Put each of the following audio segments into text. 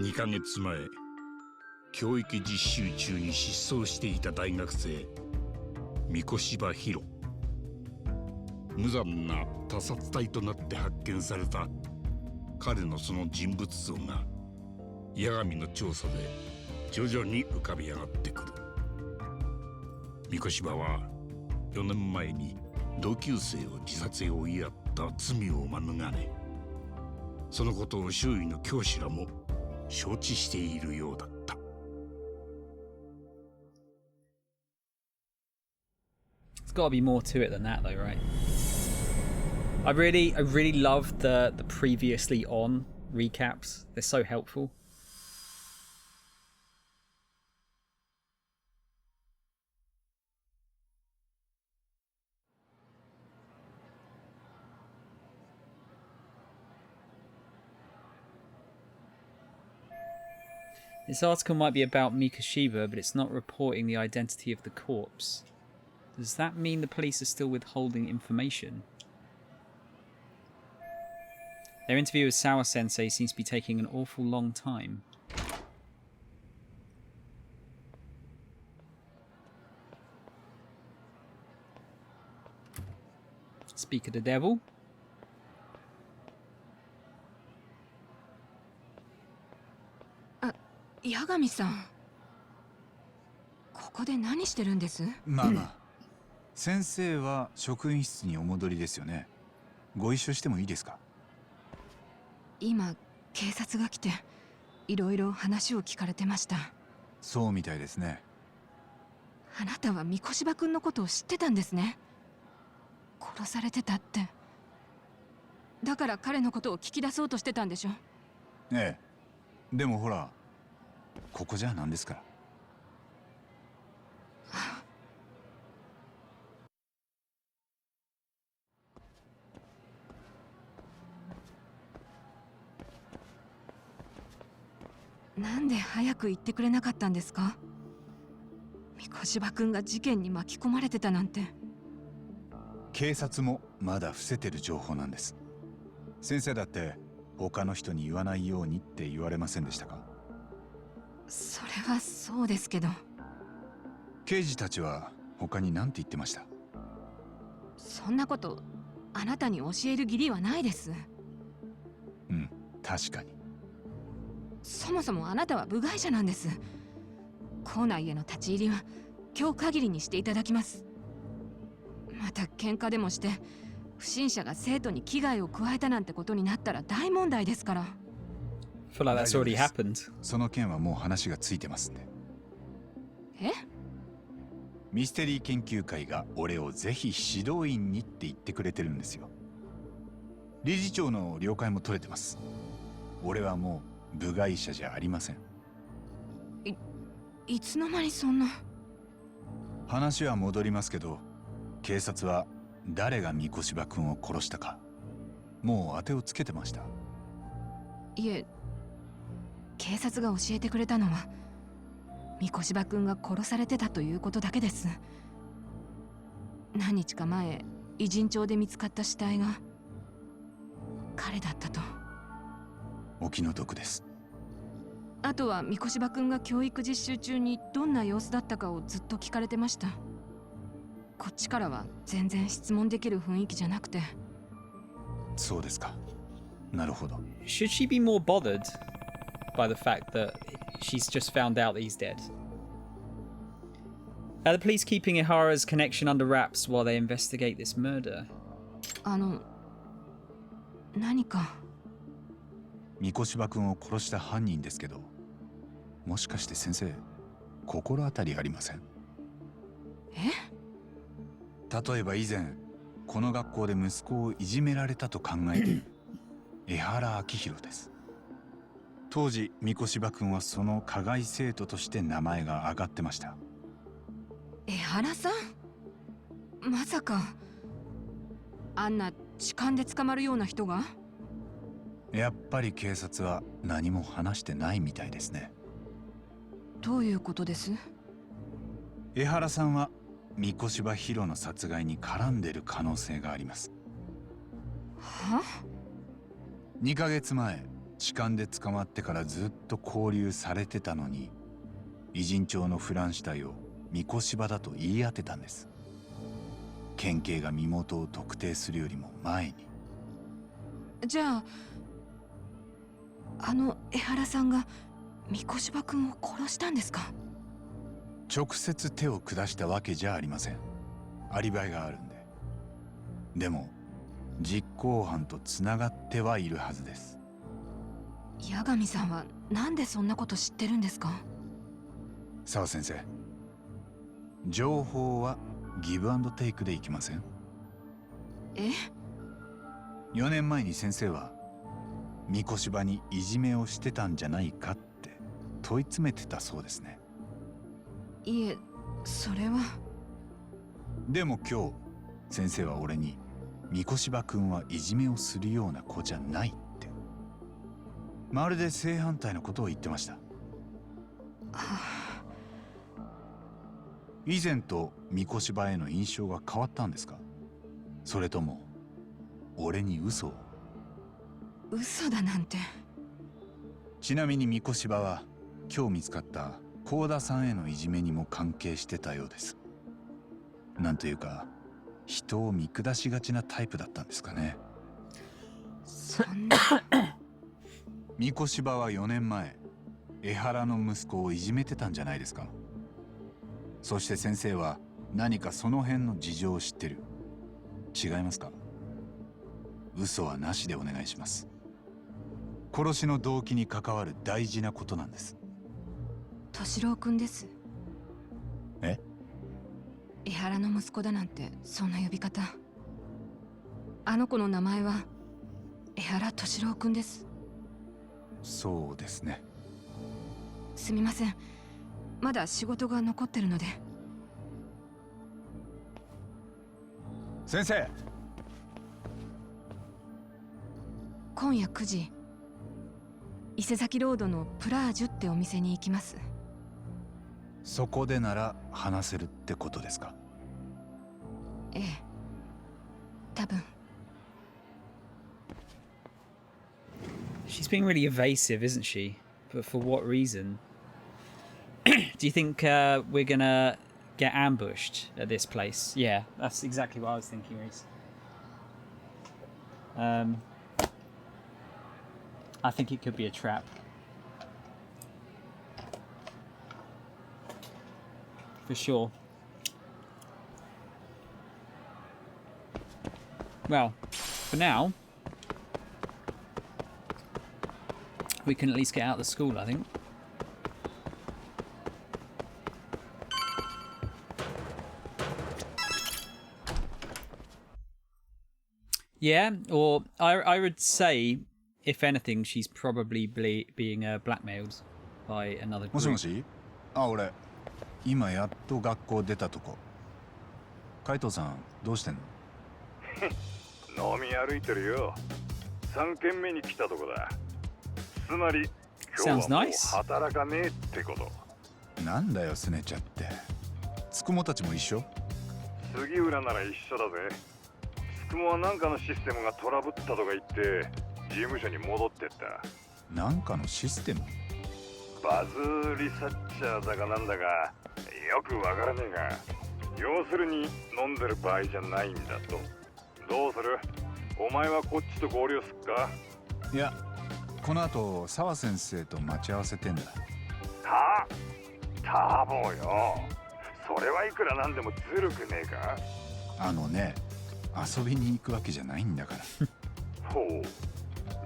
2ヶ月前、教育実習中に失踪していた大学生三越柴博。無残な他殺体となって発見された彼のその人物像が八神の調査で徐々に浮かび上がってくる。三越柴は4年前に同級生を自殺へ追いやった罪を免れ、そのことを周囲の教師らも承知しているようだった。It's got to be more to it than that, though, right? I really love the previously on recaps. They're so helpful. This article might be about Mikoshiba, but it's not reporting the identity of the corpse. Does that mean the police are still withholding information? Their interview with Sawa Sensei seems to be taking an awful long time. Speak of the devil. Yagamiさん、ここで何してるんです？まあ、先生は職員室にお戻りですよね。ご一緒してもいいですか？今警察が来ていろいろ話を聞かれてました。そうみたいですね。あなたは三越柴君のことを知ってたんですね。殺されてたって。だから彼のことを聞き出そうとしてたんでしょ？ええ。でもほら、ここじゃなんですから。なんで早く言ってくれなかったんですか？三越柴君が事件に巻き込まれてたなんて。警察もまだ伏せてる情報なんです。先生だって他の人に言わないようにって言われませんでしたか？それはそうですけど。刑事たちは他に何て言ってました？そんなことあなたに教える義理はないです。うん、確かに。そもそもあなたは部外者なんです。校内への立ち入りは今日限りにしていただきます。また喧嘩でもして不審者が生徒に危害を加えたなんてことになったら大問題ですから。I feel like that's already happened. その件はもう話がついてますんで。え？ミステリー研究会が俺をぜひ指導員にって言ってくれてるんですよ。理事長の了解も取れてます。俺はもう部外者じゃありません。いつの間にそんな。話は戻りますけど、警察は誰が三越柴君を殺したかもう当てをつけてました。いえ、警察が教えてくれたのは三越柴君が殺されてたということだけです。何日か前、偉人町で見つかった死体が彼だったと。お気の毒です。あとは三越柴君が教育実習中にどんな様子だったかをずっと聞かれてました。こっちからは全然質問できる雰囲気じゃなくて。そうですか。なるほど。Should she be more bothered by the fact that she's just found out that he's dead? Are the police keeping Ihara's connection under wraps while they investigate this murder? 何か。三越柴君を殺した犯人ですけど、もしかして先生、心当たりありません？え？例えば以前、この学校で息子をいじめられたと考えている江原明弘です。当時、三越柴君はその加害生徒として名前が挙がってました。江原さん？まさかあんな痴漢で捕まるような人が？やっぱり警察は何も話してないみたいですね。どういうことです？江原さんは三越柴博の殺害に絡んでる可能性があります。は？ 2ヶ月前、痴漢で捕まってからずっと勾留されてたのに、偉人帳のフラン死体を三越柴だと言い当てたんです。県警が身元を特定するよりも前に。じゃあ江原さんが三越柴君を殺したんですか？直接手を下したわけじゃありません。アリバイがあるんで。でも実行犯とつながってはいるはずです。八神さんはなんでそんなこと知ってるんですか？澤先生、情報はギブアンドテイクでいきません？え4年前に先生は三越柴にいじめをしてたんじゃないかって問い詰めてたそうですね。いえ、それは。でも今日先生は俺に三越柴君はいじめをするような子じゃないってまるで正反対のことを言ってました。以前と三越柴への印象が変わったんですか？それとも俺に嘘を？嘘だなんて。ちなみに三越柴は今日見つかった幸田さんへのいじめにも関係してたようです。なんというか人を見下しがちなタイプだったんですかね。そんな。三越柴は4年前江原の息子をいじめてたんじゃないですか？そして先生は何かその辺の事情を知ってる。違いますか？嘘はなしでお願いします。殺しの動機に関わる大事なことなんです。敏郎君です。え？江原の息子だなんてそんな呼び方。あの子の名前は江原敏郎君です。そうですね。すみません、まだ仕事が残ってるので。先生、今夜9時、伊勢崎ロードのプラージュってお店に行きます。そこでなら話せるってことですか？ええ、多分。She's being really evasive, isn't she? But for what reason? Do you think we're gonna get ambushed at this place? Yeah, that's exactly what I was thinking, Reese. I think it could be a trap. For sure. Well, for now, we can at least get out of the school, I think. Yeah, or I would say, if anything, she's probably being blackmailed by another もし group. もし？あ、俺今やっと学校出たとこ。海藤さんどうしてんの？飲み歩いてるよ。3軒目に来たとこだ。つまり今日はもう働かねえってこと。なんだよすねちゃって。つくもたちも一緒？杉浦なら一緒だぜ。つくもは何かのシステムがトラブったとか言って事務所に戻ってった。なんかのシステム？バズリサッチャーだかなんだかよくわからねえが、要するに飲んでる場合じゃないんだと。どうする？お前はこっちと合流すっか？いや、この後澤先生と待ち合わせてんだ。はあ？多忙よ。それはいくらなんでもずるくねえか？あのね、遊びに行くわけじゃないんだから。ほう。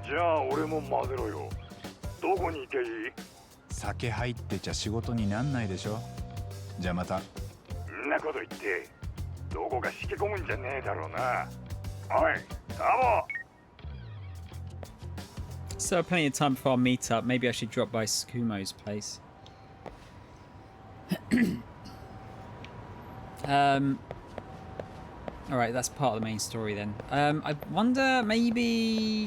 じゃあ俺も混ぜろよ。どこに行けばいい？酒入ってちゃ仕事になんないでしょ。じゃあまた。んなこと言ってどこかしけ込むんじゃねえだろうな。おい、サボ。 So plenty of time before our meetup. Maybe I should drop by Skumo's place. Alright, that's part of the main story then. I wonder, maybe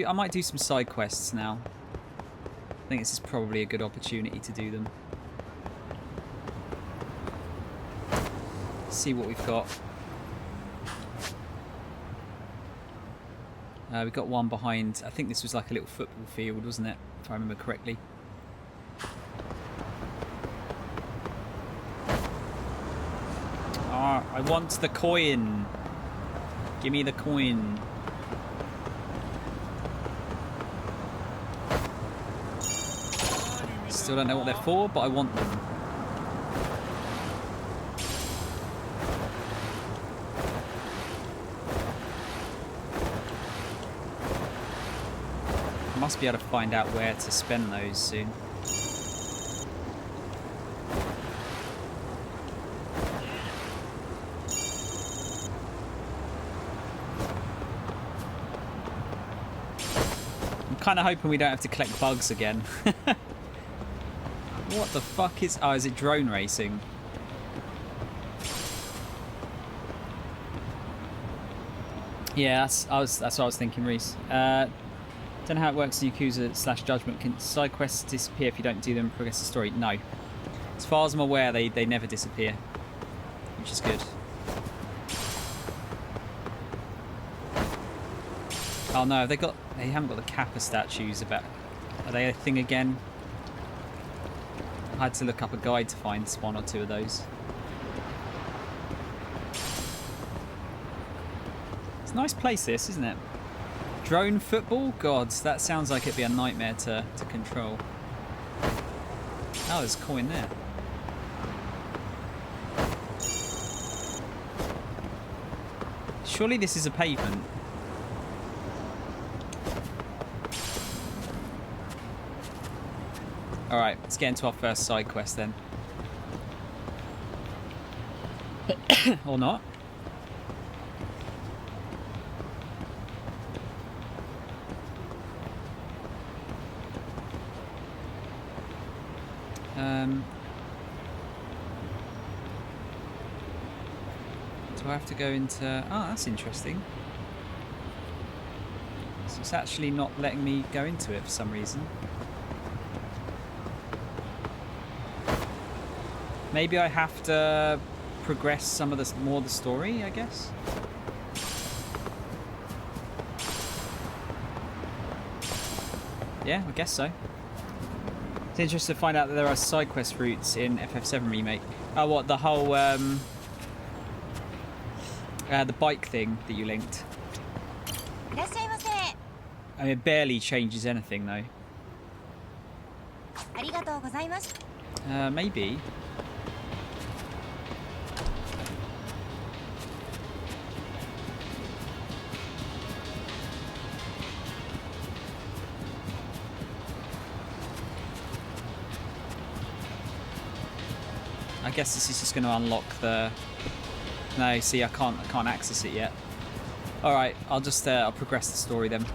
I might do some side quests now. I think this is probably a good opportunity to do them. See what we've got. We got one behind. I think this was like a little football field, wasn't it? If I remember correctly. Ah, I want the coin. Give me the coin. Still don't know what they're for, but I want them. I must be able to find out where to spend those soon. I'm kind of hoping we don't have to collect bugs again. What the fuck is... Oh, is it drone racing? Yeah, that's what I was thinking, Reese. Don't know how it works in Yakuza / Judgment. Can side quests disappear if you don't do them and progress the story? No. As far as I'm aware, they never disappear. Which is good. Oh no, they haven't got the Kappa statues about... Are they a thing again? I had to look up a guide to find one or two of those. It's a nice place, this, isn't it? Drone football? God, that sounds like it'd be a nightmare to control. Oh, there's a coin there. Surely this is a pavement. Alright, let's get into our first side quest then. Or not. Do I have to go into... Oh, that's interesting. So it's actually not letting me go into it for some reason. Maybe I have to progress some of more of the story, I guess. Yeah, I guess so. It's interesting to find out that there are side quest routes in FF7 Remake. Oh, what, the whole the bike thing that you linked. I mean, it barely changes anything though. Maybe. I guess this is just going to unlock the... No, see, I can't access it yet. All right, I'll just I'll progress the story then.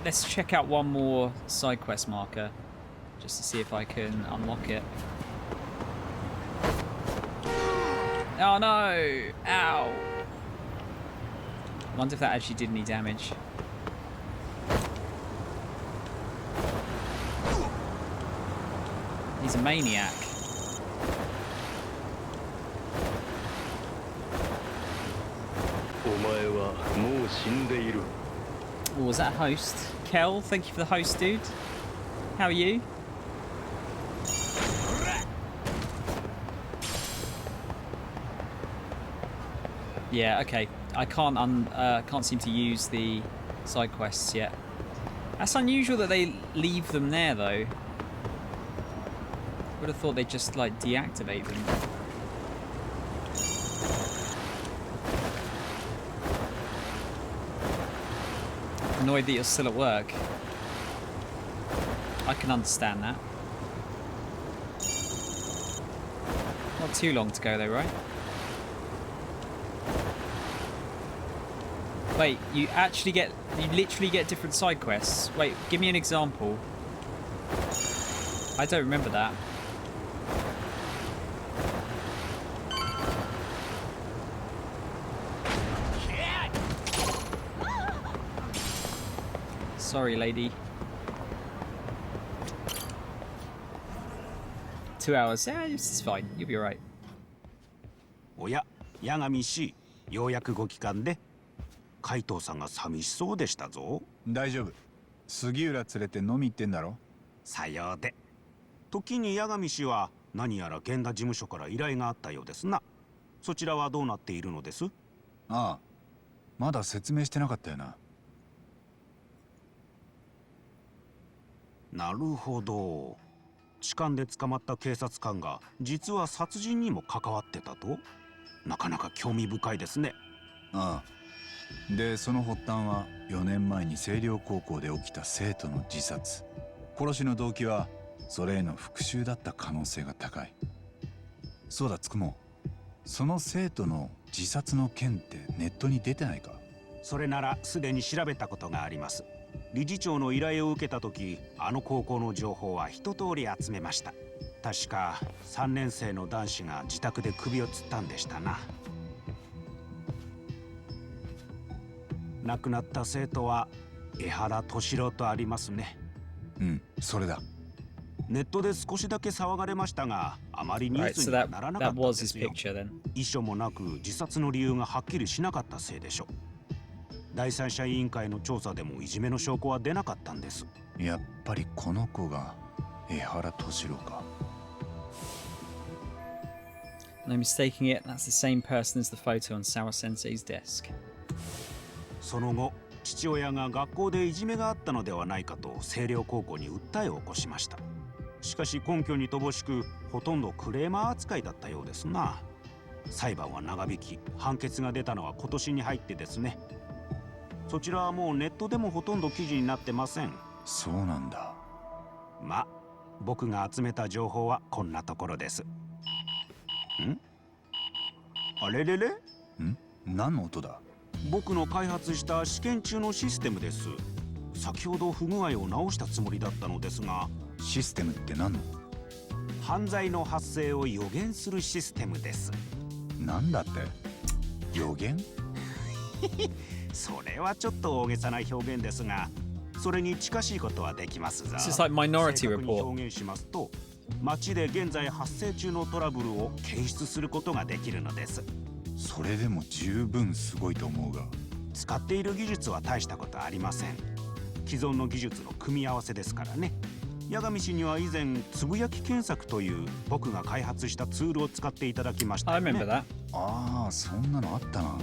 Let's check out one more side quest marker, just to see if I can unlock it. Oh no! Ow! I wonder if that actually did any damage. He's a maniac. Oh, was that a host? Kel, thank you for the host, dude. How are you? Yeah, okay. I can't seem to use the side quests yet. That's unusual that they leave them there, though. Would have thought they'd just like deactivate them. Annoyed that you're still at work. I can understand that. Not too long to go though, right? Wait, you literally get different side quests. Wait, give me an example. I don't remember that. Sorry, lady. 2 hours. Yeah, it's fine. You'll be alright. おや、八神氏、ようやくご帰還で。海藤さんが寂しそうでしたぞ。大丈夫。杉浦連れて飲み行ってんだろ。さようで。時に八神氏は何やら源田事務所から依頼があったようですな。そちらはどうなっているのです？ああ、まだ説明してなかったよな。なるほど。痴漢で捕まった警察官が実は殺人にも関わってたと？なかなか興味深いですね。ああ。で、その発端は4年前に星稜高校で起きた生徒の自殺。殺しの動機はそれへの復讐だった可能性が高い。そうだ、つくも。その生徒の自殺の件ってネットに出てないか？それならすでに調べたことがあります。理事長の依頼を受けた時、あの高校の情報は一通り集めました。確か3年生の男子が自宅で首を吊ったんでしたな。亡くなった生徒は江原敏郎とありますね。うん、それだ。ネットで少しだけ騒がれましたが、あまりニュー Right, ス so には that ならなかっ that たん was で his すよ。 picture then. 遺書もなく自殺の理由がはっきりしなかったせいでしょう。第三者委員会の調査でもいじめの証拠は出なかったんです。やっぱりこの子が江原敏郎か。No mistaking it, that's the same person as the photo on Sawa Sensei's desk. その後、父親が学校でいじめがあったのではないかと星稜高校に訴えを起こしました。しかし根拠に乏しく、ほとんどクレーマー扱いだったようですな。裁判は長引き、判決が出たのは今年に入ってですね。そちらはもうネットでもほとんど記事になってません。そうなんだ。まあ、僕が集めた情報はこんなところです。あれれれ？何の音だ？僕の開発した試験中のシステムです。先ほど不具合を直したつもりだったのですが。システムって何の？犯罪の発生を予言するシステムです。なんだって？予言？それはちょっと大げさな表現ですが、それに近しいことはできますぞ。 It's just like Minority 正確に Report. 表現しますと、街で現在発生中のトラブルを検出することができるのです。それでも十分すごいと思うが。使っている技術は大したことありません。既存の技術の組み合わせですからね。八神氏には以前つぶやき検索という僕が開発したツールを使っていただきました I よね。 remember that. ああ、そんなのあったな。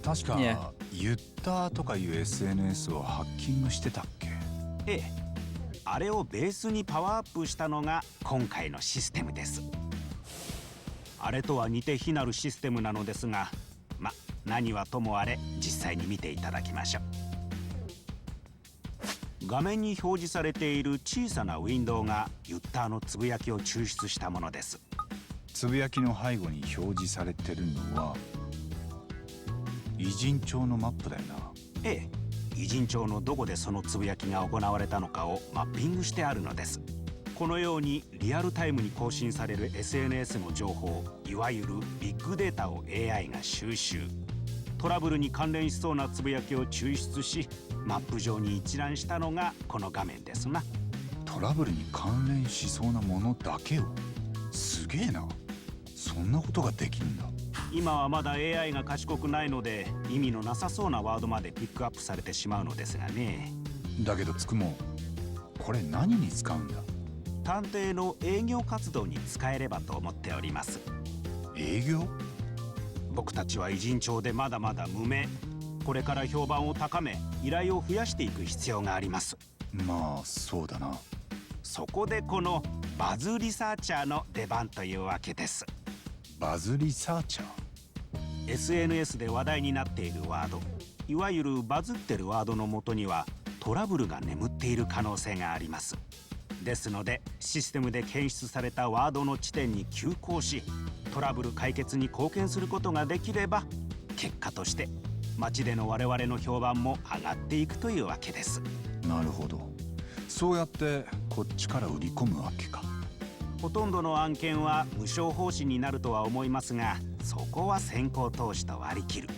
確か、Yeah. ユッターとかいう SNS をハッキングしてたっけ？ええ、あれをベースにパワーアップしたのが今回のシステムです。あれとは似て非なるシステムなのですが、何はともあれ実際に見ていただきましょう。画面に表示されている小さなウィンドウがユッターのつぶやきを抽出したものです。つぶやきの背後に表示されてるのは偉人帳のマップだよな。ええ、偉人帳のどこでそのつぶやきが行われたのかをマッピングしてあるのです。このようにリアルタイムに更新される SNS の情報、いわゆるビッグデータを AI が収集。トラブルに関連しそうなつぶやきを抽出し、マップ上に一覧したのがこの画面ですな。トラブルに関連しそうなものだけを。すげえな。そんなことができるんだ。今はまだ AI が賢くないので意味のなさそうなワードまでピックアップされてしまうのですがね。だけどつくも、これ何に使うんだ？探偵の営業活動に使えればと思っております。営業？僕たちは偉人帳でまだまだ無名。これから評判を高め依頼を増やしていく必要があります。まあそうだな。そこでこのバズリサーチャーの出番というわけです。バズリサーチャー？ SNS で話題になっているワード、いわゆるバズってるワードの元にはトラブルが眠っている可能性があります。ですのでシステムで検出されたワードの地点に急行し、トラブル解決に貢献することができれば、結果として街での我々の評判も上がっていくというわけです。なるほど。そうやってこっちから売り込むわけか。ほとんどの案件は無償報酬になるとは思いますが、そこは先行投資と割り切る。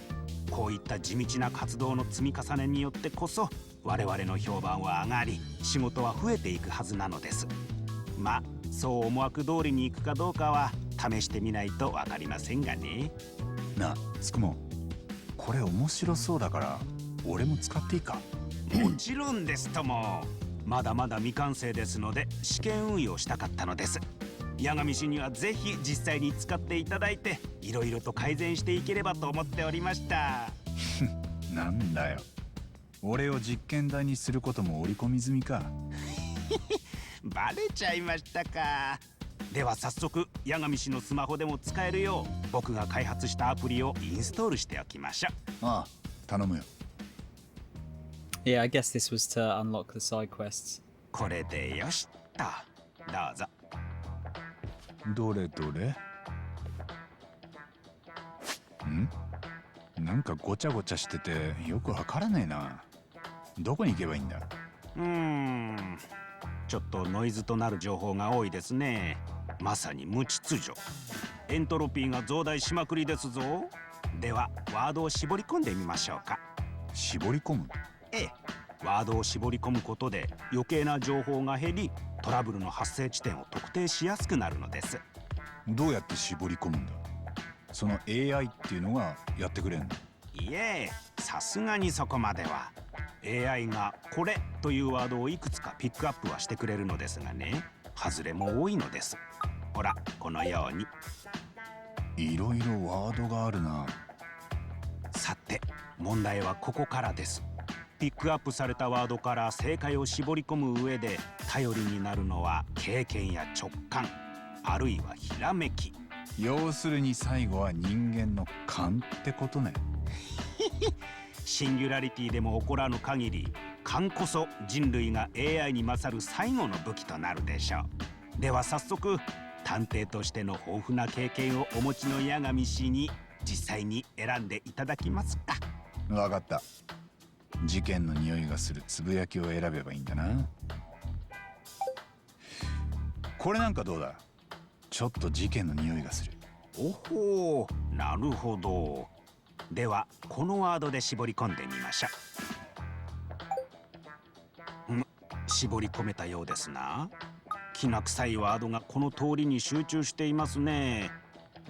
こういった地道な活動の積み重ねによってこそ我々の評判は上がり、仕事は増えていくはずなのです。そう思惑通りにいくかどうかは試してみないと分かりませんがね。なあ、つくも、これ面白そうだから俺も使っていいか？もちろんですとも。まだまだ未完成ですので試験運用したかったのです。八神氏にはぜひ実際に使っていただいて、いろいろと改善していければと思っておりました。なんだよ、俺を実験台にすることも織り込み済みか。バレちゃいましたか。では早速八神氏のスマホでも使えるよう僕が開発したアプリをインストールしておきましょう。ああ、頼むよ。Yeah, I guess this was to unlock the side quests. これでよしっと。どうぞ。どれどれ。なんかごちゃごちゃしててよくわからねえな。どこに行けばいいんだ？ちょっとノイズとなる情報が多いですね。まさに無秩序。エントロピーが増大しまくりですぞ。ではワードを絞り込んでみましょうか。絞り込む？ええ、ワードを絞り込むことで余計な情報が減り、トラブルの発生地点を特定しやすくなるのです。どうやって絞り込むんだ？その AI っていうのがやってくれんの？いえ、さすがにそこまでは。AI がこれというワードをいくつかピックアップはしてくれるのですがね、外れも多いのです。ほら、このように。いろいろワードがあるな。さて、問題はここからです。ピックアップされたワードから正解を絞り込む上で頼りになるのは経験や直感、あるいはひらめき。要するに最後は人間の勘ってことね。シンギュラリティでも起こらぬ限り、勘こそ人類が AI に勝る最後の武器となるでしょう。では早速、探偵としての豊富な経験をお持ちの八神氏に実際に選んでいただきますか。わかった。事件の匂いがするつぶやきを選べばいいんだな。これなんかどうだ？ちょっと事件の匂いがする。おほう、なるほど。ではこのワードで絞り込んでみましょう。絞り込めたようですな。きな臭いワードがこの通りに集中していますね。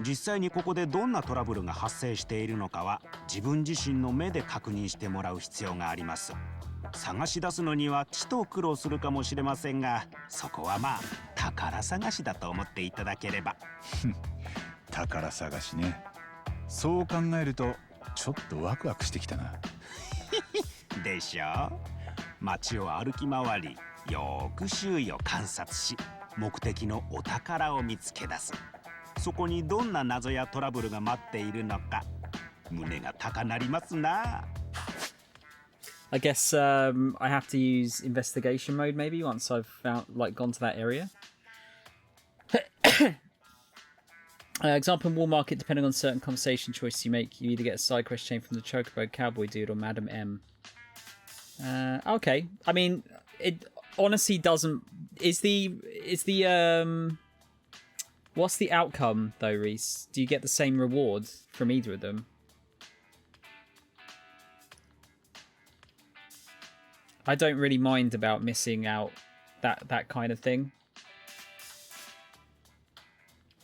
実際にここでどんなトラブルが発生しているのかは自分自身の目で確認してもらう必要があります。探し出すのにはちと苦労するかもしれませんが、そこはまあ宝探しだと思っていただければ。宝探しね。そう考えるとちょっとワクワクしてきたな。でしょう。街を歩き回り、よーく周囲を観察し、目的のお宝を見つけ出す。そこにどんな謎やトラブルが待っているのか、胸が高鳴りますな。I guess I have to use investigation mode maybe once I've gone to that area. Example in Wall Market, depending on certain conversation choices you make, you either get a side quest chain from the Chocobo Cowboy Dude or Madam M. Okay, I mean, it honestly doesn't. Is the what's the outcome though, Reese? Do you get the same reward from either of them? I don't really mind about missing out that kind of thing.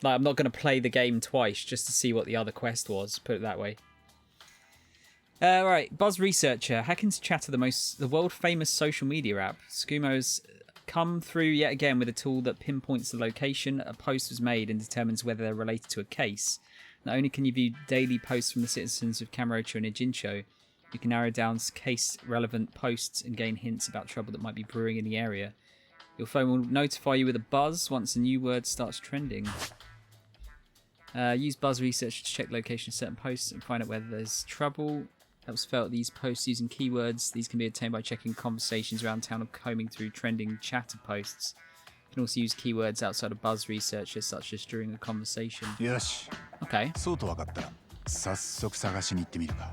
Like, I'm not going to play the game twice just to see what the other quest was, put it that way. Right, Buzz Researcher. Hacking's Chatter, the world-famous social media app. Skumo's come through yet again with a tool that pinpoints the location a post was made and determines whether they're related to a case. Not only can you view daily posts from the citizens of Kamurocho and Ijincho, you can narrow down case-relevant posts and gain hints about trouble that might be brewing in the area. Your phone will notify you with a buzz once a new word starts trending. Use Buzz Research to check the location of certain posts and find out whether there's trouble that was felt these posts using keywords. These can be obtained by checking conversations around town or combing through trending chatter posts. You can also use keywords outside of Buzz Researcher, such as during a conversation. よし。 Okay. そうと分かったら早速探しに行ってみるか。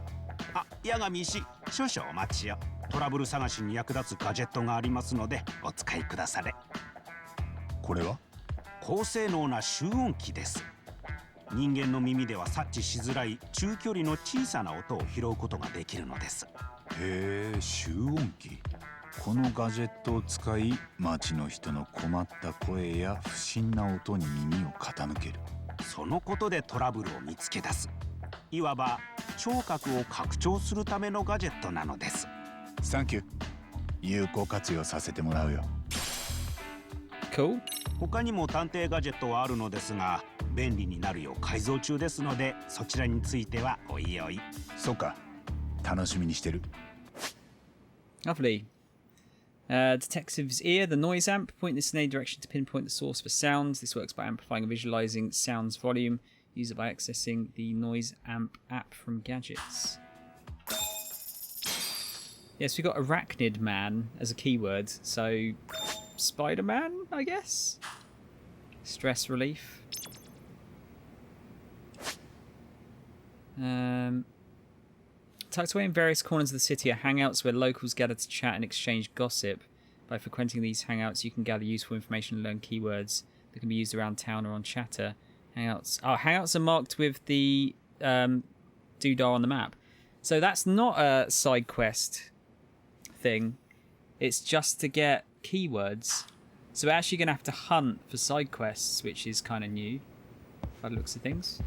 あ、八神医師、少々お待ちを。トラブル探しに役立つガジェットがありますのでお使いくだされ。これは？高性能な集音機です。人間の耳では察知しづらい中距離の小さな音を拾うことができるのです。へえ、集音機。このガジェットを使い、街の人の困った声や不審な音に耳を傾ける。そのことでトラブルを見つけ出す。いわば聴覚を拡張するためのガジェットなのです。サンキュー。有効活用させてもらうよ。Cool. 他にも探偵ガジェットはあるのですが、便利になるよう改造中ですので、そちらについてはおいおい。そうか。楽しみにしてる。Lovely. Detective's ear, the noise amp. Point this in any direction to pinpoint the source for sounds. This works by amplifying and visualizing sound's volume. Use it by accessing the noise amp app from gadgets. Yes, we got arachnid man as a keyword. So, Spider-Man, I guess? Stress relief. Tucked away in various corners of the city are hangouts where locals gather to chat and exchange gossip. By frequenting these hangouts, you can gather useful information and learn keywords that can be used around town or on chatter. Hangouts are marked with the doodah on the map. So that's not a side quest thing. It's just to get keywords. So we're actually going to have to hunt for side quests, which is kind of new by the looks of things.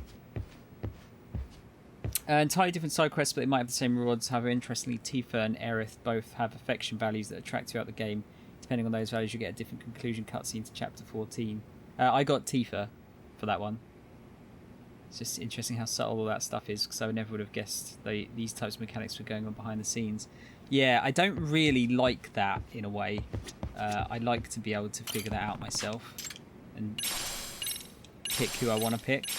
Entirely different side quests, but they might have the same rewards. However, interestingly, Tifa and Aerith both have affection values that attract throughout the game. Depending on those values, you get a different conclusion cutscene to Chapter 14. I got Tifa for that one. It's just interesting how subtle all that stuff is, because I never would have guessed these types of mechanics were going on behind the scenes. Yeah, I don't really like that in a way. I like to be able to figure that out myself and pick who I want to pick.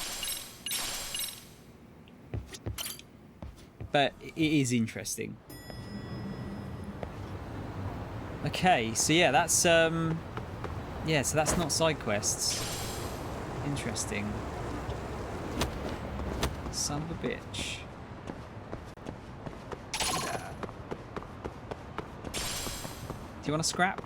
But it is interesting. Okay, so yeah, that's so that's not side quests. Interesting. Son of a bitch. Do you want to scrap?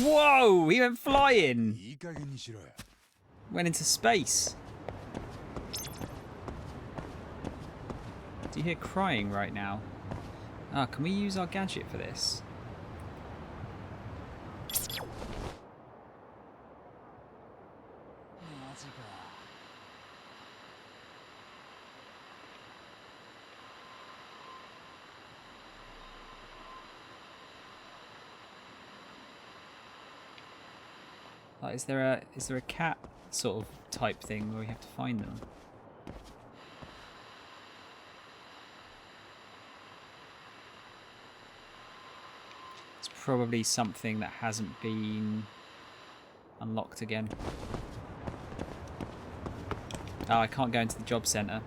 Whoa! He went flying! Went into space. Do you hear crying right now? Ah, can we use our gadget for this? Like, is there a cat sort of type thing where we have to find them? It's probably something that hasn't been unlocked again. Oh, I can't go into the job centre.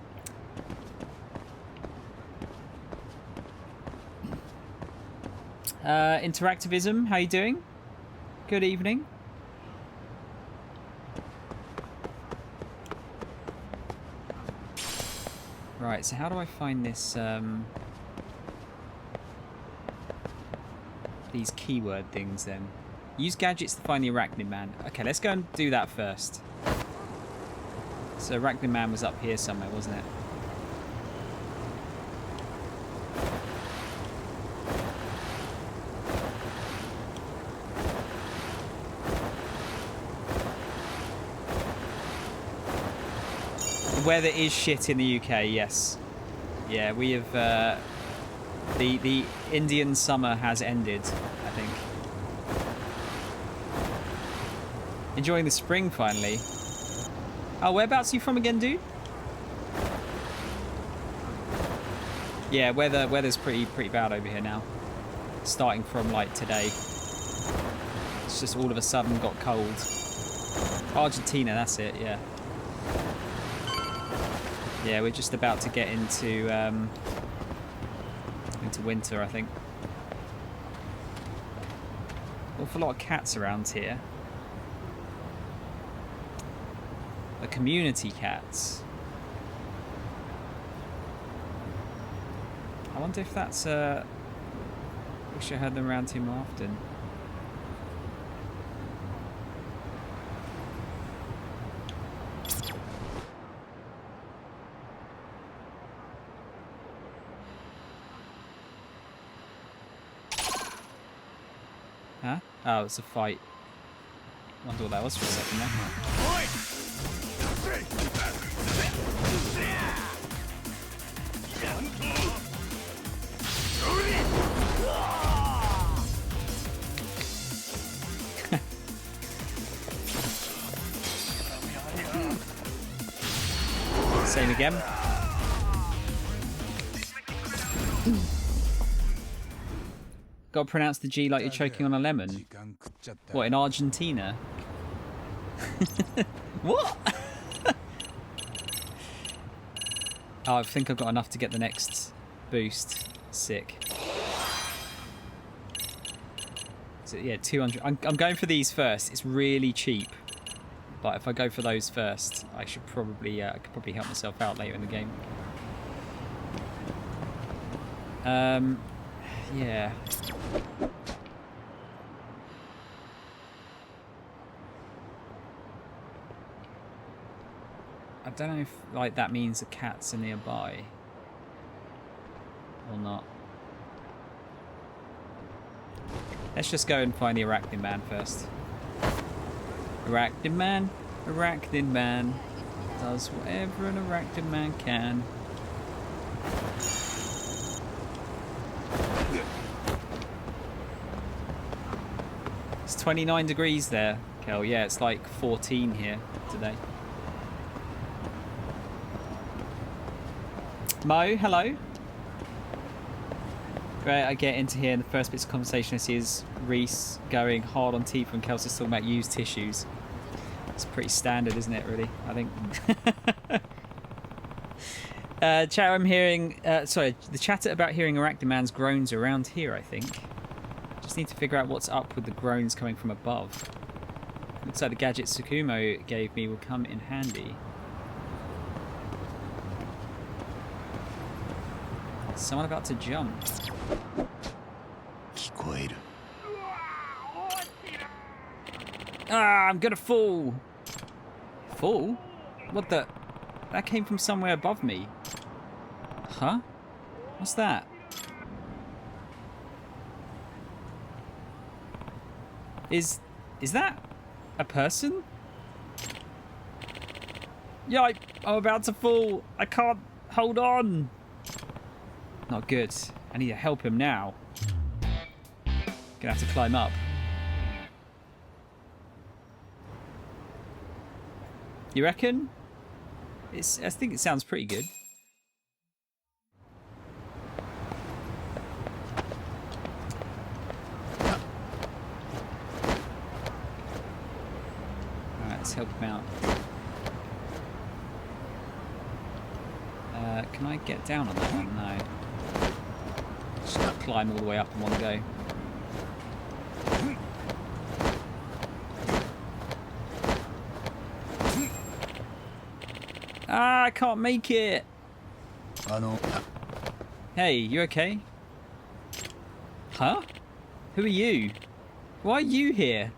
Interactivism, how you doing? Good evening. Right, so how do I find this, these keyword things then? Use gadgets to find the Arachnid Man. Okay, let's go and do that first. So Arachnid Man was up here somewhere, wasn't it? The weather is shit in the UK, yes. Yeah, we have, the Indian summer has ended, I think. Enjoying the spring finally. Oh, whereabouts are you from again, dude? Yeah, weather's pretty bad over here now. Starting from like today. It's just all of a sudden got cold. Argentina, that's it, yeah. Yeah, we're just about to get into winter, I think. Awful lot of cats around here. The community cats. I wonder if that's wish I heard them around here more often. Oh, it's a fight. Wonder what that was for a second there. Same again. Gotta pronounce the G like you're choking on a lemon. What, in Argentina? What? Oh, I think I've got enough to get the next boost. Sick. So yeah, 200. I'm going for these first. It's really cheap. But if I go for those first, I should probably I could probably help myself out later in the game. Yeah. I don't know if like that means the cats are nearby or not. Let's just go and find the Arachnid Man first. Arachnid Man does whatever an Arachnid Man can. It's 29 degrees there, Kel. Yeah, it's like 14 here today. Mo, hello. Great, I get into here and the first bits of conversation I see is Reese going hard on teeth when Kelsey's talking about used tissues. It's pretty standard, isn't it, really? I think. Chat, I'm hearing... sorry, the chatter about hearing Arachnid Man's groans around here, I think. Just need to figure out what's up with the groans coming from above. Looks like the gadget Tsukumo gave me will come in handy. Someone about to jump. Ah, I'm gonna fall. Fall? What the? That came from somewhere above me. Huh? What's that? Is that a person? Yeah, I'm about to fall. I can't hold on. Not good. I need to help him now. Gonna have to climb up. You reckon? I think it sounds pretty good. Alright, let's help him out. Can I get down on that one? No. Just gotta climb all the way up in one go. Ah, I can't make it. Hey, you okay? Huh? Who are you? Why are you here?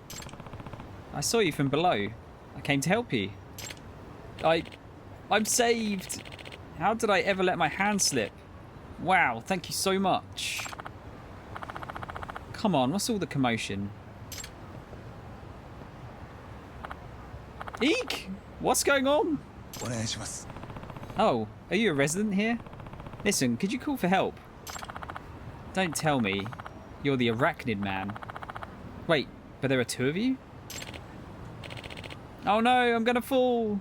I saw you from below. I came to help you. I'm saved. How did I ever let my hand slip? Wow, thank you so much. Come on, what's all the commotion? Eek! What's going on? Oh, are you a resident here? Listen, could you call for help? Don't tell me you're the Arachnid Man. Wait, but there are two of you? Oh no, I'm gonna fall.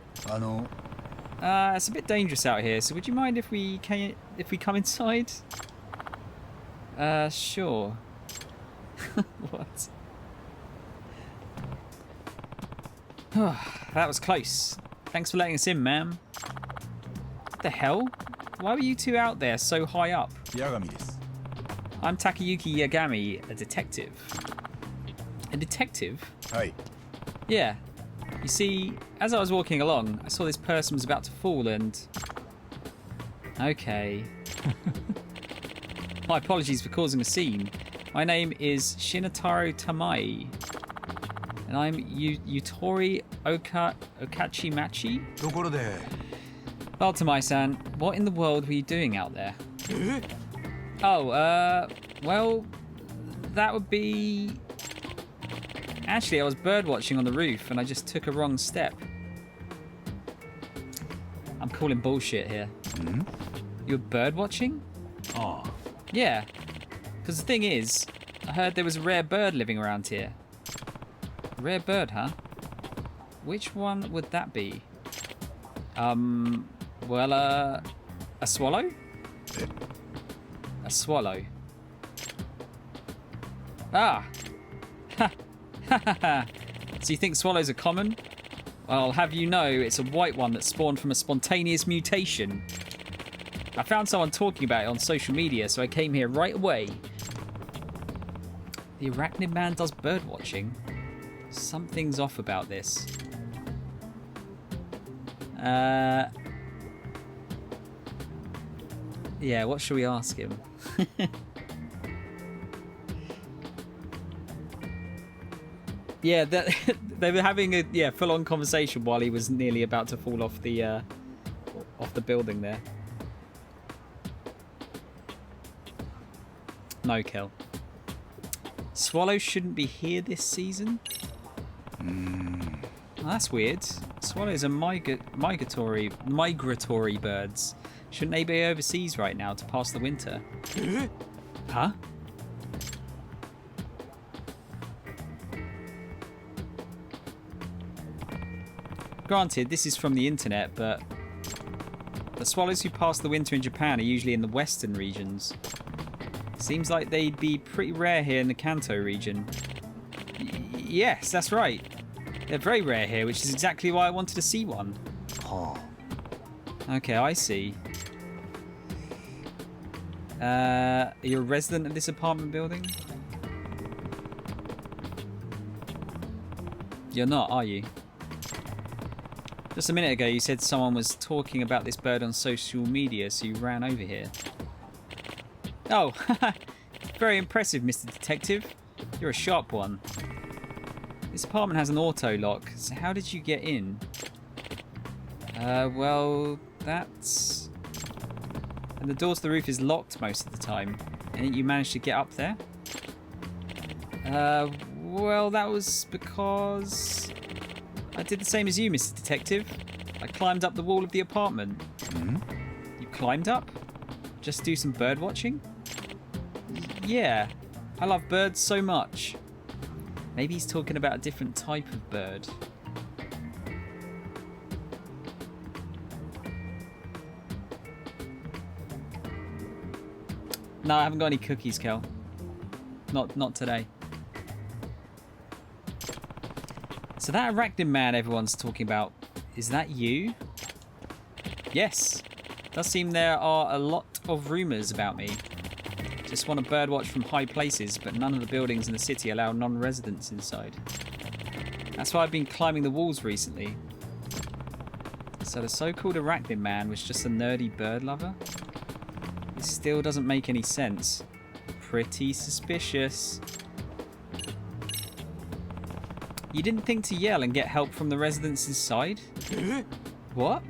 It's a bit dangerous out here, so would you mind if we come inside? Sure. What? That was close. Thanks for letting us in, ma'am. What the hell? Why were you two out there so high up? I'm Takayuki Yagami, a detective. A detective? Hi. Yeah. You see, as I was walking along, I saw this person was about to fall and... Okay. My apologies for causing a scene. My name is Shinotaro Tamai. And I'm Yutori Okachimachi? Well, Tamai-san, what in the world were you doing out there? Oh, well, that would be... Actually, I was bird watching on the roof and I just took a wrong step. I'm calling bullshit here. You're bird watching?ああ、 Yeah. Because the thing is, I heard there was a rare bird living around here. Rare bird, huh? Which one would that be? Well, a swallow? A swallow. Ah! So you think swallows are common? Well, I'll have you know it's a white one that spawned from a spontaneous mutation. I found someone talking about it on social media, so I came here right away. The arachnid man does bird watching. Something's off about this. Yeah, what should we ask him? Yeah, they were having a full-on conversation while he was nearly about to fall off the building there. No, Kel. Swallows shouldn't be here this season? Oh, that's weird. Swallows are migratory birds. Shouldn't they be overseas right now to pass the winter? Huh? Granted, this is from the internet, but the swallows who pass the winter in Japan are usually in the western regions. Seems like they'd be pretty rare here in the Kanto region. Yes, that's right. They're very rare here, which is exactly why I wanted to see one. Oh. Okay, I see. Are you a resident of this apartment building? You're not, are you? Just a minute ago, you said someone was talking about this bird on social media, so you ran over here. Oh, very impressive, Mr. Detective. You're a sharp one. This apartment has an auto lock, so how did you get in? Well, that's... And the door to the roof is locked most of the time. And you managed to get up there? Well, that was because... I did the same as you, Mr. Detective. I climbed up the wall of the apartment. You climbed up? Just do some bird watching? Yeah, I love birds so much. Maybe he's talking about a different type of bird. No, I haven't got any cookies, Kel. Not today. So that arachnid man everyone's talking about, is that you? Yes. Does seem there are a lot of rumours about me. Just want to birdwatch from high places, but none of the buildings in the city allow non-residents inside. That's why I've been climbing the walls recently. So the so-called arachnid man was just a nerdy bird lover? This still doesn't make any sense. Pretty suspicious. You didn't think to yell and get help from the residents inside? What?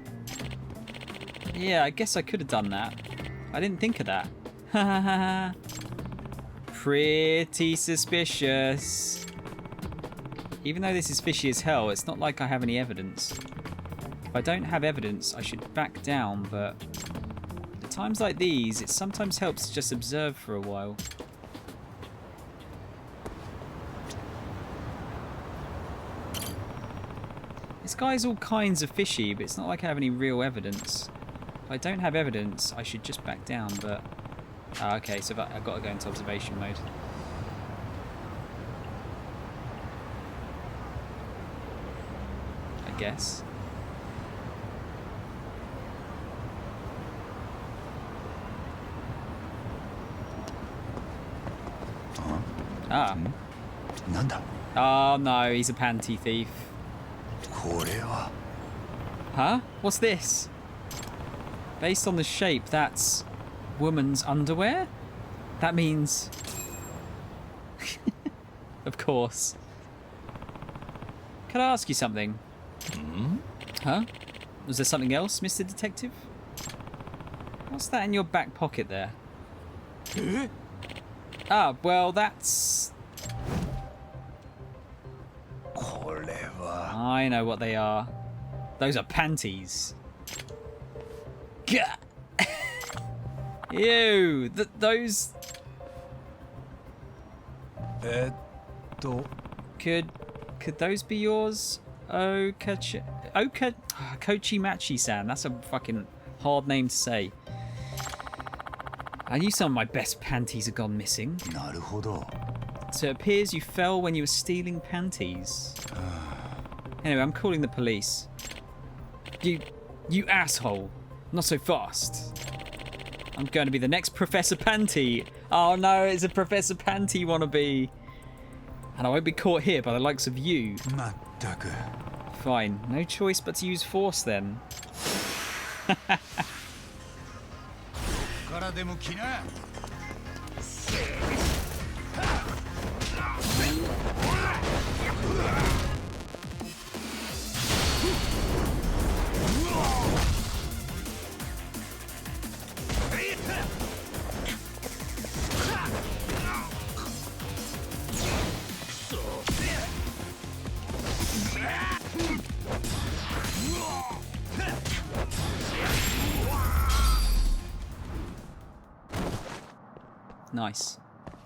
Yeah, I guess I could have done that. I didn't think of that. Ha ha ha. Pretty suspicious. Even though this is fishy as hell, it's not like I have any evidence. If I don't have evidence, I should back down, but at times like these, it sometimes helps to just observe for a while. This guy's all kinds of fishy, but it's not like I have any real evidence. If I don't have evidence, I should just back down, but... Ah, okay, so I've got to go into observation mode. I guess. Ah. Oh no, he's a panty thief. Huh? What's this? Based on the shape, that's woman's underwear? That means... Of course. Can I ask you something? Huh? Was there something else, Mr. Detective? What's that in your back pocket there? Ah, well, that's... I know what they are. Those are panties. Gah! Ew, those... Could those be yours? Kochi Machi-san. That's a fucking hard name to say. I knew some of my best panties had gone missing. なるほど。 So it appears you fell when you were stealing panties. Anyway, I'm calling the police. You asshole. Not so fast. I'm going to be the next Professor Panty. Oh no, it's a Professor Panty wannabe. And I won't be caught here by the likes of you. まったく。 Fine, no choice but to use force then. からでも来な。 Nice.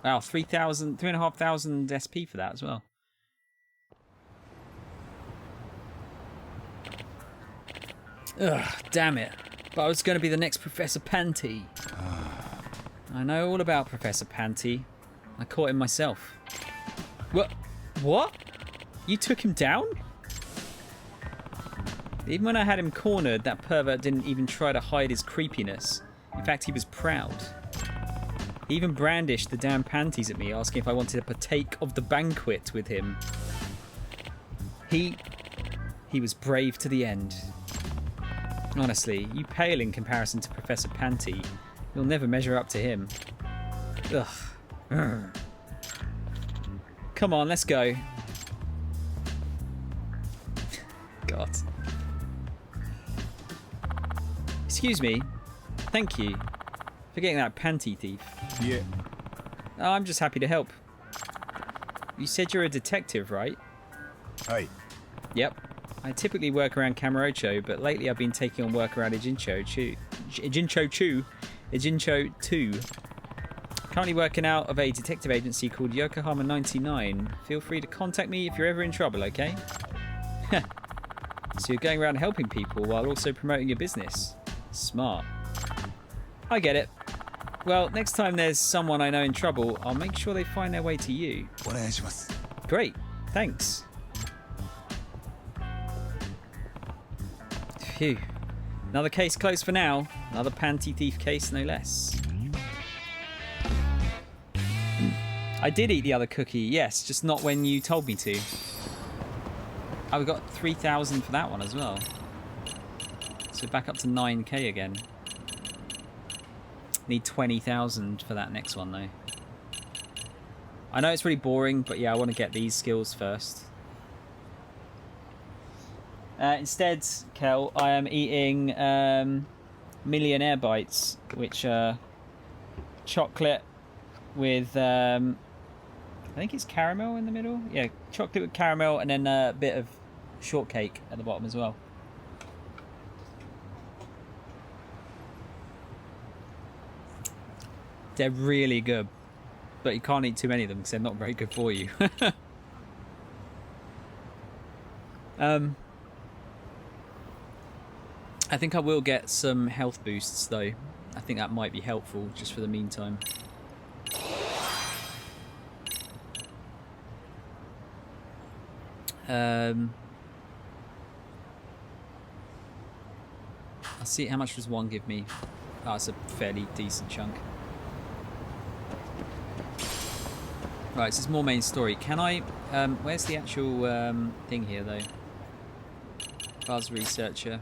Wow, 3,500 SP for that as well. Ugh, damn it. But I was going to be the next Professor Panty. I know all about Professor Panty. I caught him myself. What? What? You took him down? Even when I had him cornered, that pervert didn't even try to hide his creepiness. In fact, he was proud. He even brandished the damn panties at me, asking if I wanted to partake of the banquet with him. He was brave to the end. Honestly, you pale in comparison to Professor Panty. You'll never measure up to him. Ugh. Urgh. Come on, let's go. God. Excuse me. Thank you for getting that panty thief. Yeah. Oh, I'm just happy to help. You said you're a detective, right? Hi. Yep. I typically work around Kamurocho, but lately I've been taking on work around Ijincho 2. Currently working out of a detective agency called Yokohama 99. Feel free to contact me if you're ever in trouble, okay? So you're going around helping people while also promoting your business. Smart. I get it. Well, next time there's someone I know in trouble, I'll make sure they find their way to you. お願いします。 Great. Thanks. Phew. Another case closed for now. Another panty thief case, no less. I did eat the other cookie, yes, just not when you told me to. Oh, we got 3,000 for that one as well. So back up to 9k again. Need 20,000 for that next one though. I know it's really boring, but yeah, I want to get these skills first. Instead, Kel, I am eating Millionaire Bites, which are chocolate with, I think it's caramel in the middle. Yeah, chocolate with caramel and then a bit of shortcake at the bottom as well. They're really good, but you can't eat too many of them because they're not very good for you. I think I will get some health boosts though. I think that might be helpful just for the meantime. I'll see how much does one give me. Oh, it's a fairly decent chunk. Right, so it's more main story. Can I... where's the actual thing here, though? Buzz Researcher.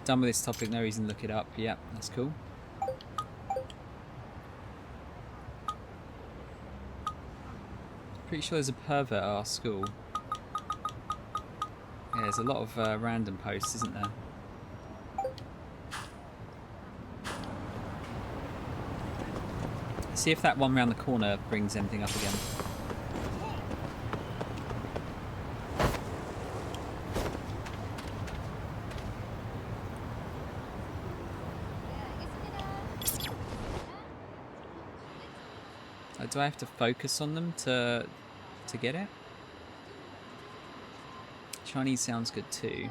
Done with this topic, no reason to look it up. Yep, that's cool. Pretty sure there's a pervert at our school. Yeah, there's a lot of random posts, isn't there? See if that one round the corner brings anything up again. Do I have to focus on them to get it? Chinese sounds good too.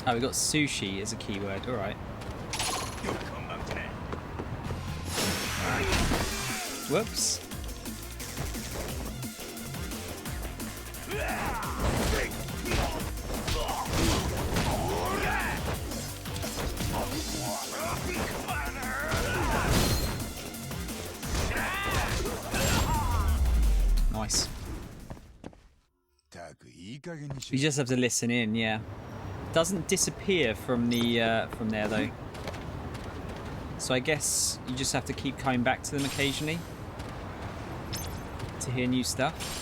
Oh, we got sushi as a keyword. All right. Whoops. Nice. You just have to listen in, yeah. Doesn't disappear from the from there though. So I guess you just have to keep coming back to them occasionally to hear new stuff.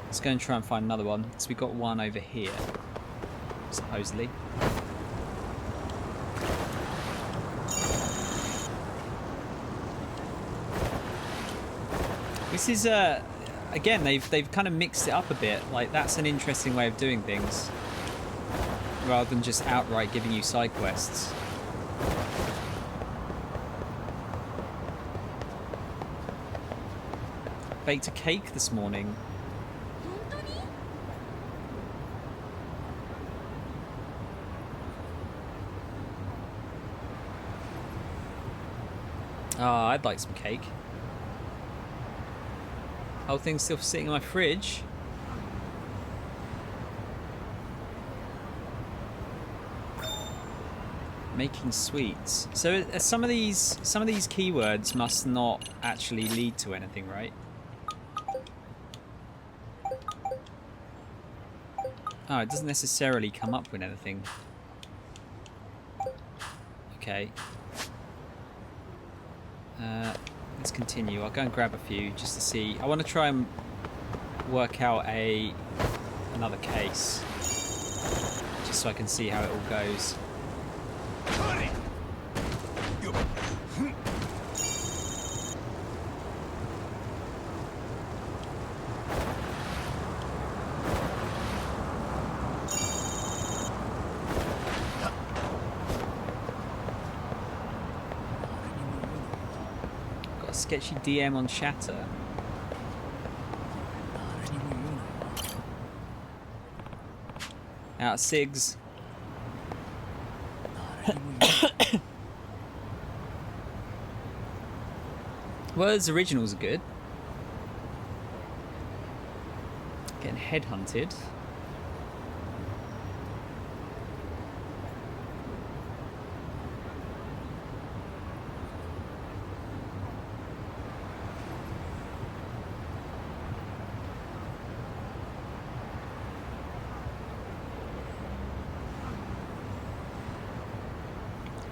Let's go and try and find another one. So we got one over here, supposedly. This is again, they've kind of mixed it up a bit. Like, that's an interesting way of doing things, rather than just outright giving you side quests. Baked a cake this morning. Oh, I'd like some cake. Whole thing's still sitting in my fridge. Making sweets. So some of these keywords must not actually lead to anything, right? Oh, it doesn't necessarily come up with anything. Okay. Let's continue. I'll go and grab a few just to see. I want to try and work out another case, just so I can see how it all goes. Sketchy DM on Shatter. Out of SIGs. Well, his originals are good. Getting headhunted.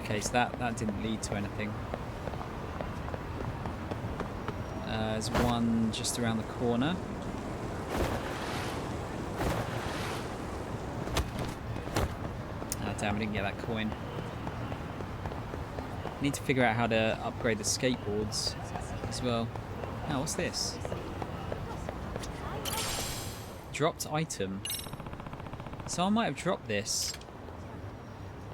Okay, so that didn't lead to anything. There's one just around the corner. Ah, damn, I didn't get that coin. Need to figure out how to upgrade the skateboards as well. Oh, what's this? Dropped item. Someone might have dropped this.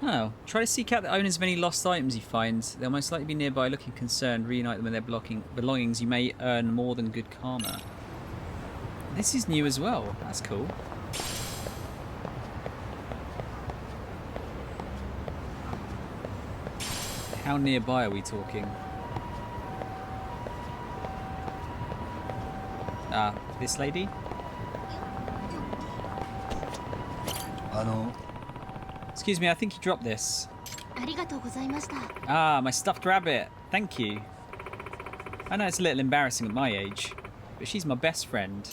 Oh, try to seek out the owners of any lost items you find. They'll most likely be nearby looking concerned. Reunite them with their belongings. You may earn more than good karma. This is new as well. That's cool. How nearby are we talking? Ah, this lady? Excuse me, I think you dropped this. Ah, my stuffed rabbit. Thank you. I know it's a little embarrassing at my age, but she's my best friend.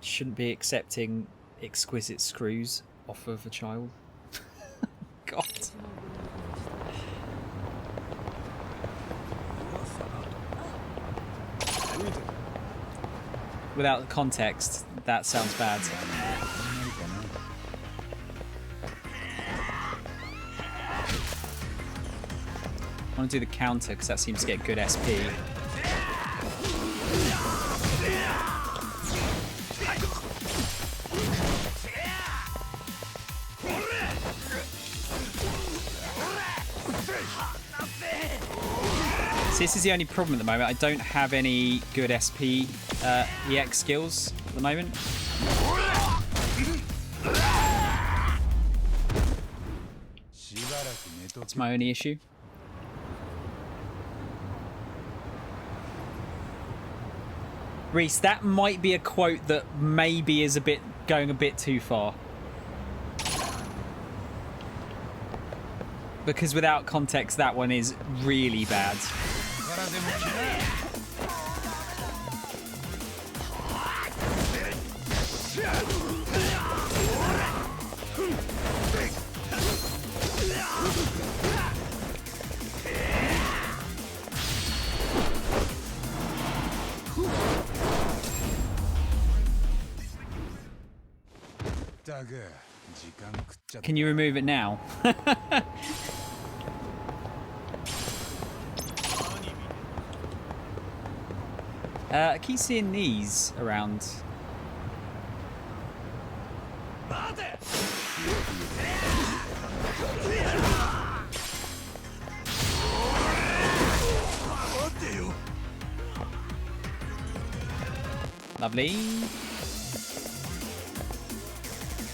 Shouldn't be accepting exquisite screws off of a child. God. Without the context, that sounds bad. want to do the counter because that seems to get good SP. So this is the only problem at the moment. I don't have any good SP EX skills at the moment. It's my only issue. Reese, that might be a quote that maybe is going a bit too far. Because without context, that one is really bad. Can you remove it now? I keep seeing these around. Lovely.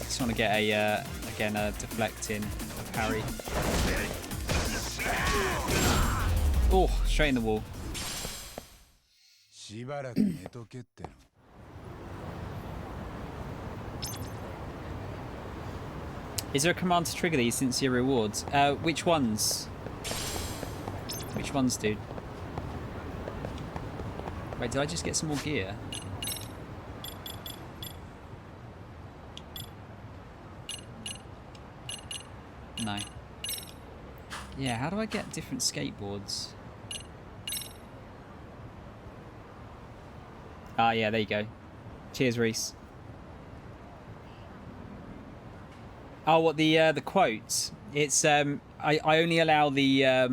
Just want to get a again a deflecting, a parry. Oh, straight in the wall. Is there a command to trigger these since your rewards? Which ones? Which ones, dude? Wait, did I just get some more gear? No. Yeah, how do I get different skateboards? Ah, yeah, there you go. Cheers, Reese. Oh, what the quotes? It's I only allow the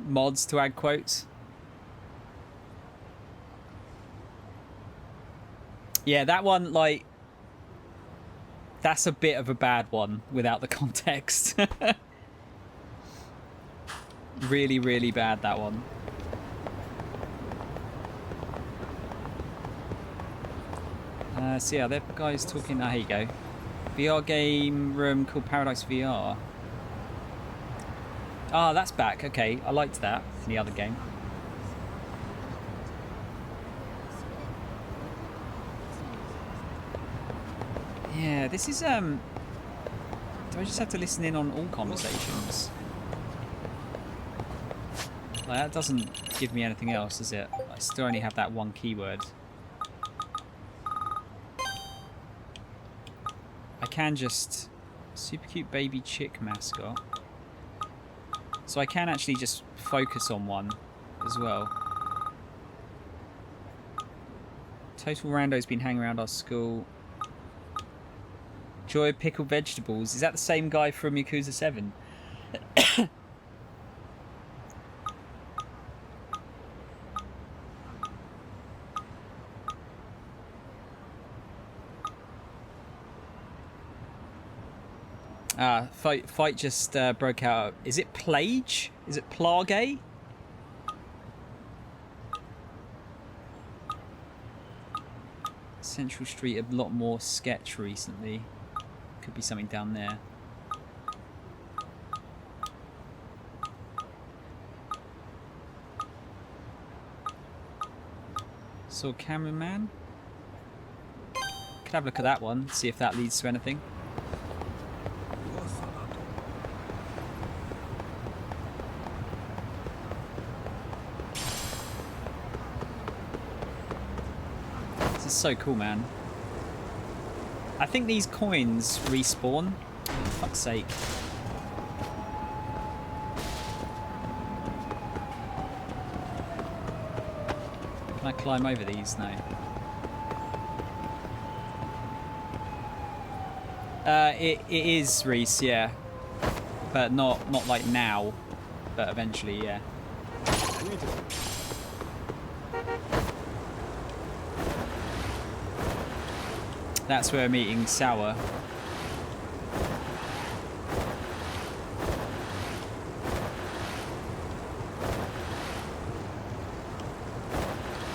mods to add quotes. Yeah, that one, like, that's a bit of a bad one without the context. Really, really bad, that one. So yeah, there guys talking. Here you go. VR game room called Paradise VR. Ah, that's back. Okay, I liked that in the other game. Yeah, this is do I just have to listen in on all conversations? Like, that doesn't give me anything else, does it? I still only have that one keyword. I can just super cute baby chick mascot. So I can actually just focus on one as well. Total rando's been hanging around our school. Joy pickled vegetables. Is that the same guy from Yakuza 7? Fight just broke out. Is it Plage? Is it Plague? Central Street a lot more sketch recently. Could be something down there. Saw cameraman. Could have a look at that one. See if that leads to anything. So cool, man. I think these coins respawn. For fuck's sake. Can I climb over these? No. It is, Reese, yeah. But not like now. But eventually, yeah. That's where I'm meeting Sour.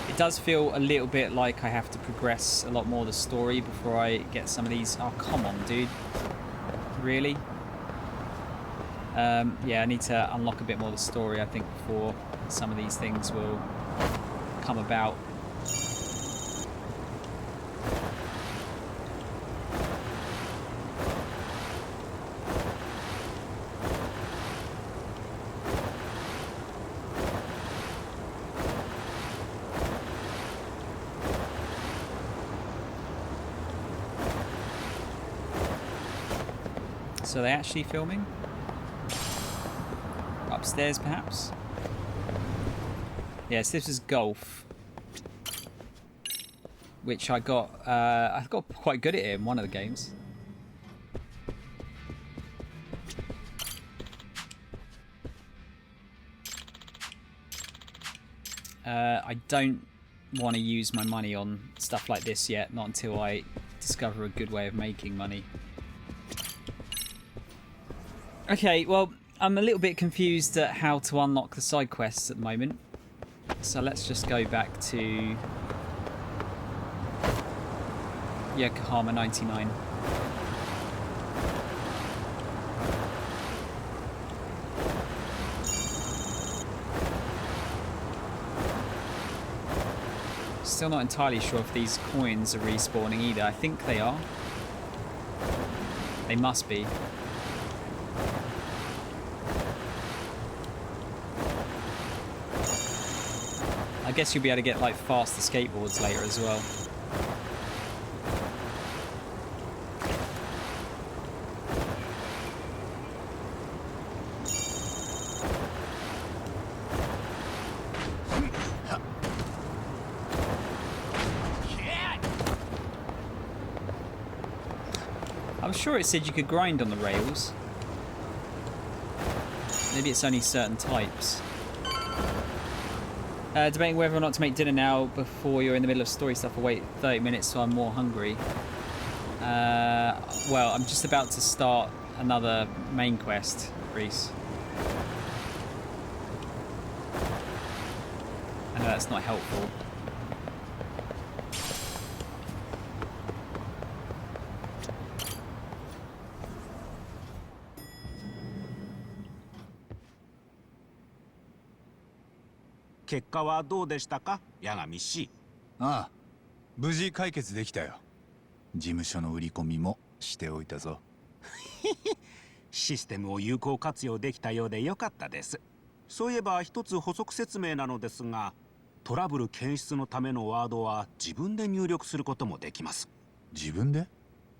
It does feel a little bit like I have to progress a lot more of the story before I get some of these. Oh, come on, dude. Really? Yeah, I need to unlock a bit more of the story, I think, before some of these things will come about. So are they actually filming? Upstairs, perhaps? Yes, this is golf, which I got quite good at it in one of the games. I don't want to use my money on stuff like this yet, not until I discover a good way of making money. Okay, well, I'm a little bit confused at how to unlock the side quests at the moment. So let's just go back to Yokohama 99. Still not entirely sure if these coins are respawning either. I think they are. They must be. I guess you'll be able to get like faster skateboards later as well. I'm sure it said you could grind on the rails. Maybe it's only certain types. Debating whether or not to make dinner now before you're in the middle of story stuff or wait 30 minutes so I'm more hungry. Well, I'm just about to start another main quest, Reese. I know that's not helpful.結果はどうでしたか、八神氏。ああ、無事解決できたよ。事務所の売り込みもしておいたぞ。システムを有効活用できたようでよかったです。そういえば一つ補足説明なのですが、トラブル検出のためのワードは自分で入力することもできます。自分で？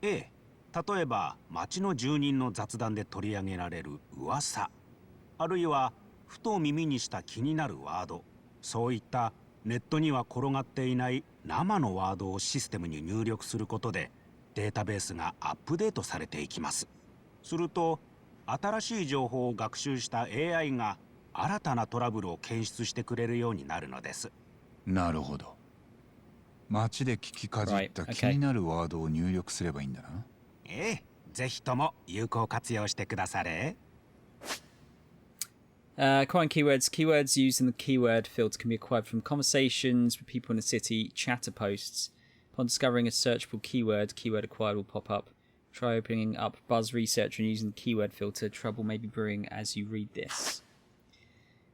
ええ。例えば町の住人の雑談で取り上げられる噂、あるいはふと耳にした気になるワード、そういったネットには転がっていない生のワードをシステムに入力することでデータベースがアップデートされていきます。すると新しい情報を学習した AI が新たなトラブルを検出してくれるようになるのです。なるほど。街で聞きかじった気になるワードを入力すればいいんだな。ええ、ぜひとも有効活用してくだされ。Acquiring keywords. Keywords used in the keyword filter can be acquired from conversations with people in the city, chatter posts. Upon discovering a searchable keyword, keyword acquired will pop up. Try opening up Buzz Research and using the keyword filter. Trouble may be brewing as you read this.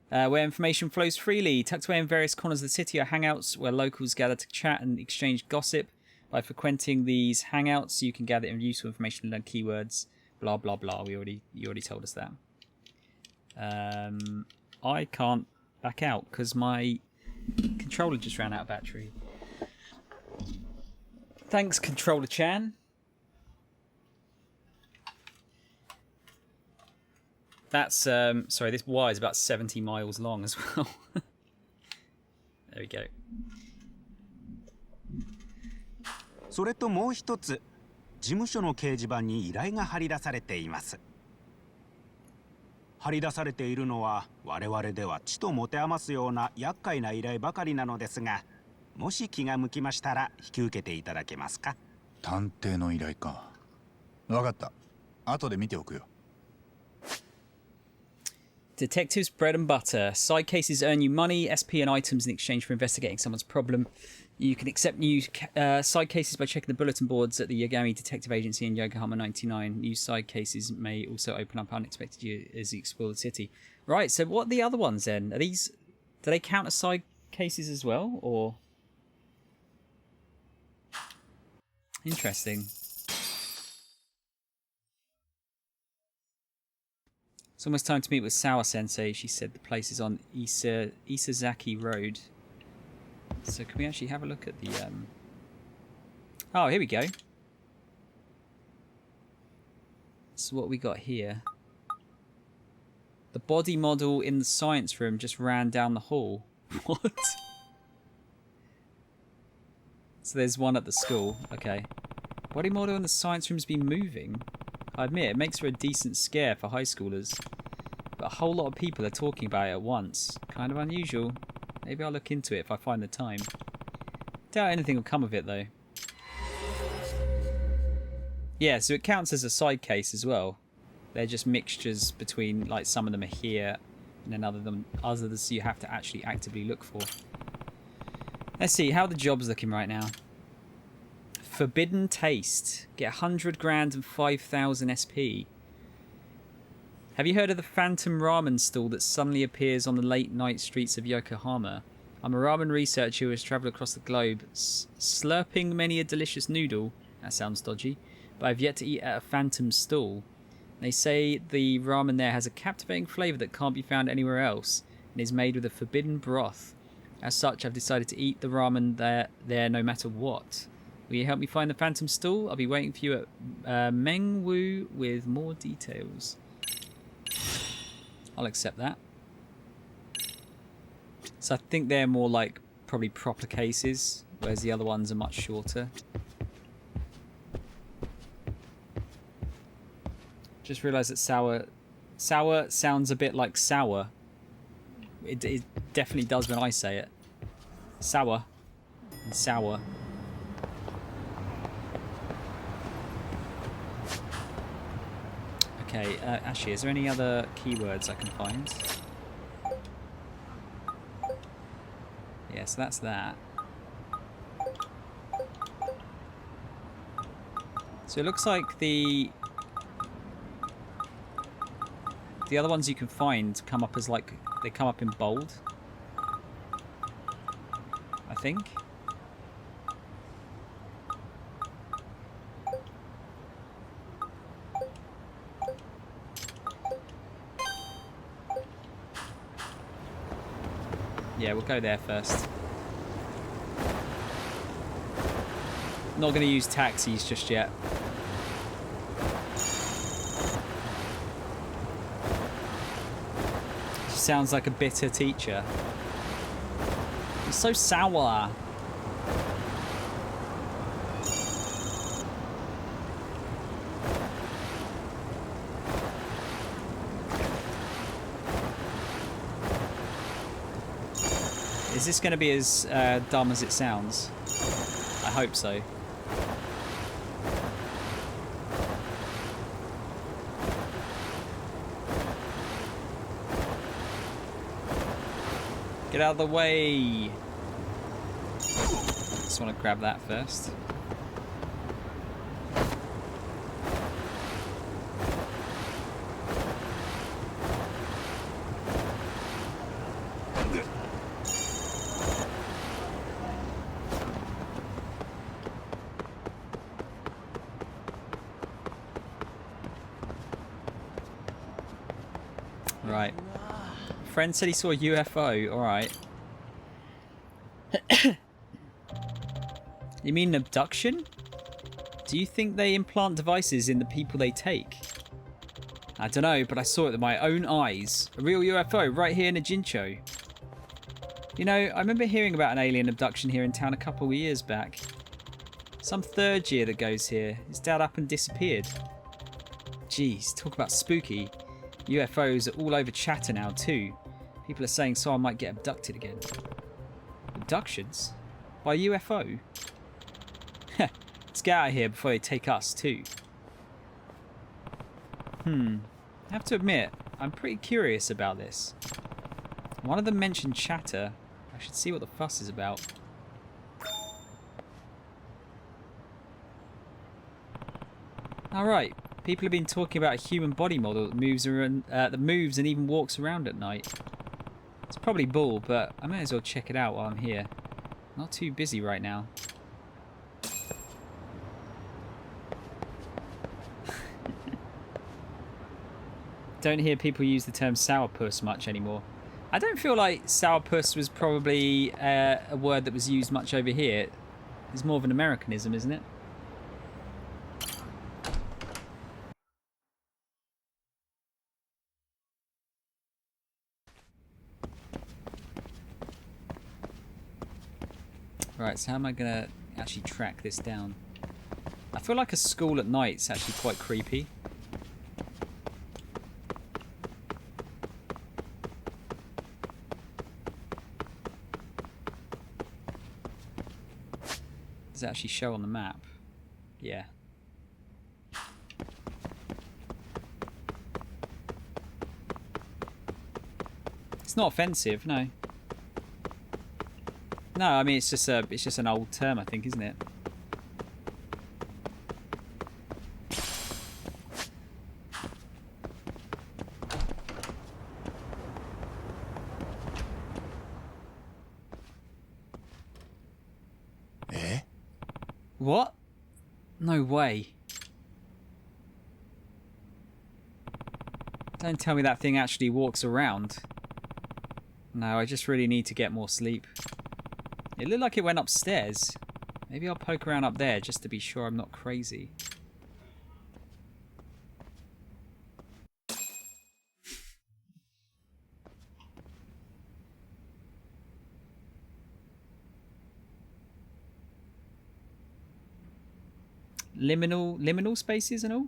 Where information flows freely. Tucked away in various corners of the city are hangouts where locals gather to chat and exchange gossip. By frequenting these hangouts, you can gather useful information and learn keywords. Blah blah blah. You already told us that. I can't back out because my controller just ran out of battery. Thanks, Controller Chan. That's sorry, this wire is about 70 miles long as well. There we go. それともう一つ、事務所の掲示板に依頼が貼り出されています。張り出されているのは我々ではちと持て余すような厄介な依頼ばかりなのですが、もし気が向きましたら引き受けていただけますか？探偵の依頼か。分かった。後で見ておくよ。Detectives' bread and butter. Side cases earn you money, SP, and items in exchange for investigating someone's problem. You can accept new side cases by checking the bulletin boards at the Yagami Detective Agency in Yokohama 99. New side cases may also open up unexpectedly as you explore the city. Right, so what are the other ones then? Are these... Do they count as side cases as well, or...? Interesting. It's almost time to meet with Sawa Sensei. She said the place is on Isazaki Road. So can we actually have a look at the... Oh, here we go. So what we got here. The body model in the science room just ran down the hall. What? So there's one at the school. Okay. Body model in the science room's been moving. I admit, it makes for a decent scare for high schoolers. But a whole lot of people are talking about it at once. Kind of unusual. Maybe I'll look into it if I find the time. Doubt anything will come of it, though. Yeah, so it counts as a side case as well. They're just mixtures between, like, some of them are here, and then others you have to actually actively look for. Let's see, how are the jobs looking right now? Forbidden Taste. Get 100 grand and 5,000 SP. Have you heard of the phantom ramen stall that suddenly appears on the late night streets of Yokohama? I'm a ramen researcher who has travelled across the globe, slurping many a delicious noodle. That sounds dodgy. But I've yet to eat at a phantom stall. They say the ramen there has a captivating flavour that can't be found anywhere else, and is made with a forbidden broth. As such, I've decided to eat the ramen there no matter what. Will you help me find the phantom stall? I'll be waiting for you at Mengwu with more details. I'll accept that. So I think they're more like probably proper cases, whereas the other ones are much shorter. Just realised that sour sounds a bit like sour. It definitely does when I say it. Sour and sour. Okay, actually, is there any other keywords I can find? Yeah, so that's that. So it looks like the other ones you can find come up as like, they come up in bold, I think. Yeah, we'll go there first. Not going to use taxis just yet. She sounds like a bitter teacher. You're so sour. Is this going to be as dumb as it sounds? I hope so. Get out of the way! Just want to grab that first. Right. Friend said he saw a UFO. Alright. You mean an abduction? Do you think they implant devices in the people they take? I don't know, but I saw it with my own eyes. A real UFO right here in Ajincho. You know, I remember hearing about an alien abduction here in town a couple of years back. Some third year that goes here. His dad up and disappeared. Jeez, talk about spooky. UFOs are all over chatter now too. People are saying someone might get abducted again. Abductions? By UFO? Let's get out of here before they take us too. I have to admit, I'm pretty curious about this. One of them mentioned chatter. I should see what the fuss is about. Alright, people have been talking about a human body model that moves and even walks around at night. It's probably bull, but I may as well check it out while I'm here. Not too busy right now. Don't hear people use the term sourpuss much anymore. I don't feel like sourpuss was probably a word that was used much over here. It's more of an Americanism, isn't it? Right, so how am I going to actually track this down? I feel like a school at night is actually quite creepy. Does it actually show on the map? Yeah. It's not offensive, no. No, I mean it's just an old term, I think, isn't it? Eh? What? No way. Don't tell me that thing actually walks around. No, I just really need to get more sleep. It looked like it went upstairs. Maybe I'll poke around up there just to be sure I'm not crazy. Liminal spaces and all?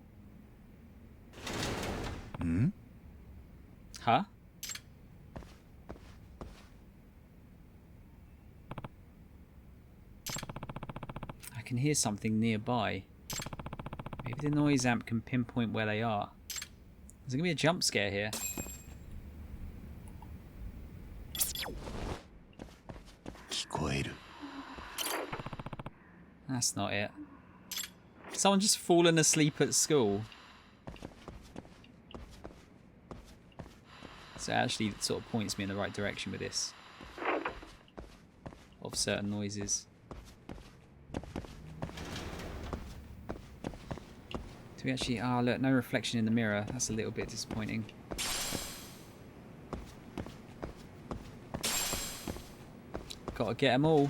Hmm? Huh? I can hear something nearby. Maybe the noise amp can pinpoint where they are. There's gonna be a jump scare here. That's not it. Someone just fallen asleep at school. So it actually sort of points me in the right direction with this. Of certain noises. Do we actually... Ah, look, no reflection in the mirror. That's a little bit disappointing. Gotta get them all.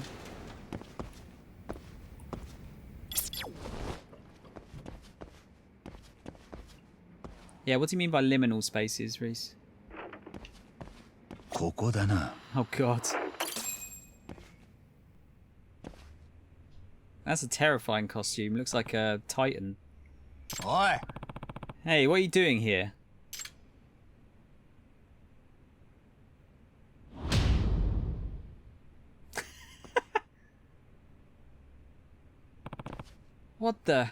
Yeah, what do you mean by liminal spaces, Reese? ここだな。 Oh god. That's a terrifying costume. Looks like a Titan. おい! Hey, what are you doing here? What the?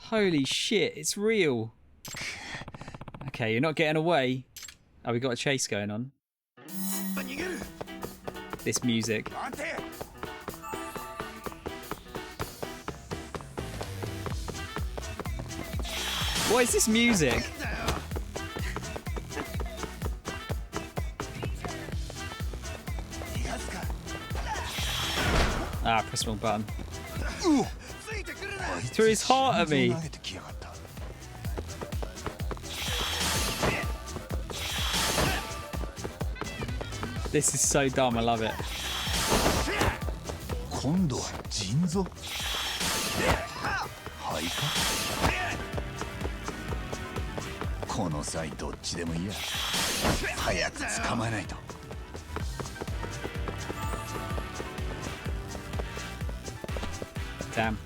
Holy shit, it's real. Okay, you're not getting away. Oh, we got a chase going on. This music. What is this music? Ah, press wrong button. He threw his heart at me. This is so dumb, I love it. 今度は腎臓？肺か？この際どっちでもいいや。早く捕まえないと。 Damn.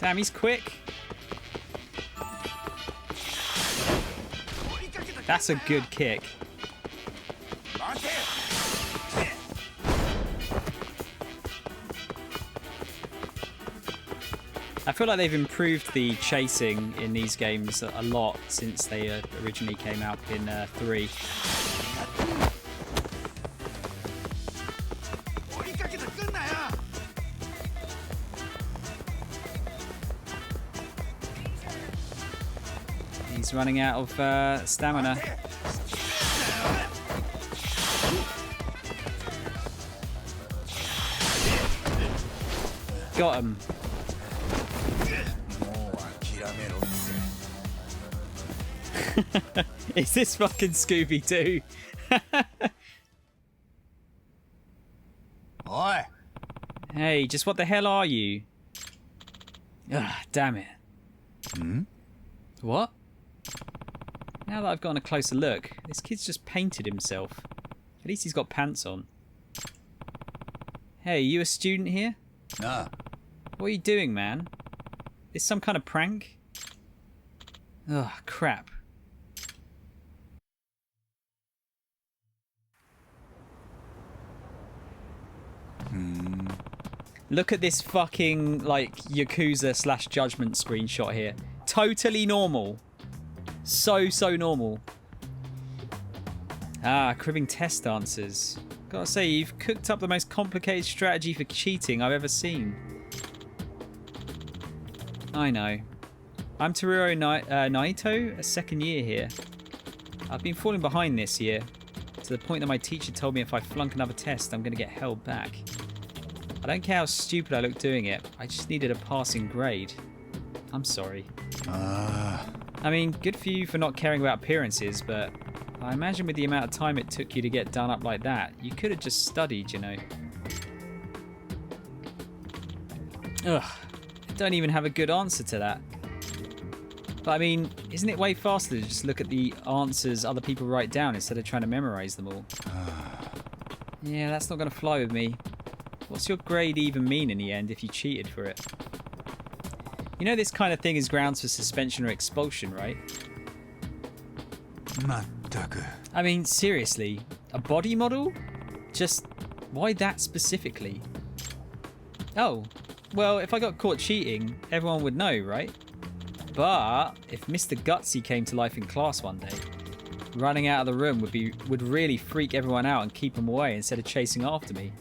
Damn, he's quick. That's a good kick. I feel like they've improved the chasing in these games a lot since they originally came out in 3. He's running out of stamina. Got him. Is this fucking Scooby-Doo? Oi! Hey, just what the hell are you? Ah, damn it. Hmm? What? Now that I've gotten a closer look, this kid's just painted himself. At least he's got pants on. Hey, you a student here? Nah. What are you doing, man? Is some kind of prank? Ugh, crap. Look at this fucking, like, Yakuza / Judgment screenshot here. Totally normal. So normal. Ah, cribbing test answers. Gotta say, you've cooked up the most complicated strategy for cheating I've ever seen. I know. I'm Teruo Naito, a second year here. I've been falling behind this year, to the point that my teacher told me if I flunk another test, I'm gonna get held back. I don't care how stupid I look doing it, I just needed a passing grade. I'm sorry. I mean, good for you for not caring about appearances, but I imagine with the amount of time it took you to get done up like that, you could have just studied, you know. Ugh, I don't even have a good answer to that. But I mean, isn't it way faster to just look at the answers other people write down instead of trying to memorize them all? Yeah, that's not going to fly with me. What's your grade even mean in the end if you cheated for it? You know this kind of thing is grounds for suspension or expulsion, right? I mean, seriously, a body model? Just why that specifically? Oh, well, if I got caught cheating, everyone would know, right? But if Mr. Gutsy came to life in class one day, running out of the room would really freak everyone out and keep them away instead of chasing after me.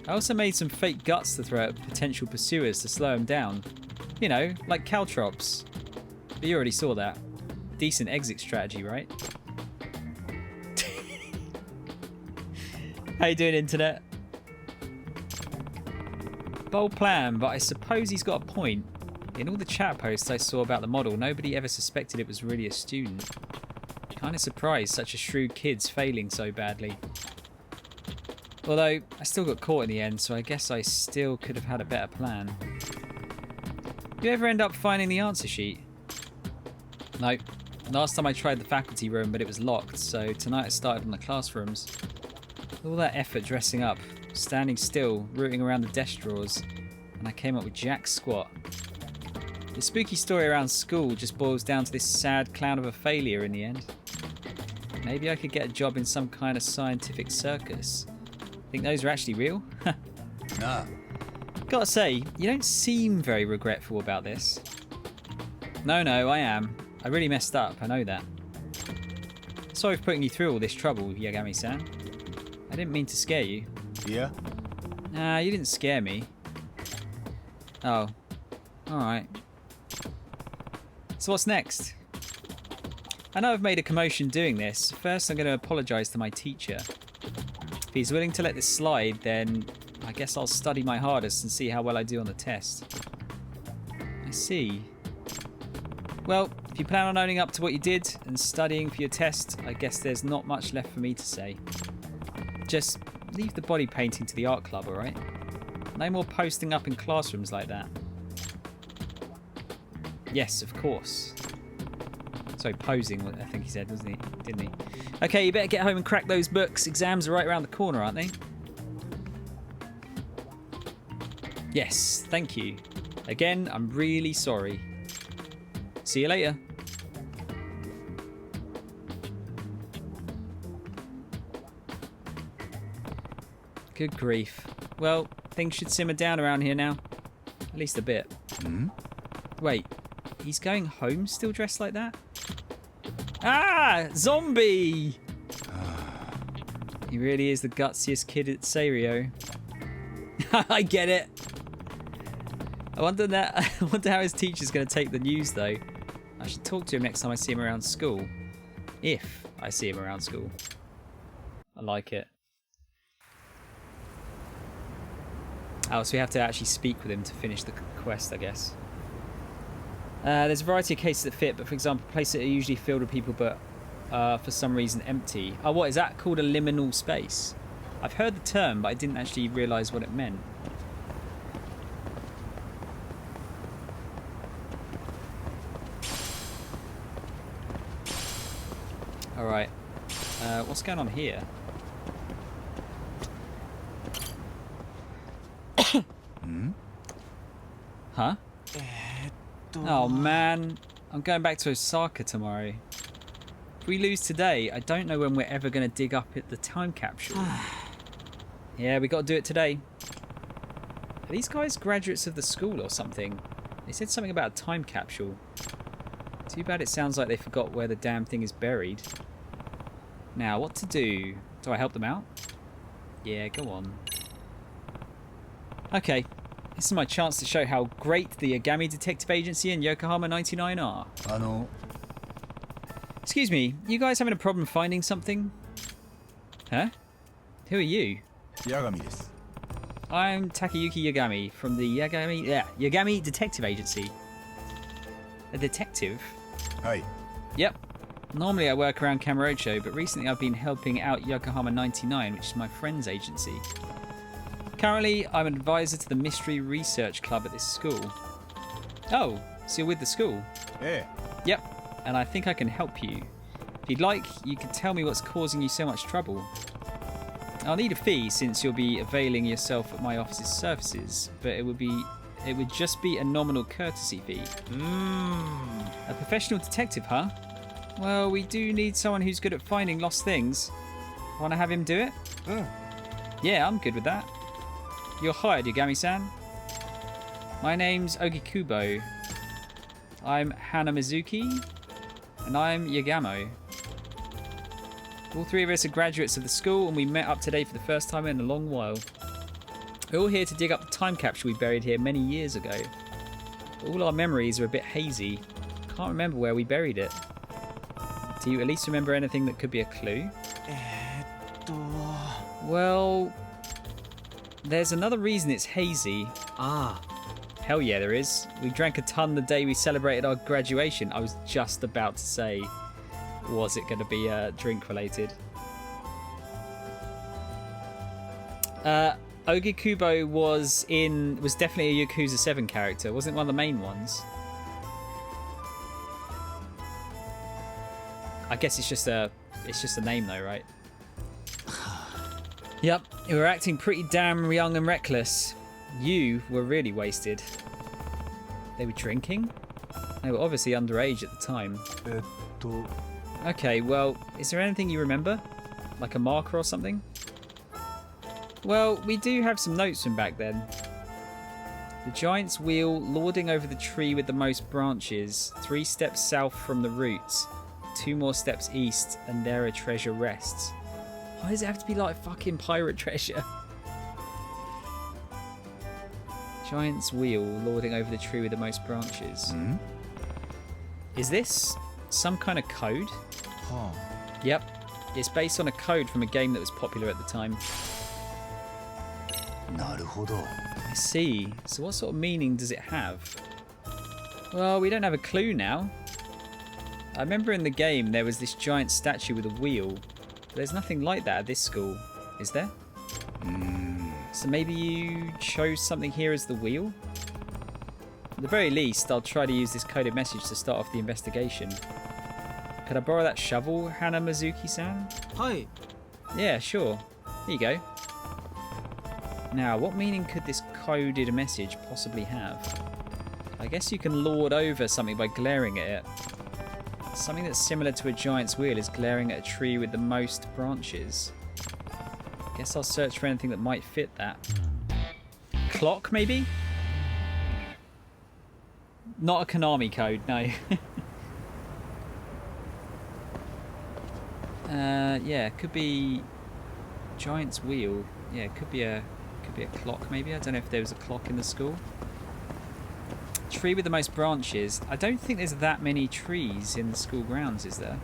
I also made some fake guts to throw at potential pursuers to slow them down. You know, like caltrops. But you already saw that. Decent exit strategy, right? How you doing, internet? Bold plan, but I suppose he's got a point. In all the chat posts I saw about the model, nobody ever suspected it was really a student. Kind of surprised such a shrewd kid's failing so badly. Although, I still got caught in the end, so I guess I still could have had a better plan. You ever end up finding the answer sheet? No. Last time I tried the faculty room, but it was locked, so tonight I started on the classrooms. All that effort dressing up, standing still, rooting around the desk drawers, and I came up with jack squat. The spooky story around school just boils down to this sad clown of a failure in the end. Maybe I could get a job in some kind of scientific circus. Think those are actually real? Nah. Gotta say, you don't seem very regretful about this. No, I am. I really messed up, I know that. Sorry for putting you through all this trouble, Yagami-san. I didn't mean to scare you. Yeah? Nah, you didn't scare me. Oh. Alright. So what's next? I know I've made a commotion doing this. First, I'm going to apologise to my teacher. If he's willing to let this slide, then I guess I'll study my hardest and see how well I do on the test. I see. Well, if you plan on owning up to what you did and studying for your test, I guess there's not much left for me to say. Just leave the body painting to the art club, alright? No more posting up in classrooms like that. Yes, of course. Sorry, posing, I think he said, didn't he? Okay, you better get home and crack those books. Exams are right around the corner, aren't they? Yes, thank you. Again, I'm really sorry. See you later. Good grief. Well, things should simmer down around here now. At least a bit. Wait, he's going home still dressed like that? Ah! Zombie! He really is the gutsiest kid at Serio. I get it. I wonder how his teacher's going to take the news, though. I should talk to him next time I see him around school. If I see him around school. I like it. Oh, so we have to actually speak with him to finish the quest, I guess. There's a variety of cases that fit, but for example, places that are usually filled with people but for some reason empty. Oh, what is that called? A liminal space? I've heard the term, but I didn't actually realise what it meant. Alright. What's going on here? Huh? Oh man, I'm going back to Osaka tomorrow. If we lose today, I don't know when we're ever going to dig up at the time capsule. Yeah, we got to do it today. Are these guys graduates of the school or something? They said something about a time capsule. Too bad it sounds like they forgot where the damn thing is buried. Now, what to do? Do I help them out? Yeah, go on. Okay. This is my chance to show how great the Yagami Detective Agency and Yokohama 99 are. Excuse me, you guys having a problem finding something? Huh? Who are you? Yagami desu. I'm Takayuki Yagami from the Yagami Detective Agency. A detective? Hi. Yep. Normally I work around Kamurocho, but recently I've been helping out Yokohama 99, which is my friend's agency. Currently, I'm an advisor to the Mystery Research Club at this school. Oh, so you're with the school? Yeah. Yep, and I think I can help you. If you'd like, you can tell me what's causing you so much trouble. I'll need a fee since you'll be availing yourself of my office's services, but it would just be a nominal courtesy fee. A professional detective, huh? Well, we do need someone who's good at finding lost things. Want to have him do it? Yeah, I'm good with that. You're hired, Yagami-san. My name's Ogikubo. I'm Hanamizuki, and I'm Yagamo. All three of us are graduates of the school, and we met up today for the first time in a long while. We're all here to dig up the time capsule we buried here many years ago. But all our memories are a bit hazy. Can't remember where we buried it. Do you at least remember anything that could be a clue? Well, there's another reason it's hazy. Hell yeah, there is. We drank a ton the day we celebrated our graduation. I was just about to say, was it going to be drink related? Ogikubo was definitely a Yakuza 7 character. Wasn't one of the main ones. I guess it's just a name though, right? Yep, you were acting pretty damn young and reckless. You were really wasted. They were drinking? They were obviously underage at the time. Okay, well, is there anything you remember? Like a marker or something? Well, we do have some notes from back then. The giant's wheel lording over the tree with the most branches, 3 steps south from the roots, 2 more steps east, and there a treasure rests. Why does it have to be like fucking pirate treasure? Giant's wheel lording over the tree with the most branches. Is this some kind of code? Yep. It's based on a code from a game that was popular at the time. I see. So what sort of meaning does it have? Well, we don't have a clue now. I remember in the game there was this giant statue with a wheel. But there's nothing like that at this school, is there? So maybe you chose something here as the wheel? At the very least, I'll try to use this coded message to start off the investigation. Could I borrow that shovel, Hanamizuki-san? Hi. Yeah, sure. Here you go. Now, what meaning could this coded message possibly have? I guess you can lord over something by glaring at it. Something that's similar to a giant's wheel is glaring at a tree with the most branches. Guess I'll search for anything that might fit that. Clock, maybe? Not a Konami code, no. Yeah, it could be giant's wheel. Yeah, it could be a clock maybe. I don't know if there was a clock in the school. Tree with the most branches. I don't think there's that many trees in the school grounds, is there?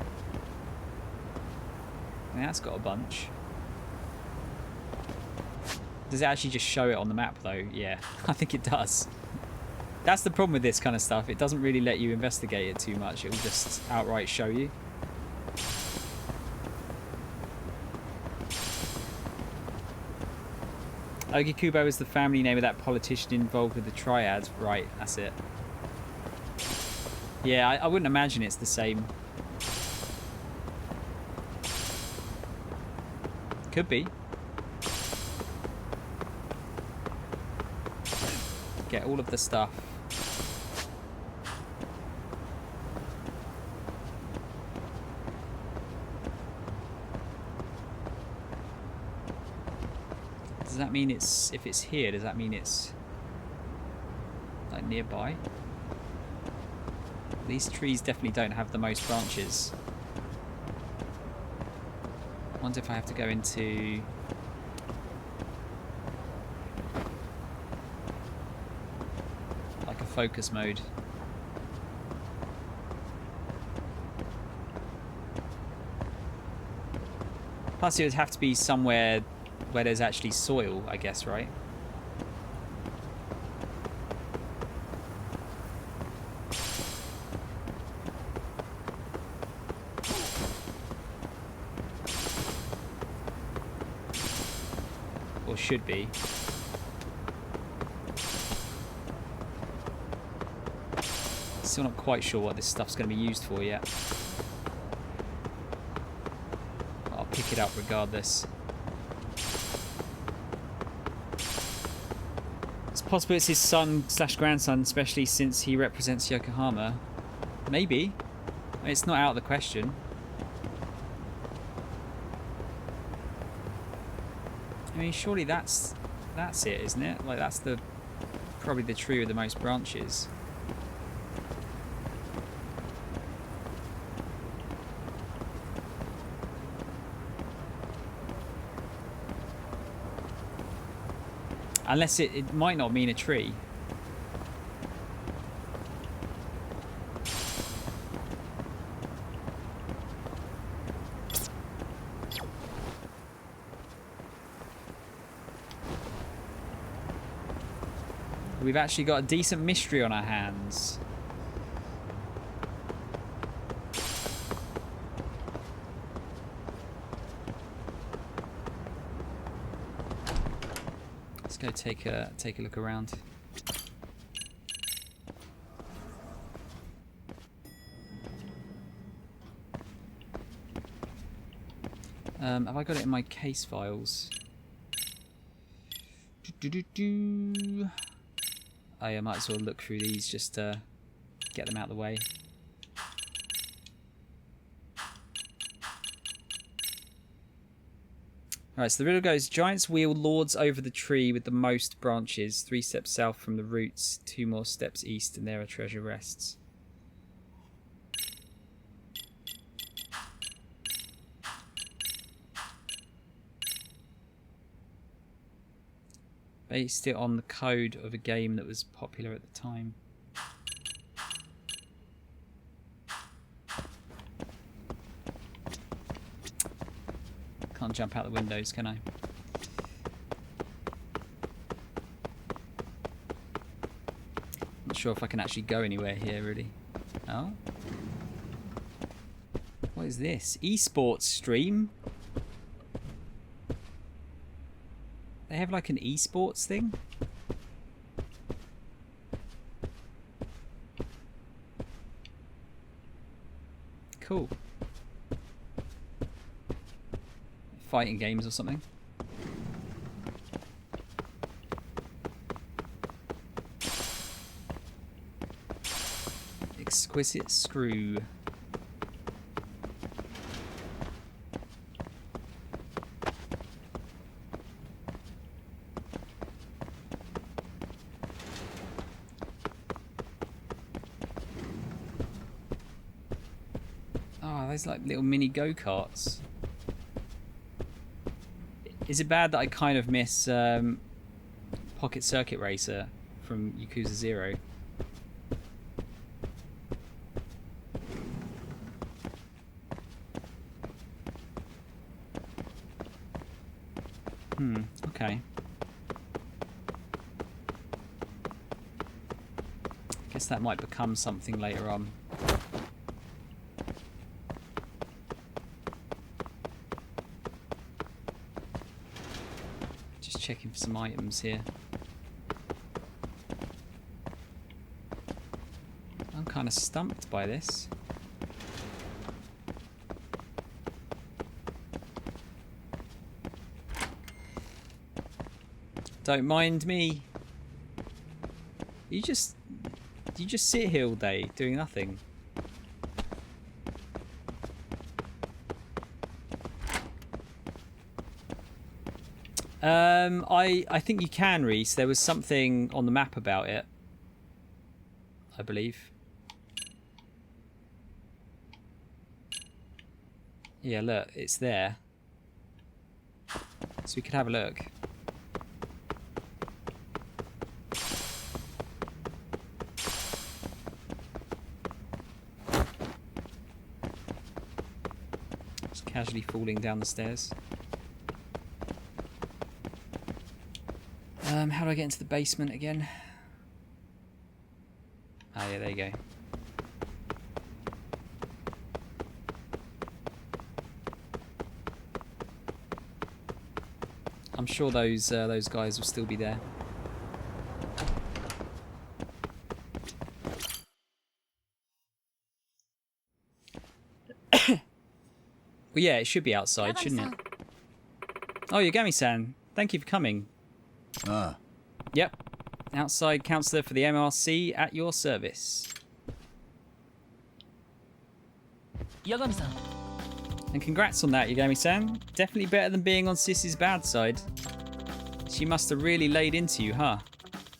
I mean, that's got a bunch. Does it actually just show it on the map though? Yeah, I think it does. That's the problem with this kind of stuff. It doesn't really let you investigate it too much. It will just outright show you. Ogikubo is the family name of that politician involved with the triad. Right, that's it. Yeah, I wouldn't imagine it's the same. Could be. Get all of the stuff. Does that mean it's, if it's here, does that mean it's like nearby? These trees definitely don't have the most branches. I wonder if I have to go into like a focus mode. Plus it would have to be somewhere where there's actually soil, I guess, right? Or should be. Still not quite sure what this stuff's going to be used for yet. I'll pick it up regardless. It's possible it's his son/grandson, especially since he represents Yokohama. Maybe. It's not out of the question. I mean, surely that's it, isn't it? Like, that's probably the tree with the most branches. Unless it might not mean a tree. We've actually got a decent mystery on our hands. Let's go take a look around. Have I got it in my case files? Oh yeah, I might as well look through these just to get them out of the way. Alright, so the riddle goes, giant's wheel lords over the tree with the most branches. 3 steps south from the roots, 2 more steps east, and there a treasure rests. Based it on the code of a game that was popular at the time. Can't jump out the windows, can I? Not sure if I can actually go anywhere here, really. Oh? What is this? Esports stream? They have like an esports thing? Cool. Fighting games or something. Exquisite screw. Oh, those like little mini go-karts. Is it bad that I kind of miss Pocket Circuit Racer from Yakuza 0? Okay. Guess that might become something later on. Just checking for some items here. I'm kind of stumped by this. Don't mind me. You just sit here all day doing nothing. I think you can, Reese. There was something on the map about it, I believe. Yeah, look, it's there. So we could have a look. Just casually falling down the stairs. How do I get into the basement again? Oh yeah, there you go. I'm sure those guys will still be there. Well, yeah, it should be outside, shouldn't it? Oh, Yagami-san, thank you for coming. Ah. Yep. Outside counsellor for the MRC at your service. Yagami-san. And congrats on that, Yagami-san. Definitely better than being on Sissy's bad side. She must have really laid into you, huh?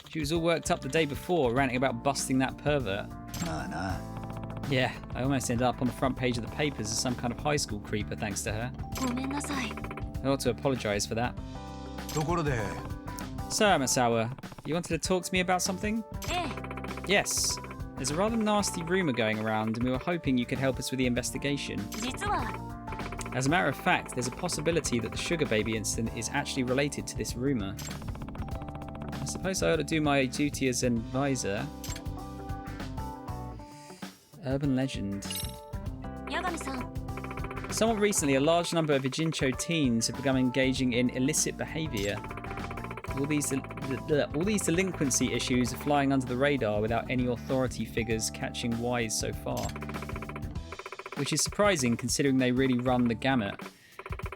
She was all worked up the day before, ranting about busting that pervert. Nah. Yeah, I almost ended up on the front page of the papers as some kind of high school creeper thanks to her. I ought to apologise for that. ところで So, Amasawa, you wanted to talk to me about something? Yes. There's a rather nasty rumour going around, and we were hoping you could help us with the investigation. As a matter of fact, there's a possibility that the Sugar Baby incident is actually related to this rumour. I suppose I ought to do my duty as an advisor. Urban legend. Somewhat recently, a large number of Ijincho teens have begun engaging in illicit behaviour. All these delinquency issues are flying under the radar without any authority figures catching wise so far. Which is surprising considering they really run the gamut.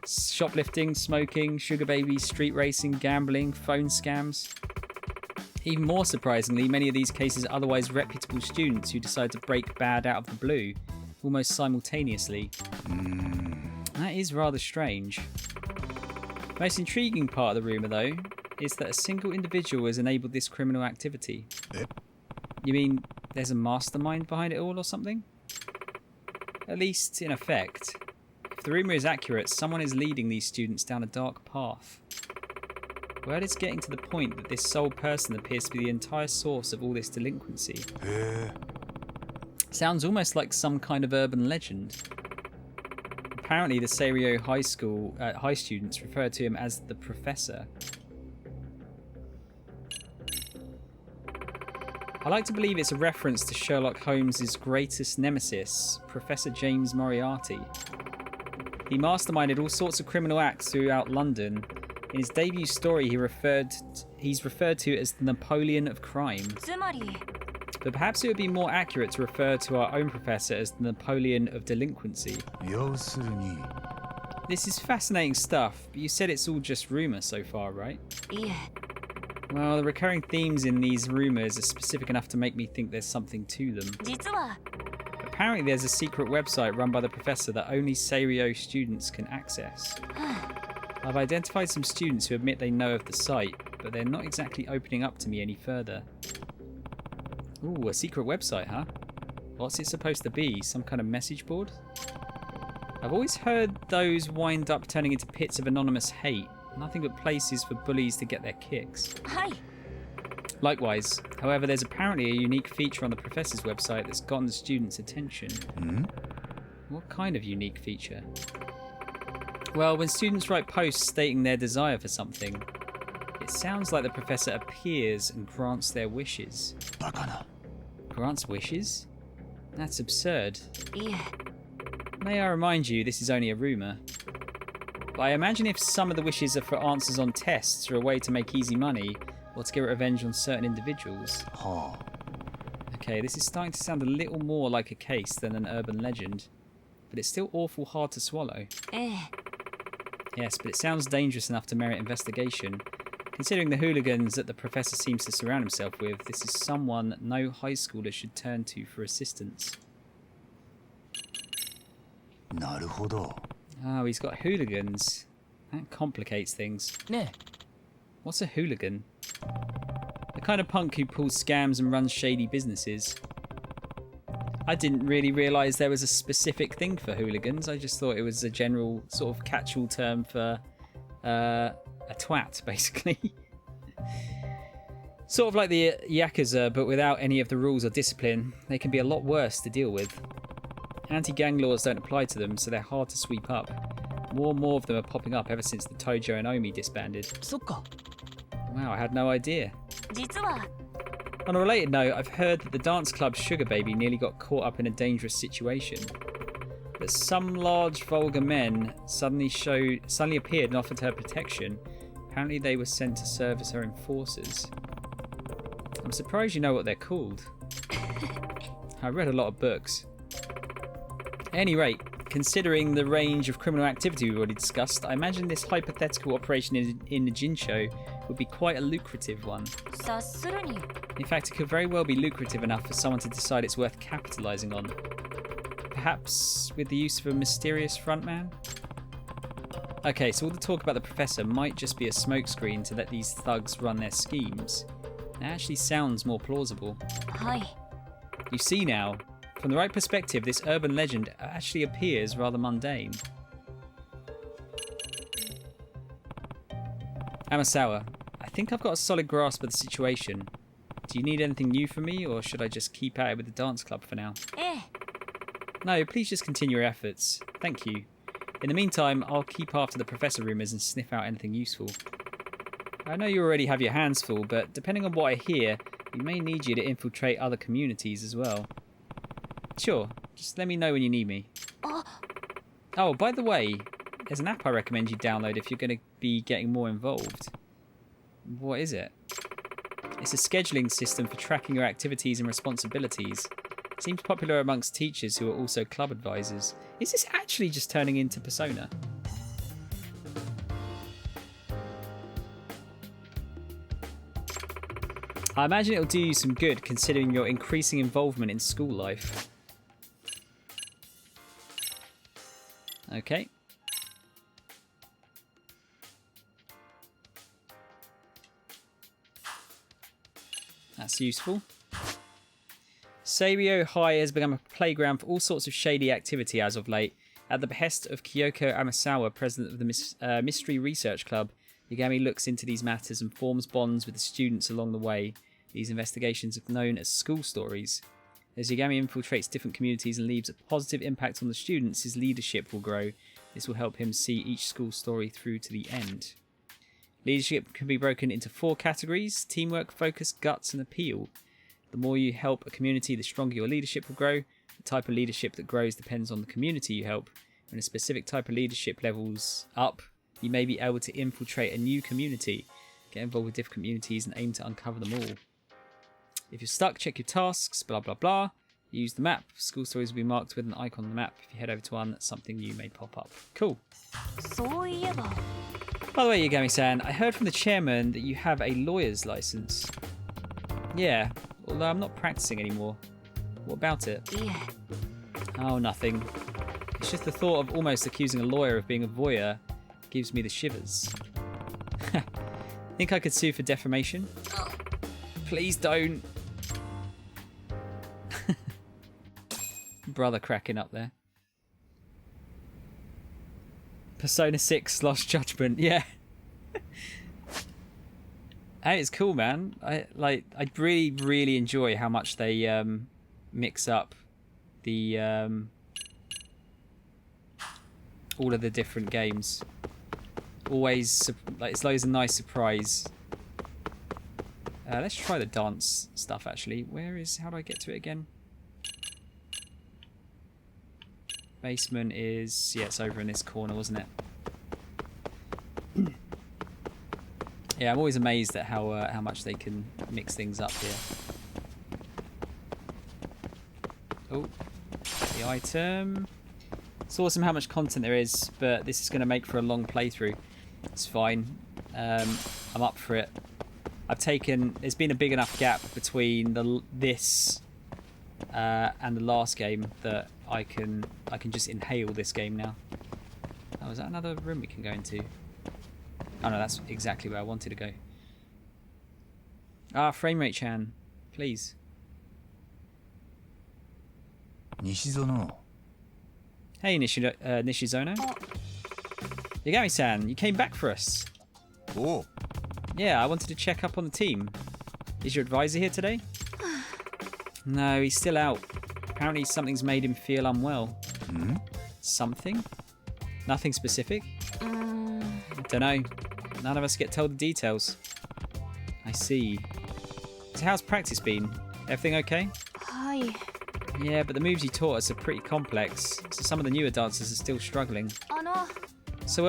Shoplifting, smoking, sugar babies, street racing, gambling, phone scams. Even more surprisingly, many of these cases are otherwise reputable students who decide to break bad out of the blue, almost simultaneously. That is rather strange. The most intriguing part of the rumour, though, is that a single individual has enabled this criminal activity. You mean there's a mastermind behind it all or something? At least in effect. If the rumour is accurate, someone is leading these students down a dark path. Word is getting to the point that this sole person appears to be the entire source of all this delinquency. Sounds almost like some kind of urban legend. Apparently the Seiryo High students refer to him as the Professor. I like to believe it's a reference to Sherlock Holmes' greatest nemesis, Professor James Moriarty. He masterminded all sorts of criminal acts throughout London. In his debut story, he's referred to as the Napoleon of crime. But perhaps it would be more accurate to refer to our own professor as the Napoleon of delinquency. This is fascinating stuff, but you said it's all just rumour so far, right? Well, the recurring themes in these rumours are specific enough to make me think there's something to them. apparently there's a secret website run by the professor that only Seiryo students can access. I've identified some students who admit they know of the site, but they're not exactly opening up to me any further. Ooh, a secret website, huh? What's it supposed to be? Some kind of message board? I've always heard those wind up turning into pits of anonymous hate. Nothing but places for bullies to get their kicks. Hi. Likewise, however, there's apparently a unique feature on the professor's website that's gotten the students' attention. What kind of unique feature? Well, when students write posts stating their desire for something, it sounds like the professor appears and grants their wishes. Grants wishes? That's absurd. Yeah. May I remind you, this is only a rumour. But I imagine if some of the wishes are for answers on tests or a way to make easy money, or to get revenge on certain individuals. Okay, this is starting to sound a little more like a case than an urban legend, but it's still awful hard to swallow. Yes, but it sounds dangerous enough to merit investigation. Considering the hooligans that the professor seems to surround himself with, this is someone no high schooler should turn to for assistance. Oh, he's got hooligans. That complicates things. Ne. What's a hooligan? The kind of punk who pulls scams and runs shady businesses. I didn't really realise there was a specific thing for hooligans. I just thought it was a general sort of catch-all term for a twat, basically. Sort of like the Yakuza, but without any of the rules or discipline. They can be a lot worse to deal with. Anti-gang laws don't apply to them, so they're hard to sweep up. More and more of them are popping up ever since the Tojo and Omi disbanded. そっか。 Wow, I had no idea. 実は On a related note, I've heard that the dance club Sugar Baby nearly got caught up in a dangerous situation. That some large, vulgar men suddenly appeared and offered her protection. Apparently they were sent to serve as her enforcers. I'm surprised you know what they're called. I read a lot of books. At any rate, considering the range of criminal activity we've already discussed, I imagine this hypothetical operation in the Jinsho would be quite a lucrative one. 察するに In fact, it could very well be lucrative enough for someone to decide it's worth capitalising on. Perhaps with the use of a mysterious frontman? Okay, so all the talk about the professor might just be a smokescreen to let these thugs run their schemes. It actually sounds more plausible. はい You see now, from the right perspective, this urban legend actually appears rather mundane. Amasawa, I think I've got a solid grasp of the situation. Do you need anything new from me, or should I just keep at it with the dance club for now? ええ No, please just continue your efforts. Thank you. In the meantime, I'll keep after the professor rumours and sniff out anything useful. I know you already have your hands full, but depending on what I hear, we may need you to infiltrate other communities as well. Sure, just let me know when you need me. Oh, by the way, there's an app I recommend you download if you're going to be getting more involved. What is it? It's a scheduling system for tracking your activities and responsibilities. It seems popular amongst teachers who are also club advisors. Is this actually just turning into Persona? I imagine it'll do you some good considering your increasing involvement in school life. Okay. That's useful. Seiryo High has become a playground for all sorts of shady activity as of late. At the behest of Kyoko Amasawa, president of the Mystery Research Club, Yagami looks into these matters and forms bonds with the students along the way. These investigations are known as school stories. As Yagami infiltrates different communities and leaves a positive impact on the students, his leadership will grow. This will help him see each school story through to the end. Leadership can be broken into 4 categories: teamwork, focus, guts, and appeal. The more you help a community, the stronger your leadership will grow. The type of leadership that grows depends on the community you help. When a specific type of leadership levels up, you may be able to infiltrate a new community, get involved with different communities, and aim to uncover them all. If you're stuck, check your tasks, blah blah blah. Use the map. School stories will be marked with an icon on the map. If you head over to one, something new may pop up. Cool. そういえば By the way, Yagami-san, I heard from the chairman that you have a lawyer's license. Yeah, although I'm not practicing anymore. What about it? いえ Oh, nothing. It's just the thought of almost accusing a lawyer of being a voyeur gives me the shivers. Think I could sue for defamation? Please don't. Brother cracking up there. Persona 6 Lost Judgment, yeah. Hey, it's cool, man. I really enjoy how much they mix up the all of the different games. Always like it's always a nice surprise. Let's try the dance stuff actually. How do I get to it again? Basement is, yeah, it's over in this corner, wasn't it? Yeah, I'm always amazed at how much they can mix things up here. Oh, the item. It's awesome how much content there is, but this is going to make for a long playthrough. It's fine. I'm up for it. There's been a big enough gap between this and the last game that I can just inhale this game now. Oh, is that another room we can go into? Oh no, that's exactly where I wanted to go. Ah, frame rate Chan, please. Nishizono. Hey Nishizono. Yagami-san, you came back for us. Oh. Yeah, I wanted to check up on the team. Is your advisor here today? No, he's still out. Apparently something's made him feel unwell. Hmm? Something? Nothing specific? Dunno. None of us get told the details. I see. So how's practice been? Everything okay? Hi. Yeah, but the moves you taught us are pretty complex, so some of the newer dancers are still struggling. So,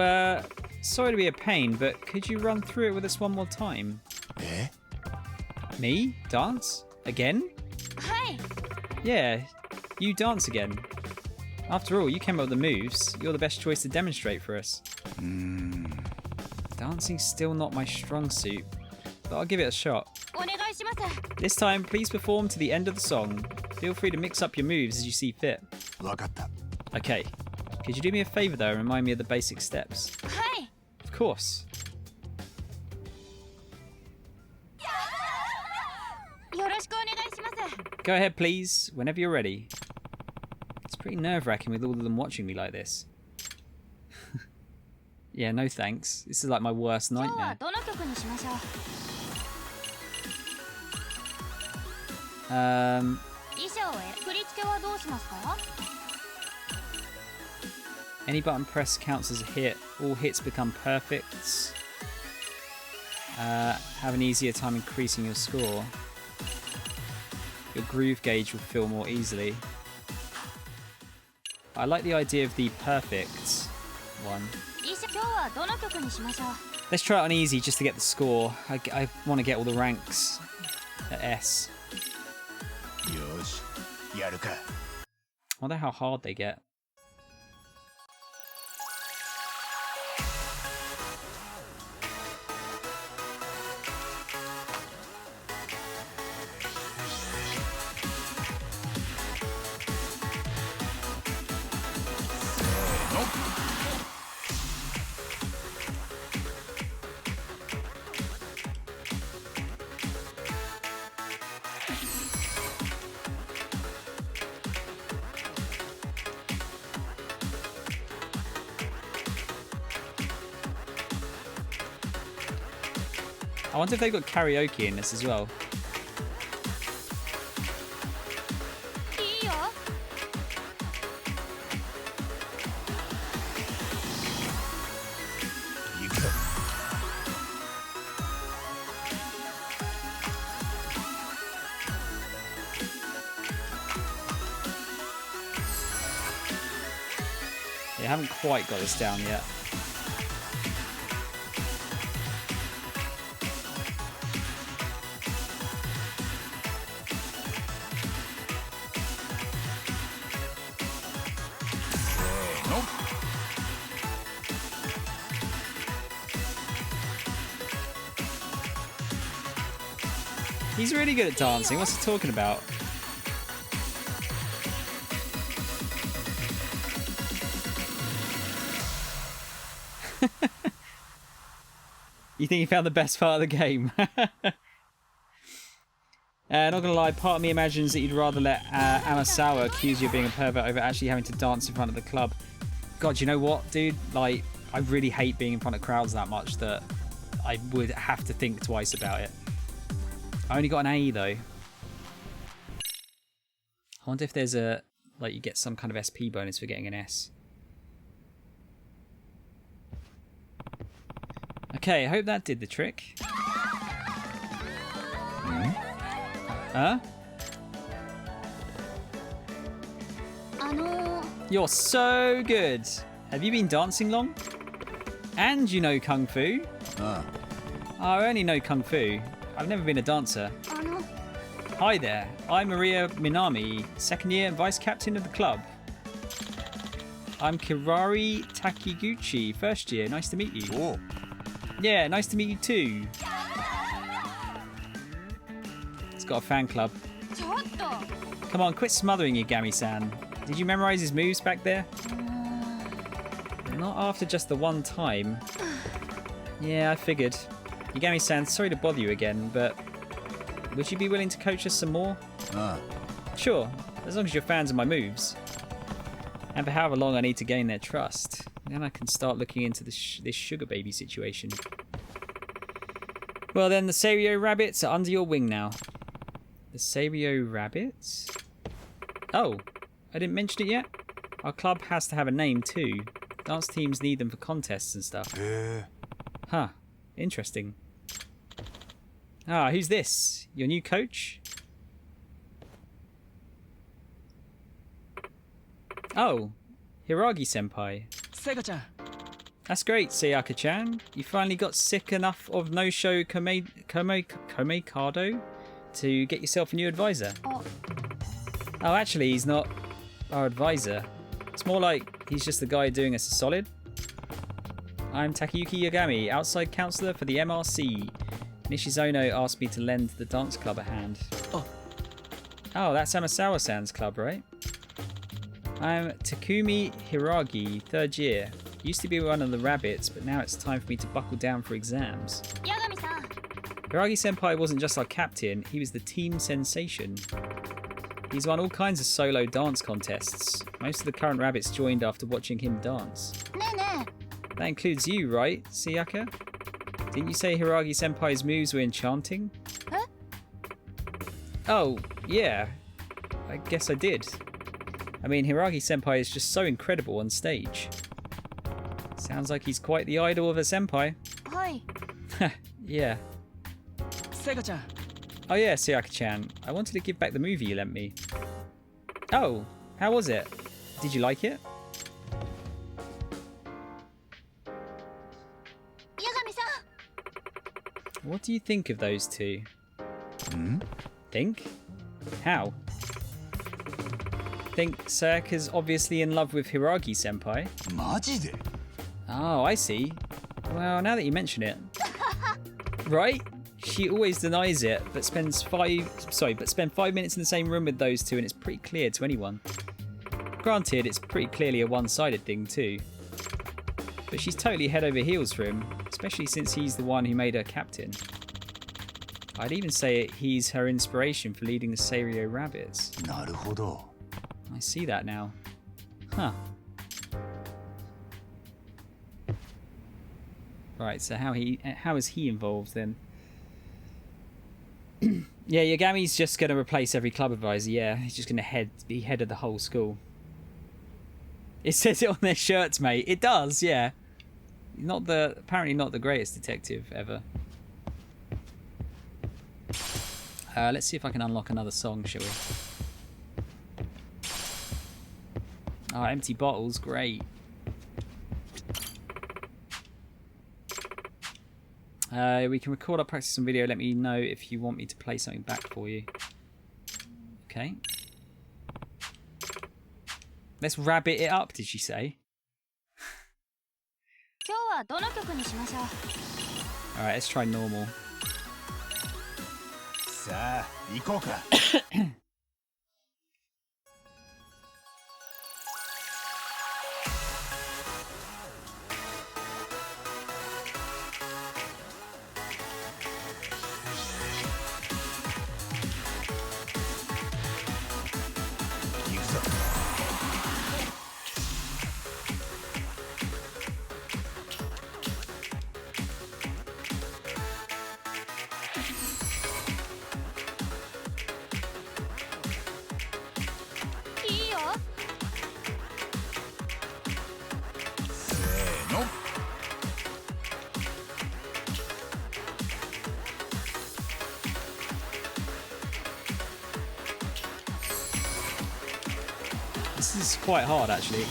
sorry to be a pain, but could you run through it with us one more time? Eh? Me? Dance? Again? Hi. Yeah, you dance again. After all, you came up with the moves. You're the best choice to demonstrate for us. Dancing's still not my strong suit, but I'll give it a shot. This time, please perform to the end of the song. Feel free to mix up your moves as you see fit. Wakatta. Okay. Could you do me a favour though and remind me of the basic steps? Hi. Of course. Go ahead, please, whenever you're ready. It's pretty nerve-wracking with all of them watching me like this. Yeah, no thanks. This is like my worst nightmare. Any button press counts as a hit. All hits become perfects. Have an easier time increasing your score. Your groove gauge will fill more easily. I like the idea of the perfect one. Let's try it on easy just to get the score. I want to get all the ranks at S. Yosh. Yaruka. I wonder how hard they get. I wonder if they've got karaoke in this as well. They haven't quite got this down yet. He's really good at dancing. What's he talking about? You think you found the best part of the game? Not gonna lie, part of me imagines that you'd rather let Amasawa accuse you of being a pervert over actually having to dance in front of the club. God, you know what, dude? Like, I really hate being in front of crowds that much that I would have to think twice about it. I only got an A, though. I wonder if there's a... like, you get some kind of SP bonus for getting an S. Okay, I hope that did the trick. Huh? You're so good. Have you been dancing long? And you know Kung Fu? I only know Kung Fu. I've never been a dancer. Hi there. I'm Maria Minami, second year and vice captain of the club. I'm Kirari Takiguchi, first year. Nice to meet you. Oh. Yeah, nice to meet you too. It's got a fan club. Come on, quit smothering Yagami-san. Did you memorize his moves back there? Not after just the one time. Yeah, I figured. Yagami-san, sorry to bother you again, but would you be willing to coach us some more? Sure, as long as you're fans of my moves. And for however long I need to gain their trust. Then I can start looking into this sugar baby situation. Well then, the Seiryo rabbits are under your wing now. The Seiryo rabbits? Oh, I didn't mention it yet? Our club has to have a name too. Dance teams need them for contests and stuff. Huh, interesting. Ah, who's this? Your new coach? Oh, Hiragi-senpai. Sega-chan. That's great, Sayaka-chan. You finally got sick enough of no-show Komekado to get yourself a new advisor. Oh, actually, he's not our advisor. It's more like he's just the guy doing us a solid. I'm Takayuki Yagami, outside counselor for the MRC. Nishizono asked me to lend the dance club a hand. Oh, that's Amasawa-san's club, right? I'm Takumi Hiragi, third year. Used to be one of the rabbits, but now it's time for me to buckle down for exams. Yagami-san. Hiragi-senpai wasn't just our captain, he was the team sensation. He's won all kinds of solo dance contests. Most of the current rabbits joined after watching him dance. That includes you, right, Sayaka? Didn't you say Hiragi-senpai's moves were enchanting? Huh? Oh, yeah. I guess I did. I mean, Hiragi-senpai is just so incredible on stage. Sounds like he's quite the idol of a senpai. Hi. Yeah. Sega-chan. Oh yeah, Sayaka-chan. I wanted to give back the movie you lent me. Oh, how was it? Did you like it? Yagami-san. What do you think of those two? Think? How? Think Sayaka's obviously in love with Hiragi-senpai. マジで? Oh, I see. Well, now that you mention it. Right? She always denies it, but spend 5 minutes in the same room with those two and it's pretty clear to anyone. Granted, it's pretty clearly a one-sided thing too. But she's totally head over heels for him, especially since he's the one who made her captain. I'd even say he's her inspiration for leading the Seiryo Rabbits. なるほど. I see that now. Huh. Right, so how is he involved then? Yeah, Yagami's just going to replace every club advisor. Yeah, he's just going to be head of the whole school. It says it on their shirts, mate. It does, yeah. Apparently not the greatest detective ever. Let's see if I can unlock another song, shall we? Oh, empty bottles, great. We can record our practice on video. Let me know if you want me to play something back for you. Okay. Let's rabbit it up, did she say? Alright, let's try normal. さあ、行こうか. is quite hard, actually.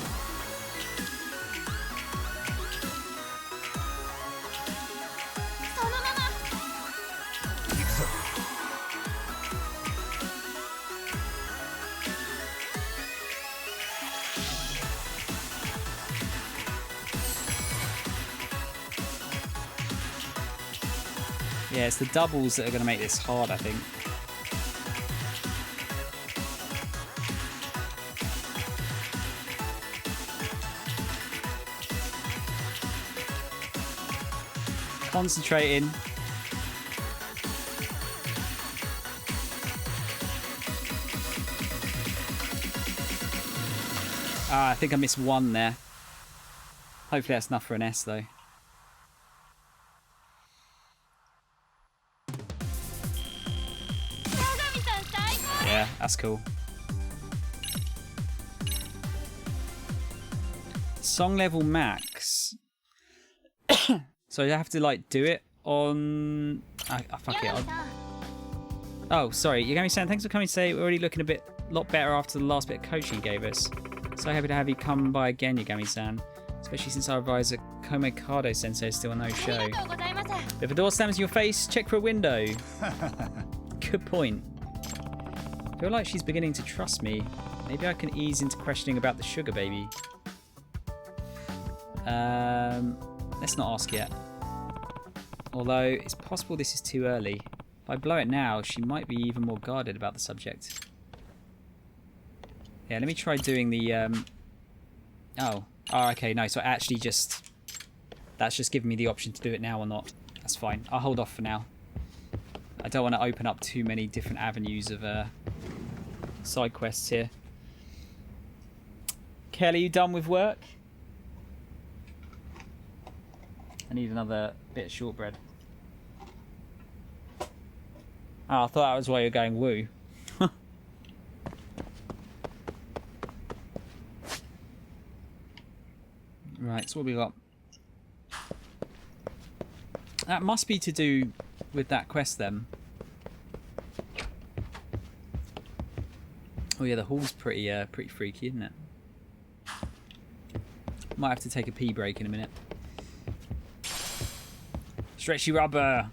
Yeah, it's the doubles that are going to make this hard, I think. Concentrating. Ah, I think I missed one there. Hopefully that's enough for an S, though. Yeah, that's cool. Song level max. So you have to like do it on. Fuck it. Oh, sorry. Yagami-san, thanks for coming today. We're already looking a lot better after the last bit of coaching you gave us. So happy to have you come by again, Yagami-san. Especially since our advisor Komekado Sensei is still on no show. But if a door slams in your face, check for a window. Good point. I feel like she's beginning to trust me. Maybe I can ease into questioning about the sugar baby. Let's not ask yet. Although it's possible this is too early. If I blow it now, she might be even more guarded about the subject. Yeah, let me try doing the... Oh, okay, no, so actually just... That's just giving me the option to do it now or not. That's fine. I'll hold off for now. I don't want to open up too many different avenues of side quests here. Kelly, you done with work? I need another bit of shortbread. Oh, I thought that was why you're going woo. Right, so what we got? That must be to do with that quest then. Oh yeah, the hall's pretty freaky, isn't it? Might have to take a pee break in a minute. Stretchy rubber.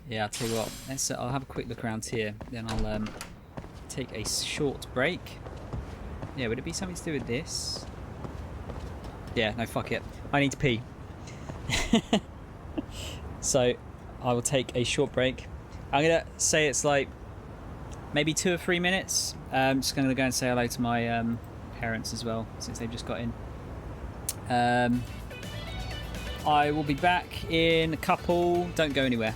Yeah, I'll tell you what. I'll have a quick look around here. Then I'll take a short break. Yeah, would it be something to do with this? Yeah, no, fuck it. I need to pee. So I will take a short break. I'm gonna say it's like maybe 2 or 3 minutes. I'm just gonna go and say hello to my parents as well, since they've just got in. I will be back in a couple. Don't go anywhere.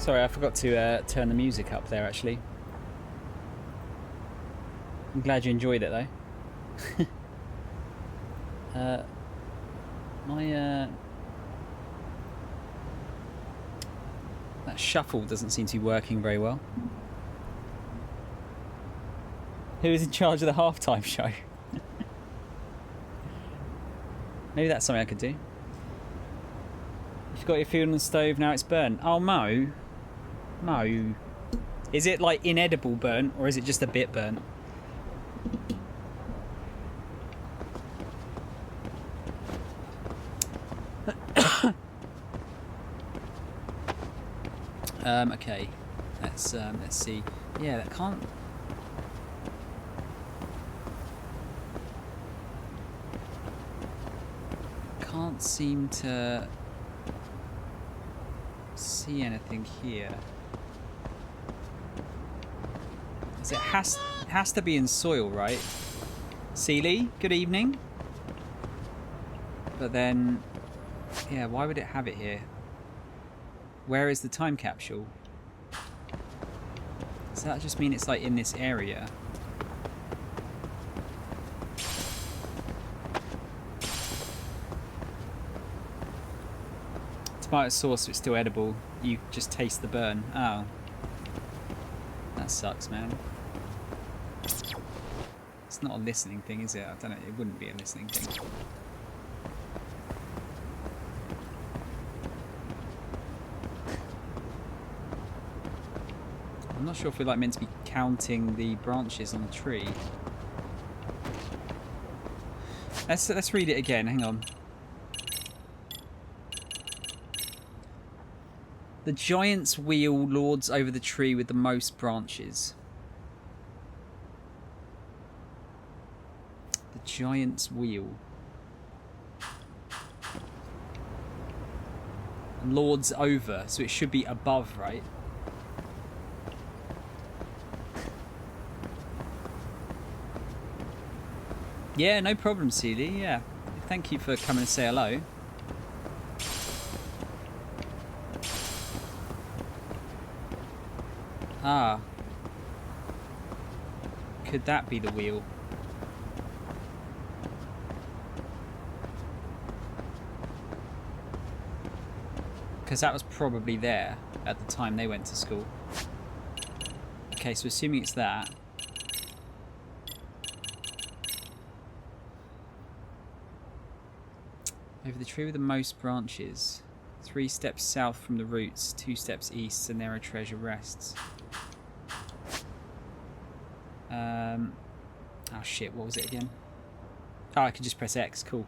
Sorry, I forgot to turn the music up there, actually. I'm glad you enjoyed it, though. That shuffle doesn't seem to be working very well. Who is in charge of the halftime show? Maybe that's something I could do. You've got your food on the stove, now it's burnt. Oh, Mo. Mo. Is it like inedible burnt, or is it just a bit burnt? Okay. Let's see. Yeah, that can't seem to see anything here. So it has to be in soil, right? Seeley, good evening. But then, yeah, why would it have it here? Where is the time capsule? Does that just mean it's like in this area? Tomato sauce, so it's still edible. You just taste the burn. Oh. That sucks, man. It's not a listening thing, is it? I don't know. It wouldn't be a listening thing. I'm not sure if we're like meant to be counting the branches on the tree. Let's read it again. Hang on. The giant's wheel lords over the tree with the most branches. The giant's wheel. Lords over, so it should be above, right? Yeah, no problem, Seeley. Yeah. Thank you for coming to say hello. Ah. Could that be the wheel? Because that was probably there at the time they went to school. Okay, so assuming it's that. Over the tree with the most branches. 3 steps south from the roots, 2 steps east, and there a treasure rests. Oh shit, what was it again? Oh, I could just press X, cool.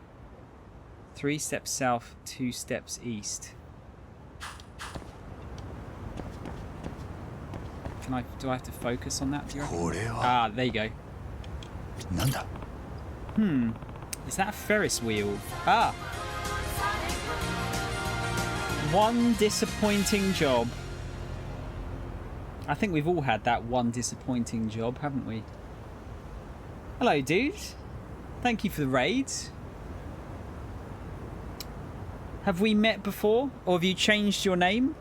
3 steps south, 2 steps east. Do I have to focus on that, do you reckon? Ah, there you go. Is that a Ferris wheel? Ah! One disappointing job. I think we've all had that one disappointing job, haven't we? Hello, dude. Thank you for the raid. Have we met before? Or have you changed your name?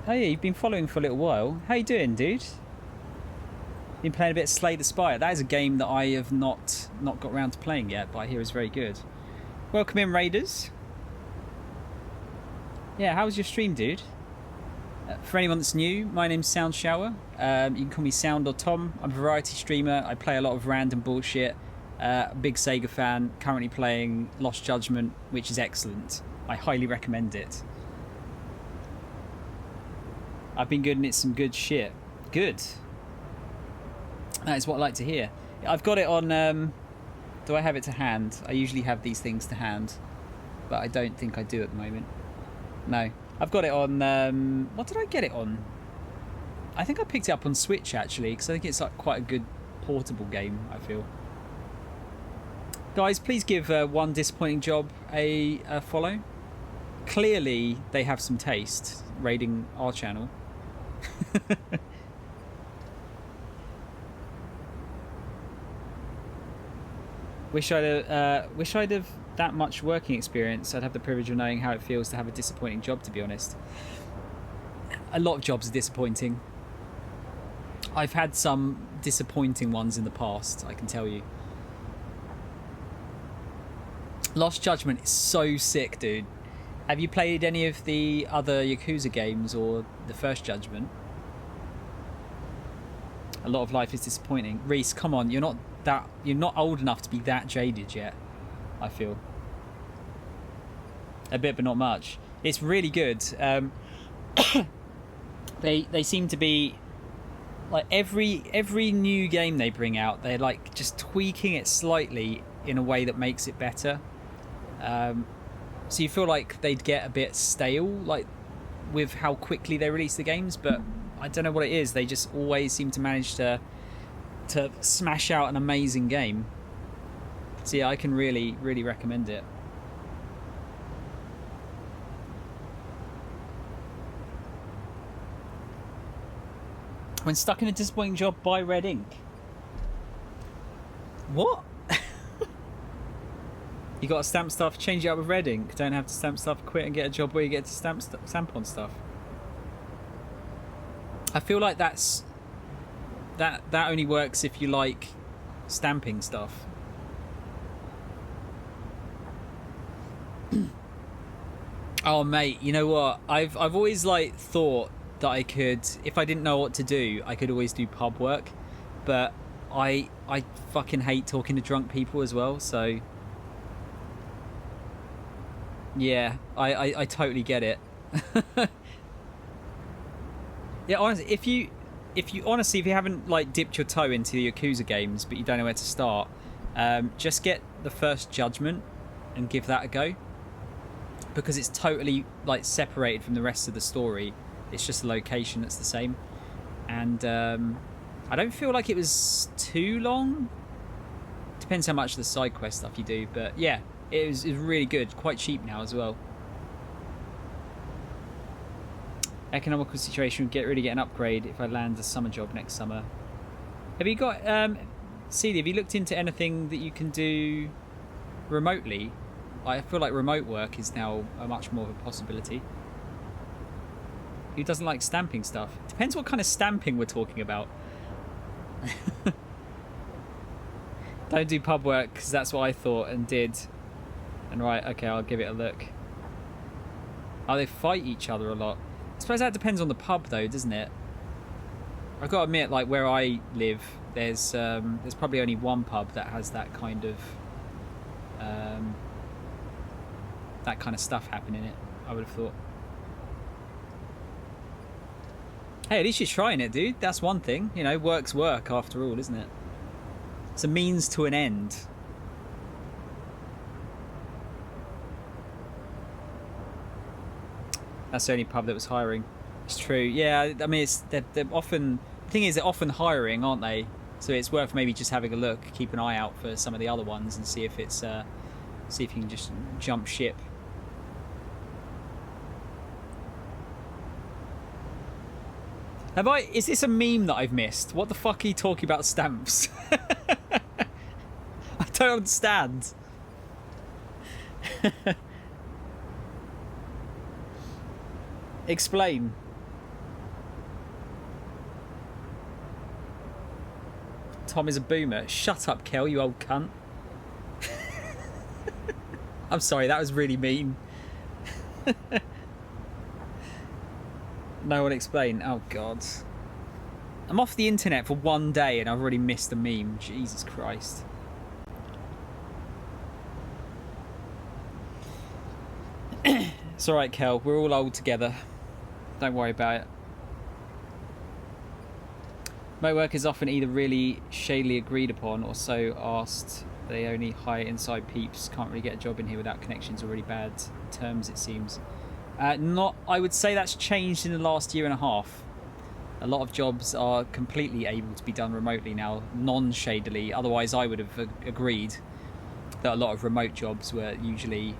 Oh yeah, you've been following for a little while. How you doing, dude? Been playing a bit of Slay the Spire. That is a game that I have not got around to playing yet, but I hear is very good. Welcome in, Raiders. Yeah, how was your stream, dude? For anyone that's new, my name's Soundshower. You can call me Sound or Tom. I'm a variety streamer. I play a lot of random bullshit. Big Sega fan. Currently playing Lost Judgment, which is excellent. I highly recommend it. I've been good and it's some good shit. Good. That is what I like to hear. I've got it on... do I have it to hand? I usually have these things to hand, but I don't think I do at the moment. No. I've got it on... what did I get it on? I think I picked it up on Switch, actually, because I think it's like quite a good portable game, I feel. Guys, please give One Disappointing Job a follow. Clearly, they have some taste raiding our channel. Wish I'd have that much working experience. I'd have the privilege of knowing how it feels to have a disappointing job, to be honest. A lot of jobs are disappointing. I've had some disappointing ones in the past, I can tell you. Lost Judgment is so sick, dude. Have you played any of the other Yakuza games or the First Judgment? A lot of life is disappointing. Reese, come on, you're not old enough to be that jaded yet, I feel. A bit, but not much. It's really good. They seem to be like every new game they bring out, they're like just tweaking it slightly in a way that makes it better. So you feel like they'd get a bit stale, like with how quickly they release the games, but I don't know what it is. They just always seem to manage to smash out an amazing game. So yeah, I can really, really recommend it. When stuck in a disappointing job, buy red ink. What? You got to stamp stuff, change it up with red ink. Don't have to stamp stuff, quit and get a job where you get to stamp on stuff. I feel like that only works if you like stamping stuff. Oh mate, you know what? I've always like thought that I could, if I didn't know what to do, I could always do pub work, but I fucking hate talking to drunk people as well, so yeah, I totally get it. Yeah, honestly, if you haven't like dipped your toe into the Yakuza games but you don't know where to start, just get the First Judgment and give that a go, because it's totally like separated from the rest of the story. It's just the location that's the same, and I don't feel like it was too long. Depends how much of the side quest stuff you do, but yeah, it was really good. Quite cheap now as well. Economical situation would really get an upgrade if I land a summer job next summer. Have you got Celia, have you looked into anything that you can do remotely? I feel like remote work is now a much more of a possibility. Who doesn't like stamping stuff? Depends what kind of stamping we're talking about. Don't do pub work, because that's what I thought and did. And right, okay, I'll give it a look. Oh, they fight each other a lot. I suppose that depends on the pub though, doesn't it? I've got to admit, like where I live, there's probably only one pub that has that kind of stuff happening in it, I would have thought. Hey, at least you're trying it, dude. That's one thing. You know, work's work after all, isn't it? It's a means to an end. That's the only pub that was hiring. It's true. Yeah, I mean, they're often... The thing is, they're often hiring, aren't they? So it's worth maybe just having a look, keep an eye out for some of the other ones and see if it's... see if you can just jump ship. Is this a meme that I've missed? What the fuck are you talking about stamps? I don't understand. Explain. Tom is a boomer. Shut up, Kel, you old cunt. I'm sorry, that was really mean. No one explain. Oh god. I'm off the internet for one day and I've already missed a meme. Jesus Christ. It's alright, Kel. We're all old together. Don't worry about it. Remote work is often either really shadily agreed upon or so asked they only hire inside peeps. Can't really get a job in here without connections or really bad terms, it seems. I would say that's changed in the last year and a half. A lot of jobs are completely able to be done remotely now, non-shadily. Otherwise, I would have agreed that a lot of remote jobs were usually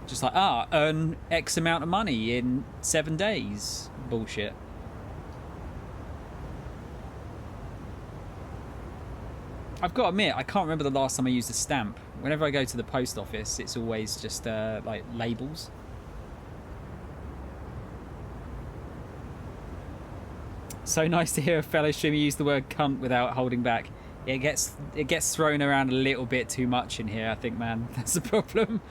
just like, earn X amount of money in 7 days. Bullshit. I've got to admit, I can't remember the last time I used a stamp. Whenever I go to the post office, it's always just like labels. So nice to hear a fellow streamer use the word cunt without holding back. It gets thrown around a little bit too much in here, I think, man. That's the problem.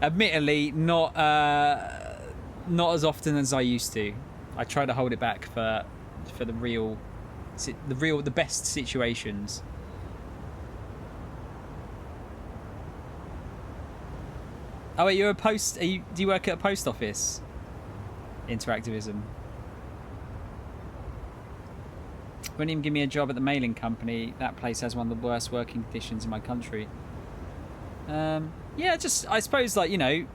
Admittedly, not as often as I used to. I try to hold it back for the best situations. Oh wait, do you work at a post office? Interactivism. Wouldn't even give me a job at the mailing company. That place has one of the worst working conditions in my country. Yeah, I suppose, like, you know,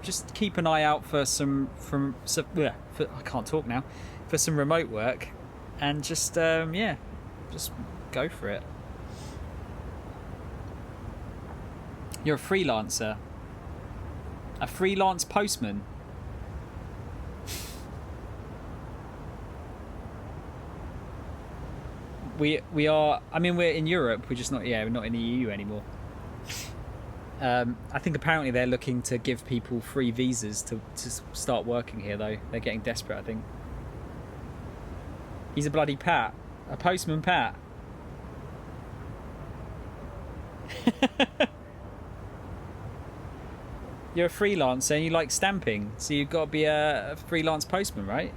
just keep an eye out for I can't talk now, for some remote work, and just yeah, just go for it. You're a freelancer, a freelance postman. We are. I mean, we're in Europe. We're just not. Yeah, we're not in the EU anymore. I think apparently they're looking to give people free visas to start working here, though. They're getting desperate, I think. He's a bloody Pat. A postman Pat. You're a freelancer and you like stamping, so you've got to be a freelance postman, right?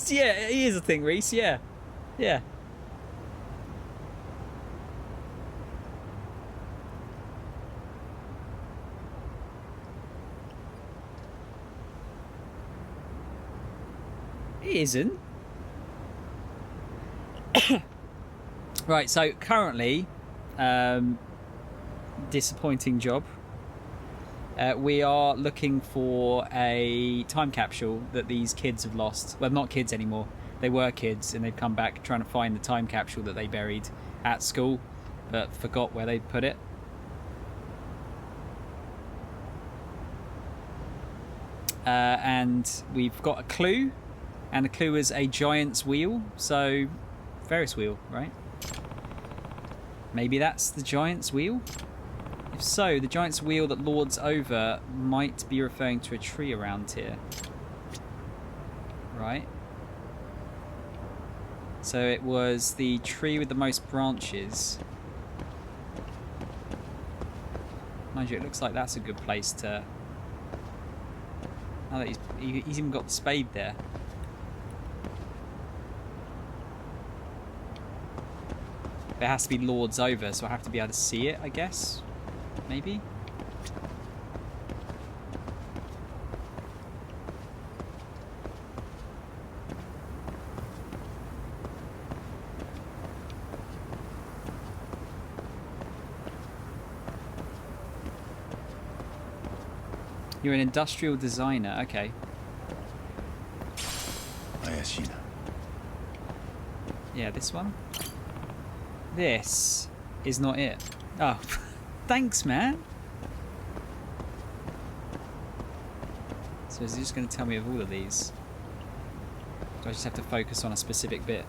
Yeah, it is a thing, Reese. Yeah. Yeah. It isn't. Right, so currently, disappointing job. We are looking for a time capsule that these kids have lost. Well, not kids anymore. They were kids, and they've come back trying to find the time capsule that they buried at school, but forgot where they put it. And we've got a clue, and the clue is a giant's wheel. So, Ferris wheel, right? Maybe that's the giant's wheel? If so, the giant's wheel that lords over might be referring to a tree around here. Right. So it was the tree with the most branches. Mind you, it looks like that's a good place to... Now that he's even got the spade there. It has to be lords over, so I have to be able to see it, I guess. Maybe? You're an industrial designer, okay. Ayashina. Yeah, this one? This is not it. Oh, thanks, man. So is he just going to tell me of all of these? Do I just have to focus on a specific bit?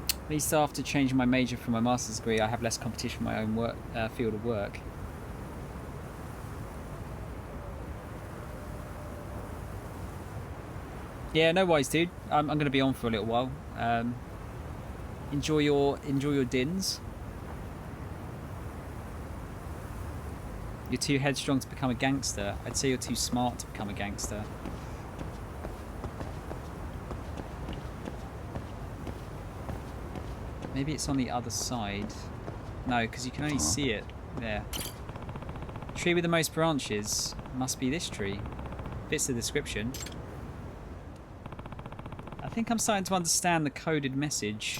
At least after changing my major from my master's degree, I have less competition in my own work, field of work. Yeah, no worries, dude. I'm going to be on for a little while. Enjoy your dins. You're too headstrong to become a gangster. I'd say you're too smart to become a gangster. Maybe it's on the other side. No, because you can only see it there. Tree with the most branches must be this tree. Fits the description. I think I'm starting to understand the coded message.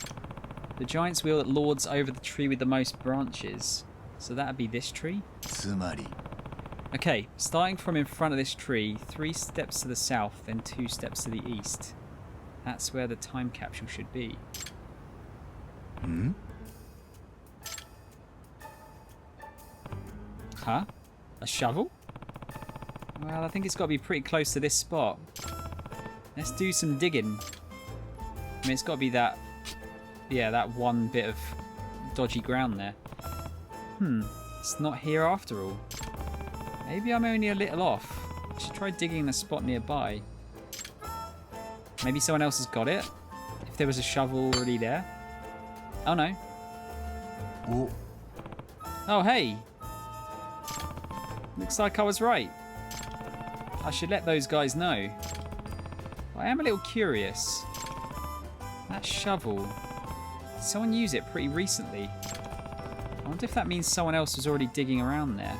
The giant's wheel that lords over the tree with the most branches. So that'd be this tree? Okay, starting from in front of this tree, 3 steps to the south, then 2 steps to the east. That's where the time capsule should be. Huh? A shovel? Well, I think it's got to be pretty close to this spot. Let's do some digging. I mean, it's got to be that... Yeah, that one bit of dodgy ground there. It's not here after all. Maybe I'm only a little off. I should try digging in a spot nearby. Maybe someone else has got it? If there was a shovel already there? Oh no. Oh, Oh hey! Looks like I was right. I should let those guys know. I am a little curious. That shovel, did someone use it pretty recently? I wonder if that means someone else was already digging around there.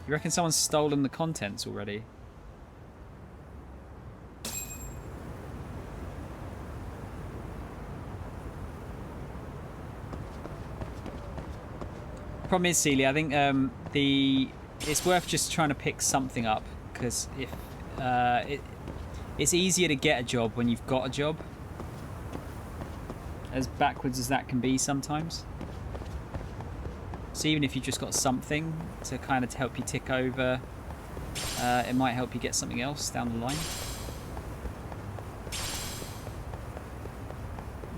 You reckon someone's stolen the contents already? Problem is, Celia, I think it's worth just trying to pick something up, because if it's easier to get a job when you've got a job, as backwards as that can be sometimes. So even if you've just got something to kind of help you tick over, it might help you get something else down the line.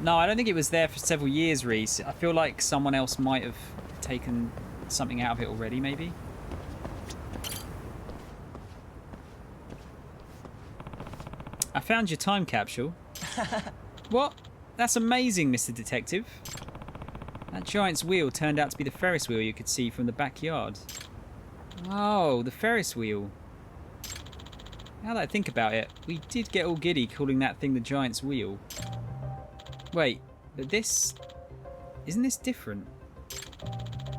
No, I don't think it was there for several years, Reese. I feel like someone else might have taken something out of it already, maybe. I found your time capsule. What? That's amazing, Mr. Detective. That giant's wheel turned out to be the Ferris wheel you could see from the backyard. Oh, the Ferris wheel. Now that I think about it, we did get all giddy calling that thing the giant's wheel. Wait, but this... Isn't this different?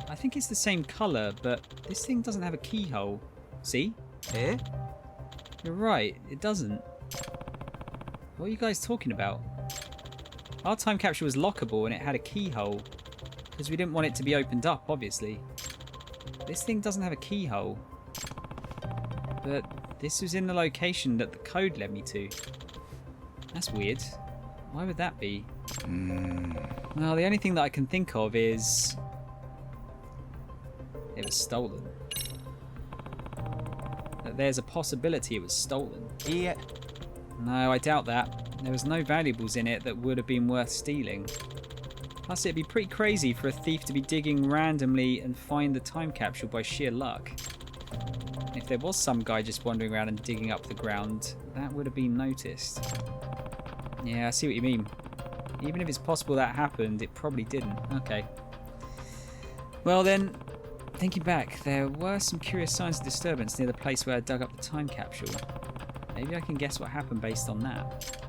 I think it's the same colour, but this thing doesn't have a keyhole. See? Eh? You're right, it doesn't. What are you guys talking about? Our time capsule was lockable and it had a keyhole, because we didn't want it to be opened up, obviously. This thing doesn't have a keyhole. But this was in the location that the code led me to. That's weird. Why would that be? Well, the only thing that I can think of is... it was stolen. That there's a possibility it was stolen. Yeah. No, I doubt that. There was no valuables in it that would have been worth stealing. Plus, it'd be pretty crazy for a thief to be digging randomly and find the time capsule by sheer luck. If there was some guy just wandering around and digging up the ground, that would have been noticed. Yeah, I see what you mean. Even if it's possible that happened, it probably didn't. Okay. Well then, thinking back, there were some curious signs of disturbance near the place where I dug up the time capsule. Maybe I can guess what happened based on that.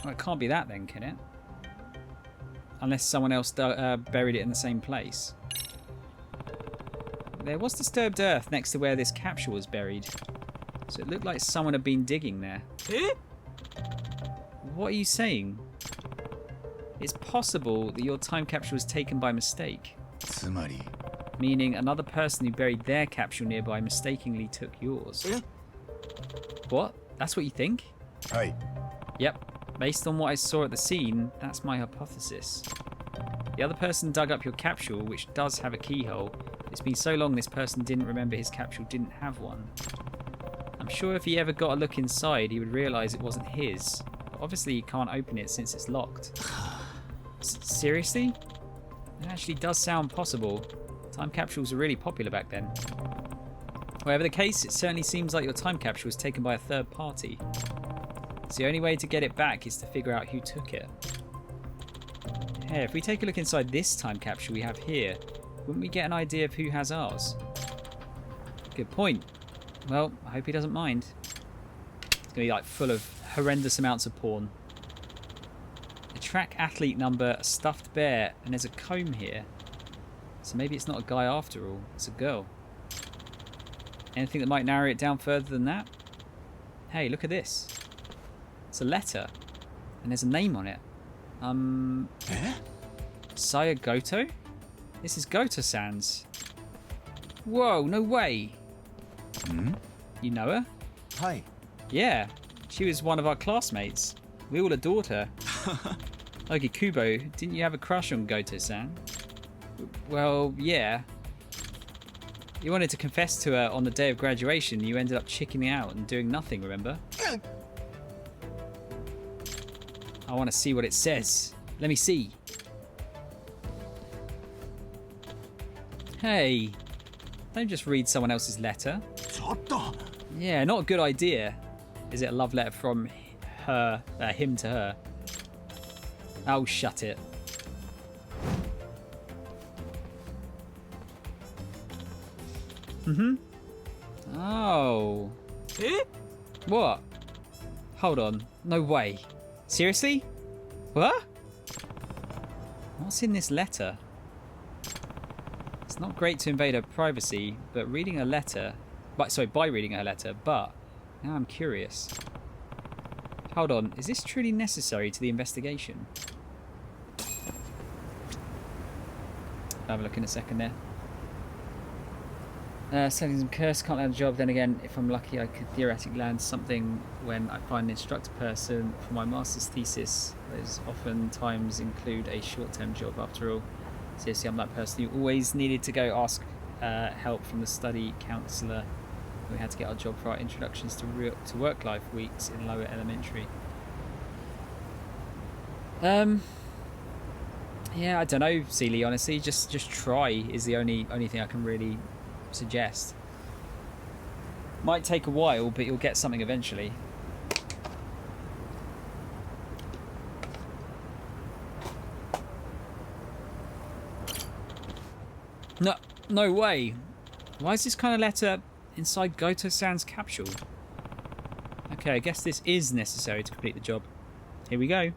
Well, it can't be that then, can it? Unless someone else buried it in the same place. There was disturbed earth next to where this capsule was buried. So it looked like someone had been digging there. Eh? What are you saying? It's possible that your time capsule was taken by mistake. つまり Meaning another person who buried their capsule nearby mistakenly took yours. Eh? What? That's what you think? はい Yep. Based on what I saw at the scene, that's my hypothesis. The other person dug up your capsule, which does have a keyhole. It's been so long this person didn't remember his capsule didn't have one. I'm sure if he ever got a look inside, he would realise it wasn't his. But obviously he can't open it since it's locked. Seriously? It actually does sound possible. Time capsules were really popular back then. Whatever the case, it certainly seems like your time capsule was taken by a third party. So the only way to get it back is to figure out who took it. Hey, if we take a look inside this time capsule we have here, wouldn't we get an idea of who has ours? Good point. Well, I hope he doesn't mind. It's going to be like full of horrendous amounts of porn. A track athlete number, a stuffed bear, and there's a comb here. So maybe it's not a guy after all, it's a girl. Anything that might narrow it down further than that? Hey, look at this. It's a letter, and there's a name on it. Saya Goto? This is Goto-san's. Whoa, no way. You know her? はい Yeah, she was one of our classmates. We all adored her. Ogi Kubo, didn't you have a crush on Goto-san? Well, yeah. You wanted to confess to her on the day of graduation. You ended up chickening out and doing nothing, remember? I want to see what it says. Let me see. Hey, don't just read someone else's letter. Yeah, not a good idea. Is it a love letter from her, him to her? Oh, shut it. Oh. What? Hold on. No way. Seriously? What? What's in this letter? It's not great to invade her privacy, but reading a letter... by reading her letter, but... Now I'm curious. Hold on. Is this truly necessary to the investigation? I'll have a look in a second there. Selling some curse, can't land a job. Then again, if I'm lucky, I could theoretically land something when I find an instructor person for my master's thesis. Those oftentimes include a short-term job after all. Seriously, I'm that person who always needed to go ask help from the study counsellor. We had to get our job for our introductions to work life weeks in lower elementary. Yeah, I don't know, Seeley, honestly. Just try is the only thing I can really suggest. Might take a while, but you'll get something eventually. No way. Why is this kind of letter inside Goto-san's capsule? Okay, I guess this is necessary to complete the job. Here we go.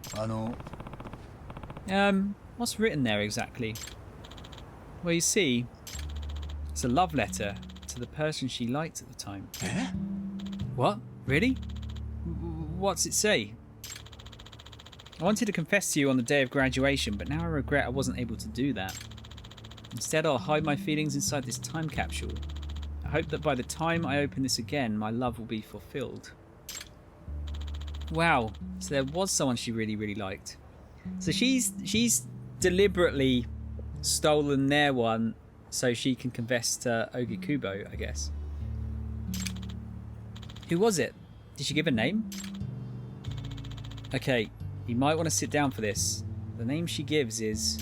What's written there exactly? Well, you see, it's a love letter to the person she liked at the time. Eh? What? Really? What's it say? I wanted to confess to you on the day of graduation, but now I regret I wasn't able to do that. Instead, I'll hide my feelings inside this time capsule. I hope that by the time I open this again, my love will be fulfilled. Wow, so there was someone she really, really liked. So she's deliberately stolen their one so she can confess to Ogi Kubo, I guess. Who was it? Did she give a name? Okay, you might want to sit down for this. The name she gives is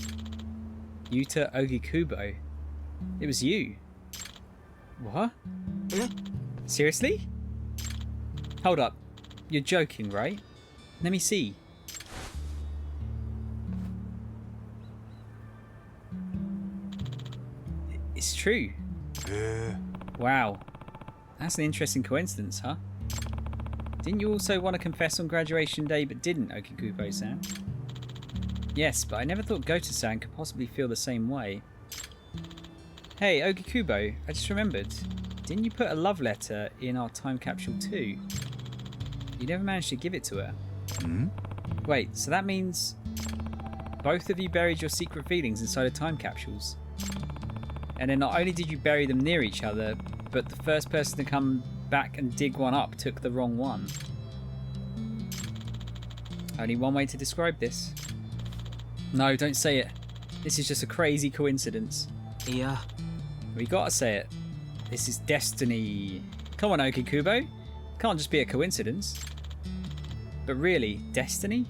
Yuta Ogi Kubo. It was you. What? Seriously? Hold up. You're joking, right? Let me see. It's true. Wow. That's an interesting coincidence, huh? Didn't you also want to confess on graduation day but didn't, Okikubo-san? Yes, but I never thought Goto-san could possibly feel the same way. Hey, Okikubo, I just remembered. Didn't you put a love letter in our time capsule too? You never managed to give it to her. Wait, so that means both of you buried your secret feelings inside of time capsules? And then not only did you bury them near each other, but the first person to come back and dig one up took the wrong one. Only one way to describe this. No, don't say it. This is just a crazy coincidence. Yeah. We gotta say it. This is destiny. Come on, Okikubo. Can't just be a coincidence. But really, destiny?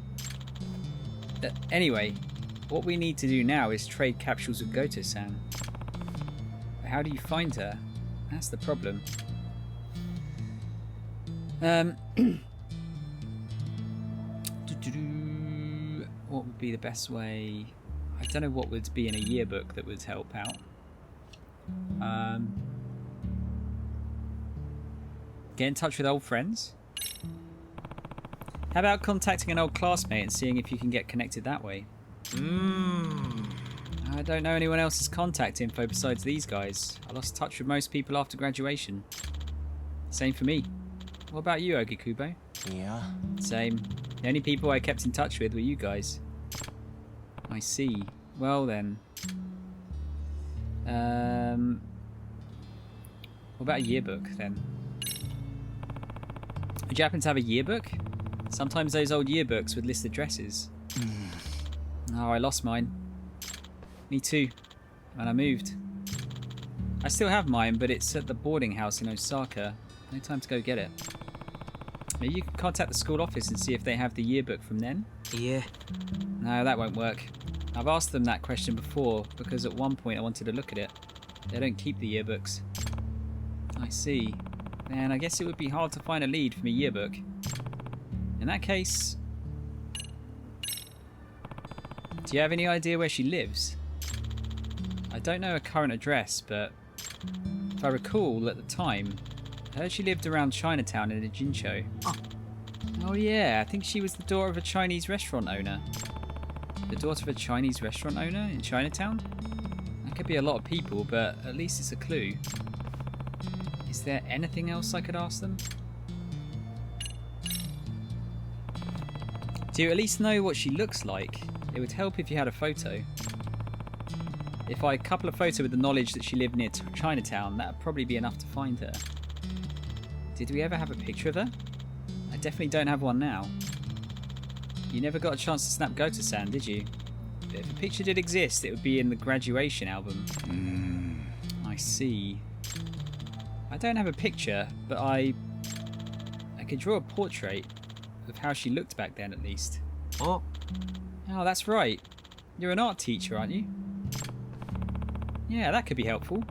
Anyway, what we need to do now is trade capsules with Goto-san. But how do you find her? That's the problem. What would be the best way? I don't know what would be in a yearbook that would help out. Get in touch with old friends. How about contacting an old classmate and seeing if you can get connected that way? I don't know anyone else's contact info besides these guys. I lost touch with most people after graduation. Same for me. What about you, Okikubo? Yeah. Same. The only people I kept in touch with were you guys. I see. Well then. What about a yearbook then? Would you happen to have a yearbook? Sometimes those old yearbooks would list addresses. Oh, I lost mine. Me too. And I moved. I still have mine, but it's at the boarding house in Osaka. No time to go get it. Maybe you can contact the school office and see if they have the yearbook from then. いえ No, that won't work. I've asked them that question before because at one point I wanted to look at it. They don't keep the yearbooks. I see. Then I guess it would be hard to find a lead from a yearbook. In that case... Do you have any idea where she lives? I don't know her current address, but if I recall at the time, I heard she lived around Chinatown in a Jincho. Oh yeah, I think she was the daughter of a Chinese restaurant owner. The daughter of a Chinese restaurant owner in Chinatown? That could be a lot of people, but at least it's a clue. Is there anything else I could ask them? Do you at least know what she looks like? It would help if you had a photo. If I couple a photo with the knowledge that she lived near Chinatown, that would probably be enough to find her. Did we ever have a picture of her? I definitely don't have one now. You never got a chance to snap Goto-san, did you? But if a picture did exist, it would be in the graduation album. I see. I don't have a picture, but I could draw a portrait of how she looked back then, at least. お Oh, that's right. You're an art teacher, aren't you? Yeah, that could be helpful.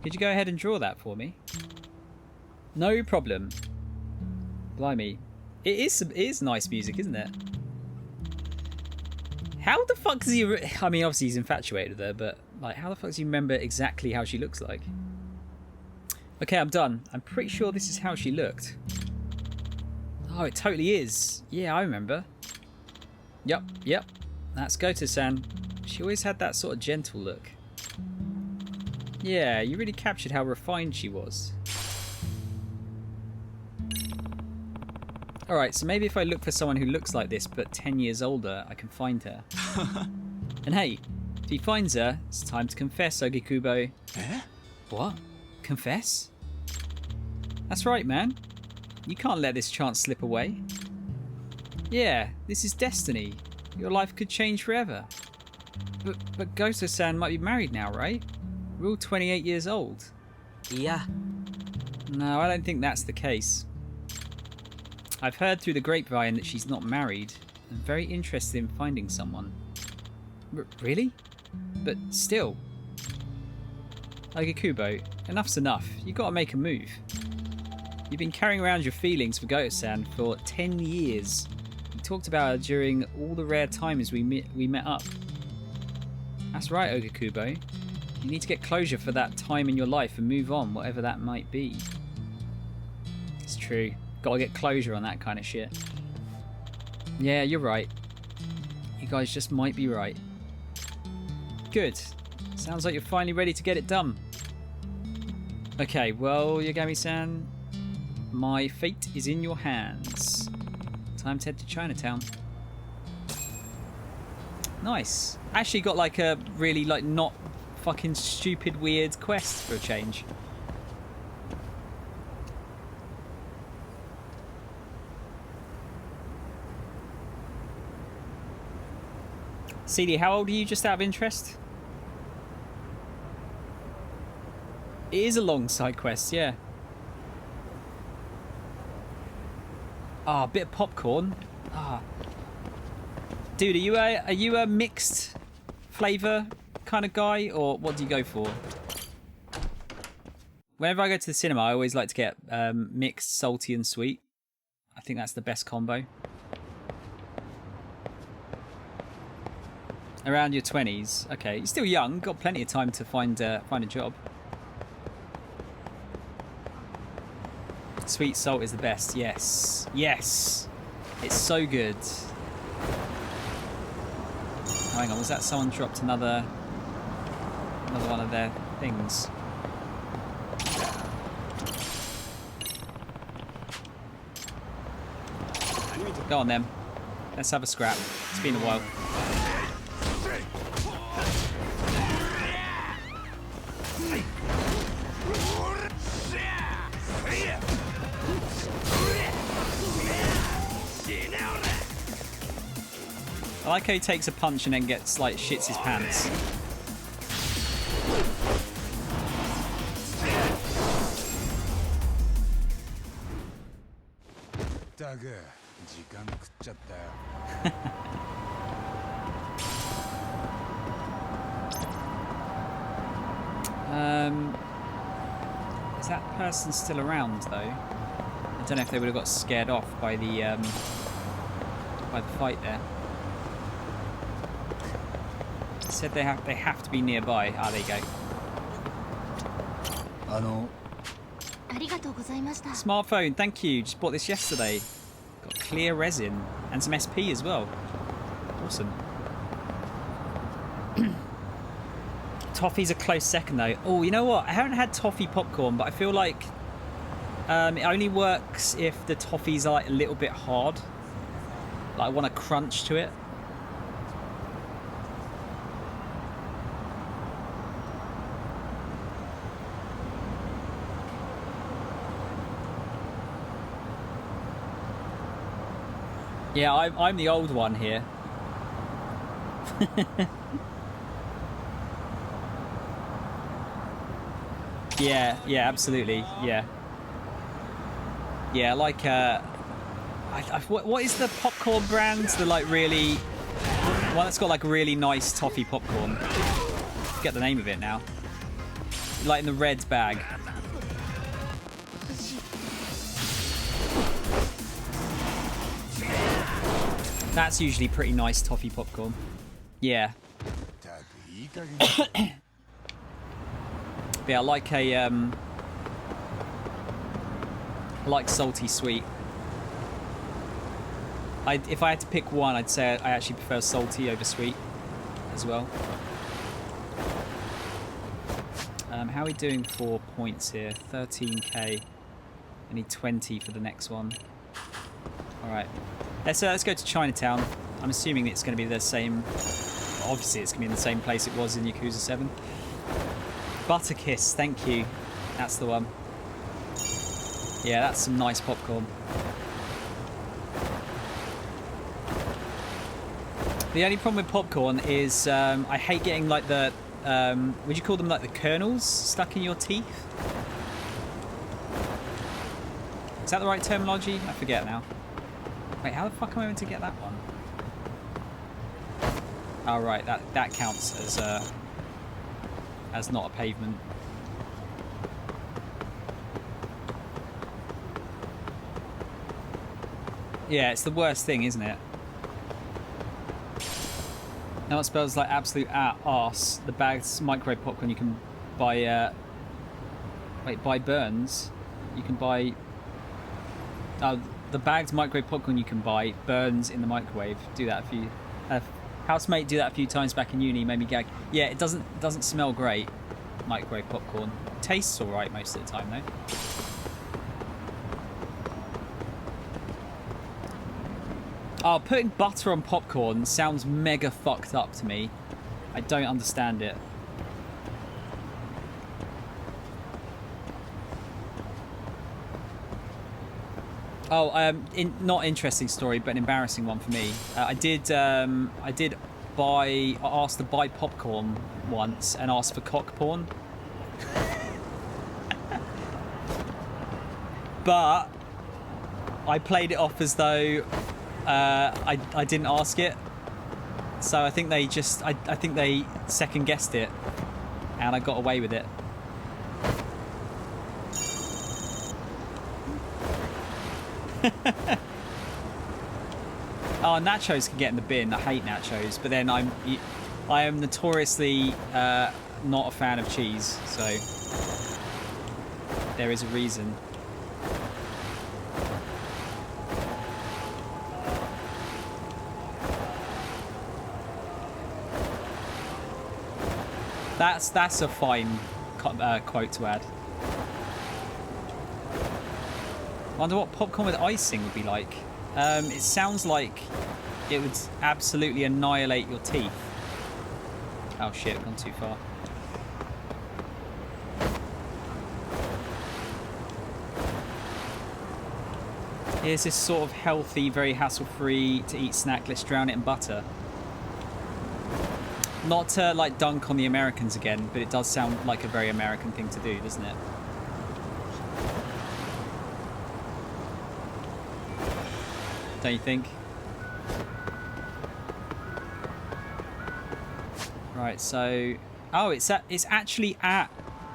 Could you go ahead and draw that for me? No problem. Blimey. It is nice music, isn't it? How the fuck does he... I mean, obviously he's infatuated with her, but like, how the fuck does he remember exactly how she looks like? Okay, I'm done. I'm pretty sure this is how she looked. Oh, it totally is. Yeah, I remember. Yep. That's Goto-san. She always had that sort of gentle look. Yeah, you really captured how refined she was. Alright, so maybe if I look for someone who looks like this but 10 years older, I can find her. And hey, if he finds her, it's time to confess, Ogikubo. Eh? What? Confess? That's right, man. You can't let this chance slip away. Yeah, this is destiny. Your life could change forever. But Goto-san might be married now, right? We're all 28 years old. いや No, I don't think that's the case. I've heard through the grapevine that she's not married and very interested in finding someone. Really? But still. Ogikubo, enough's enough. You've got to make a move. You've been carrying around your feelings for Goto-san for 10 years. You talked about her during all the rare times we met up. That's right, Ogikubo. You need to get closure for that time in your life and move on, whatever that might be. It's true. Gotta get closure on that kind of shit. Yeah, you're right. You guys just might be right. Good. Sounds like you're finally ready to get it done. Okay, well, Yagami-san, my fate is in your hands. Time to head to Chinatown. Nice. Actually got like a really like not fucking stupid weird quest for a change. CD, how old are you, just out of interest? It is a long side quest, yeah. Ah, a bit of popcorn. Ah, dude, are you a mixed flavour kind of guy, or what do you go for? Whenever I go to the cinema, I always like to get mixed salty and sweet. I think that's the best combo. Around your 20s, okay. You're still young, got plenty of time to find a job. Sweet salt is the best, yes. Yes! It's so good. Oh, hang on, was that someone dropped another one of their things? Go on then. Let's have a scrap. It's been a while. I like how he takes a punch and then gets like shits his pants. Is that person still around though? I don't know if they would have got scared off by the fight there. It said they have to be nearby. Ah, there you go. Smartphone, thank you. Just bought this yesterday. Got clear resin and some SP as well. Awesome. Toffee's a close second though. Oh, you know what? I haven't had toffee popcorn, but I feel like it only works if the toffees are like a little bit hard. Like I want a crunch to it. Yeah, I'm the old one here. Yeah, absolutely. Yeah, like what is the popcorn brand? The like really one that's got like really nice toffee popcorn. Forget the name of it now. Like in the red bag. That's usually pretty nice toffee popcorn. Yeah. Yeah, I like I like salty sweet. If I had to pick one, I'd say I actually prefer salty over sweet as well. How are we doing for points here? 13k. I need 20 for the next one. All right. Let's go to Chinatown. I'm assuming it's going to be the same. Obviously, it's going to be in the same place it was in Yakuza 7. Butterkiss, thank you. That's the one. Yeah, that's some nice popcorn. The only problem with popcorn is I hate getting like the would you call them like the kernels stuck in your teeth? Is that the right terminology? I forget now. Wait, how the fuck am I meant to get that one? Oh right, that counts as not a pavement. Yeah, it's the worst thing, isn't it? Now it spells like absolute arse. The bagged microwave popcorn you can buy. Buy Burns. You can buy. The bagged microwave popcorn you can buy burns in the microwave. Do that a few. Housemate do that a few times back in uni. Made me gag. Yeah, it doesn't smell great. Microwave popcorn tastes all right most of the time though. Oh, putting butter on popcorn sounds mega fucked up to me. I don't understand it. Oh, not interesting story, but an embarrassing one for me. I asked to buy popcorn once and asked for cock porn. But I played it off as though I didn't ask it. So I think they I think they second guessed it and I got away with it. Oh, nachos can get in the bin. I hate nachos, but then I am notoriously not a fan of cheese, so there is a reason. That's a fine quote to add. Wonder what popcorn with icing would be like. It sounds like it would absolutely annihilate your teeth. Oh shit, gone too far. Here's this sort of healthy, very hassle-free to eat snack. Let's drown it in butter. Not to like dunk on the Americans again, but it does sound like a very American thing to do, doesn't it? Don't you think? Right, so oh, it's actually at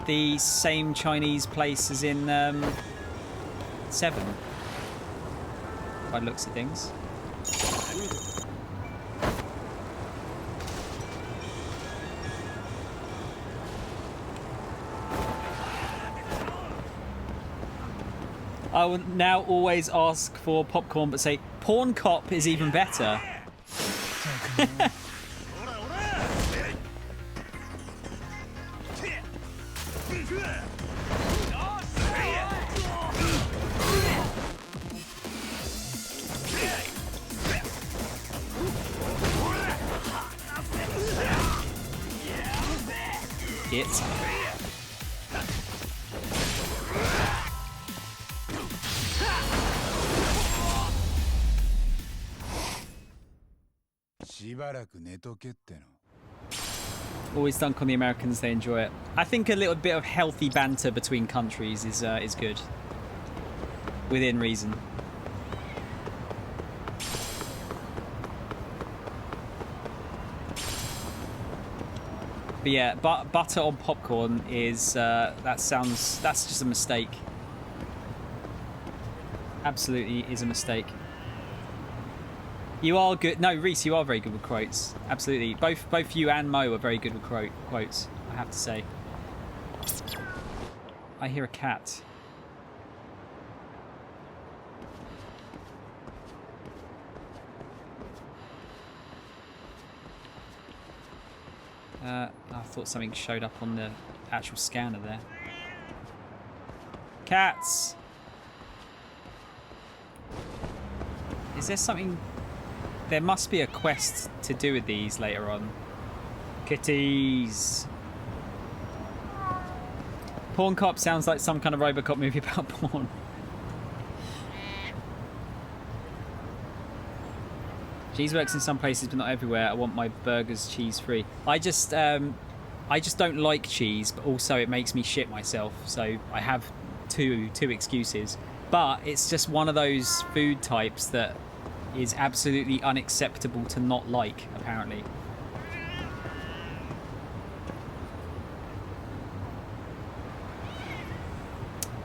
the same Chinese place as in 7. By the looks of things. I will now always ask for popcorn, but say porn cop is even better. It's always dunk on the Americans, they enjoy it. I think a little bit of healthy banter between countries is good. Within reason. But yeah, butter on popcorn is that's just a mistake. Absolutely is a mistake. You are good. No, Reese, you are very good with quotes. Absolutely. Both you and Mo are very good with quotes, I have to say. I hear a cat. I thought something showed up on the actual scanner there. Cats! Is there something... There must be a quest to do with these later on. Kitties! Porn Cop sounds like some kind of Robocop movie about porn. Cheese works in some places, but not everywhere. I want my burgers cheese-free. I just don't like cheese, but also it makes me shit myself. So I have two excuses. But it's just one of those food types that is absolutely unacceptable to not like, apparently.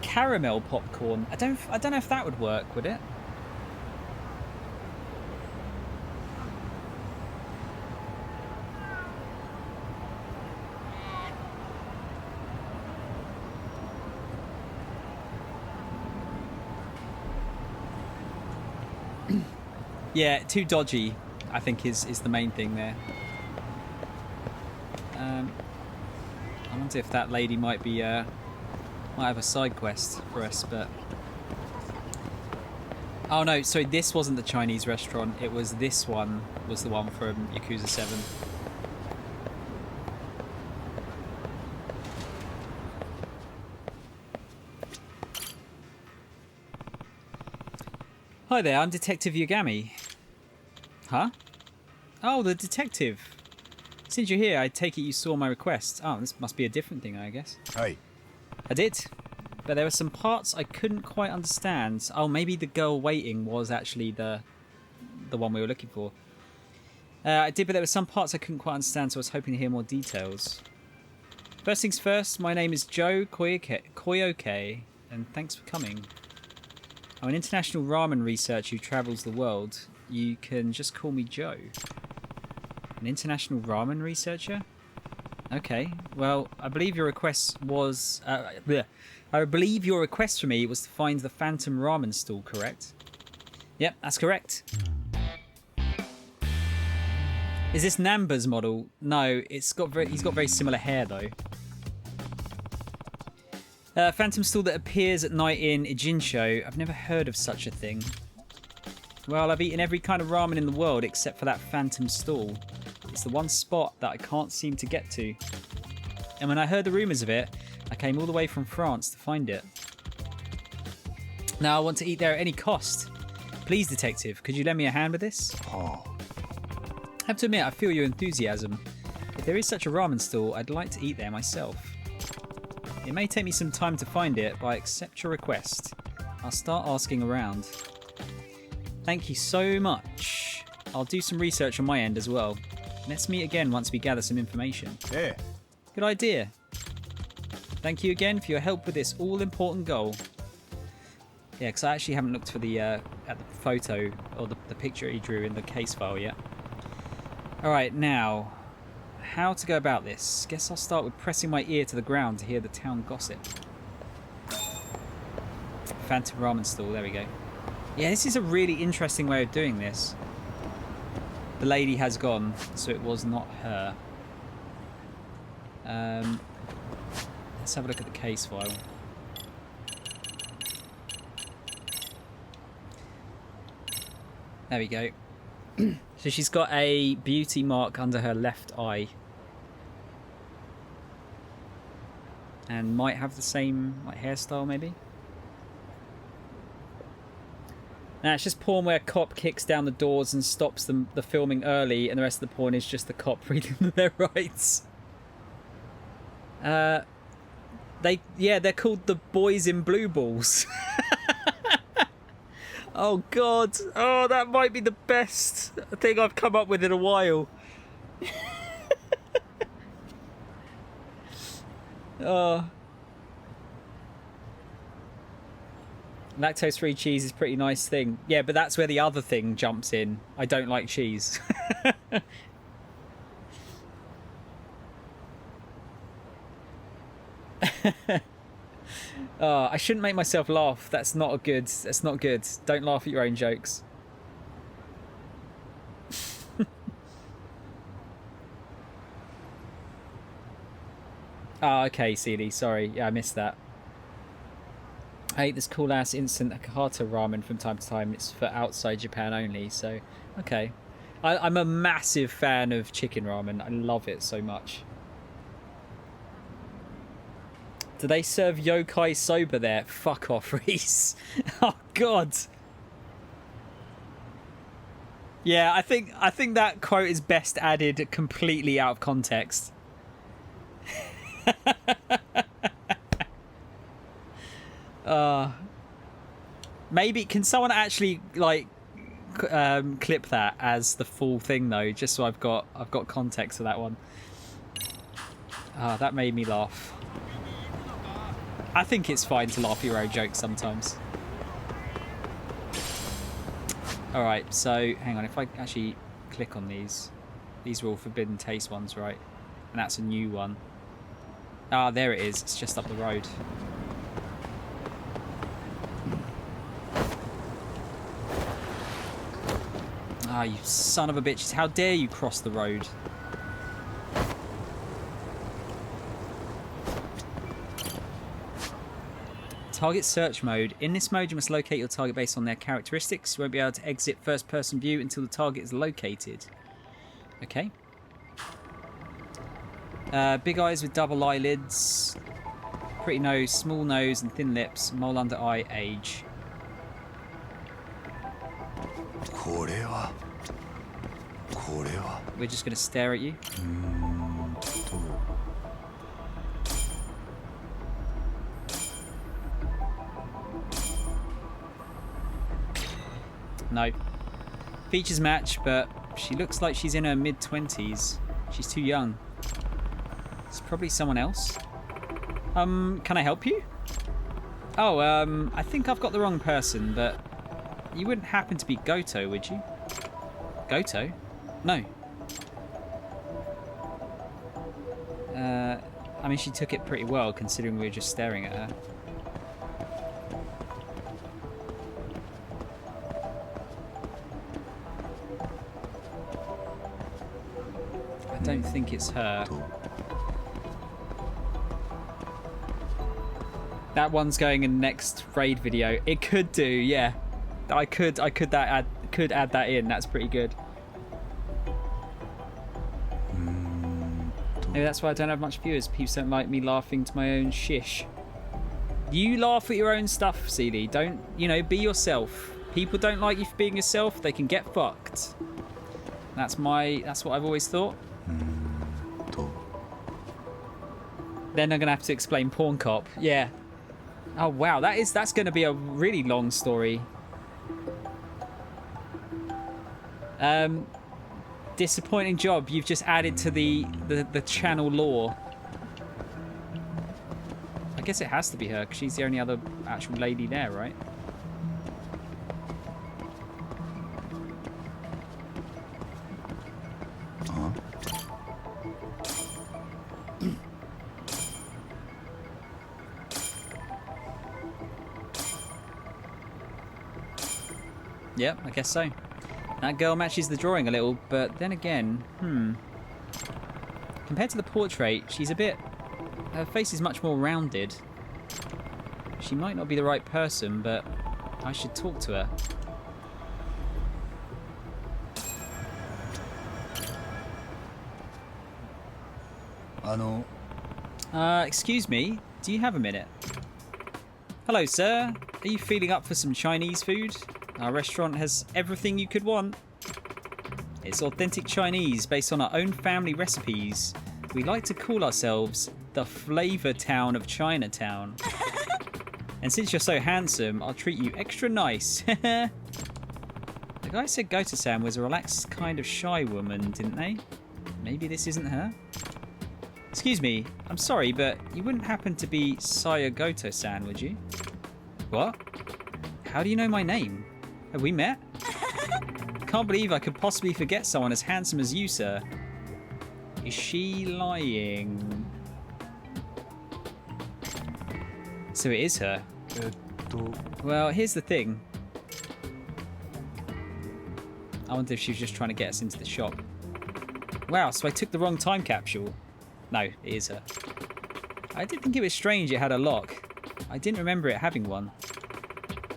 Caramel popcorn. I don't know if that would work, would it? Yeah, too dodgy, I think, is the main thing there. I wonder if that lady might have a side quest for us, but... Oh no, sorry, this wasn't the Chinese restaurant. It was this one, was the one from Yakuza 7. Hi there, I'm Detective Yagami. Huh? Oh, the detective. Since you're here, I take it you saw my request. Oh, this must be a different thing, I guess. Hi. I did. But there were some parts I couldn't quite understand. Oh, maybe the girl waiting was actually the one we were looking for. I did, but there were some parts I couldn't quite understand, so I was hoping to hear more details. First things first, my name is Joe Koyoke, and thanks for coming. I'm an international ramen researcher who travels the world. You can just call me Joe. An international ramen researcher? Okay, well, I believe your request was... I believe your request for me was to find the Phantom Ramen stall, correct? Yep, that's correct. Is this Namba's model? No, he's got very similar hair, though. Phantom stall that appears at night in Ijinsho. I've never heard of such a thing. Well, I've eaten every kind of ramen in the world except for that Phantom stall. It's the one spot that I can't seem to get to. And when I heard the rumours of it, I came all the way from France to find it. Now I want to eat there at any cost. Please, detective, could you lend me a hand with this? Oh. I have to admit, I feel your enthusiasm. If there is such a ramen stall, I'd like to eat there myself. It may take me some time to find it, but I accept your request. I'll start asking around. Thank you so much. I'll do some research on my end as well. Let's meet again once we gather some information.ええ Good idea. Thank you again for your help with this all-important goal. Yeah, because I actually haven't looked for the at the photo or the picture he drew in the case file yet. Alright, now, how to go about this? Guess I'll start with pressing my ear to the ground to hear the town gossip. Phantom ramen stall, there we go. Yeah, this is a really interesting way of doing this. The lady has gone, so it was not her. Let's have a look at the case file. There we go. So she's got a beauty mark under her left eye. And might have the same like hairstyle maybe. Now it's just porn where a cop kicks down the doors and stops the filming early, and the rest of the porn is just the cop reading them their rights. They're called the Boys in Blue Balls. Oh god, oh that might be the best thing I've come up with in a while. Oh. Lactose-free cheese is a pretty nice thing. Yeah, but that's where the other thing jumps in. I don't like cheese. Oh, I shouldn't make myself laugh. That's not good. That's not good. Don't laugh at your own jokes. Oh, okay, CD. Sorry. Yeah, I missed that. I ate this cool-ass instant Akahata ramen from time to time. It's for outside Japan only, so... Okay. I'm a massive fan of chicken ramen. I love it so much. Do they serve yokai soba there? Fuck off, Reese. Oh, God. Yeah, I think that quote is best added completely out of context. Maybe can someone actually like clip that as the full thing though, just so I've got context for that one. That made me laugh. I think it's fine to laugh at your own jokes sometimes. Alright, so hang on, if I actually click on these are all forbidden taste ones, right? And that's a new one. Ah, there it is, it's just up the road. Ah, you son of a bitch, how dare you cross the road? Target search mode. In this mode, you must locate your target based on their characteristics. You won't be able to exit first-person view until the target is located. Okay. Big eyes with double eyelids. Pretty nose, small nose and thin lips. Mole under eye, age. We're just going to stare at you. No. Features match, but she looks like she's in her mid-20s. She's too young. It's probably someone else. Can I help you? Oh, I think I've got the wrong person, but you wouldn't happen to be Goto, would you? Goto? No. I mean, she took it pretty well, considering we were just staring at her. I don't think it's her. That one's going in the next raid video. It could do, yeah. I could add that in. That's pretty good. Maybe that's why I don't have much viewers. People don't like me laughing to my own shish. You laugh at your own stuff, CD. Don't, be yourself. People don't like you for being yourself. They can get fucked. That's what I've always thought. Then I'm gonna have to explain Porn Cop. Yeah. Oh wow, that's gonna be a really long story. Disappointing job you've just added to the channel lore. I guess it has to be her because she's the only other actual lady there, right? Yep, I guess so. That girl matches the drawing a little, but then again, compared to the portrait, she's a bit... Her face is much more rounded. She might not be the right person, but I should talk to her. Excuse me, do you have a minute? Hello, sir. Are you feeling up for some Chinese food? Our restaurant has everything you could want. It's authentic Chinese based on our own family recipes. We like to call ourselves the Flavor Town of Chinatown. And since you're so handsome, I'll treat you extra nice. The guy said Goto-san was a relaxed, kind of shy woman, didn't they? Maybe this isn't her? Excuse me, I'm sorry, but you wouldn't happen to be Saya Goto-san, would you? What? How do you know my name? Have we met? Can't believe I could possibly forget someone as handsome as you, sir. Is she lying? So it is her. Well, here's the thing. I wonder if she was just trying to get us into the shop. Wow, so I took the wrong time capsule. No, it is her. I did think it was strange it had a lock. I didn't remember it having one.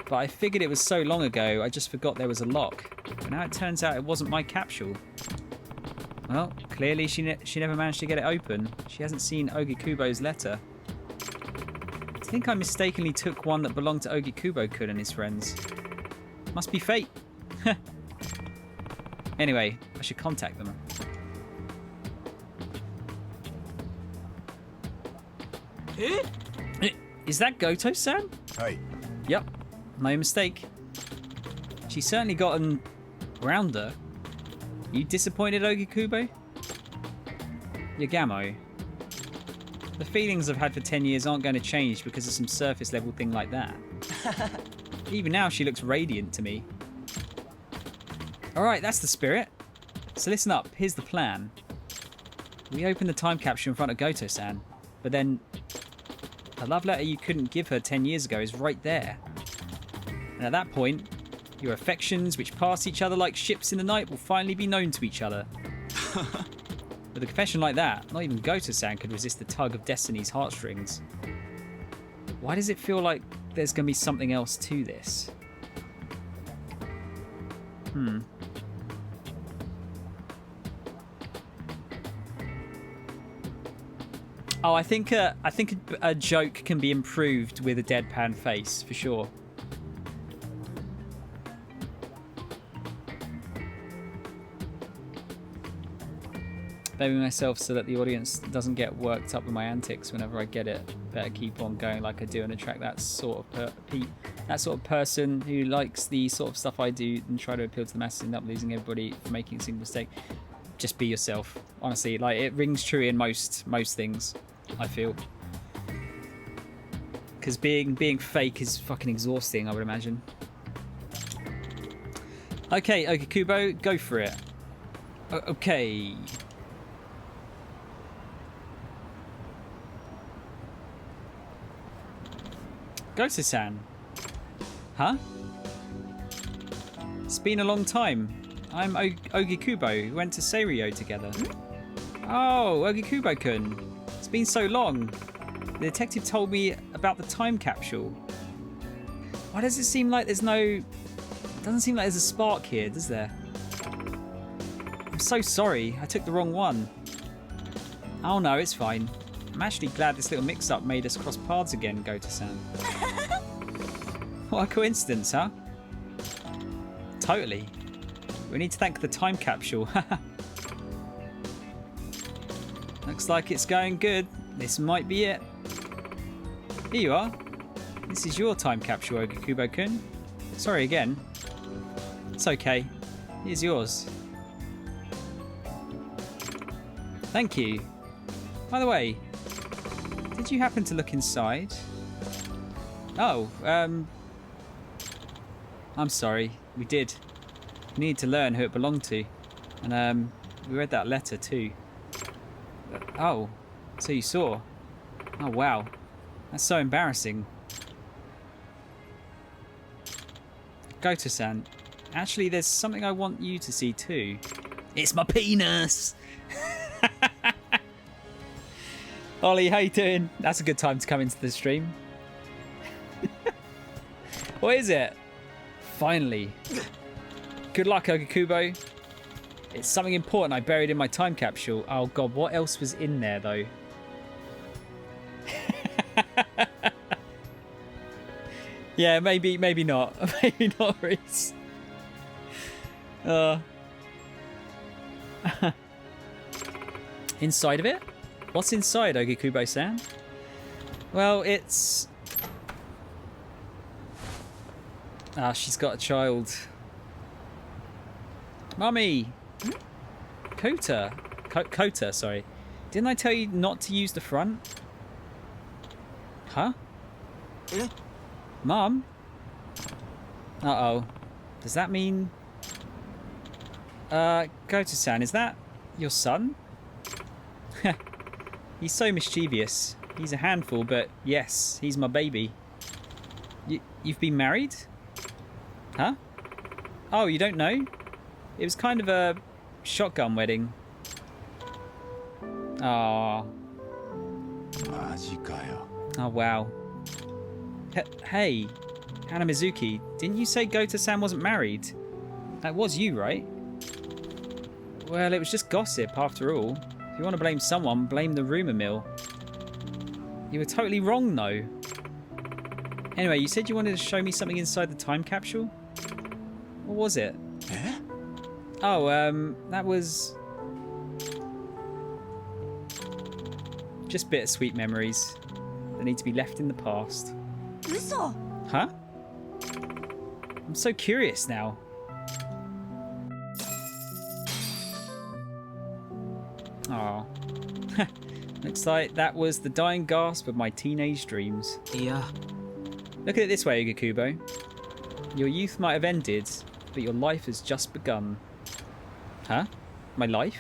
But I figured it was so long ago, I just forgot there was a lock. But now it turns out it wasn't my capsule. Well, clearly she never managed to get it open. She hasn't seen Ogikubo's letter. I think I mistakenly took one that belonged to Ogikubo-kun and his friends. Must be fate. Anyway, I should contact them. Is that Goto-san? Hi. Yep, no mistake. She's certainly gotten rounder. You disappointed, Ogikubo? Yagamo. The feelings I've had for 10 years aren't going to change because of some surface level thing like that. Even now she looks radiant to me. Alright, that's the spirit. So listen up, here's the plan. We open the time capsule in front of Goto-san, but then the love letter you couldn't give her 10 years ago is right there. And at that point, your affections, which pass each other like ships in the night, will finally be known to each other. With a confession like that, not even Goto-san could resist the tug of destiny's heartstrings. Why does it feel like there's going to be something else to this? Oh, I think a joke can be improved with a deadpan face, for sure. Behaving myself so that the audience doesn't get worked up with my antics whenever I get it. Better keep on going like I do and attract that sort of person who likes the sort of stuff I do and try to appeal to the masses and end up losing everybody for making a single mistake. Just be yourself. Honestly, like it rings true in most things, I feel. Because being fake is fucking exhausting, I would imagine. Okay, Ogikubo, go for it. Okay. Goto-san. Huh? It's been a long time. I'm Ogikubo. We went to Seiryo together. Oh, Ogikubo-kun. It's been so long. The detective told me about the time capsule. Why does it seem like there's no... It doesn't seem like there's a spark here, does there? I'm so sorry. I took the wrong one. Oh no, it's fine. I'm actually glad this little mix-up made us cross paths again, Goto-san. What a coincidence, huh? Totally. We need to thank the time capsule. Looks like it's going good. this might be it. Here you are. This is your time capsule, Ogikubo-kun. Sorry again. It's okay. Here's yours. Thank you. By the way, did you happen to look inside? Oh, I'm sorry. We did. We needed to learn who it belonged to. And, we read that letter too. Oh, so you saw. Oh, wow. That's so embarrassing. Goto-san, actually, there's something I want you to see too. It's my penis! Ollie, how you doing? That's a good time to come into the stream. What is it? Finally. Good luck, Ogikubo. It's something important I buried in my time capsule. Oh god, what else was in there though? Yeah, maybe not. Maybe not, Reese. Inside of it? What's inside, Ogikubo-san? Well, it's... Ah, she's got a child. Mummy! Kota, sorry. Didn't I tell you not to use the front? Huh? Mum? Uh-oh. Does that mean... Kota-san, is that your son? He's so mischievous. He's a handful, but yes, he's my baby. You've been married? Huh? Oh, you don't know? It was kind of a shotgun wedding. Aww. Oh, wow. Hey, Hana Mizuki, didn't you say Goto-san wasn't married? That was you, right? Well, it was just gossip, after all. If you want to blame someone, blame the rumour mill. You were totally wrong, though. Anyway, you said you wanted to show me something inside the time capsule? What was it? Oh, that was... just bittersweet memories that need to be left in the past. Huh? I'm so curious now. Aw. Looks like that was the dying gasp of my teenage dreams. Yeah. Look at it this way, Ogikubo. Your youth might have ended, but your life has just begun. Huh? My life?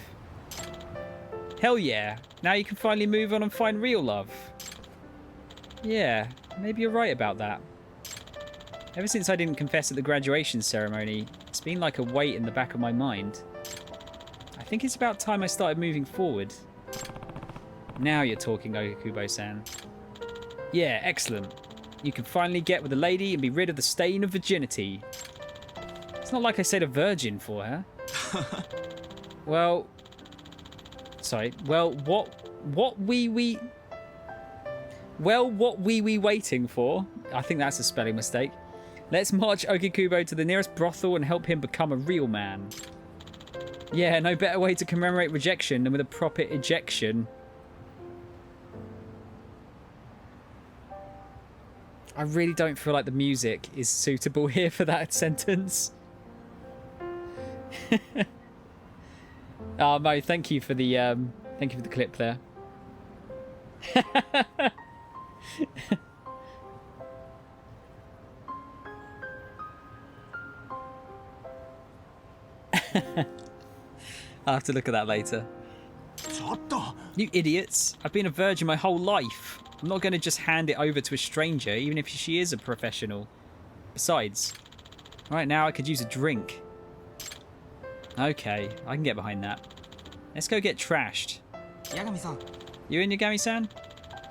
Hell yeah! Now you can finally move on and find real love. Yeah, maybe you're right about that. Ever since I didn't confess at the graduation ceremony, it's been like a weight in the back of my mind. I think it's about time I started moving forward. Now you're talking, Ogikubo-san. Yeah, excellent. You can finally get with a lady and be rid of the stain of virginity. It's not like I said a virgin for her. Well... Sorry. Well, what we waiting for? I think that's a spelling mistake. Let's march Ogikubo to the nearest brothel and help him become a real man. Yeah, no better way to commemorate rejection than with a proper ejection. I really don't feel like the music is suitable here for that sentence. Oh, Mo, thank you for the clip there. I'll have to look at that later. You idiots! I've been a virgin my whole life. I'm not going to just hand it over to a stranger, even if she is a professional. Besides, right now I could use a drink. Okay, I can get behind that. Let's go get trashed. Yagami-san. You and Yagami-san?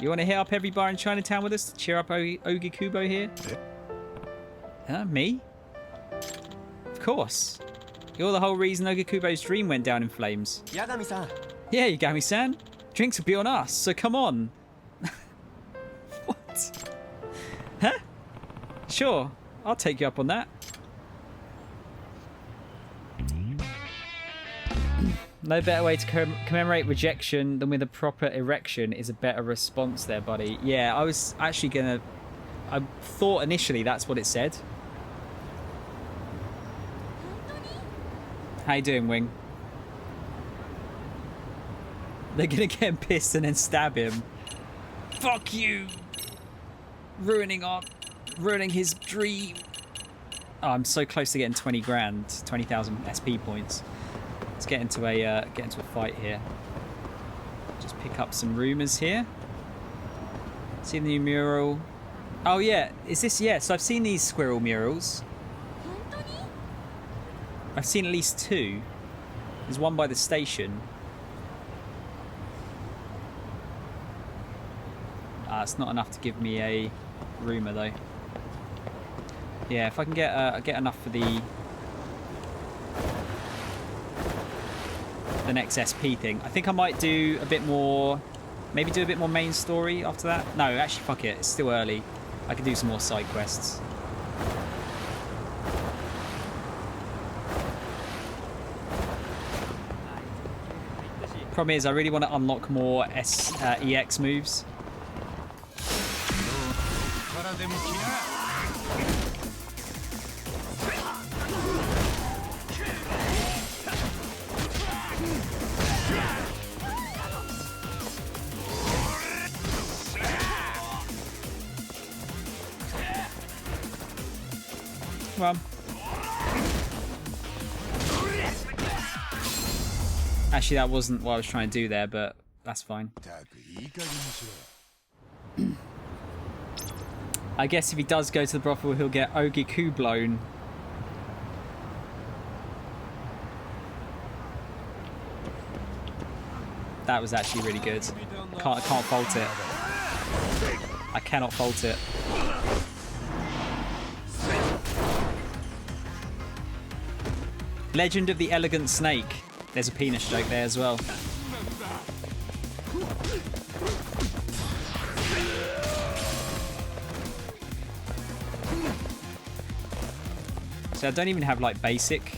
You want to hit up every bar in Chinatown with us to cheer up Ogikubo here? Huh? Me? Of course. You're the whole reason Ogikubo's dream went down in flames. Yagami-san. Yeah, Yagami-san. Drinks will be on us, so come on. What? Huh? Sure, I'll take you up on that. No better way to commemorate rejection than with a proper erection is a better response there, buddy. Yeah, I was actually gonna... I thought initially that's what it said. How you doing, Wing? They're gonna get him pissed and then stab him. Fuck you! Ruining his dream. Oh, I'm so close to getting 20 grand, 20,000 SP points. Let's get into a fight here. Just pick up some rumors here. See the new mural. Oh yeah, is this? Yeah, so I've seen these squirrel murals. I've seen at least two. There's one by the station. It's not enough to give me a rumor though. Yeah, if I can get enough for the next SP thing, I think I might do a bit more. Maybe do a bit more main story after that. No, actually, fuck it. It's still early. I can do some more side quests. Problem is, I really want to unlock more EX moves. Come on. Actually, that wasn't what I was trying to do there, but that's fine. I guess if he does go to the brothel, he'll get Ogiku blown. That was actually really good. I can't fault it. I cannot fault it. Legend of the Elegant Snake. There's a penis joke there as well. So I don't even have like basic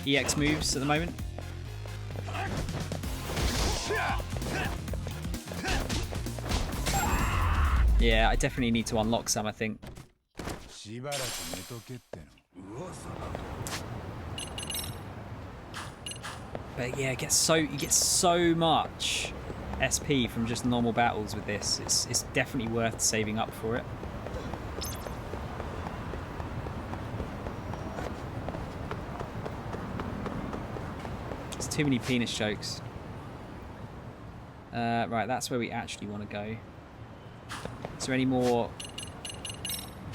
EX moves at the moment. Yeah, I definitely need to unlock some, I think. But yeah, you get so much SP from just normal battles with this. It's definitely worth saving up for it. There's too many penis jokes. Right, that's where we actually want to go. Is there any more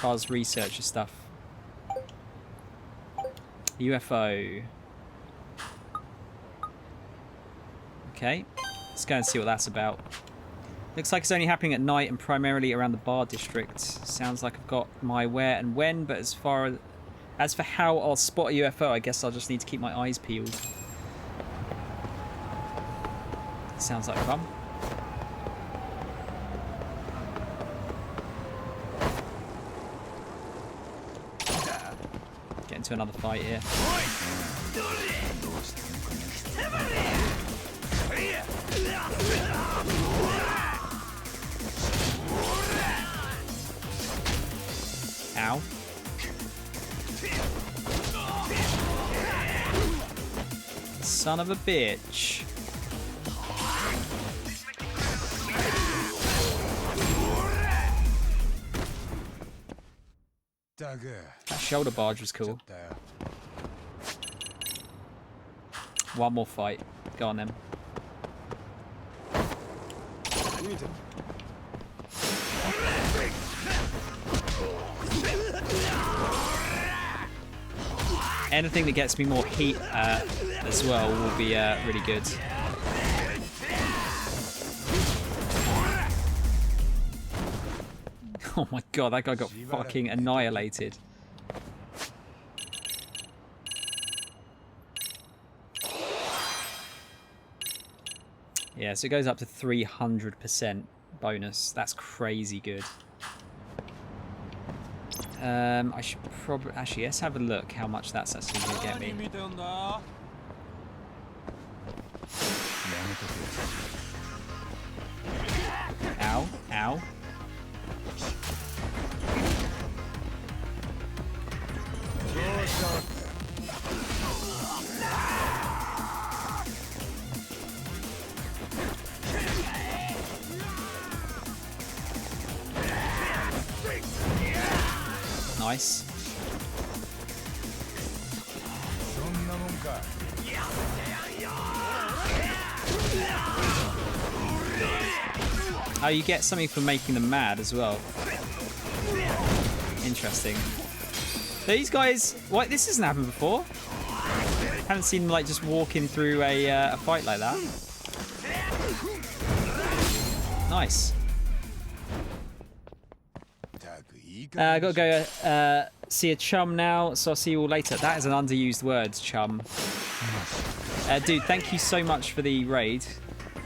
Buzz researcher stuff? UFO. Okay, let's go and see what that's about. Looks like it's only happening at night and primarily around the bar district. Sounds like I've got my where and when, but as for how I'll spot a UFO, I guess I'll just need to keep my eyes peeled. Sounds like fun. Get into another fight here. Ow. Son of a bitch. That shoulder barge was cool. One more fight. Go on then. Anything that gets me more heat as well will be really good. Oh my god, that guy got fucking annihilated. Yeah, so it goes up to 300% bonus. That's crazy good. I should probably... Actually, let's have a look how much that's actually going to get me. Ow, ow. Nice. Oh, you get something for making them mad as well. Interesting. These guys, what? This hasn't happened before. Haven't seen them like just walking through a fight like that. Nice. Gotta go see a chum now, so I'll see you all later. That is an underused word, chum. Dude, thank you so much for the raid.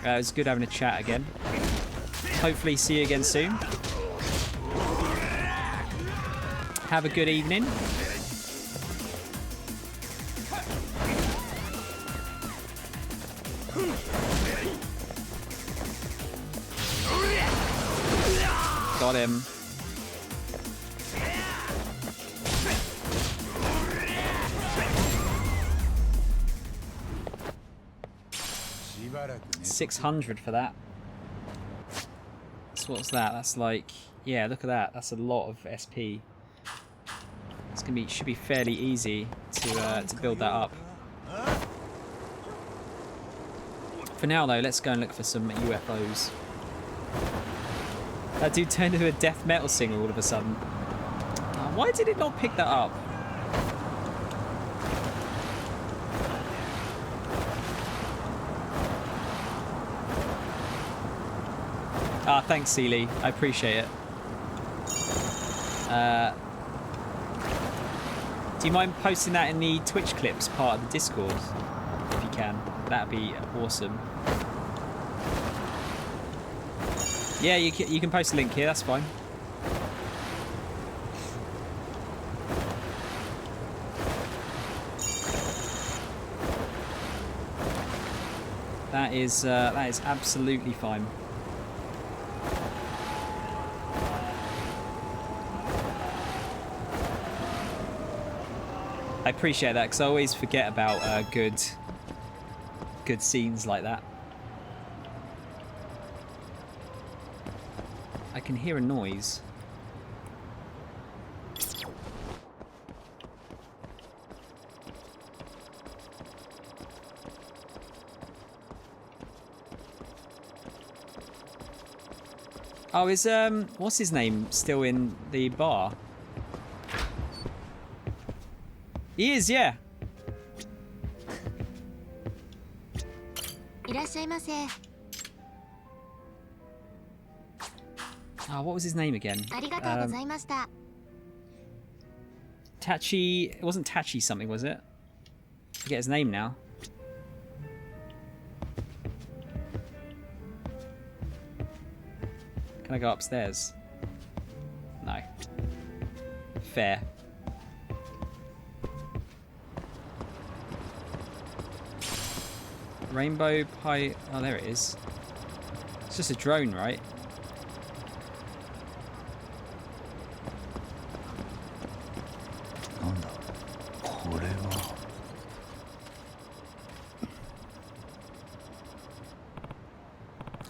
It was good having a chat again. Hopefully see you again soon. Have a good evening. Got him. $600 for that. So what's that? That's like, yeah, look at that. That's a lot of SP. It's gonna be, should be fairly easy to build that up. For now though, let's go and look for some UFOs. That dude turned into a death metal singer all of a sudden. Why did it not pick that up? Ah, thanks, Sealy. I appreciate it. Do you mind posting that in the Twitch clips part of the Discord? If you can. That'd be awesome. Yeah, you can post a link here, that's fine. That is absolutely fine. I appreciate that because I always forget about good scenes like that. I can hear a noise. Oh, is what's his name still in the bar? He is, yeah. Oh, what was his name again? Tachi. It wasn't Tachi something, was it? I forget his name now. Can I go upstairs? No. Fair. Rainbow Pi... Oh, there it is. It's just a drone, right?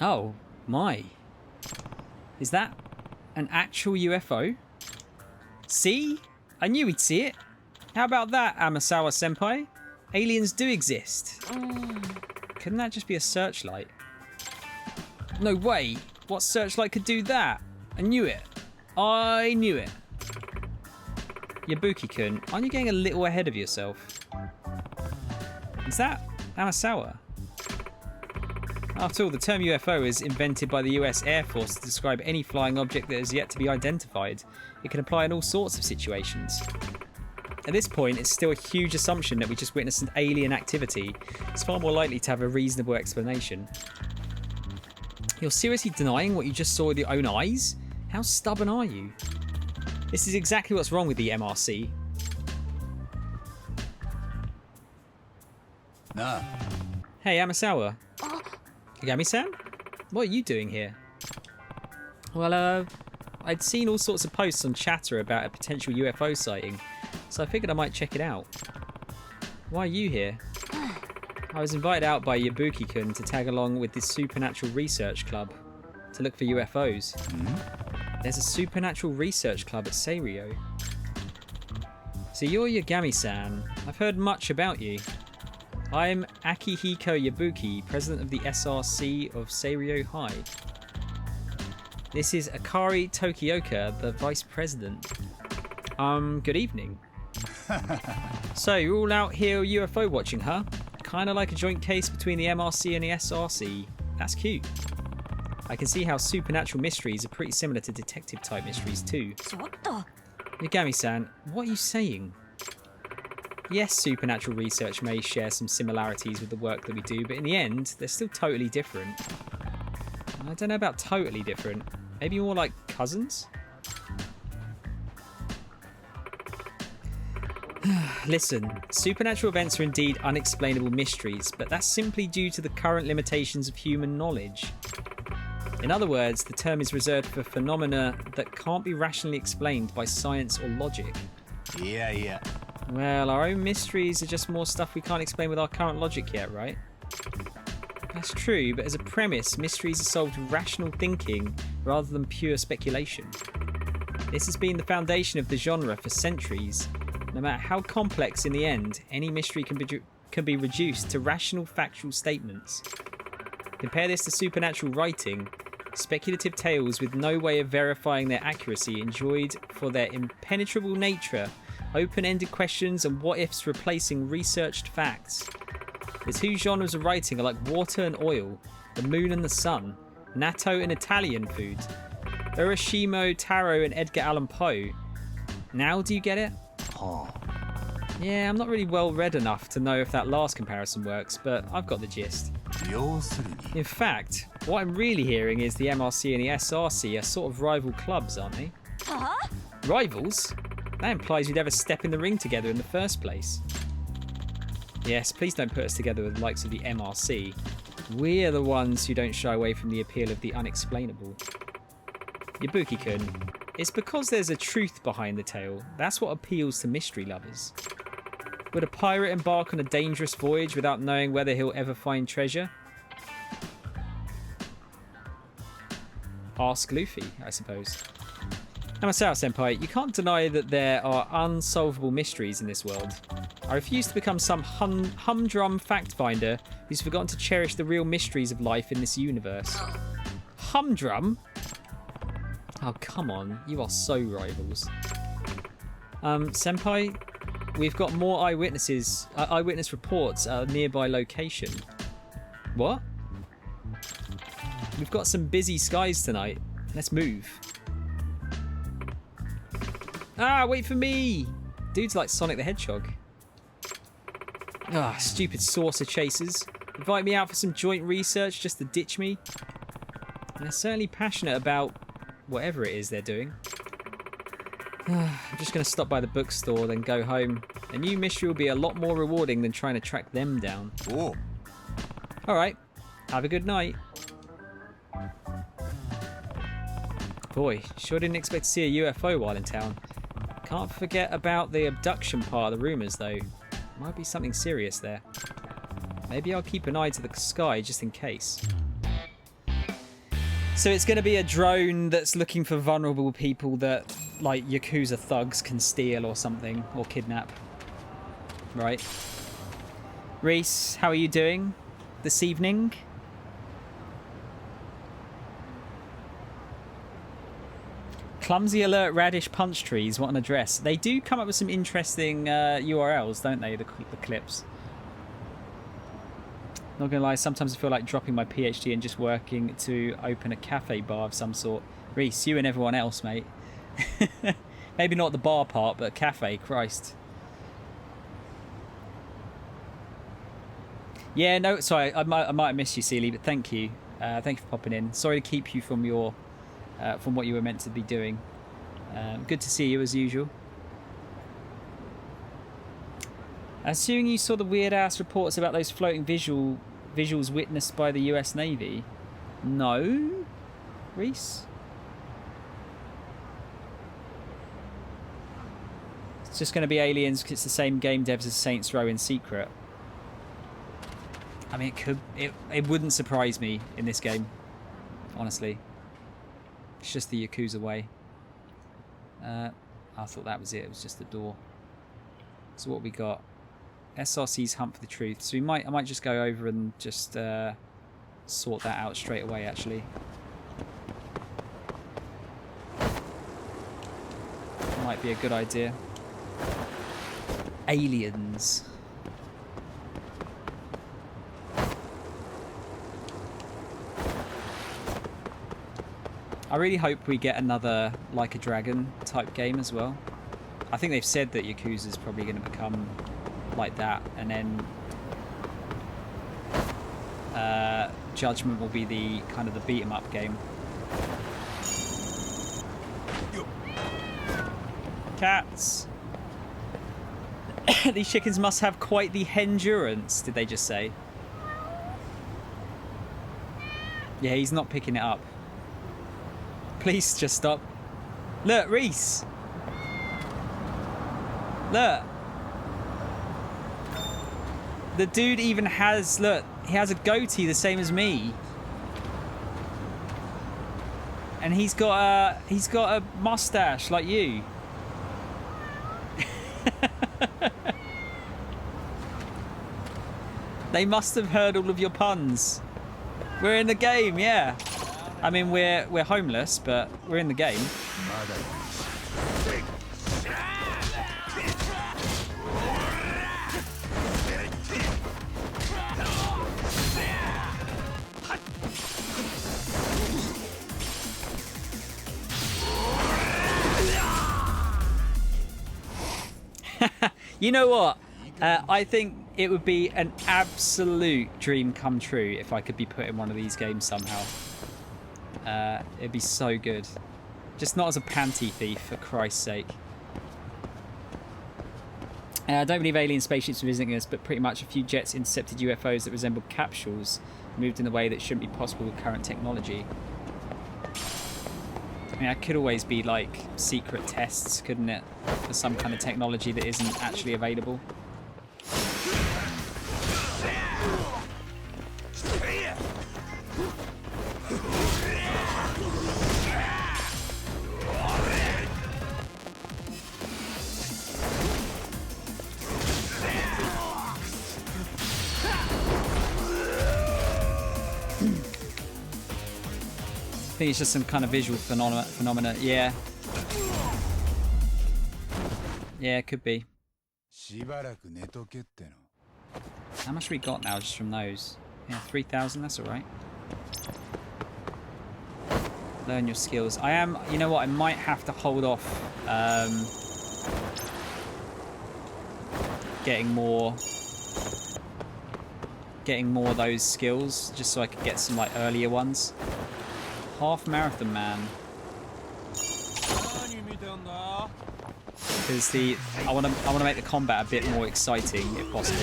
Oh, my. Is that an actual UFO? See? I knew we'd see it. How about that, Amasawa-senpai? Aliens do exist. Couldn't that just be a searchlight? No way! What searchlight could do that? I knew it. I knew it. Yabuki-kun, aren't you getting a little ahead of yourself? Is that Amasawa? After all, the term UFO is invented by the US Air Force to describe any flying object that is yet to be identified. It can apply in all sorts of situations. At this point, it's still a huge assumption that we just witnessed an alien activity. It's far more likely to have a reasonable explanation. You're seriously denying what you just saw with your own eyes? How stubborn are you? This is exactly what's wrong with the MRC. Nah. Hey, Amasawa. Yagami-san? What are you doing here? Well, I'd seen all sorts of posts on Chatter about a potential UFO sighting, so I figured I might check it out. Why are you here? I was invited out by Yabuki-kun to tag along with this supernatural research club to look for UFOs. There's a supernatural research club at Seirio. So you're Yagami-san. I've heard much about you. I'm Akihiko Yabuki, president of the SRC of Seirio High. This is Akari Tokioka, the vice president. Good evening. So you're all out here UFO watching, huh? Kind of like a joint case between the MRC and the SRC. That's cute. I can see how supernatural mysteries are pretty similar to detective type mysteries too. Yagami-san, what are you saying? Yes, supernatural research may share some similarities with the work that we do, but in the end, they're still totally different. I don't know about totally different. Maybe more like cousins? Listen, supernatural events are indeed unexplainable mysteries, but that's simply due to the current limitations of human knowledge. In other words, the term is reserved for phenomena that can't be rationally explained by science or logic. Yeah. Well, our own mysteries are just more stuff we can't explain with our current logic yet, right? That's true, but as a premise, mysteries are solved with rational thinking rather than pure speculation. This has been the foundation of the genre for centuries. No matter how complex in the end, any mystery can be reduced to rational factual statements. Compare this to supernatural writing. Speculative tales with no way of verifying their accuracy, enjoyed for their impenetrable nature, open-ended questions and what-ifs replacing researched facts. The two genres of writing are like water and oil, the moon and the sun, natto and Italian food, Urashima Taro and Edgar Allan Poe. Now do you get it? Oh. Yeah, I'm not really well read enough to know if that last comparison works, but I've got the gist. In fact, what I'm really hearing is the MRC and the SRC are sort of rival clubs, aren't they? Rivals? That implies we'd ever step in the ring together in the first place. Yes, please don't put us together with the likes of the MRC. We're the ones who don't shy away from the appeal of the unexplainable. Yabuki-kun, it's because there's a truth behind the tale. That's what appeals to mystery lovers. Would a pirate embark on a dangerous voyage without knowing whether he'll ever find treasure? Ask Luffy, I suppose. Namasawa-senpai, you can't deny that there are unsolvable mysteries in this world. I refuse to become some humdrum fact finder who's forgotten to cherish the real mysteries of life in this universe. Humdrum? Oh, come on. You are so rivals. Senpai, we've got more eyewitness reports at a nearby location. What? We've got some busy skies tonight. Let's move. Ah, wait for me! Dude's like Sonic the Hedgehog. Ah, stupid saucer chasers. Invite me out for some joint research just to ditch me. They're certainly passionate about whatever it is they're doing. I'm just going to stop by the bookstore, then go home. A new mystery will be a lot more rewarding than trying to track them down. Oh. Alright, have a good night. Boy, sure didn't expect to see a UFO while in town. Can't forget about the abduction part of the rumours though. Might be something serious there. Maybe I'll keep an eye to the sky just in case. So it's going to be a drone that's looking for vulnerable people that, like, Yakuza thugs can steal or something, or kidnap. Right. Reese, how are you doing this evening? Clumsy Alert Radish Punch Trees, what an address. They do come up with some interesting URLs, don't they, the clips. Not gonna lie, sometimes I feel like dropping my PhD and just working to open a cafe bar of some sort. Reese, you and everyone else, mate. Maybe not the bar part, but a cafe, Christ. Yeah, no, sorry, I might have missed you, Seely, but thank you. Thank you for popping in. Sorry to keep you from your... from what you were meant to be doing. Good to see you as usual. Assuming you saw the weird ass reports about those floating visuals witnessed by the US Navy? No, Reese? It's just going to be Aliens because it's the same game devs as Saints Row in secret. I mean, it wouldn't surprise me in this game, honestly. It's just the Yakuza way. I thought that was it. It was just the door. So what we got? SRC's hunt for the truth. So I might just go over and just sort that out straight away, actually. Might be a good idea. Aliens. I really hope we get another Like a Dragon type game as well. I think they've said that Yakuza is probably going to become like that, and then Judgment will be the kind of the beat 'em up game. Cats. These chickens must have quite the endurance, did they just say? Yeah, he's not picking it up. Please just stop. Look, Reese. Look. The dude even has, look, he has a goatee the same as me. And he's got a mustache like you. They must have heard all of your puns. We're in the game, yeah. I mean, we're homeless, but we're in the game. You know what? I think it would be an absolute dream come true if I could be put in one of these games somehow. It'd be so good. Just not as a panty thief, for Christ's sake. I don't believe alien spaceships are visiting us, but pretty much a few jets intercepted UFOs that resemble capsules, moved in a way that shouldn't be possible with current technology. I mean, that could always be like secret tests, couldn't it? For some kind of technology that isn't actually available. I think it's just some kind of visual phenomena. Yeah. Yeah, it could be. How much we got now just from those? Yeah, 3,000, that's alright. Learn your skills. I am, you know what, I might have to hold off getting more of those skills, just so I could get some like earlier ones. Half marathon man. Because I want to make the combat a bit more exciting if possible.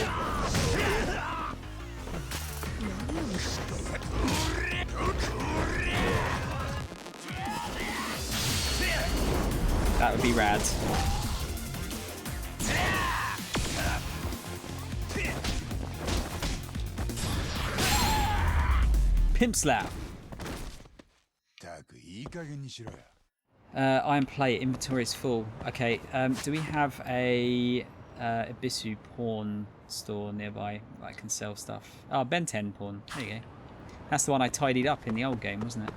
That would be rad. Pimp slap. Iron plate, inventory is full. Okay, do we have a Ibisu pawn store nearby that I can sell stuff? Oh, Ben 10 pawn. There you go. That's the one I tidied up in the old game, wasn't it?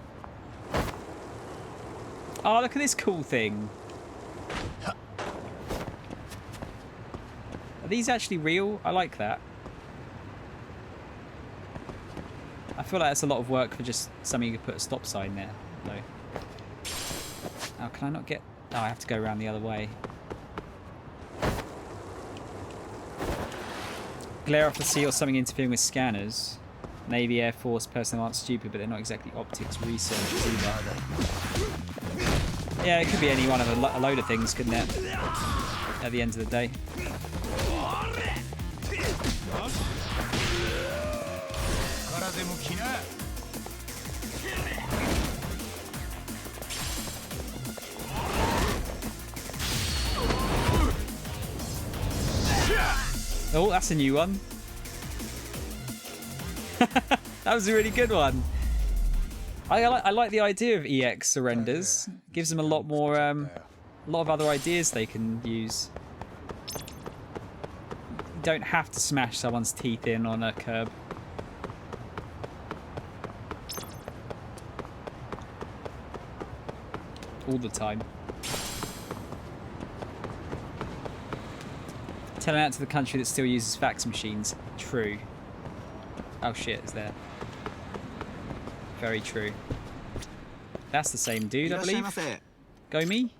Oh, look at this cool thing. Are these actually real? I like that. I feel like that's a lot of work for just something you could put a stop sign there, though. Oh, can I not get... Oh, I have to go around the other way. Glare off the sea or something interfering with scanners. Navy, Air Force personnel aren't stupid, but they're not exactly optics researchers either. Yeah, it could be any one of a load of things, couldn't it? At the end of the day. 力でも来な。Oh, that's a new one. That was a really good one. I like the idea of EX surrenders. Gives them a lot more, a lot of other ideas they can use. You don't have to smash someone's teeth in on a curb. All the time. Telling out to the country that still uses fax machines. True. Oh shit, it's there. Very true. That's the same dude, I believe. Go me?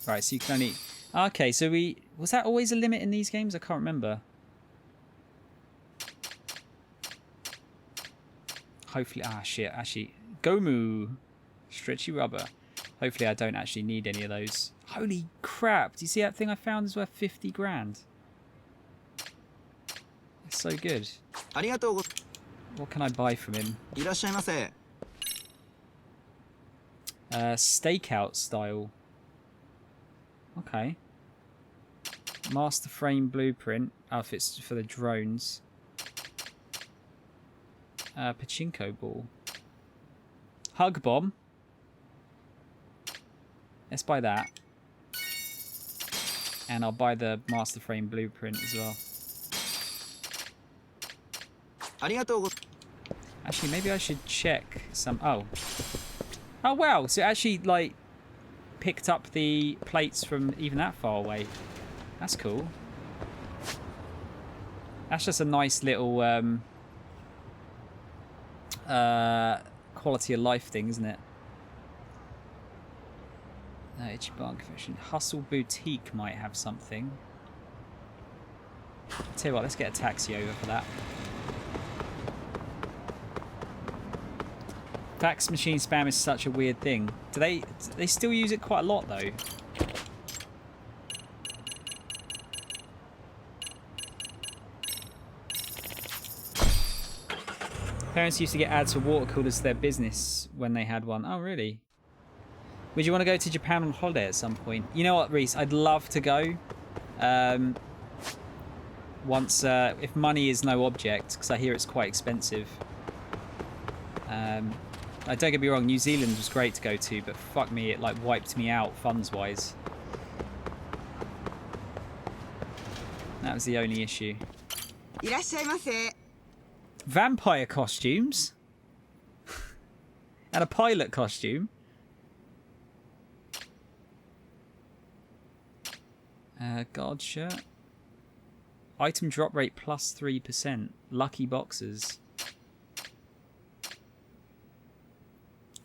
Right, so you can only... Okay, so we... Was that always a limit in these games? I can't remember. Hopefully... Ah, shit. Actually, Gomu. Stretchy rubber. Hopefully I don't actually need any of those. Holy crap. Do you see that thing I found is worth 50 grand? It's so good. What can I buy from him? Stakeout style. Okay. Master frame blueprint. Oh, if it's for the drones. Pachinko ball. Hug bomb. Let's buy that. And I'll buy the master frame blueprint as well. Actually, maybe I should check some... Oh. Oh, wow. So it actually, like, picked up the plates from even that far away. That's cool. That's just a nice little quality of life thing, isn't it? Ichiban Confection. Hustle Boutique might have something. Tell you what, let's get a taxi over for that. Fax machine spam is such a weird thing. Do they still use it quite a lot though? Parents used to get ads for water coolers to their business when they had one. Oh, really? Would you want to go to Japan on holiday at some point? You know what, Reese? I'd love to go. Once, if money is no object, because I hear it's quite expensive. Don't get me wrong, New Zealand was great to go to, but fuck me, it like wiped me out funds-wise. That was the only issue. Vampire costumes? And a pilot costume? Guard shirt. Item drop rate plus 3%. Lucky boxes.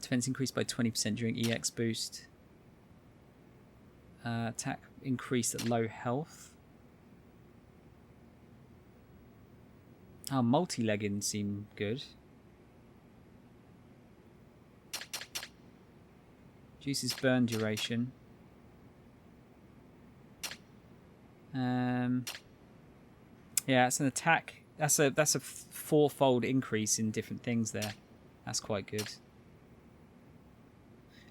Defense increased by 20% during EX boost. Attack increased at low health. Oh, multi-leggings seem good. Juices burn duration. Yeah, it's an attack. That's a fourfold increase in different things there. That's quite good.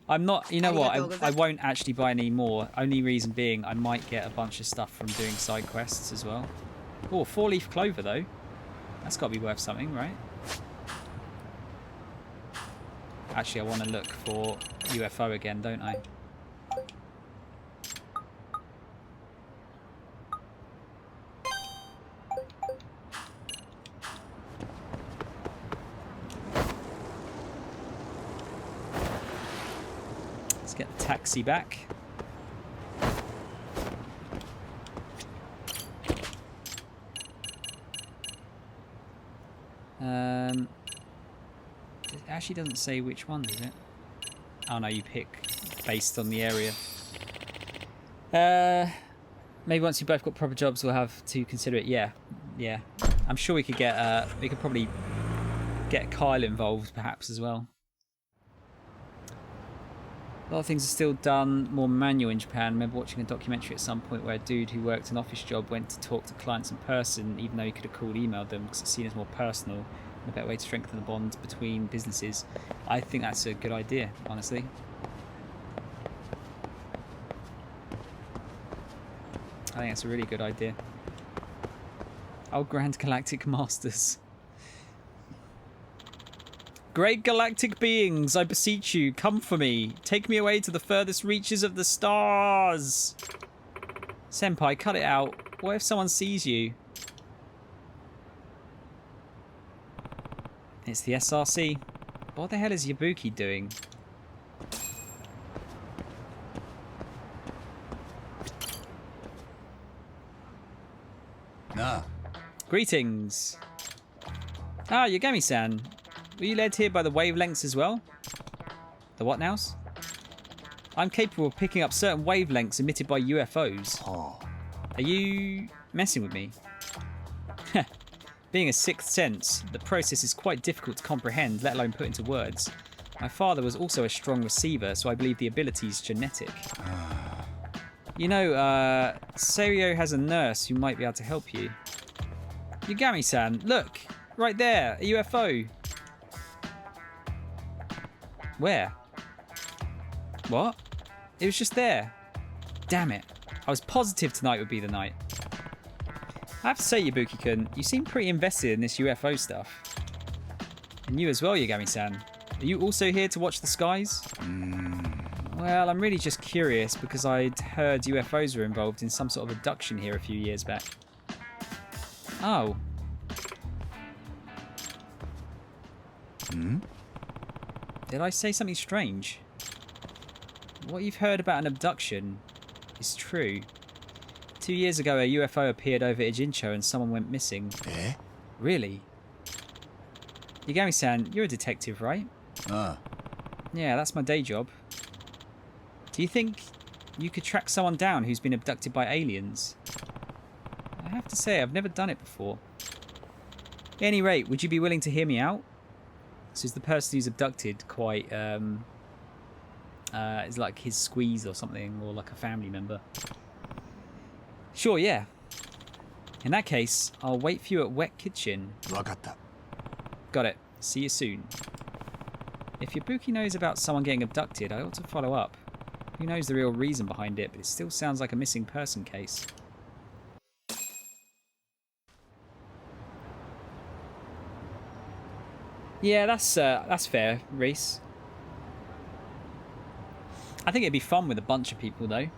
I'm not. You know what? I won't actually buy any more. Only reason being, I might get a bunch of stuff from doing side quests as well. Oh, 4-leaf clover though. That's got to be worth something, right? Actually, I want to look for UFO again, don't I? Let's get the taxi back. It actually doesn't say which one, does it? Oh no, you pick based on the area. Maybe once you both got proper jobs, we'll have to consider it. Yeah. I'm sure we could get. We could probably get Kyle involved, perhaps as well. A lot of things are still done more manual in Japan. I remember watching a documentary at some point where a dude who worked an office job went to talk to clients in person, even though he could have called, emailed them, because it's seen as more personal and a better way to strengthen the bond between businesses. I think that's a good idea, honestly. I think that's a really good idea. Oh, Grand Galactic Masters. Great galactic beings, I beseech you, come for me. Take me away to the furthest reaches of the stars. Senpai, cut it out. What if someone sees you? It's the SRC. What the hell is Yabuki doing? Nah. Greetings. Ah, Yagami-san. Were you led here by the wavelengths as well? The what nows? I'm capable of picking up certain wavelengths emitted by UFOs. Oh. Are you messing with me? Being a sixth sense, the process is quite difficult to comprehend, let alone put into words. My father was also a strong receiver, so I believe the ability is genetic. You know, Seiryo has a nurse who might be able to help you. Yagami-san, look! Right there! A UFO! Where? What? It was just there. Damn it. I was positive tonight would be the night. I have to say, Yabuki-kun, you seem pretty invested in this UFO stuff. And you as well, Yagami-san. Are you also here to watch the skies? Well, I'm really just curious because I'd heard UFOs were involved in some sort of abduction here a few years back. Oh. Did I say something strange? What you've heard about an abduction is true. 2 years ago, a UFO appeared over Ijincho and someone went missing. Eh? Really? Yagami-san, you're a detective, right? Yeah, that's my day job. Do you think you could track someone down who's been abducted by aliens? I have to say, I've never done it before. At any rate, would you be willing to hear me out? So is the person who's abducted quite, is like his squeeze or something, or like a family member? Sure, yeah. In that case, I'll wait for you at Wet Kitchen. Wakatta. Got it. See you soon. If Yabuki knows about someone getting abducted, I ought to follow up. Who knows the real reason behind it, but it still sounds like a missing person case. Yeah, that's fair, Reese. I think it'd be fun with a bunch of people, though.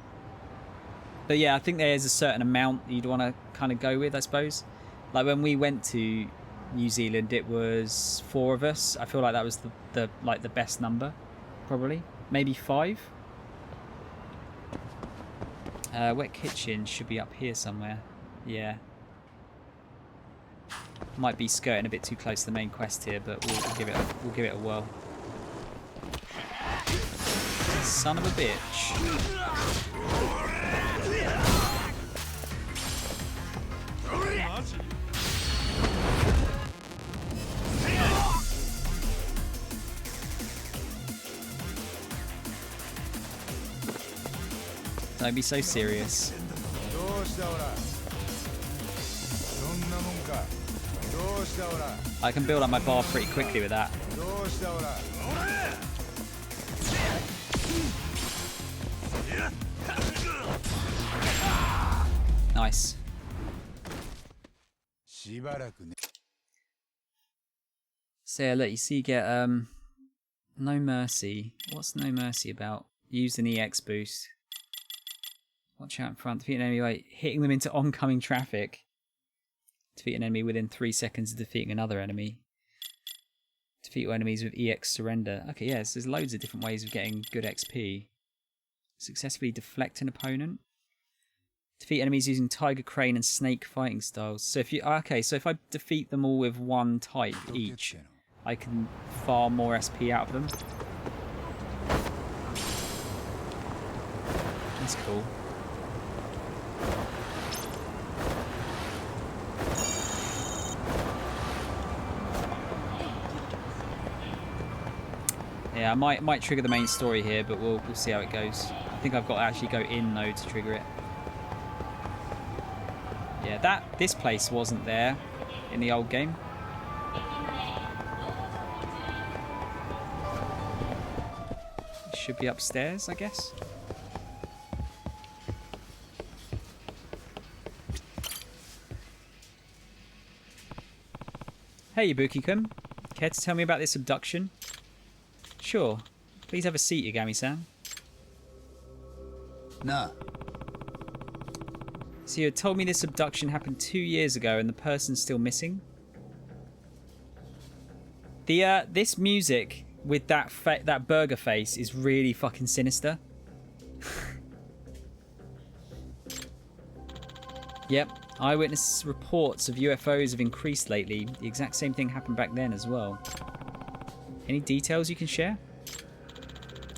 But yeah, I think there's a certain amount you'd want to kind of go with, I suppose. Like when we went to New Zealand, it was 4 of us. I feel like that was the best number, probably. Maybe 5. Wet Kitchen should be up here somewhere. Yeah. Might be skirting a bit too close to the main quest here, but we'll give it a whirl. Son of a bitch. Don't be so serious. I can build up my bar pretty quickly with that. Nice. So yeah, look, you see you get No Mercy. What's No Mercy about? Use an EX boost. Watch out in front. Defeat an enemy by hitting them into oncoming traffic. Defeat an enemy within 3 seconds of defeating another enemy. Defeat your enemies with EX surrender. Okay, yes, there's loads of different ways of getting good XP. Successfully deflect an opponent. Defeat enemies using Tiger Crane and Snake fighting styles. So if if I defeat them all with one type each, I can farm more SP out of them. That's cool. Yeah, I might trigger the main story here, but we'll see how it goes. I think I've got to actually go in though to trigger it. Yeah, this place wasn't there in the old game. It should be upstairs, I guess. Hey, Ibuki-kun. Care to tell me about this abduction? Sure. Please have a seat, Yagami-san. Nah. So you had told me this abduction happened 2 years ago and the person's still missing? This music with that burger face is really fucking sinister. Yep. Eyewitness reports of UFOs have increased lately. The exact same thing happened back then as well. Any details you can share?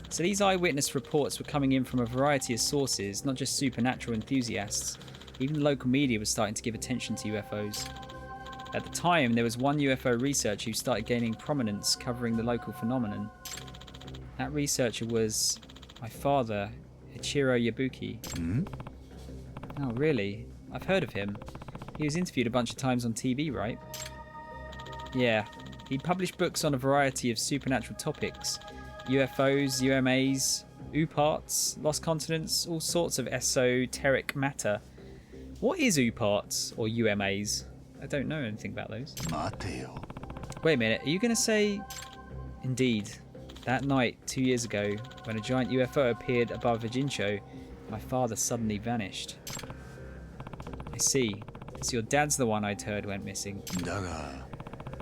So these eyewitness reports were coming in from a variety of sources, not just supernatural enthusiasts. Even the local media was starting to give attention to UFOs. At the time, there was one UFO researcher who started gaining prominence covering the local phenomenon. That researcher was my father, Ichiro Yabuki. Hmm? Oh, really? I've heard of him. He was interviewed a bunch of times on TV, right? Yeah. He published books on a variety of supernatural topics. UFOs, UMAs, UPARTs, lost continents, all sorts of esoteric matter. What is UPARTs or UMAs? I don't know anything about those. Mateo. Wait a minute, are you going to say... Indeed. That night, 2 years ago, when a giant UFO appeared above Vijincho, my father suddenly vanished. I see. So your dad's the one I'd heard went missing. Daga.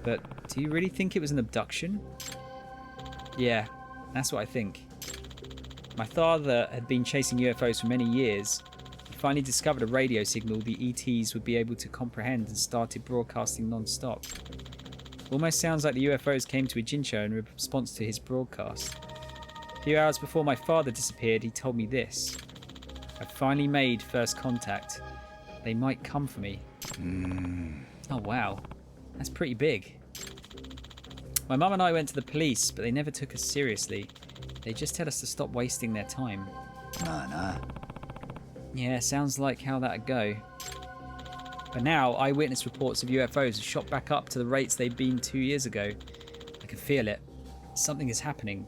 But do you really think it was an abduction? Yeah, that's what I think. My father had been chasing UFOs for many years. He finally discovered a radio signal the ETs would be able to comprehend and started broadcasting non-stop. Almost sounds like the UFOs came to Ijincho in response to his broadcast. A few hours before my father disappeared, he told me this. I finally made first contact. They might come for me. Oh wow, that's pretty big. My mum and I went to the police, but they never took us seriously. They just tell us to stop wasting their time. Nah. Yeah, sounds like how that'd go. But now, eyewitness reports of UFOs have shot back up to the rates they'd been 2 years ago. I can feel it. Something is happening.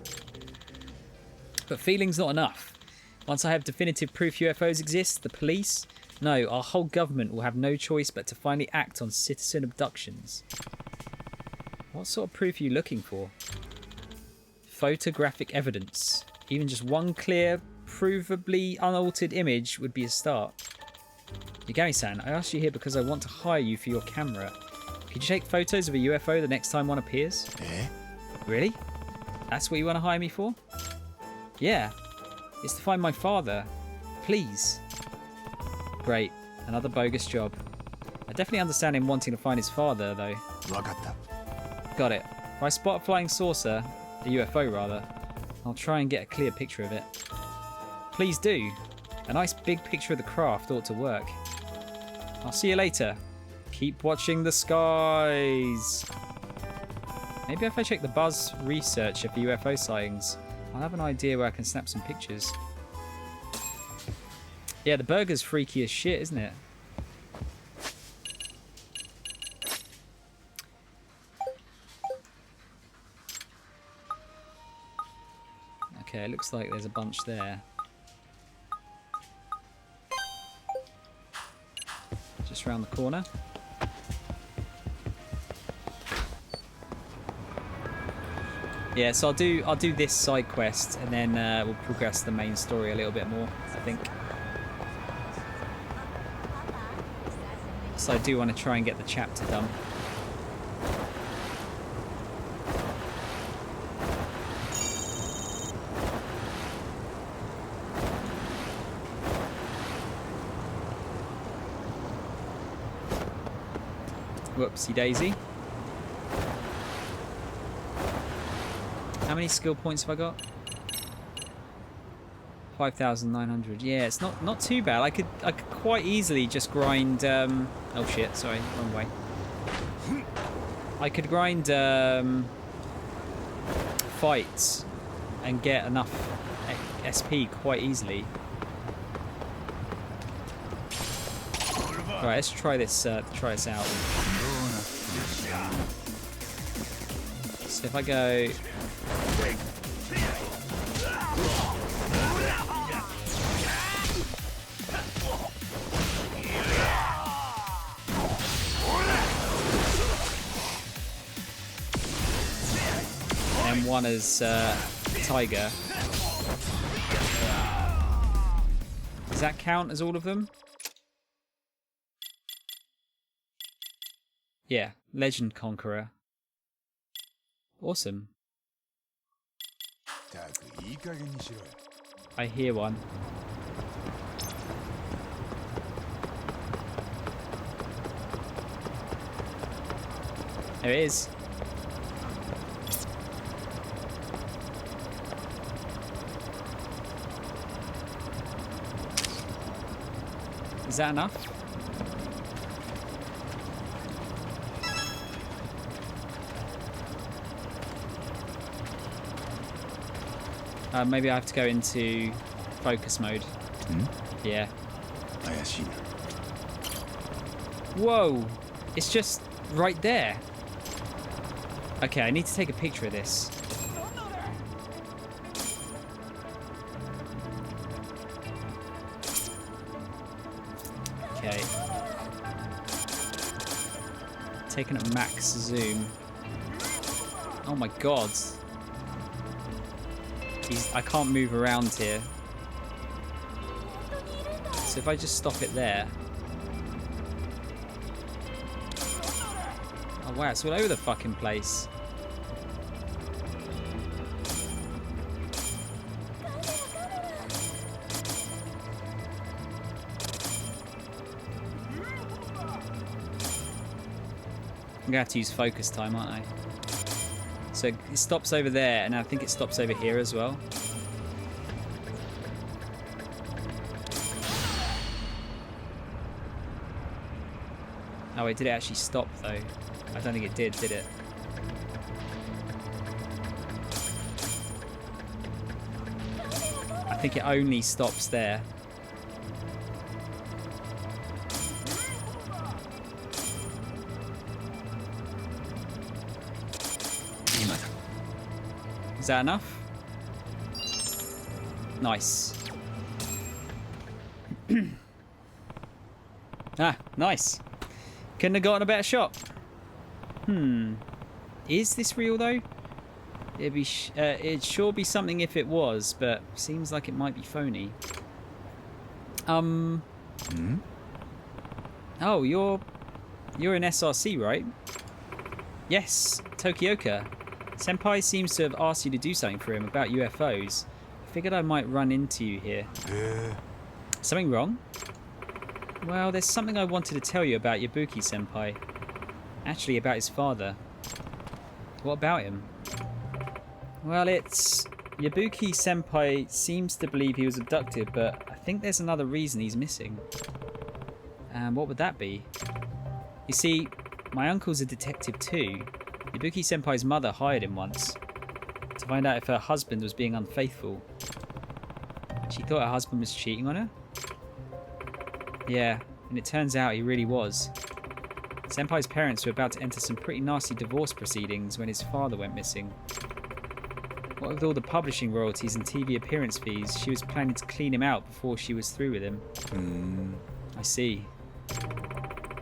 But feeling's not enough. Once I have definitive proof UFOs exist, the police... No, our whole government will have no choice but to finally act on citizen abductions. What sort of proof are you looking for? Photographic evidence. Even just one clear, provably unaltered image would be a start. Yagami-san, I asked you here because I want to hire you for your camera. Could you take photos of a UFO the next time one appears? Eh? Really? That's what you want to hire me for? Yeah. It's to find my father. Please. Great. Another bogus job. I definitely understand him wanting to find his father, though. Wakatta. Got it. If I spot a flying saucer, a UFO rather, I'll try and get a clear picture of it. Please do. A nice big picture of the craft ought to work. I'll see you later. Keep watching the skies. Maybe if I check the Buzz researcher for UFO sightings, I'll have an idea where I can snap some pictures. Yeah, the burger's freaky as shit, isn't it? Okay, it looks like there's a bunch there. Just round the corner. Yeah, so I'll do this side quest and then we'll progress the main story a little bit more, I think. So I do want to try and get the chapter done. Whoopsie daisy. How many skill points have I got? 5,900. Yeah, it's not too bad. I could quite easily just grind. Oh shit! Sorry, wrong way. I could grind fights and get enough SP quite easily. Right, let's try this. Try this out. So if I go. M1 as Tiger. Does that count as all of them? Yeah, Legend Conqueror. Awesome. I hear one. There it is. Is that enough? Maybe I have to go into focus mode. Yeah. Whoa! It's just right there. Okay, I need to take a picture of this. Okay. Taking a max zoom. Oh my god. I can't move around here. So if I just stop it there. Oh wow, it's all over the fucking place. I'm gonna have to use focus time, aren't I? So it stops over there, and I think it stops over here as well. Oh wait, did it actually stop though? I don't think it did it? I think it only stops there. Is that enough? Nice. Ah, nice. Couldn't have gotten a better shot. Is this real though? It'd sure be something if it was, but seems like it might be phony. Oh, you're in SRC, right? Yes, Tokioka. Senpai seems to have asked you to do something for him about UFOs. I figured I might run into you here. Something wrong? Well, there's something I wanted to tell you about Yabuki Senpai. Actually, about his father. What about him? Well, it's... Yabuki Senpai seems to believe he was abducted, but I think there's another reason he's missing. And what would that be? You see, my uncle's a detective too. Yabuki Senpai's mother hired him once to find out if her husband was being unfaithful. She thought her husband was cheating on her? Yeah, and it turns out he really was. Senpai's parents were about to enter some pretty nasty divorce proceedings when his father went missing. What with all the publishing royalties and TV appearance fees, she was planning to clean him out before she was through with him. I see.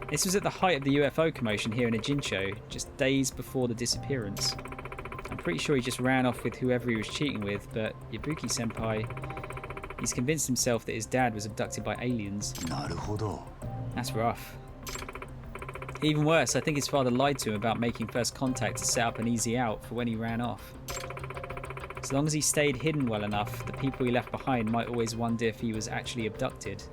This was at the height of the UFO commotion here in Ijincho, just days before the disappearance. I'm pretty sure he just ran off with whoever he was cheating with, but Yabuki Senpai, he's convinced himself that his dad was abducted by aliens. That's rough. Even worse, I think his father lied to him about making first contact to set up an easy out for when he ran off. As long as he stayed hidden well enough, the people he left behind might always wonder if he was actually abducted.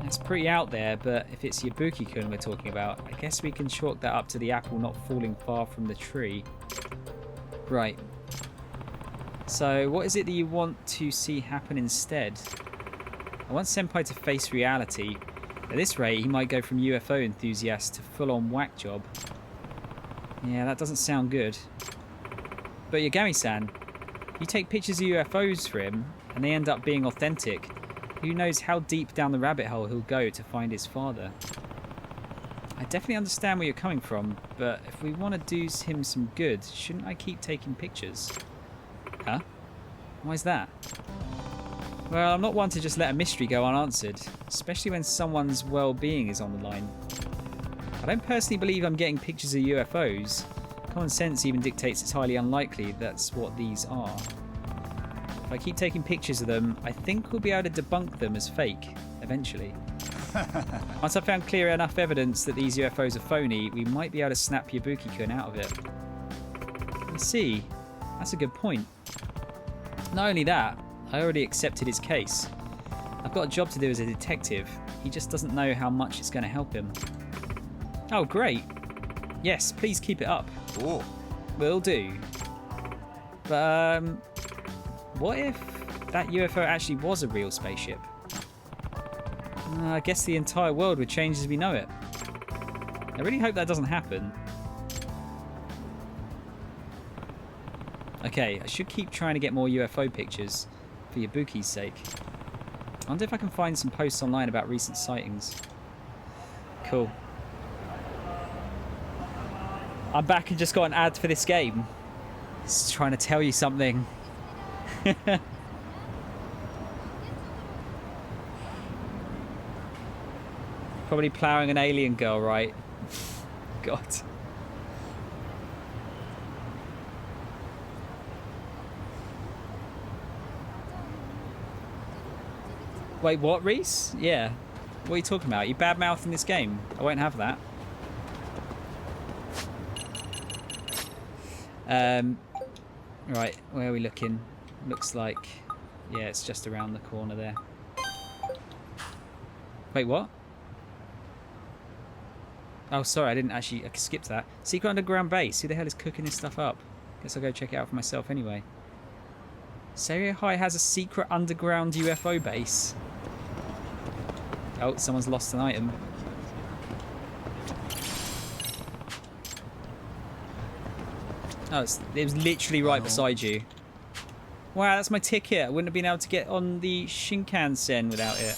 That's pretty out there, but if it's Yabuki-kun we're talking about, I guess we can chalk that up to the apple not falling far from the tree. Right. So, what is it that you want to see happen instead? I want Senpai to face reality. At this rate, he might go from UFO enthusiast to full-on whack job. Yeah, that doesn't sound good. But Yagami-san, You take pictures of UFOs for him, and they end up being authentic. Who knows how deep down the rabbit hole he'll go to find his father. I definitely understand where you're coming from, but if we want to do him some good, shouldn't I keep taking pictures? Huh? Why is that? Well, I'm not one to just let a mystery go unanswered, especially when someone's well-being is on the line. I don't personally believe I'm getting pictures of UFOs. Common sense even dictates it's highly unlikely that's what these are. If I keep taking pictures of them, I think we'll be able to debunk them as fake, eventually. Once I've found clear enough evidence that these UFOs are phony, we might be able to snap Yabuki-kun out of it. I see. That's a good point. Not only that, I already accepted his case. I've got a job to do as a detective. He just doesn't know how much it's going to help him. Oh, great. Yes, please keep it up. Oh. Will do. But, what if that UFO actually was a real spaceship? I guess the entire world would change as we know it. I really hope that doesn't happen. Okay, I should keep trying to get more UFO pictures for Yabuki's sake. I wonder if I can find some posts online about recent sightings. Cool. I'm back and just got an ad for this game. It's trying to tell you something. Probably ploughing an alien girl, right? God. Wait, what, Reese? Yeah. What are you talking about? You bad-mouthing this game? I won't have that. Right, where are we looking? Looks like... Yeah, it's just around the corner there. Wait, what? Oh, sorry, I didn't actually... I skipped that. Secret underground base. Who the hell is cooking this stuff up? Guess I'll go check it out for myself anyway. Serio High has a secret underground UFO base. Oh, someone's lost an item. Oh, it was literally right beside you. Wow, that's my ticket. I wouldn't have been able to get on the Shinkansen without it.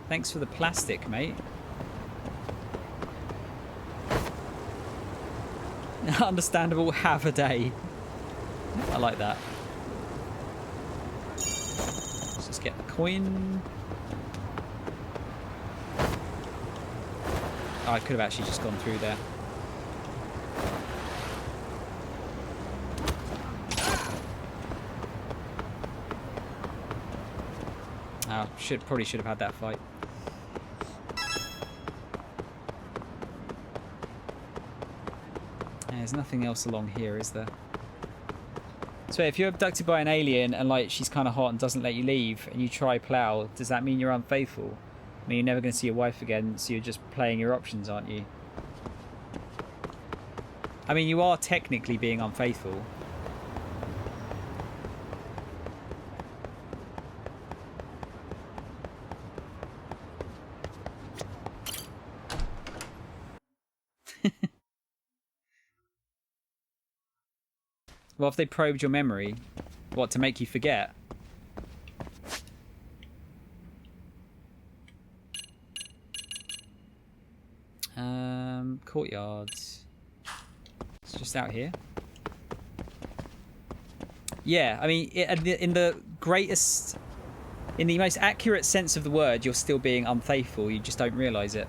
Thanks for the plastic, mate. Understandable, have a day. I like that. Let's just get the coin. Oh, I could have actually just gone through there. Oh, probably should have had that fight. There's nothing else along here, is there? So if you're abducted by an alien and like she's kind of hot and doesn't let you leave and you try plow, does that mean you're unfaithful? I mean, you're never going to see your wife again, so you're just playing your options, aren't you? I mean, you are technically being unfaithful. Well, if they probed your memory, what, to make you forget? Courtyards. It's just out here. Yeah, I mean, in the greatest, in the most accurate sense of the word, you're still being unfaithful. You just don't realise it.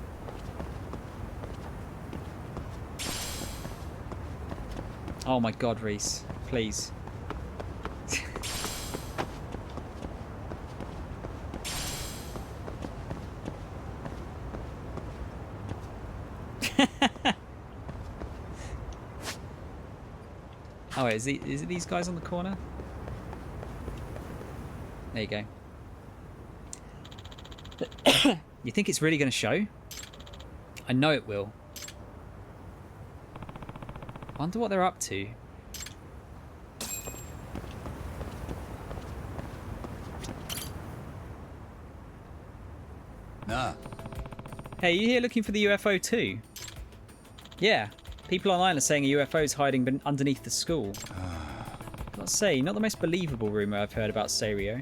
Oh my God, Reese. Please. Oh wait, is it these guys on the corner? There you go. You think it's really going to show? I know it will. Wonder what they're up to. Nah. Hey, you here looking for the UFO too? Yeah. People online are saying a UFO is hiding underneath the school. God, I'll say, not the most believable rumour I've heard about Serio.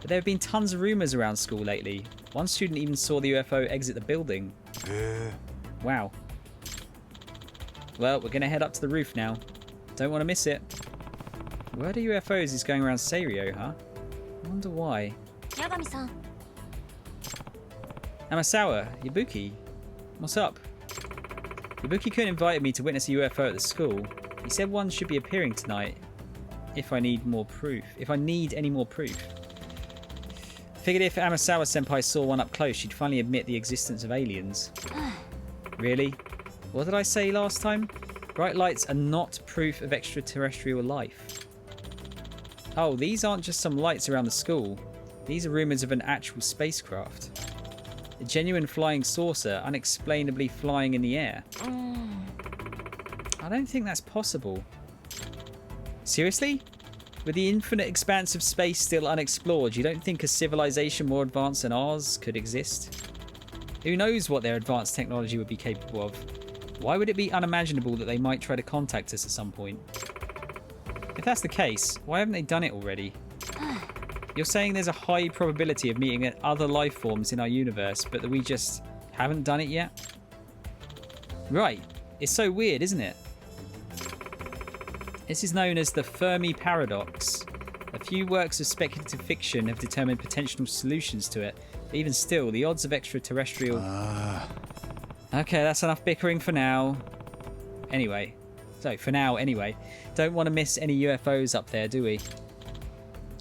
But there have been tons of rumours around school lately. One student even saw the UFO exit the building. Wow. Well, we're going to head up to the roof now. Don't want to miss it. Word of UFOs is going around Serio, huh? I wonder why. Yagami-san. Amasawa, Yabuki. What's up? Yabuki couldn't invite me to witness a UFO at the school. He said one should be appearing tonight if I need more proof. If I need any more proof. Figured if Amasawa senpai saw one up close, she'd finally admit the existence of aliens. Really? What did I say last time? Bright lights are not proof of extraterrestrial life. Oh, these aren't just some lights around the school. These are rumours of an actual spacecraft. A genuine flying saucer unexplainably flying in the air. I don't think that's possible. Seriously? With the infinite expanse of space still unexplored, you don't think a civilization more advanced than ours could exist? Who knows what their advanced technology would be capable of? Why would it be unimaginable that they might try to contact us at some point? If that's the case, why haven't they done it already? You're saying there's a high probability of meeting other life forms in our universe, but that we just haven't done it yet? Right. It's so weird, isn't it? This is known as the Fermi paradox. A few works of speculative fiction have determined potential solutions to it, but even still, the odds of extraterrestrial... Okay, that's enough bickering for now. Anyway. Don't want to miss any UFOs up there, do we?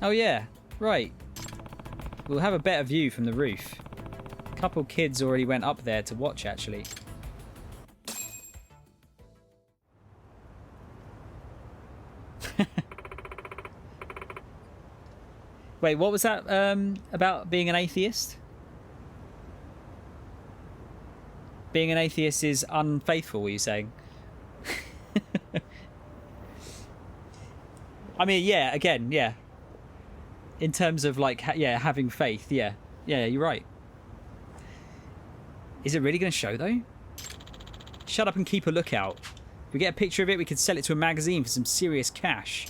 Oh yeah, right. We'll have a better view from the roof. A couple kids already went up there to watch, actually. Wait, what was that about being an atheist? Being an atheist is unfaithful, were you saying? I mean, yeah, again, yeah. In terms of, like, having faith, yeah. Yeah, you're right. Is it really going to show, though? Shut up and keep a lookout. If we get a picture of it, we could sell it to a magazine for some serious cash.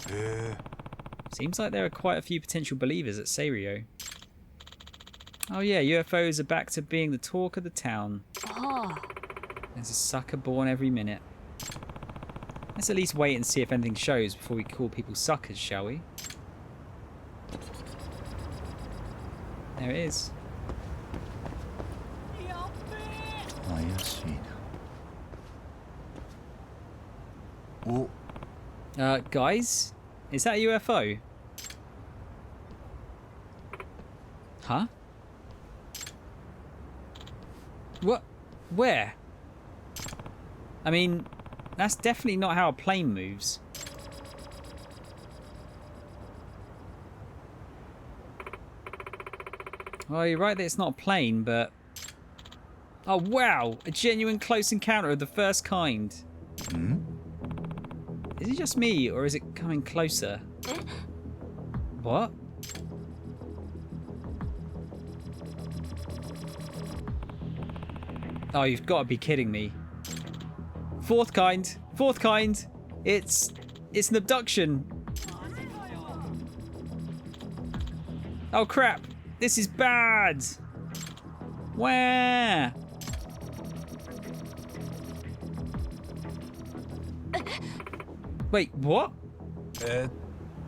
Seems like there are quite a few potential believers at Serio. Oh yeah, UFOs are back to being the talk of the town. There's a sucker born every minute. Let's at least wait and see if anything shows before we call people suckers, shall we? There it is. Guys? Is that a UFO? Huh? What? Where? I mean, that's definitely not how a plane moves. Well, you're right that it's not a plane, but... Oh, wow! A genuine close encounter of the first kind. Is it just me, or is it coming closer? What? Oh, you've got to be kidding me. Fourth kind. Fourth kind. It's an abduction. Oh, crap. This is bad. Where? Wait, what?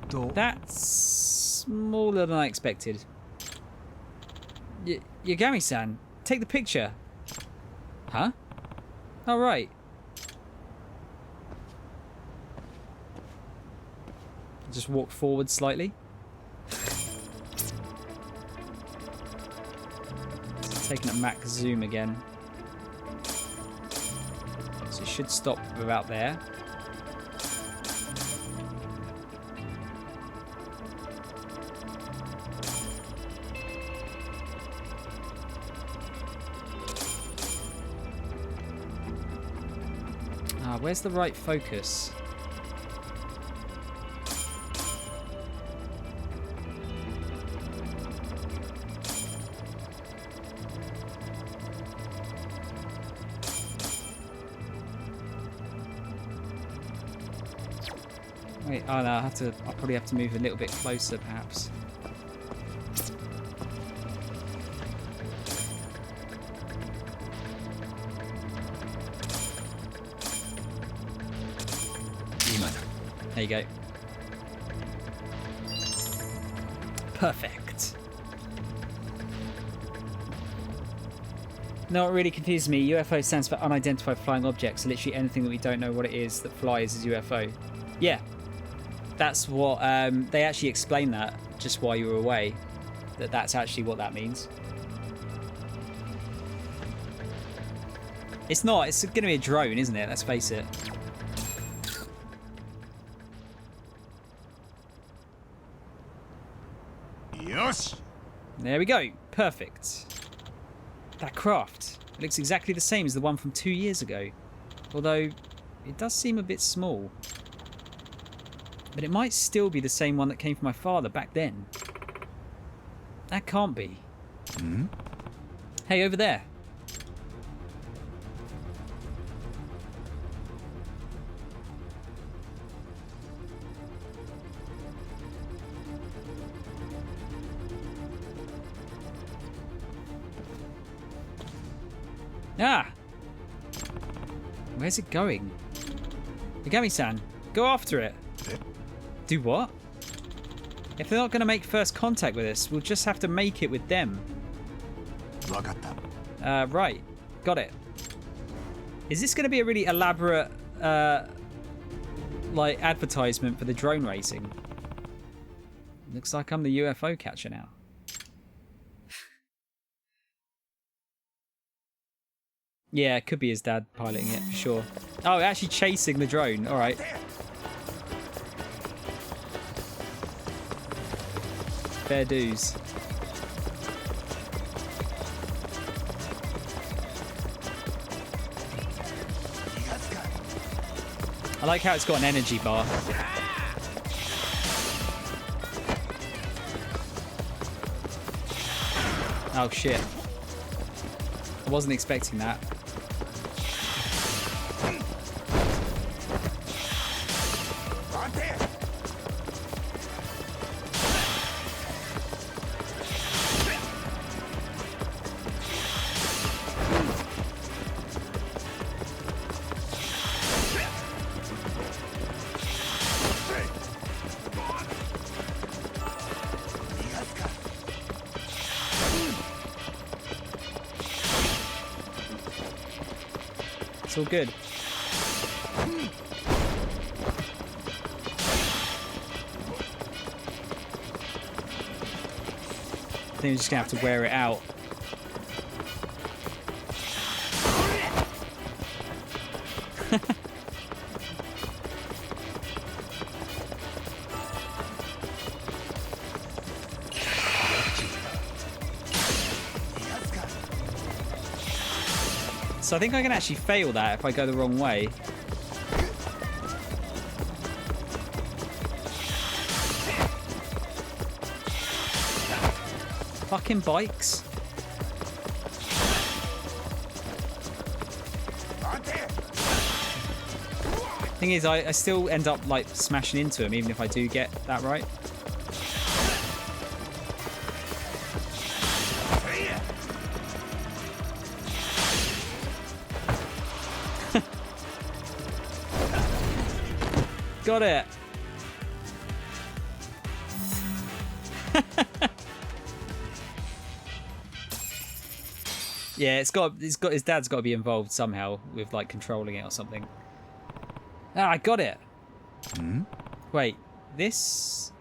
That's smaller than I expected. Yagami-san, take the picture. Huh? Oh, right. Just walk forward slightly. Taking a max zoom again. So it should stop about there. Where's the right focus? Wait, oh no, I'll probably have to move a little bit closer, perhaps. There you go. Perfect. No, it really confuses me. UFO stands for unidentified flying objects. So literally anything that we don't know what it is that flies is UFO. Yeah. That's what... they actually explained that just while you were away. That's actually what that means. It's not. It's going to be a drone, isn't it? Let's face it. Yosh! There we go. Perfect. That craft. It looks exactly the same as the one from 2 years ago. Although, it does seem a bit small. But it might still be the same one that came from my father back then. That can't be. Hmm? Hey, over there. Ah! Where's it going? Yagami-san, go after it. Do what? If they're not going to make first contact with us, we'll just have to make it with them. Right. Got it. Is this going to be a really elaborate, like, advertisement for the drone racing? Looks like I'm the UFO catcher now. Yeah, it could be his dad piloting it, for sure. Oh, actually chasing the drone. All right. Fair dues. I like how it's got an energy bar. Oh, shit. I wasn't expecting that. It's all good. I think we're just gonna have to wear it out. So I think I can actually fail that if I go the wrong way. Fucking bikes. Thing is, I still end up like smashing into him even if I do get that right. Got it. Yeah, his dad's got to be involved somehow with like controlling it or something. Ah, I got it. Hmm? Wait, this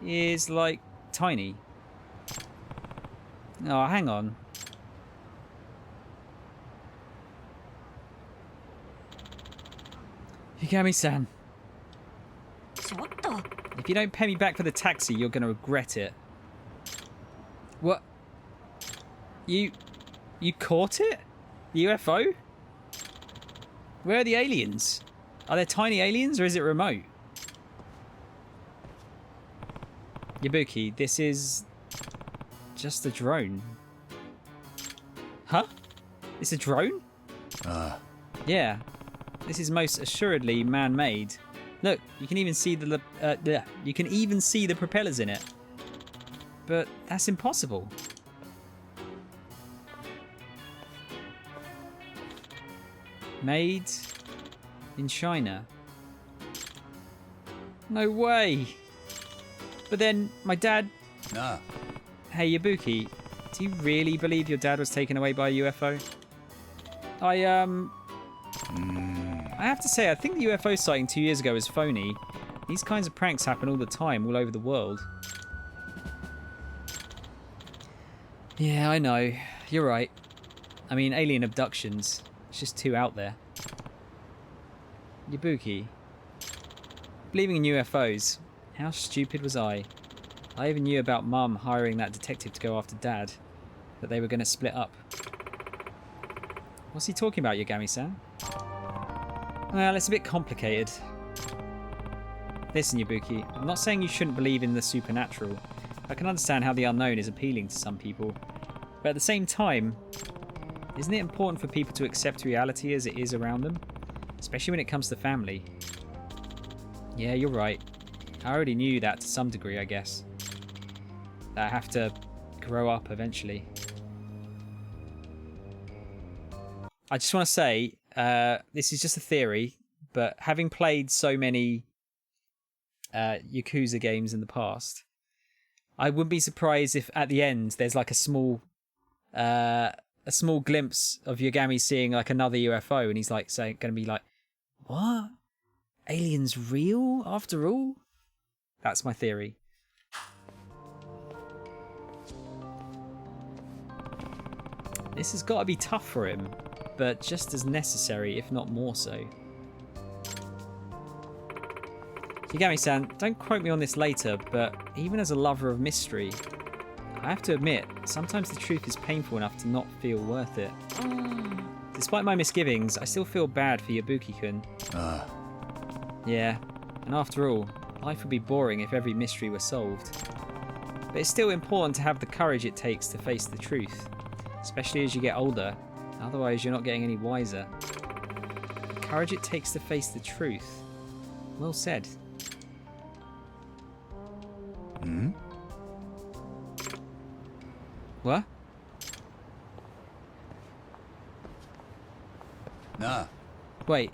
is like tiny. Oh, hang on. Yagami-san. If you don't pay me back for the taxi, you're going to regret it. What? You caught it? The UFO? Where are the aliens? Are there tiny aliens or is it remote? Yabuki, this is just a drone. Huh? It's a drone? Yeah. This is most assuredly man-made. Look, you can even see you can even see the propellers in it. But that's impossible. Made in China. No way. But then my dad... Nah. Hey, Yabuki, do you really believe your dad was taken away by a UFO? I have to say, I think the UFO sighting 2 years ago is phony. These kinds of pranks happen all the time, all over the world. Yeah, I know. You're right. I mean, alien abductions. It's just too out there. Yabuki. Believing in UFOs. How stupid was I? I even knew about Mum hiring that detective to go after Dad. That they were going to split up. What's he talking about, Yagami-san? Well, it's a bit complicated. Listen, Yabuki, I'm not saying you shouldn't believe in the supernatural. I can understand how the unknown is appealing to some people. But at the same time, isn't it important for people to accept reality as it is around them? Especially when it comes to family. Yeah, you're right. I already knew that to some degree, I guess. That I have to grow up eventually. I just want to say, this is just a theory, but having played so many Yakuza games in the past, I wouldn't be surprised if at the end there's like a small glimpse of Yagami seeing like another UFO, and he's like going to be like, "What? Aliens real after all?" That's my theory. This has got to be tough for him, but just as necessary, if not more so. Yagami-san, don't quote me on this later, but even as a lover of mystery, I have to admit, sometimes the truth is painful enough to not feel worth it. Despite my misgivings, I still feel bad for Yabuki-kun. Yeah, and after all, life would be boring if every mystery were solved. But it's still important to have the courage it takes to face the truth, especially as you get older, otherwise you're not getting any wiser. The courage it takes to face the truth. Well said. Hmm? What? Nah. Wait,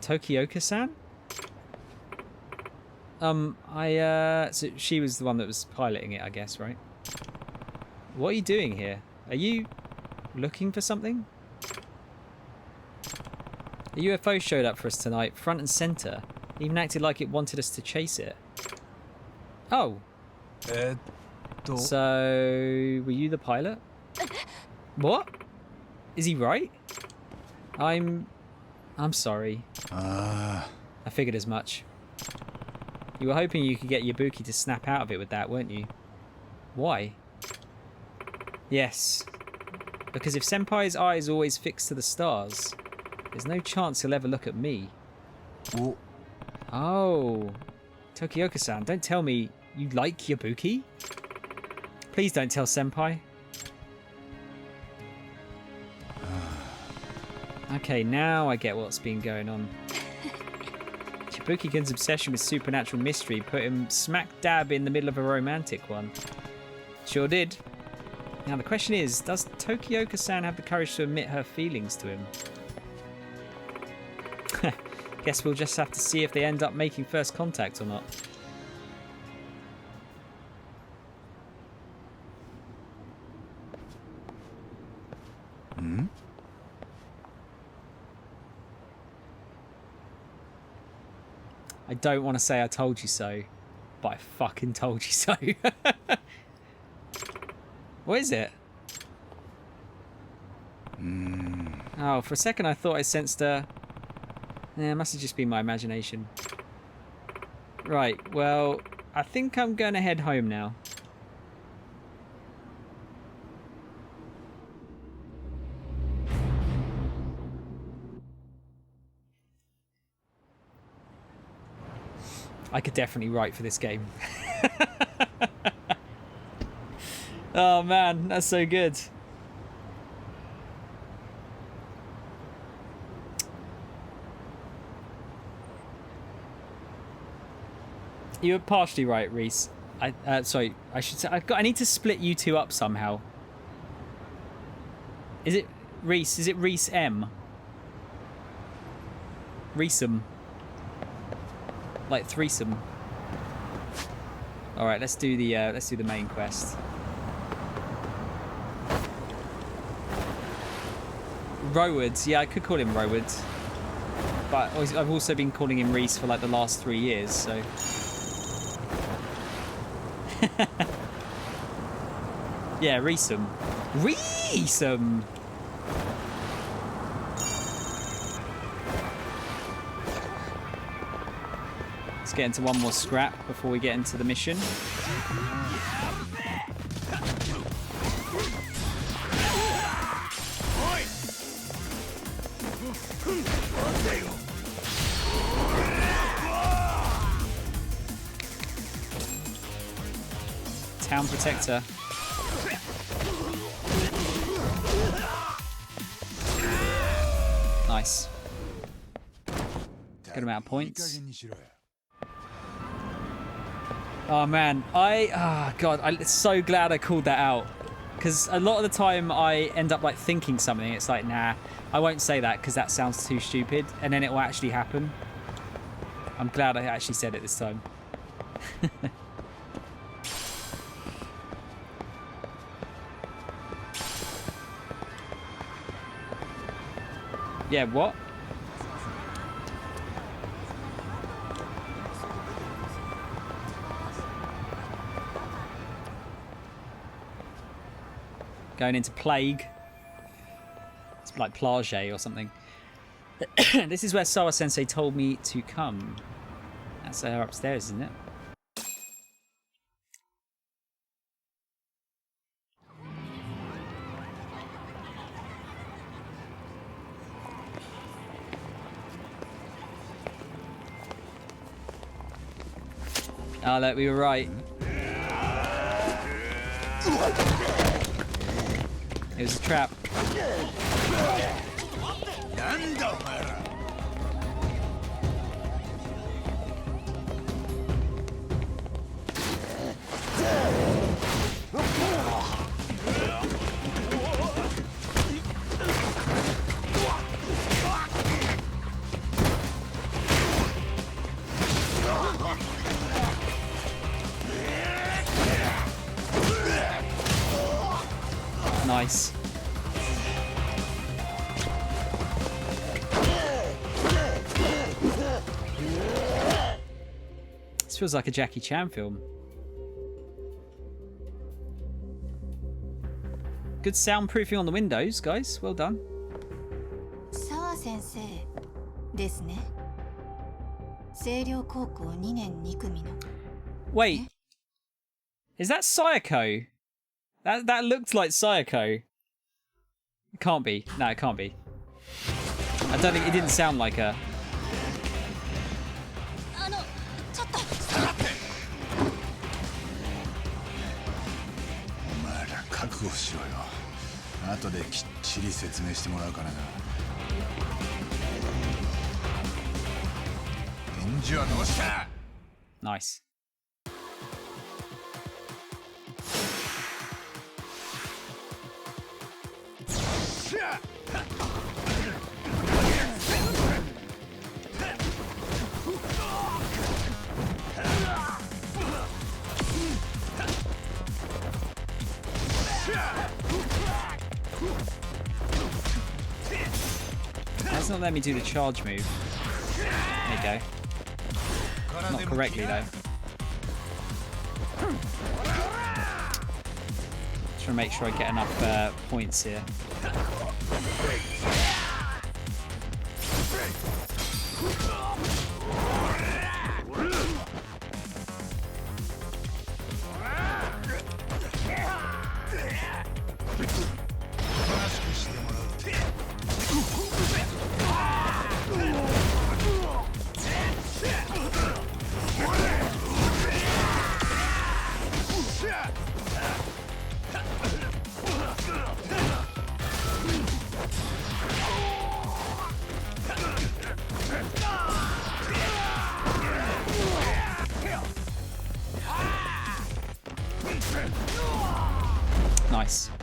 Tokioka-san? So she was the one that was piloting it, I guess, right? What are you doing here? Are you looking for something? A UFO showed up for us tonight, front and center. Even acted like it wanted us to chase it. Oh. So, were you the pilot? What? Is he right? I'm sorry. I figured as much. You were hoping you could get Yabuki to snap out of it with that, weren't you? Why? Yes. Because if Senpai's eye is always fixed to the stars, there's no chance he'll ever look at me. Oh. Tokioka-san, don't tell me you like Yabuki? Please don't tell Senpai. Okay, now I get what's been going on. Yabuki-kun's obsession with supernatural mystery put him smack dab in the middle of a romantic one. Sure did. Now the question is, does Tokioka-san have the courage to admit her feelings to him? Guess we'll just have to see if they end up making first contact or not. Hmm? I don't want to say I told you so, but I fucking told you so. What is it? Oh, for a second I thought I sensed a... Yeah, it must have just been my imagination. Right, well, I think I'm going to head home now. I could definitely write for this game. Oh man, that's so good. You were partially right, Reese. Sorry, I should say I need to split you two up somehow. Is it Reese? Is it Reese M? Reesum. Like threesome. All right, let's do the main quest. Rowards, yeah, I could call him Rowards, but I've also been calling him Reese for like the last 3 years, so. Yeah, Reesum. Reesum! Let's get into one more scrap before we get into the mission. Town Protector. Nice. Good amount of points. Oh man, God, I'm so glad I called that out. Because a lot of the time I end up like thinking something, it's like, nah, I won't say that because that sounds too stupid, and then it will actually happen. I'm glad I actually said it this time. Yeah, what? Going into Plague. It's like Plage or something. This is where Sawa Sensei told me to come. That's her upstairs, isn't it? Oh, look, we were right. It was a trap. Nice. This feels like a Jackie Chan film. Good soundproofing on the windows, guys. Well done. Sawa Sensei ですね。星稜高校2年2組の。 Wait. Is that Sayako? That looked like Sayako. It can't be. No, it can't be. I don't think it didn't sound like her. ちょっと。お前ら覚悟しろよ。後できっちり説明してもらうからな。返事はどうした？ Nice. That's not let me do the charge move. There you go. Not correctly though. Just trying to make sure I get enough points here.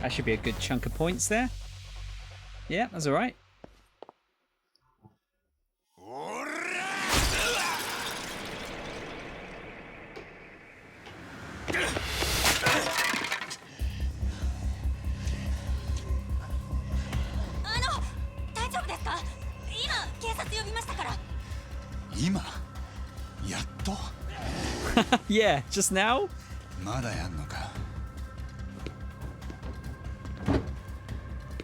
That should be a good chunk of points there. Yeah, that's alright. Yeah, just now? まだやんのか。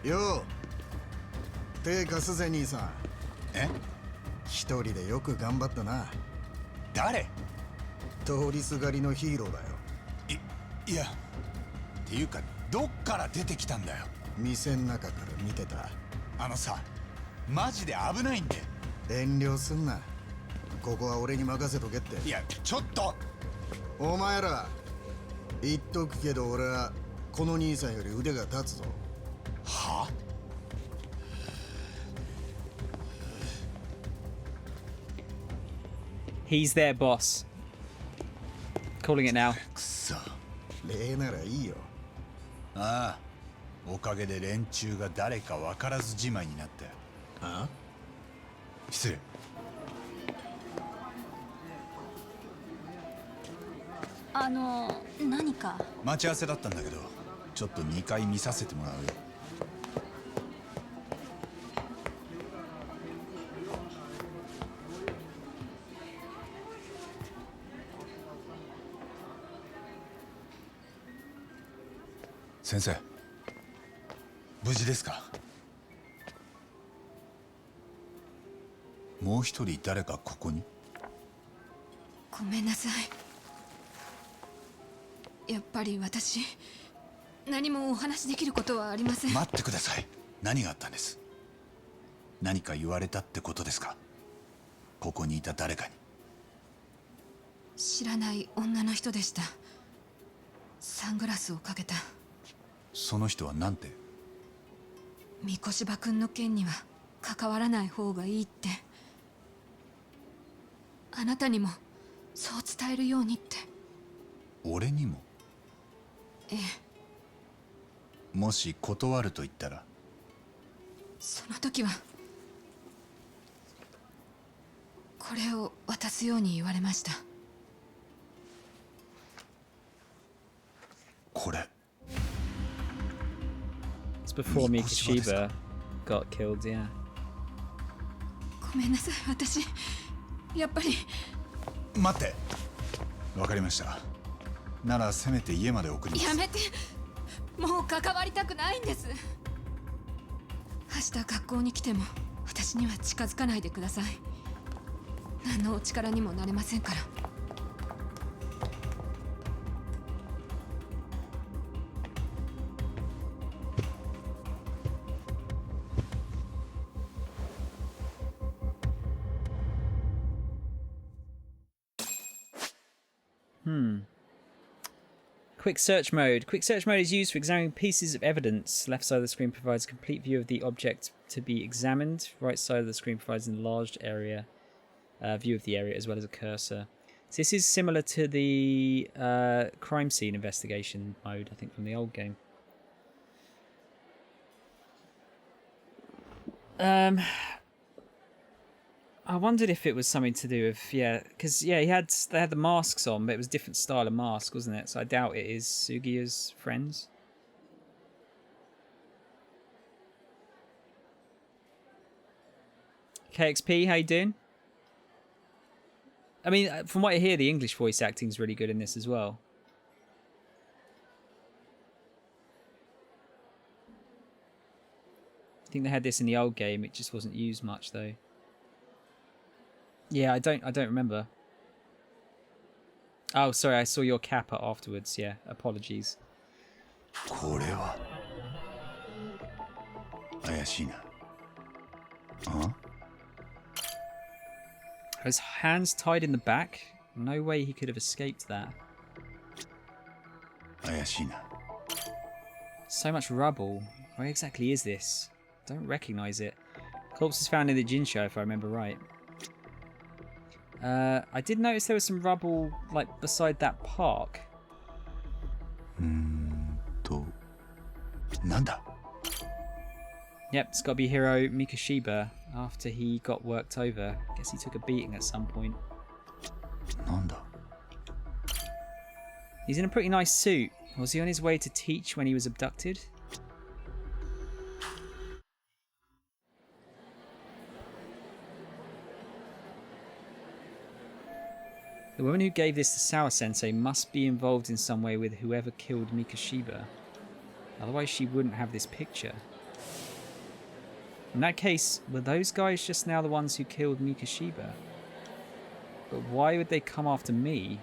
よう、手貸すぜ兄さん。え？一人でよく頑張ったな。誰？通りすがりのヒーローだよ。いや、っていうかどっから出てきたんだよ。店の中から見てた。あのさ、マジで危ないんで。遠慮すんな。ここは俺に任せとけって。いや、ちょっと。お前ら、言っとくけど俺はこの兄さんより腕が立つぞ。は？ He's their boss. Calling it now. くそ、礼ならいいよ。ああ、おかげで連中が誰か分からずじまいになった。あ？失礼。何か待ち合わせだったんだけど、ちょっと2回見させてもらうよ。先生、無事ですか？もう一人誰かここに？ごめんなさい。やっぱり私、何もお話しできることはありません。待ってください。何があったんです？何か言われたってことですか？ここにいた誰かに。知らない女の人でした。サングラスをかけた。その人は何て？三越場君の件には関わらない方がいいって。あなたにもそう伝えるようにって。俺にも？ええ。もし断ると言ったら？その時はこれを渡すように言われました。これ。It's before Mikoshiba got killed, yeah. ごめんなさい、私やっぱり。待って。わかりました。ならせめて家まで送ります。やめて、もう関わりたくないんです。明日学校に来ても私には近づかないでください。何のお力にもなれませんから。Quick search mode. Quick search mode is used for examining pieces of evidence. Left side of the screen provides a complete view of the object to be examined. Right side of the screen provides an enlarged area view of the area as well as a cursor. So this is similar to the crime scene investigation mode, I think, from the old game. I wondered if it was something to do with, because they had the masks on, but it was a different style of mask, wasn't it? So I doubt it is Sugiya's friends. KXP, how you doing? I mean, from what I hear, the English voice acting is really good in this as well. I think they had this in the old game. It just wasn't used much, though. Yeah, I don't remember. Oh, sorry, I saw your kappa afterwards. Yeah, apologies. これは怪しいな。His hands tied in the back? No way he could have escaped that. 怪しいな。 So much rubble. Where exactly is this? Don't recognize it. Corpse is found in the Jinsho, if I remember right. I did notice there was some rubble, like, beside that park. なんだ? Yep, it's got to be hero Mikoshiba after he got worked over. Guess he took a beating at some point. なんだ? He's in a pretty nice suit. Was he on his way to teach when he was abducted? The woman who gave this to Sawa Sensei must be involved in some way with whoever killed Mikoshiba. Otherwise she wouldn't have this picture. In that case, were those guys just now the ones who killed Mikoshiba? But why would they come after me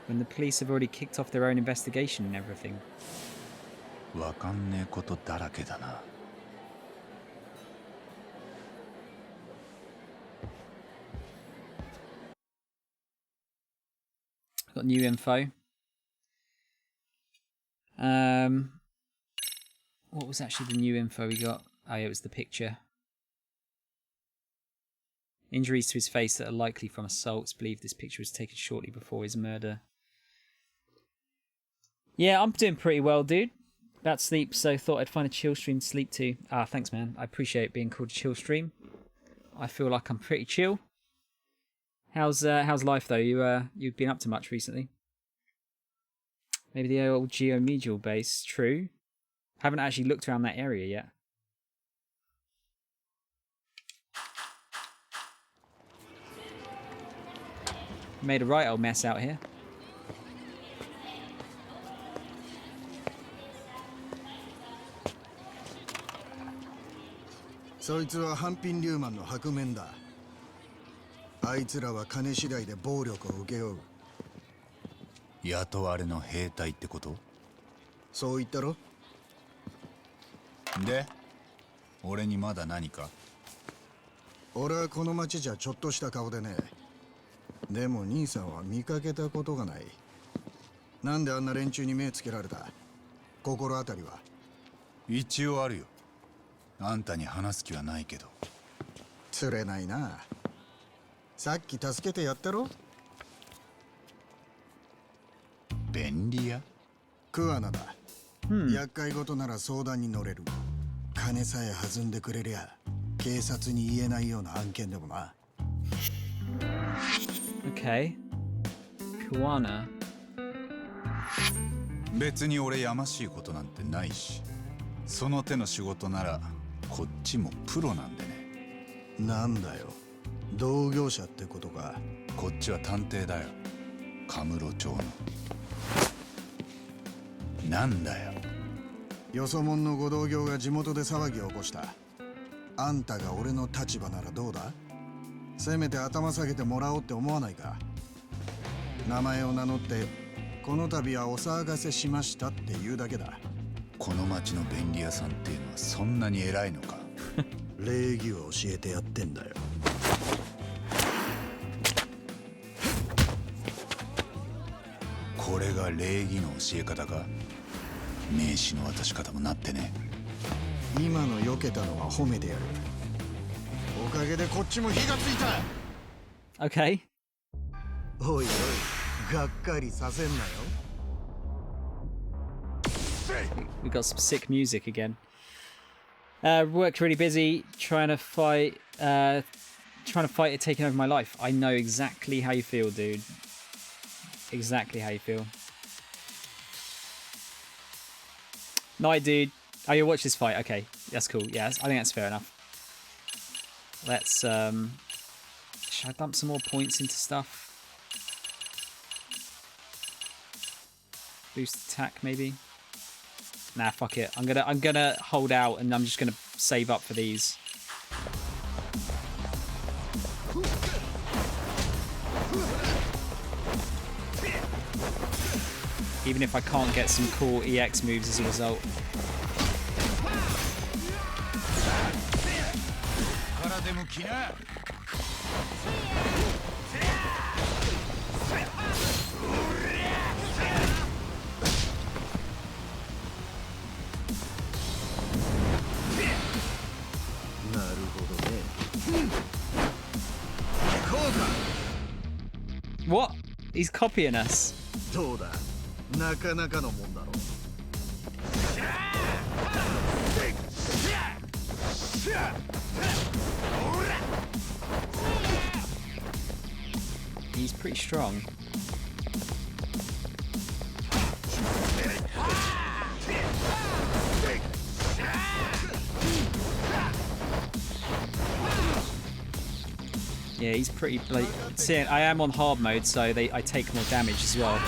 when the police have already kicked off their own investigation and everything? わかんねえことだらけだな。Got new info. What was actually the new info we got? Oh yeah, it was the picture. Injuries to his face that are likely from assaults. Believe this picture was taken shortly before his murder. Yeah, I'm doing pretty well, dude. About to sleep, so thought I'd find a chill stream to sleep to. Ah, thanks, man. I appreciate being called a chill stream. I feel like I'm pretty chill. How's life though? You've been up to much recently? Maybe the old geomedial base. True. Haven't actually looked around that area yet. Made a right old mess out here. So いつはハンピンリューマンの白面だ。あいつらは金次第で暴力を受け負う。雇われの兵隊ってこと？そう言ったろ？で、俺にまだ何か？俺はこの町じゃちょっとした顔でね。でも兄さんは見かけたことがない。なんであんな連中に目つけられた？心当たりは？一応あるよ。あんたに話す気はないけど。釣れないな。さっき助けてやったろ？便利屋？桑名だ。厄介事なら相談に乗れる。金さえ弾んでくれりゃ警察に言えないような案件でもな。Okay. Kuwana. 別に俺やましいことなんてないし、その手の仕事ならこっちもプロなんでね。なんだよ、同業者ってことか。こっちは探偵だよ、カムロ町の。なんだよ。よそ者のご同業が地元で騒ぎを起こした。あんたが俺の立場ならどうだ？せめて頭下げてもらおうって思わないか？名前を名乗ってこの度はお騒がせしましたって言うだけだ。この町の便利屋さんっていうのはそんなに偉いのか？礼儀を教えてやってんだよ。これが礼儀の教え方か？名刺の渡し方もなってね。今の避けたのは褒めてやる。おかげでこっちも火がついた。Okay. おいおい、がっかりさせんなよ。We got some sick music again. Worked really busy trying to fight it taking over my life. I know exactly how you feel, dude. Exactly how you feel. Night, dude. Oh, you'll watch this fight. Okay, that's cool. Yeah, I think that's fair enough. Let's should I dump some more points into stuff? Boost attack, maybe. Nah, fuck it. I'm gonna hold out and I'm just gonna save up for these. Even if I can't get some cool EX moves as a result. What? He's copying us. どうだ、なかなかのもんだろ。He's pretty strong. Yeah, he's pretty. Like, see, I am on hard mode, so I take more damage as well.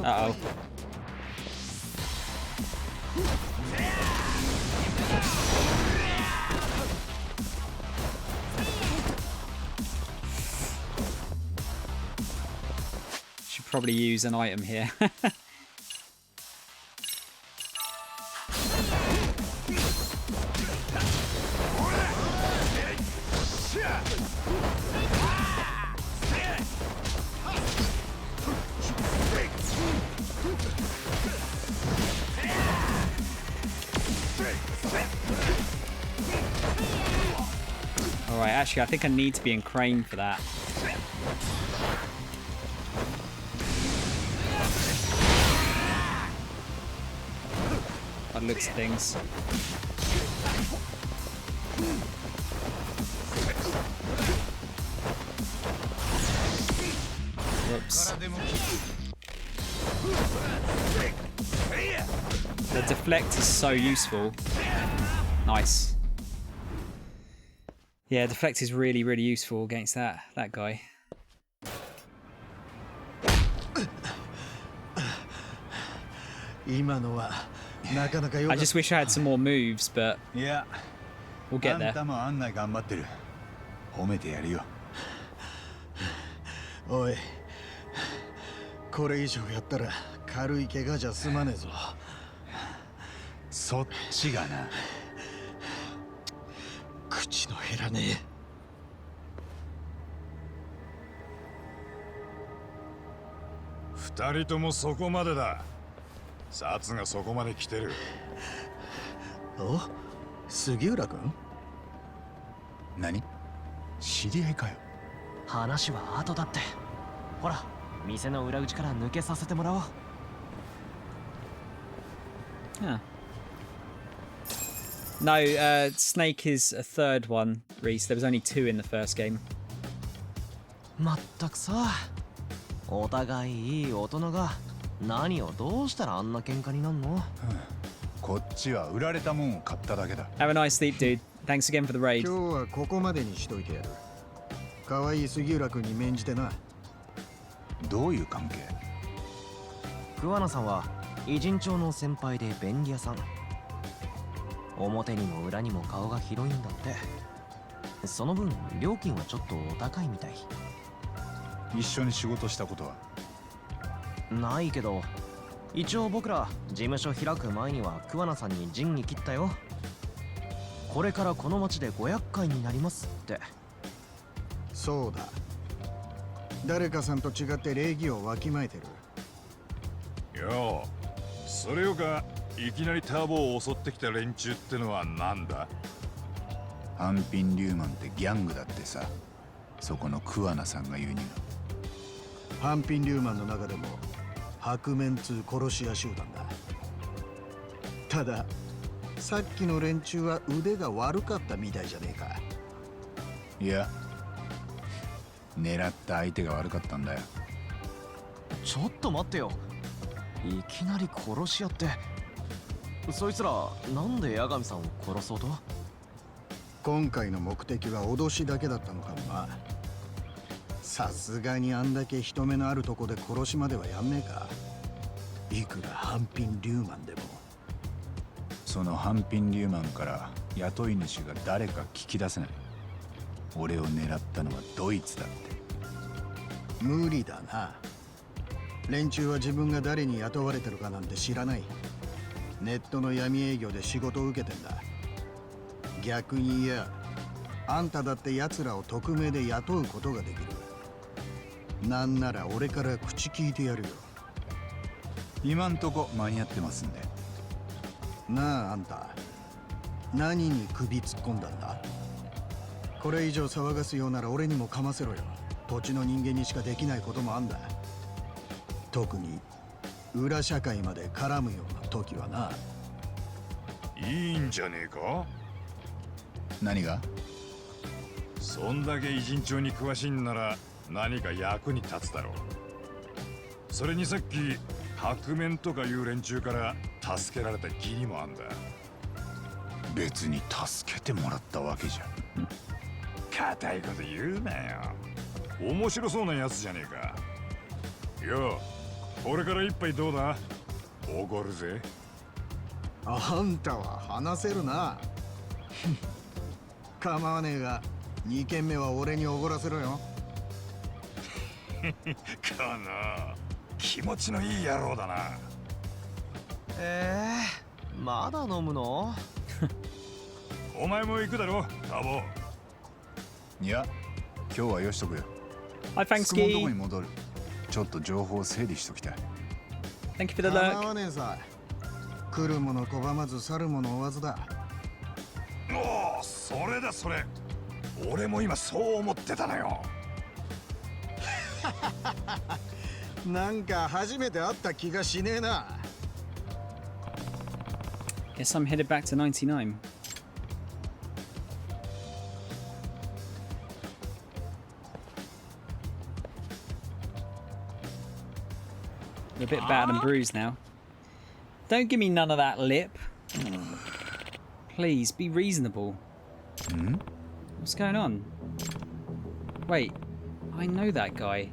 Uh oh. Should probably use an item here. Alright, actually I think I need to be in Crane for that. By the looks of things. Whoops. The deflect is so useful. Nice. Yeah, deflect is really, really useful against that guy. I just wish I had some more moves, but we'll get there. おい、これ以上やったら軽い怪我じゃ済まねえぞ。そっちがな。口の減らねえ。二人ともそこまでだ。札がそこまで来てる。お、杉浦君？何？知り合いかよ。話は後だって。ほら、店の裏口から抜けさせてもらおう。Yeah. No, Snake is a third one, Reese. There was only 2 in the first game. まったくさ、お互いいい大人が何をどうしたらあんな喧嘩になんの？こっちは売られたもんを買っただけだ。Have a nice sleep, dude. Thanks again for the raid. 今日はここまでにしといてやる。可愛い杉浦君に免じてな。どういう関係？桑名さんは偉人町の先輩で便利屋さん。表にも裏にも顔が広いんだって。その分料金はちょっとお高いみたい。一緒に仕事したことは？ないけど、一応僕ら事務所開く前には桑名さんに仁義切ったよ。これからこの町で500回になりますって。そうだ。誰かさんと違って礼儀をわきまえてる。よう、それよかいきなりターボを襲ってきた連中ってのはなんだ？ハンピン・リューマンってギャングだってさ。そこの桑名さんが言うには。ハンピン・リューマンの中でも白面通殺し屋集団だ。たださっきの連中は腕が悪かったみたいじゃねえか。いや、狙った相手が悪かったんだよ。ちょっと待ってよ。いきなり殺し屋って。そいつらなんで八神さんを殺そうと？今回の目的は脅しだけだったのかもな。さすがにあんだけ人目のあるとこで殺しまではやんねえか。いくらハンピン・リューマンでも。そのハンピン・リューマンから雇い主が誰か聞き出せない。俺を狙ったのはドイツだって。無理だな。連中は自分が誰に雇われてるかなんて知らない。ネットの闇営業で仕事を受けてんだ。逆に言え、あんただって奴らを匿名で雇うことができる。なんなら俺から口聞いてやるよ。今んとこ間に合ってますんで。なあ、あんた何に首突っ込んだんだ？これ以上騒がすようなら俺にもかませろよ。土地の人間にしかできないこともあんだ。特に裏社会まで絡むような時はな。いいんじゃねえか。何が？そんだけ偉人帳に詳しいんなら何か役に立つだろう。それにさっき白面とかいう連中から助けられた義理もあんだ。別に助けてもらったわけじゃ。固いこと言うなよ。面白そうなやつじゃねえか。よう、これから一杯どうだ？おごるぜ。あんたは話せるな。構わねえが、2軒目は俺におごらせろよ。かな、気持ちのいい野郎だな。まだ飲むの？お前も行くだろ、タボ。いや、今日はよしとくよ。Hi, 質問どこ Fangsky. に戻る。ちょっと情報を整理しときたい。 Thank you for the 構 look. わねえさ。来るもの拒まず去るもの追わずだ。おお、それだそれ。俺も今そう思ってたのよ。なんか初めて会った気がしねえな。Guess I'm headed back to 99. We're a bit battered and bruised now. Don't give me none of that lip. Please, be reasonable. What's going on? Wait, I know that guy.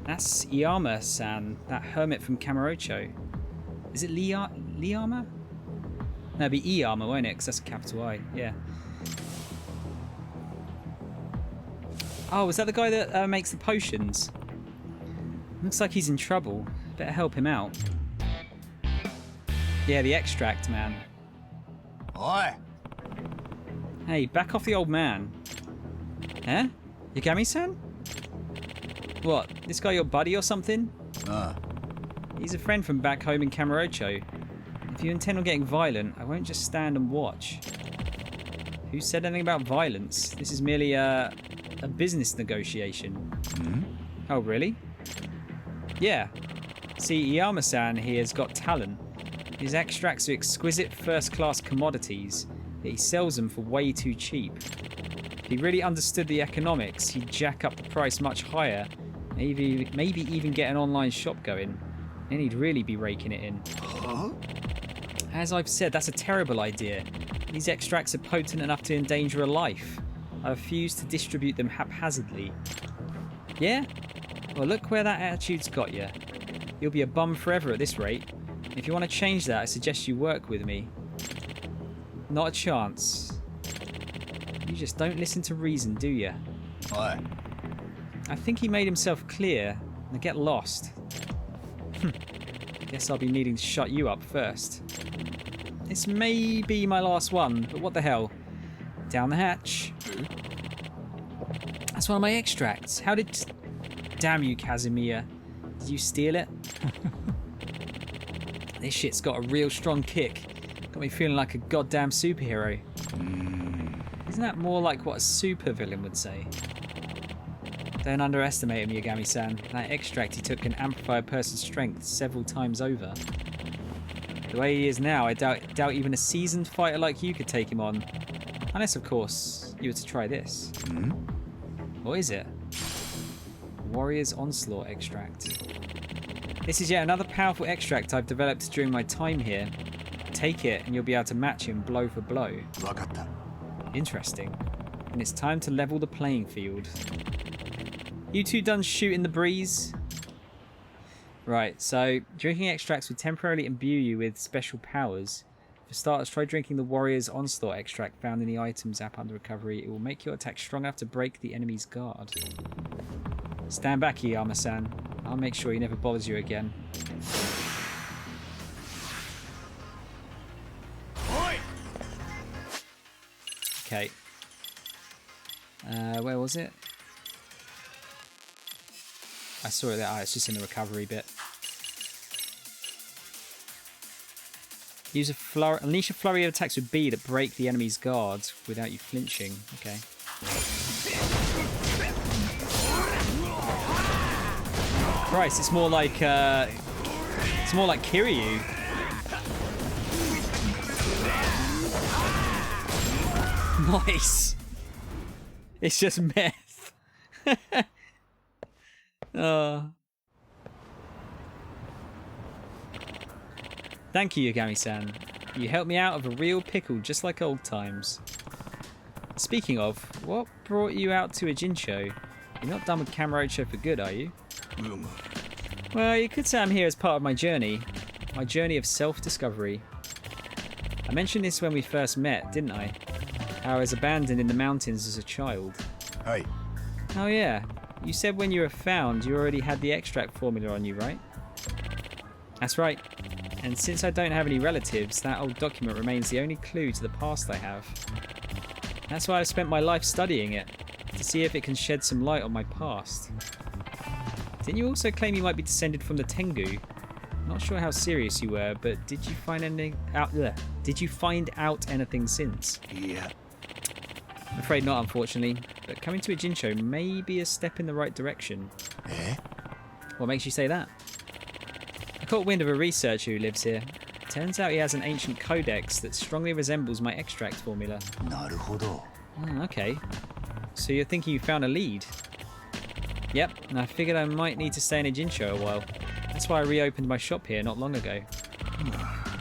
That's Iyama-san, that hermit from Kamurocho. Is it Liyama? No, it'd be Iyama, won't it? Because that's a capital I, yeah. Oh, is that the guy that makes the potions? Looks like he's in trouble. Better help him out. Yeah, the extract man. Oi! Hey, back off the old man. Eh? Yagami-san? What, this guy your buddy or something? He's a friend from back home in Kamurocho. If you intend on getting violent, I won't just stand and watch. Who said anything about violence? This is merely a business negotiation. Oh, really? Yeah. See, Iyama-san here has got talent. His extracts are exquisite first-class commodities, but he sells them for way too cheap. If he really understood the economics, he'd jack up the price much higher, maybe even get an online shop going. Then he'd really be raking it in. As I've said, that's a terrible idea. These extracts are potent enough to endanger a life. I refuse to distribute them haphazardly. Yeah? Well, look where that attitude's got you. You'll be a bum forever at this rate. If you want to change that, I suggest you work with me. Not a chance. You just don't listen to reason, do you? Oi! I think he made himself clear. Now get lost. Guess I'll be needing to shut you up first. This may be my last one, but what the hell? Down the hatch. That's one of my extracts. How did... Damn you, Casimir. Did you steal it? This shit's got a real strong kick. Got me feeling like a goddamn superhero. Isn't that more like what a supervillain would say? Don't underestimate him, Yagami-san. That extract he took can amplify a person's strength several times over. The way he is now, I doubt even a seasoned fighter like you could take him on. Unless, of course, you were to try this. What is it? Warrior's Onslaught extract. This is yet another powerful extract I've developed during my time here. Take it and you'll be able to match him blow for blow. Interesting. And it's time to level the playing field. You two done shooting the breeze? Right, so drinking extracts will temporarily imbue you with special powers. For starters, try drinking the Warrior's Onslaught extract found in the items app under recovery. It will make your attack strong enough to break the enemy's guard. Stand back, Iyama-san. I'll make sure he never bothers you again. Okay. Where was it? I saw it there. Ah, it's just in the recovery bit. Use a unleash a flurry of attacks with B that break the enemy's guards without you flinching. Okay. Christ, it's more like It's more like Kiryu. Nice. It's just meth. Oh. Thank you, Yagami-san. You helped me out of a real pickle, just like old times. Speaking of, what brought you out to a Jinsho? You're not done with Kamurocho for good, are you? Well, you could say I'm here as part of my journey of self-discovery. I mentioned this when we first met, didn't I? How I was abandoned in the mountains as a child. Hey. Oh yeah, you said when you were found you already had the extract formula on you, right? That's right. And since I don't have any relatives, that old document remains the only clue to the past I have. That's why I've spent my life studying it, to see if it can shed some light on my past. Didn't you also claim you might be descended from the Tengu? Not sure how serious you were, but did you find anything out? Did you find out anything since? Yeah. I'm afraid not, unfortunately. But coming to a Jinsho may be a step in the right direction. Eh? What makes you say that? I caught wind of a researcher who lives here. Turns out he has an ancient codex that strongly resembles my extract formula. Naruhodo. Oh, okay. So you're thinking you found a lead? Yep, and I figured I might need to stay in a Jinsho a while. That's why I reopened my shop here not long ago.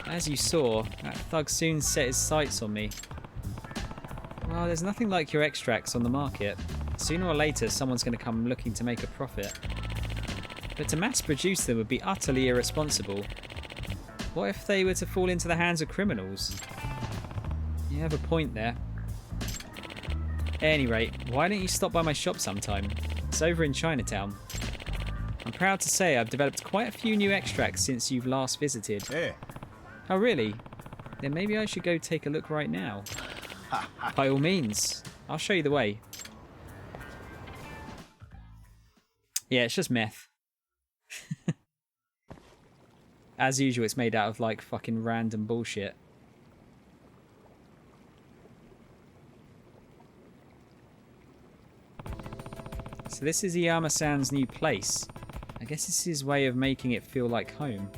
As you saw, that thug soon set his sights on me. Well, there's nothing like your extracts on the market. Sooner or later, someone's going to come looking to make a profit. But to mass produce them would be utterly irresponsible. What if they were to fall into the hands of criminals? You have a point there. At any rate, why don't you stop by my shop sometime? It's over in Chinatown. I'm proud to say I've developed quite a few new extracts since you've last visited. Hey. Oh really? Then maybe I should go take a look right now. By all means. I'll show you the way. Yeah, it's just meth. As usual, it's made out of like fucking random bullshit. So this is Iyama-san's new place. I guess this is his way of making it feel like home.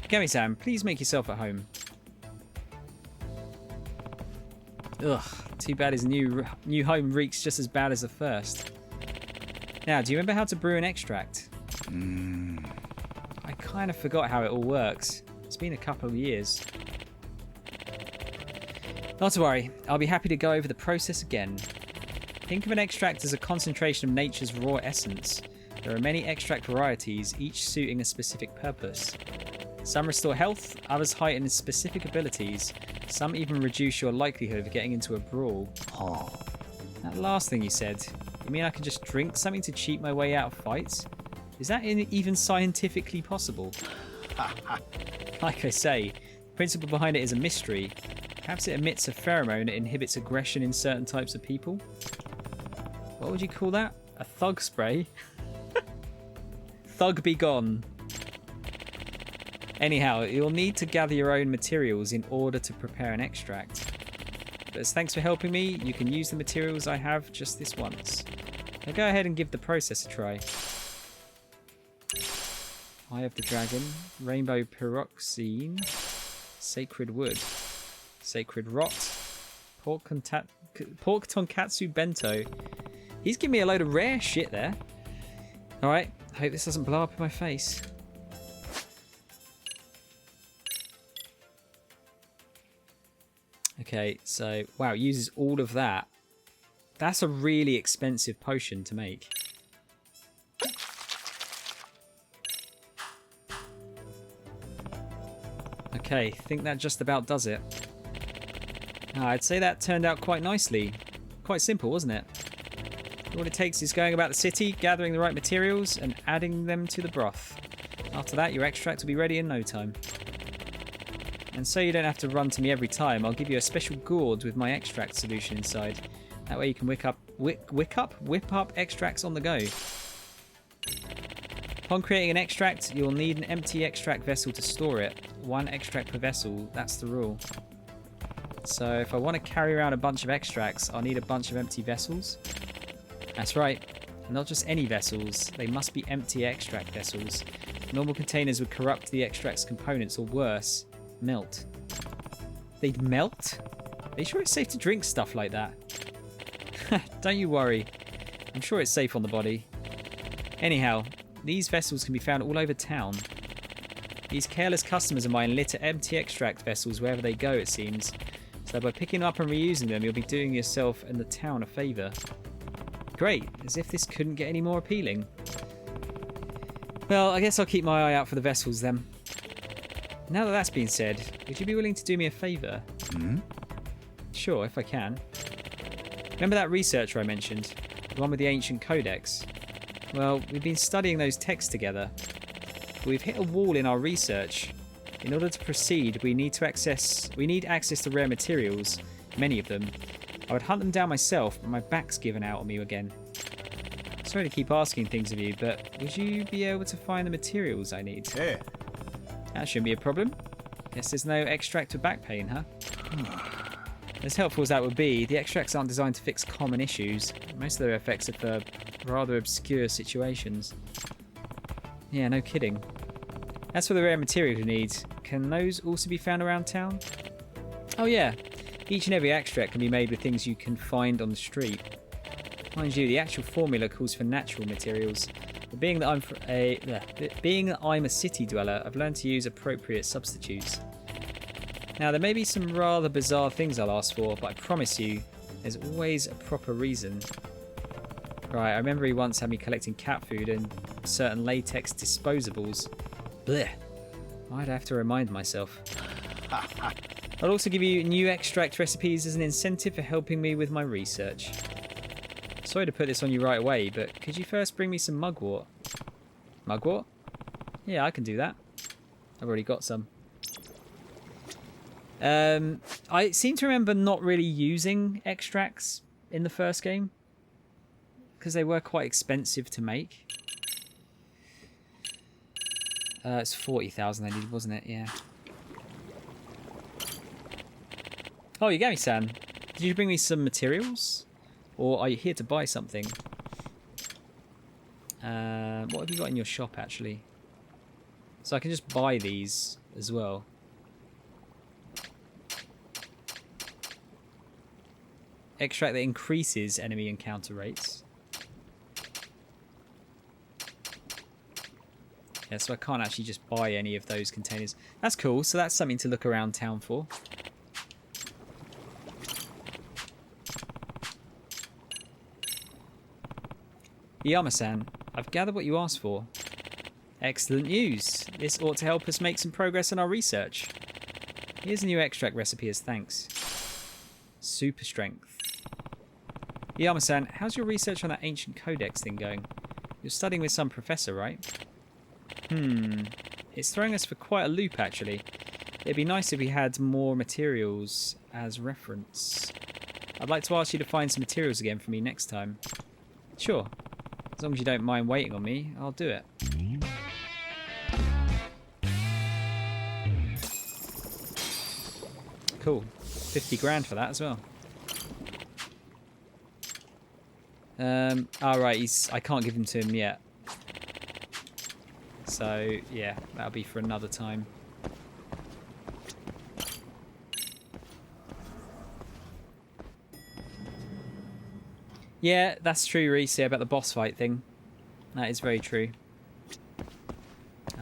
Gami-san, please make yourself at home. Ugh, too bad his new home reeks just as bad as the first. Now, do you remember how to brew an extract? I kind of forgot how it all works. It's been a couple of years. Not to worry, I'll be happy to go over the process again. Think of an extract as a concentration of nature's raw essence. There are many extract varieties, each suiting a specific purpose. Some restore health, others heighten specific abilities. Some even reduce your likelihood of getting into a brawl. Oh. That last thing you said, you mean I can just drink something to cheat my way out of fights? Is that even scientifically possible? Like I say, the principle behind it is a mystery. Perhaps it emits a pheromone that inhibits aggression in certain types of people? What would you call that? A thug spray? Thug be gone. Anyhow, you'll need to gather your own materials in order to prepare an extract. But as thanks for helping me, you can use the materials I have just this once. Now go ahead and give the process a try. Eye of the Dragon, Rainbow Pyroxene, Sacred Wood, Sacred Rot, Pork Tonkatsu Bento. He's giving me a load of rare shit there. Alright, hope this doesn't blow up in my face. Okay, so, wow, it uses all of that. That's a really expensive potion to make. Okay, think that just about does it. I'd say that turned out quite nicely. Quite simple, wasn't it? All it takes is going about the city, gathering the right materials, and adding them to the broth. After that, your extract will be ready in no time. And so you don't have to run to me every time, I'll give you a special gourd with my extract solution inside. That way you can whip up extracts on the go. Upon creating an extract, you'll need an empty extract vessel to store it. 1 extract per vessel, that's the rule. So if I want to carry around a bunch of extracts, I'll need a bunch of empty vessels. That's right, not just any vessels, they must be empty extract vessels. Normal containers would corrupt the extract's components or worse, melt. They'd melt? Are you sure it's safe to drink stuff like that? Don't you worry. I'm sure it's safe on the body. Anyhow, these vessels can be found all over town. These careless customers of mine litter empty extract vessels wherever they go, it seems. So by picking up and reusing them, you'll be doing yourself and the town a favour. Great, as if this couldn't get any more appealing. Well, I guess I'll keep my eye out for the vessels then. Now that that's been said, would you be willing to do me a favour? Sure, if I can. Remember that researcher I mentioned? The one with the ancient codex? Well, we've been studying those texts together. We've hit a wall in our research. In order to proceed, we need access to rare materials, many of them. I would hunt them down myself, but my back's given out on me again. Sorry to keep asking things of you, but would you be able to find the materials I need? Yeah. That shouldn't be a problem. Guess there's no extract for back pain, huh? As helpful as that would be, the extracts aren't designed to fix common issues. Most of their effects are for rather obscure situations. Yeah, no kidding. As for the rare materials you need, can those also be found around town? Oh yeah, each and every extract can be made with things you can find on the street. Mind you, the actual formula calls for natural materials. But being that I'm a city dweller, I've learned to use appropriate substitutes. Now, there may be some rather bizarre things I'll ask for, but I promise you, there's always a proper reason. Right, I remember he once had me collecting cat food and certain latex disposables. Blech. I'd have to remind myself. I'll also give you new extract recipes as an incentive for helping me with my research. Sorry to put this on you right away, but could you first bring me some mugwort? Mugwort? Yeah, I can do that. I've already got some. I seem to remember not really using extracts in the first game, because they were quite expensive to make. It's 40,000 I needed, wasn't it? Yeah. Oh, Yagami-san, did you bring me some materials? Or are you here to buy something? What have you got in your shop, actually? So I can just buy these as well. Extract that increases enemy encounter rates. Yeah, so I can't actually just buy any of those containers. That's cool, so that's something to look around town for. Yama-san, I've gathered what you asked for. Excellent news. This ought to help us make some progress in our research. Here's a new extract recipe as thanks. Super strength. Yama-san, how's your research on that ancient codex thing going? You're studying with some professor, right? It's throwing us for quite a loop, actually. It'd be nice if we had more materials as reference. I'd like to ask you to find some materials again for me next time. Sure. As long as you don't mind waiting on me, I'll do it. Cool. 50 grand for that as well. Alright, I can't give them to him yet. So, yeah, that'll be for another time. Yeah, that's true, Reese, about the boss fight thing. That is very true.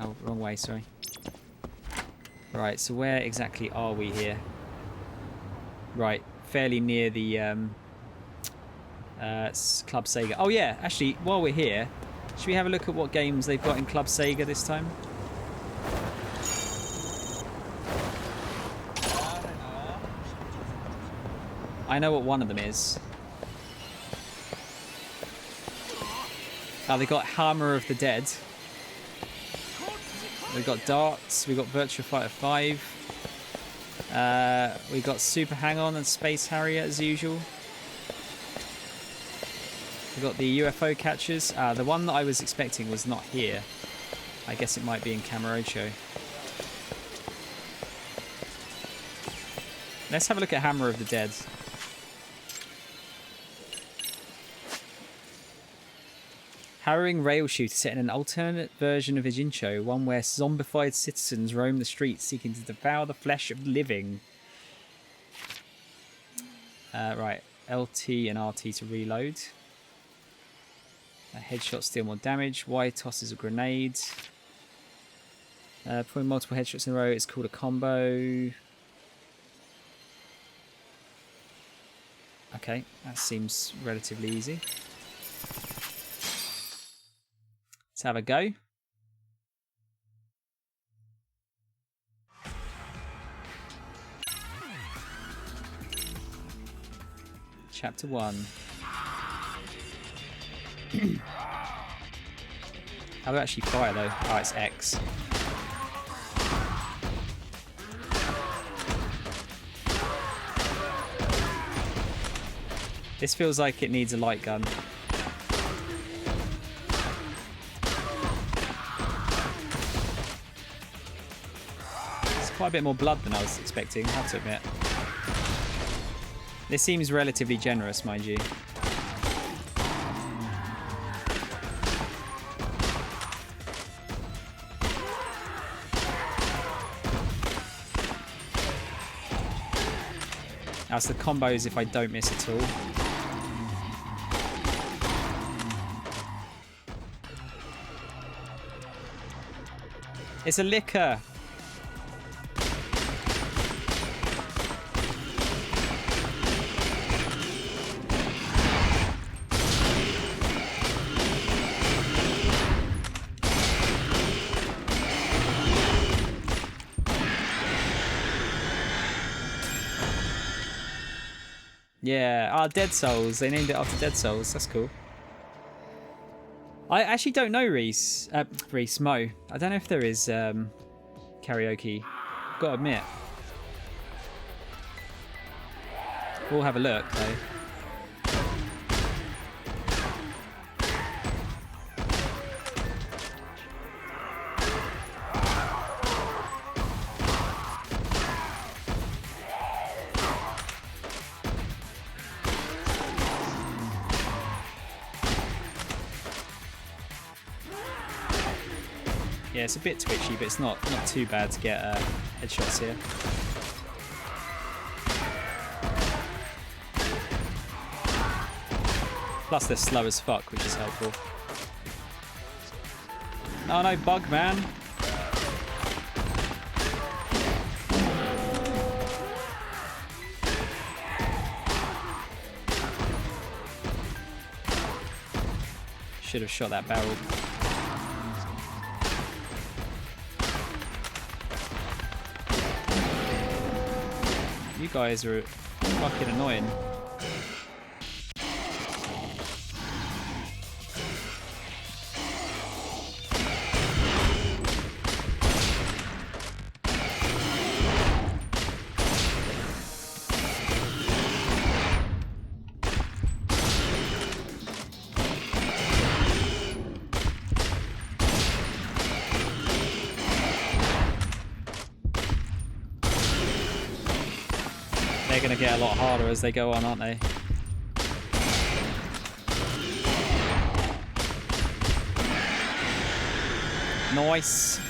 Oh, wrong way, sorry. Right, so where exactly are we here? Right, fairly near the Club Sega. Oh yeah, actually, while we're here, should we have a look at what games they've got in Club Sega this time? I know what one of them is. Oh, they got Hammer of the Dead. We've got Darts. We've got Virtua Fighter 5. We've got Super Hang-On and Space Harrier as usual. We've got the UFO catchers. The one that I was expecting was not here. I guess it might be in Kamurocho. Let's have a look at Hammer of the Dead. Harrowing rail shooter set in an alternate version of Ijincho, one where zombified citizens roam the streets seeking to devour the flesh of the living. Right, LT and RT to reload. Headshots deal more damage. Y tosses a grenade. Putting multiple headshots in a row is called a combo. Okay, that seems relatively easy. Let's have a go. Chapter 1. How do I actually fire though? Oh, it's X. This feels like it needs a light gun. It's quite a bit more blood than I was expecting, I have to admit. This seems relatively generous, mind you. That's the combos if I don't miss at all. It's a liquor. Yeah, Dead Souls. They named it after Dead Souls. That's cool. I actually don't know Mo. I don't know if there is karaoke. Gotta admit. We'll have a look though. Yeah, it's a bit twitchy, but it's not too bad to get headshots here. Plus they're slow as fuck, which is helpful. Oh no, bug man. Should have shot that barrel. You guys are fucking annoying. They're going to get a lot harder as they go on, aren't they? Nice.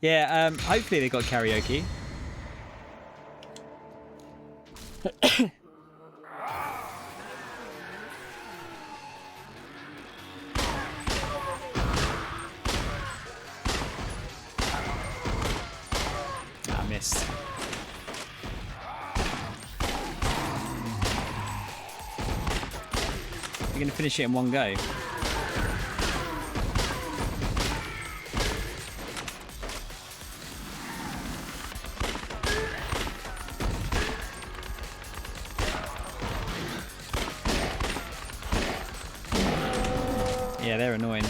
Yeah, hopefully they got karaoke. I missed. You're going to finish it in one go. Yeah, they're annoying.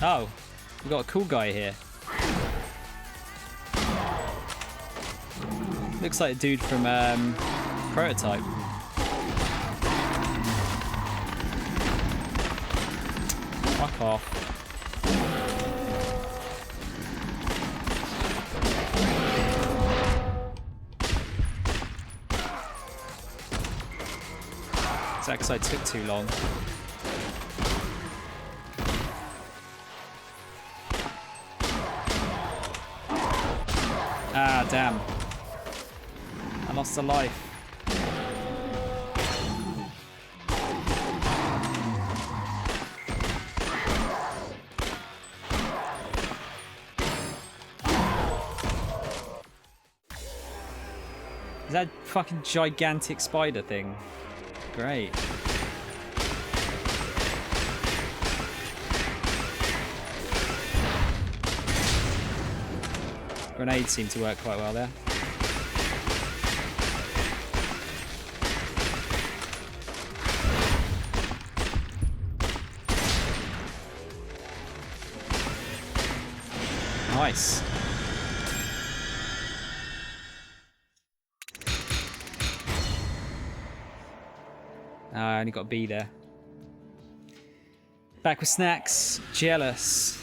Oh, we've got a cool guy here. Looks like a dude from Prototype. Fuck off. Is that because I took too long? Ah, damn. I lost a life. Is that fucking gigantic spider thing? Great. Grenades seem to work quite well there. Nice. I only got a B there. Back with snacks. Jealous.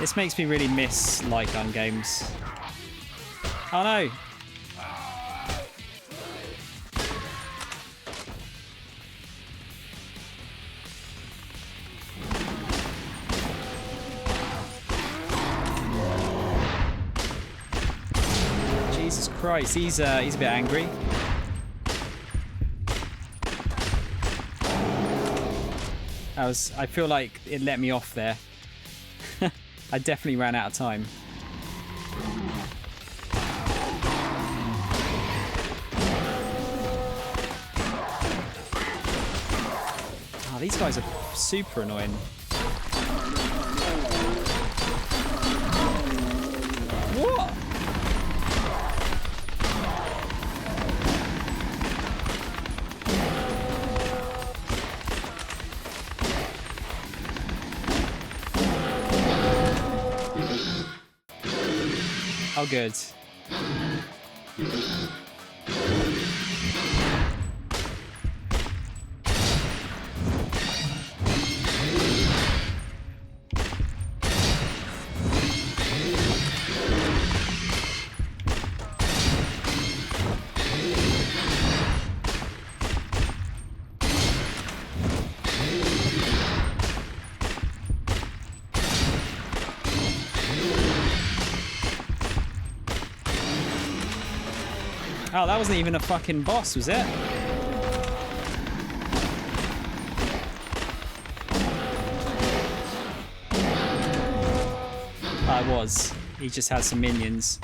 This makes me really miss light gun games. Oh no! Jesus Christ, he's a bit angry. I feel like it let me off there. I definitely ran out of time. Oh, these guys are super annoying. What? Oh, good. Oh, that wasn't even a fucking boss, was it? Oh, it was. He just had some minions.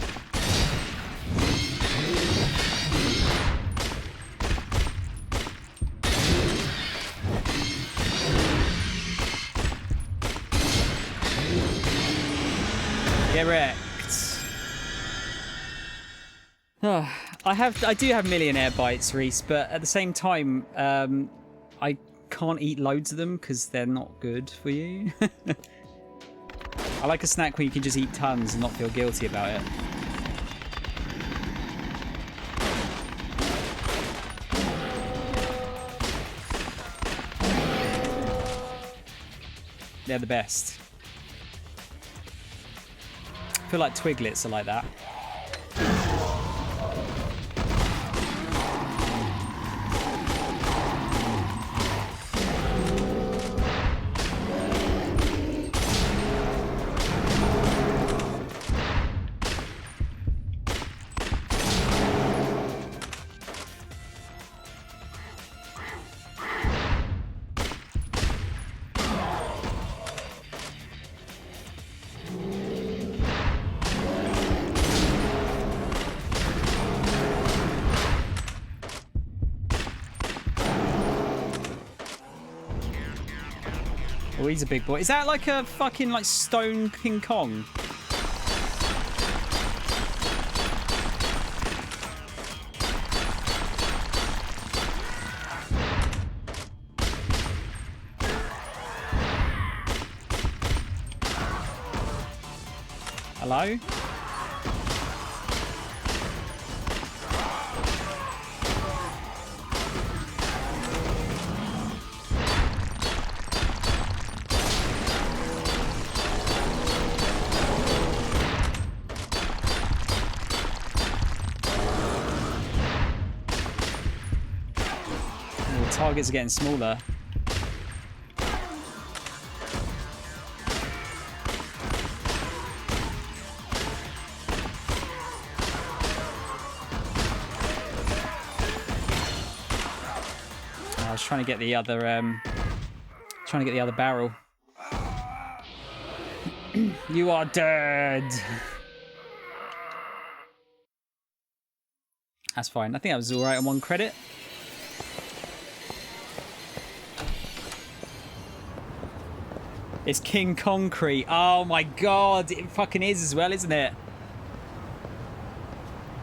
Get wrecked. Oh, I do have millionaire bites, Reese, but at the same time, I can't eat loads of them because they're not good for you. I like a snack where you can just eat tons and not feel guilty about it. They're the best. I feel like Twiglets are like that. Oh, he's a big boy. Is that like a fucking like stone King Kong? Hello? Oh, targets are getting smaller. I was trying to get the other barrel. You are dead. That's fine. I think that was all right on 1 credit. It's King Concrete. Oh my god, it fucking is as well, isn't it?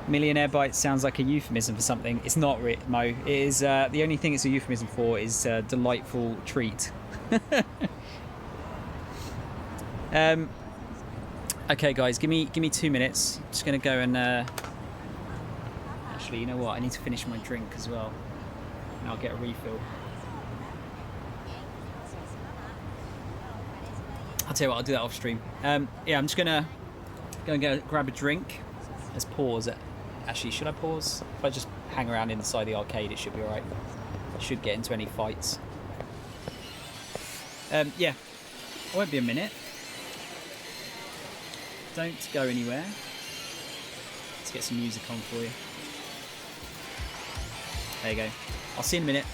Millionaire bite sounds like a euphemism for something. It's not, Mo. It is the only thing it's a euphemism for is delightful treat. Okay, guys, give me 2 minutes. I'm just gonna go and actually, you know what? I need to finish my drink as well, and I'll get a refill. I'll tell you what, I'll do that off stream. Yeah, I'm just gonna go and go grab a drink. Let's pause it. Actually, should I pause? If I just hang around inside the arcade, it should be alright. I should get into any fights. Yeah, I won't be a minute. Don't go anywhere. Let's get some music on for you. There you go. I'll see you in a minute.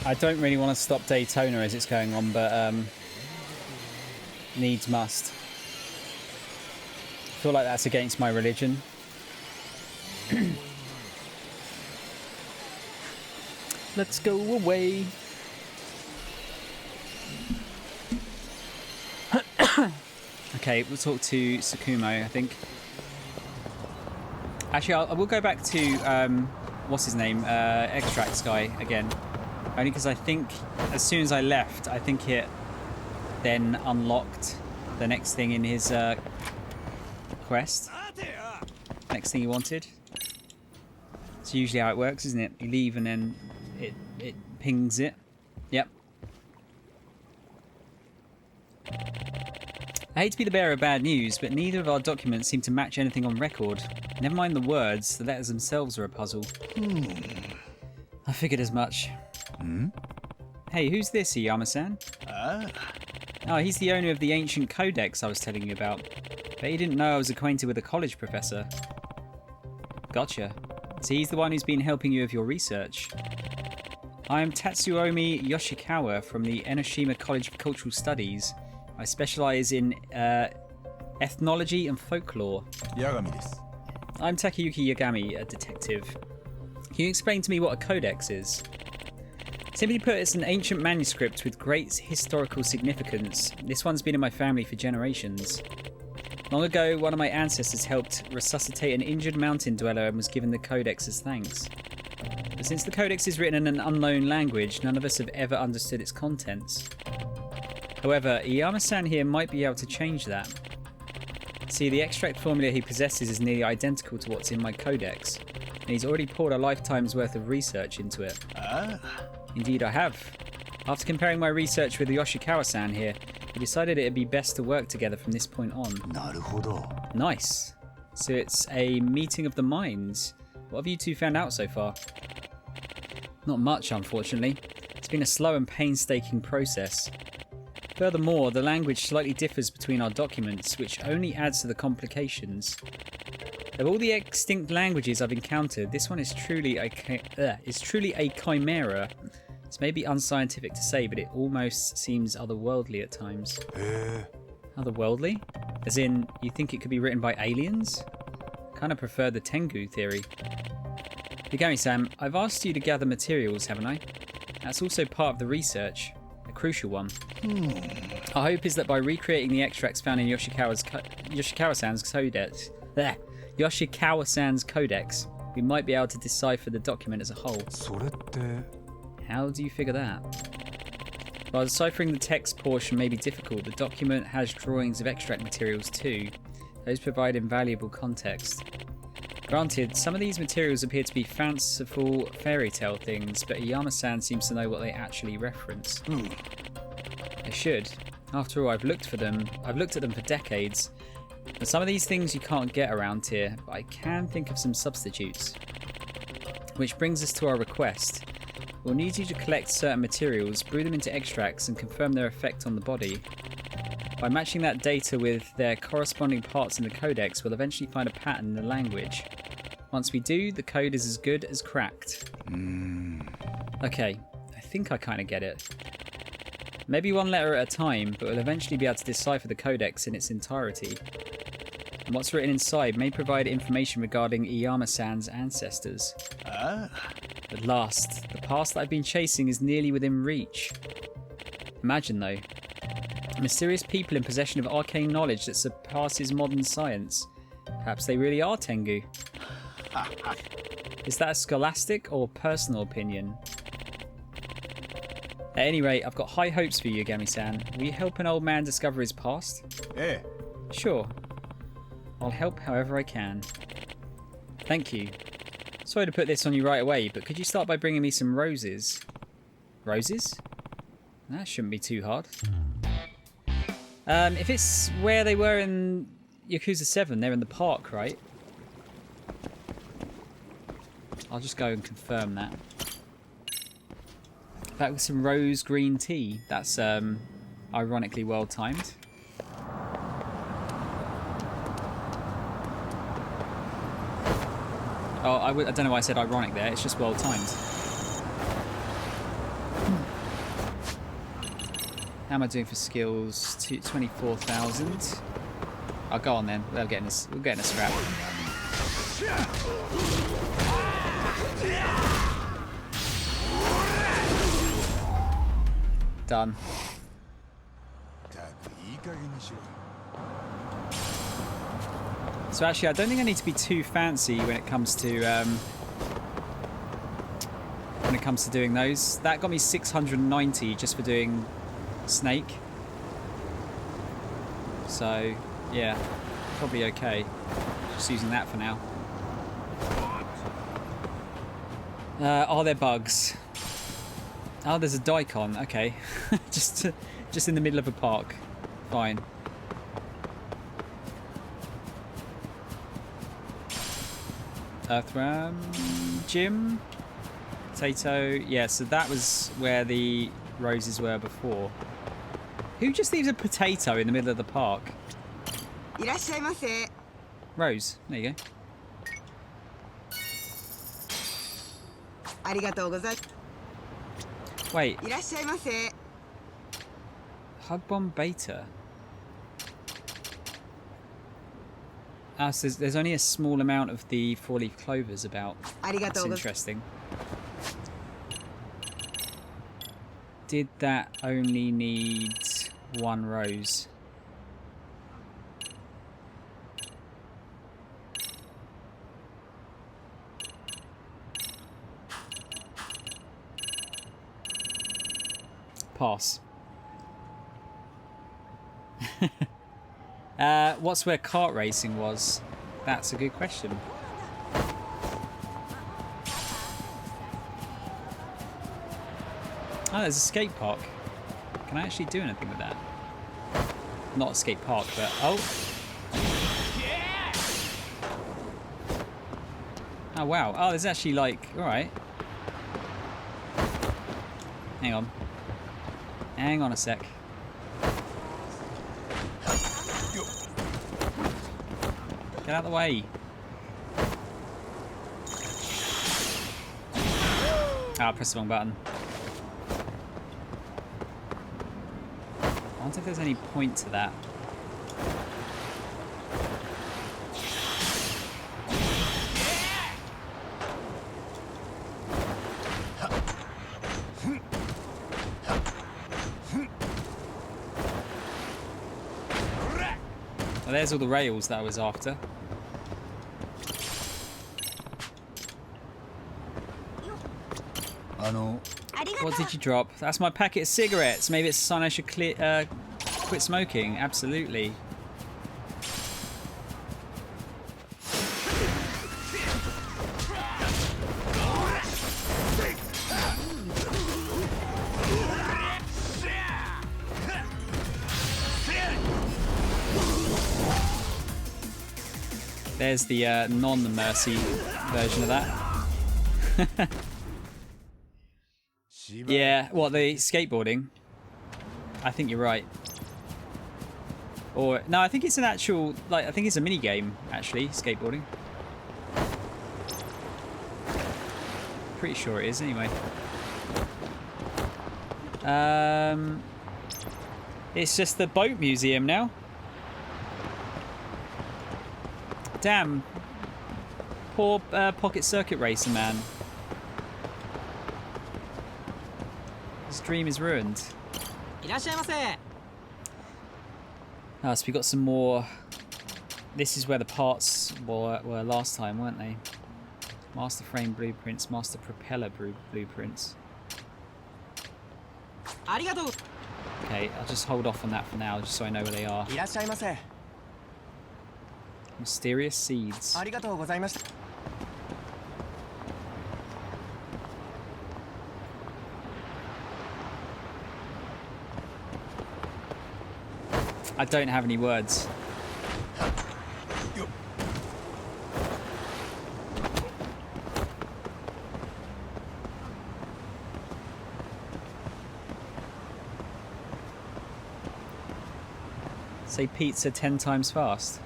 I don't really want to stop Daytona as it's going on, but needs must. I feel like that's against my religion. Let's go away. Okay, we'll talk to Tsukumo, I think. Actually, I will go back to, what's his name? Extracts guy again. Only because I think as soon as I left, I think it then unlocked the next thing in his quest. Next thing he wanted. It's usually how it works, isn't it? You leave and then it pings it. Yep. I hate to be the bearer of bad news, but neither of our documents seem to match anything on record. Never mind the words, the letters themselves are a puzzle. I figured as much. Hey, who's this, Iyama-san? Oh, he's the owner of the ancient codex I was telling you about. But he didn't know I was acquainted with a college professor. Gotcha. So he's the one who's been helping you with your research. I am Tatsuomi Yoshikawa from the Enoshima College of Cultural Studies. I specialise in ethnology and folklore. Yagami desu. I'm Takayuki Yagami, a detective. Can you explain to me what a codex is? Simply put, it's an ancient manuscript with great historical significance. This one's been in my family for generations. Long ago, one of my ancestors helped resuscitate an injured mountain dweller and was given the codex as thanks. But since the codex is written in an unknown language, none of us have ever understood its contents. However, Iyama-san here might be able to change that. See, the extract formula he possesses is nearly identical to what's in my codex, and he's already poured a lifetime's worth of research into it. Indeed I have. After comparing my research with Yoshikawa-san here, we decided it'd be best to work together from this point on. Naruhodo. Nice. So it's a meeting of the minds. What have you two found out so far? Not much, unfortunately. It's been a slow and painstaking process. Furthermore, the language slightly differs between our documents, which only adds to the complications. Of all the extinct languages I've encountered, this one is truly a chimera. It's maybe unscientific to say, but it almost seems otherworldly at times. Otherworldly? As in, you think it could be written by aliens? I kind of prefer the Tengu theory. Yagami-san, I've asked you to gather materials, haven't I? That's also part of the research. A crucial one. Our hope is that by recreating the extracts found in Yoshikawa-san's codex, Yoshikawa-san's codex, we might be able to decipher the document as a whole. How do you figure that? While deciphering the text portion may be difficult, the document has drawings of extract materials too. Those provide invaluable context. Granted, some of these materials appear to be fanciful fairy tale things, but Iyama-san seems to know what they actually reference. I should. After all, I've looked at them for decades. But some of these things you can't get around here, but I can think of some substitutes. Which brings us to our request. We'll need you to collect certain materials, brew them into extracts, and confirm their effect on the body. By matching that data with their corresponding parts in the codex, we'll eventually find a pattern in the language. Once we do, the code is as good as cracked. Okay, I think I kind of get it. Maybe one letter at a time, but we'll eventually be able to decipher the codex in its entirety. And what's written inside may provide information regarding Iyama-san's ancestors. At last, the past that I've been chasing is nearly within reach. Imagine though, mysterious people in possession of arcane knowledge that surpasses modern science. Perhaps they really are Tengu. Is that a scholastic or personal opinion? At any rate, I've got high hopes for you, Yagami-san. Will you help an old man discover his past? Sure. I'll help however I can. Thank you. Sorry to put this on you right away, but could you start by bringing me some roses? Roses? That shouldn't be too hard. If it's where they were in Yakuza 7, they're in the park, right? I'll just go and confirm that. Back with some rose green tea. That's ironically well timed. Oh, I don't know why I said ironic there. It's just well timed. How am I doing for skills? 24,000. I'll go on then. We'll get in a scrap. Done. So actually, I don't think I need to be too fancy when it comes to doing those. That got me 690 just for doing Snake. So yeah, probably okay. Just using that for now. Are there bugs? Oh, there's a daikon. Okay, just in the middle of a park. Fine. Earthworm, Jim, potato. Yeah, so that was where the roses were before. Who just leaves a potato in the middle of the park? Rose. There you go. Wait. Hug bomb beta. Ah, so there's only a small amount of the four-leaf clovers about. That's interesting. Did that only need one rose? Pass. What's where kart racing was? That's a good question. Oh, there's a skate park. Can I actually do anything with that? Not a skate park, but... Oh! Oh, wow. Oh, there's actually, like... Alright. Hang on. Hang on a sec. Get out of the way. Ah, I pressed the wrong button. I wonder if there's any point to that. Well, there's all the rails that I was after. What did you drop? That's my packet of cigarettes. Maybe it's a sign I should quit smoking. Absolutely. There's the non-mercy version of that. Yeah, what, the skateboarding? I think you're right. Or, no, I think it's an actual, like, I think it's a mini game, actually, skateboarding. Pretty sure it is, anyway. It's just the boat museum now. Damn. Poor Pocket Circuit Racer man. His dream is ruined. Oh, so we got some more. This is where the parts were last time, weren't they? Master frame blueprints, master propeller blueprints. Okay, I'll just hold off on that for now, just so I know where they are. Mysterious seeds. I don't have any words. Say pizza 10 times fast.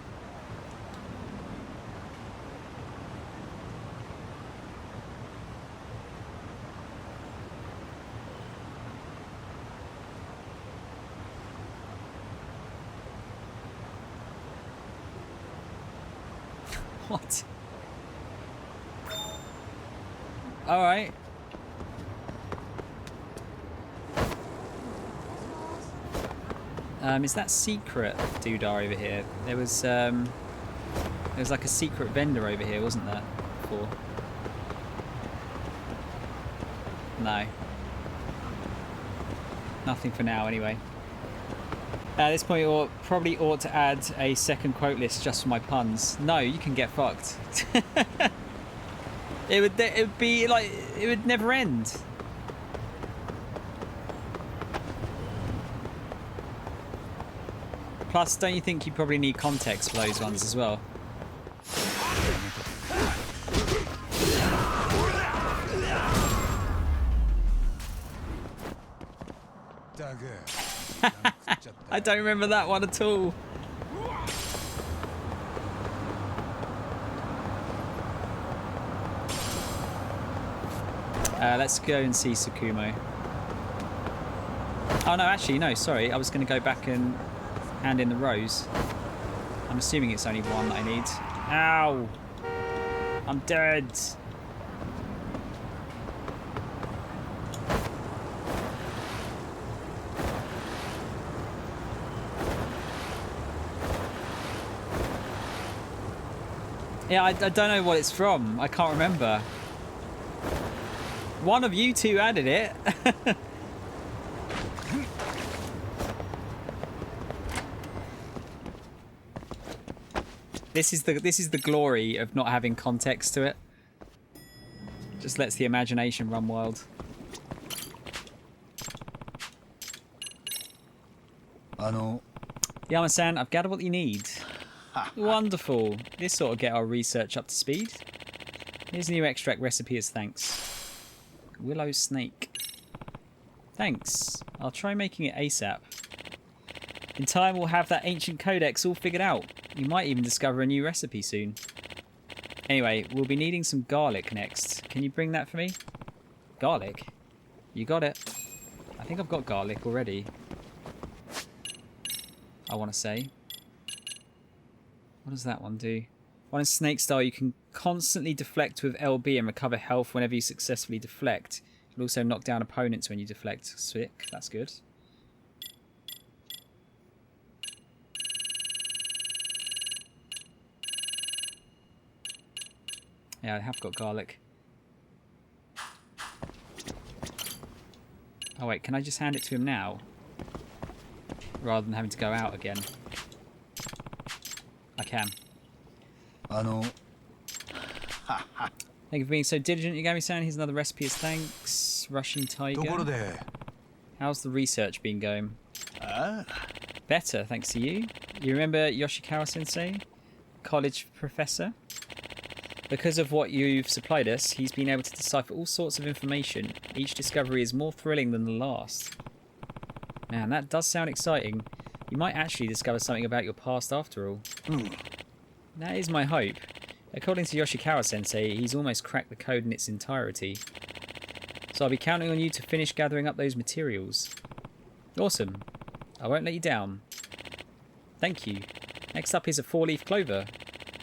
What? Alright. Is that secret doodah over here? There was like a secret vendor over here, wasn't there? Before. No. Nothing for now, anyway. At this point, we probably ought to add a second quote list just for my puns. No, you can get fucked. It would be like, it would never end. Plus, don't you think you probably need context for those ones as well? I don't remember that one at all. Let's go and see Tsukumo. Oh no, actually no, sorry. I was going to go back and hand in the rose. I'm assuming it's only one that I need. Ow! I'm dead! Yeah, I don't know what it's from. I can't remember. One of you two added it. This is the glory of not having context to it. Just lets the imagination run wild. Yama-san, I've gathered what you need. Wonderful. This ought to get our research up to speed. Here's a new extract recipe as thanks. Willow snake. Thanks. I'll try making it ASAP. In time, we'll have that ancient codex all figured out. You might even discover a new recipe soon. Anyway, we'll be needing some garlic next. Can you bring that for me? Garlic? You got it. I think I've got garlic already. I want to say. What does that one do? One in snake style, you can constantly deflect with LB and recover health whenever you successfully deflect. You'll also knock down opponents when you deflect. Sick, that's good. Yeah, I have got garlic. Oh wait, can I just hand it to him now? Rather than having to go out again. I can. Thank you for being so diligent, Yagami-san. Here's another recipe as thanks. Russian tiger. How's the research been going? Better, thanks to you. You remember Yoshikawa-sensei? College professor? Because of what you've supplied us, he's been able to decipher all sorts of information. Each discovery is more thrilling than the last. Man, that does sound exciting. You might actually discover something about your past after all. That is my hope. According to Yoshikawa-sensei, he's almost cracked the code in its entirety. So I'll be counting on you to finish gathering up those materials. Awesome. I won't let you down. Thank you. Next up is a 4-leaf clover.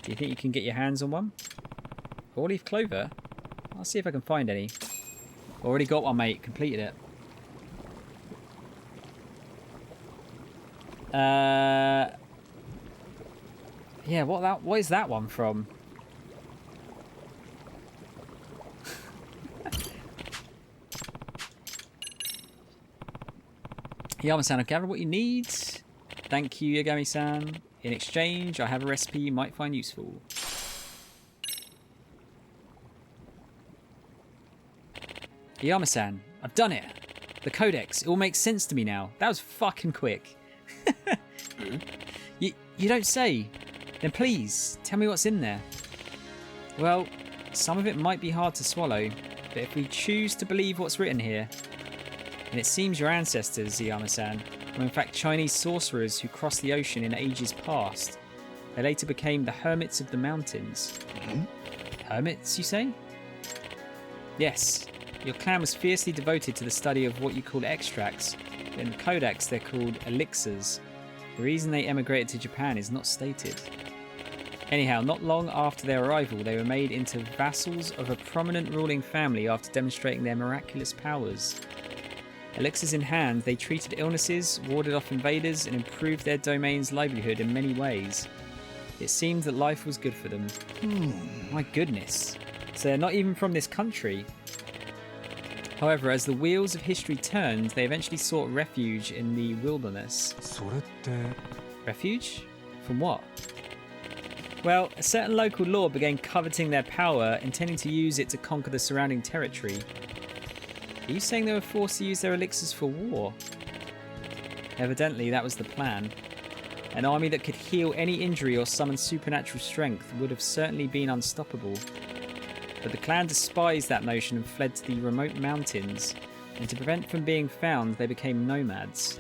Do you think you can get your hands on one? 4-leaf clover? I'll see if I can find any. Already got one, mate. Completed it. Yeah, what is that one from? Yama-san, I've gathered what you need. Thank you, Yagami-san. In exchange, I have a recipe you might find useful. Yama-san, I've done it. The codex, it all makes sense to me now. That was fucking quick. You don't say. Then please, tell me what's in there. Well, some of it might be hard to swallow, but if we choose to believe what's written here, and it seems your ancestors, Yama-san, were in fact Chinese sorcerers who crossed the ocean in ages past. They later became the Hermits of the Mountains. Hermits, you say? Yes. Your clan was fiercely devoted to the study of what you call extracts, but in the Codex they're called elixirs. The reason they emigrated to Japan is not stated. Anyhow, not long after their arrival, they were made into vassals of a prominent ruling family after demonstrating their miraculous powers. Elixirs in hand, they treated illnesses, warded off invaders, and improved their domain's livelihood in many ways. It seemed that life was good for them. My goodness. So they're not even from this country. However, as the wheels of history turned, they eventually sought refuge in the wilderness. それって Refuge? From what? Well, a certain local lord began coveting their power, intending to use it to conquer the surrounding territory. Are you saying they were forced to use their elixirs for war? Evidently, that was the plan. An army that could heal any injury or summon supernatural strength would have certainly been unstoppable. But the clan despised that notion and fled to the remote mountains, and to prevent from being found, they became nomads.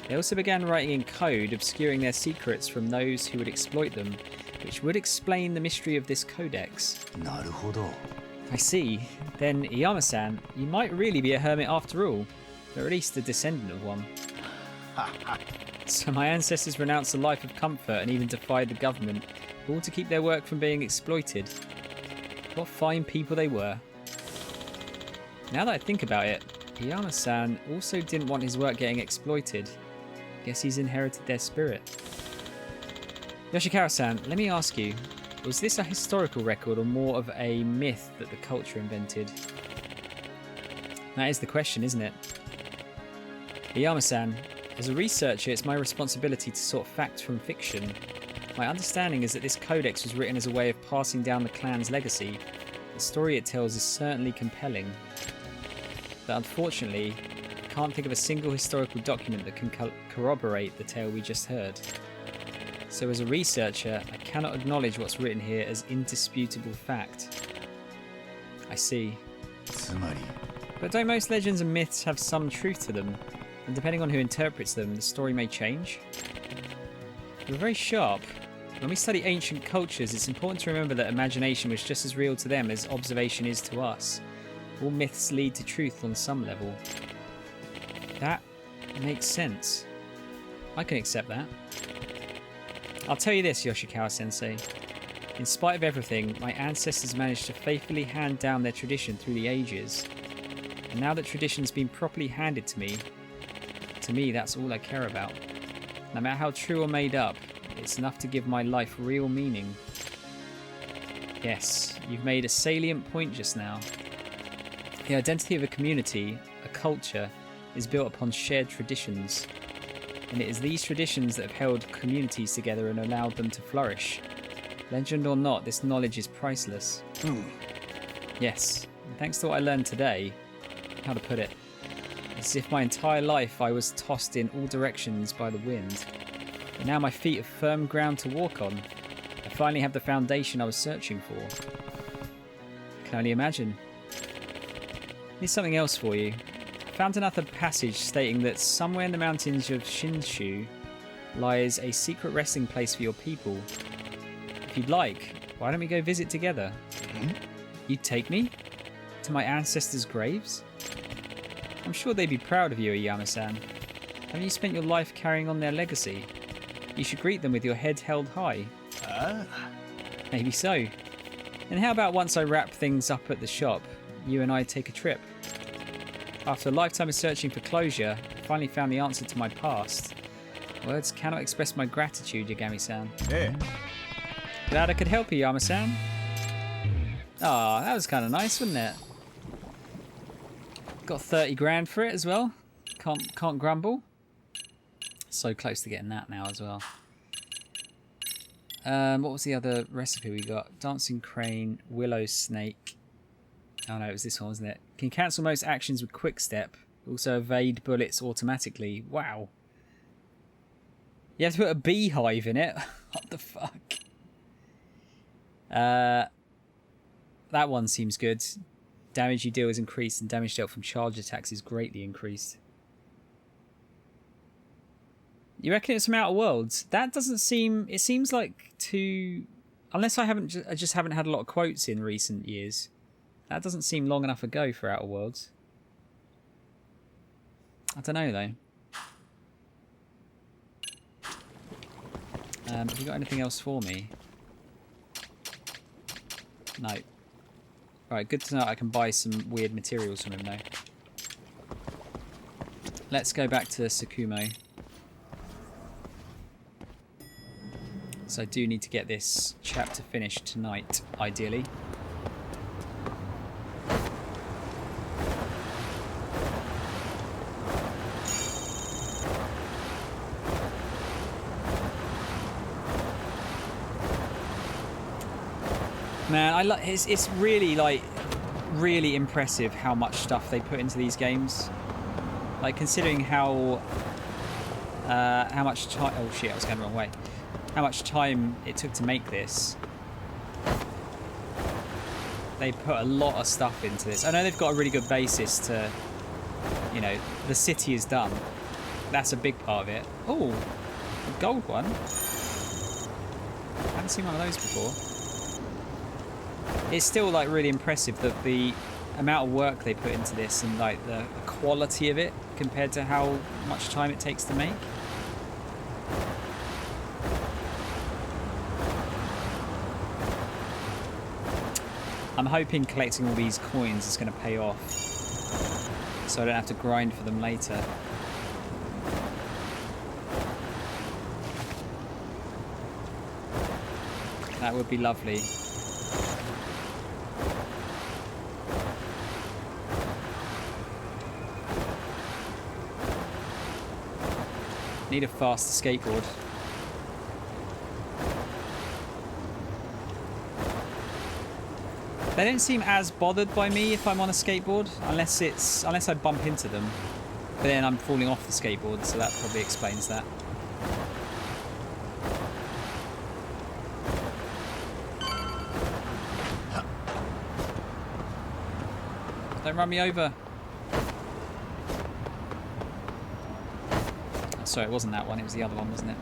They also began writing in code, obscuring their secrets from those who would exploit them, which would explain the mystery of this codex. なるほど I see. Then, Iyama-san, you might really be a hermit after all, or at least a descendant of one. So my ancestors renounced a life of comfort and even defied the government, all to keep their work from being exploited. What fine people they were. Now that I think about it, Iyama-san also didn't want his work getting exploited. Guess he's inherited their spirit. Yoshikawa-san, let me ask you, was this a historical record or more of a myth that the culture invented? That is the question, isn't it? Iyama-san, as a researcher, it's my responsibility to sort fact from fiction. My understanding is that this codex was written as a way of passing down the clan's legacy. The story it tells is certainly compelling. But unfortunately, I can't think of a single historical document that can corroborate the tale we just heard. So as a researcher, I cannot acknowledge what's written here as indisputable fact. I see. つまり But don't most legends and myths have some truth to them? And depending on who interprets them, the story may change? You're very sharp. When we study ancient cultures, it's important to remember that imagination was just as real to them as observation is to us. All myths lead to truth on some level. That makes sense. I can accept that. I'll tell you this, Yoshikawa-sensei. In spite of everything, my ancestors managed to faithfully hand down their tradition through the ages. And now that tradition's been properly handed to me, that's all I care about. No matter how true or made up, it's enough to give my life real meaning. Yes, you've made a salient point just now. The identity of a community, a culture, is built upon shared traditions. And it is these traditions that have held communities together and allowed them to flourish. Legend or not, this knowledge is priceless. Yes, and thanks to what I learned today, how to put it, it's as if my entire life I was tossed in all directions by the wind. But now my feet have firm ground to walk on. I finally have the foundation I was searching for. I can only imagine. Here's something else for you. I found another passage stating that somewhere in the mountains of Shinshu lies a secret resting place for your people. If you'd like, why don't we go visit together? You'd take me? To my ancestors' graves? I'm sure they'd be proud of you, Iyama-san. Haven't you spent your life carrying on their legacy? You should greet them with your head held high. Maybe so. And how about once I wrap things up at the shop, you and I take a trip? After a lifetime of searching for closure, I finally found the answer to my past. Words cannot express my gratitude, Yagami-san. Hey. Glad I could help you, Yama-san. Ah, that was kind of nice, wasn't it? Got 30 grand for it as well. Can't grumble. So close to getting that now as well. What was the other recipe we got? Dancing crane, willow snake. Oh no, it was this one, wasn't it? Can cancel most actions with quick step. Also evade bullets automatically. Wow. You have to put a beehive in it. What the fuck? That one seems good. Damage you deal is increased and damage dealt from charge attacks is greatly increased. You reckon it's from Outer Worlds? That doesn't seem... It seems like too... Unless I just haven't had a lot of quotes in recent years. That doesn't seem long enough ago for Outer Worlds. I don't know, though. Have you got anything else for me? No. Right, good to know I can buy some weird materials from him though. Let's go back to Sakumo. So I do need to get this chapter finished tonight, ideally. Man, I like it's really like really impressive how much stuff they put into these games. Like considering how much time. Oh shit! I was going the wrong way. How much time it took to make this. They put a lot of stuff into this. I know they've got a really good basis to, you know, the city is done. That's a big part of it. Oh, a gold one. I haven't seen one of those before. It's still like really impressive that the amount of work they put into this and like the quality of it compared to how much time it takes to make. I'm hoping collecting all these coins is going to pay off, so I don't have to grind for them later. That would be lovely. Need a faster skateboard. They don't seem as bothered by me if I'm on a skateboard, unless I bump into them. But then I'm falling off the skateboard, so that probably explains that. Don't run me over. Oh, sorry, it wasn't that one, it was the other one, wasn't it?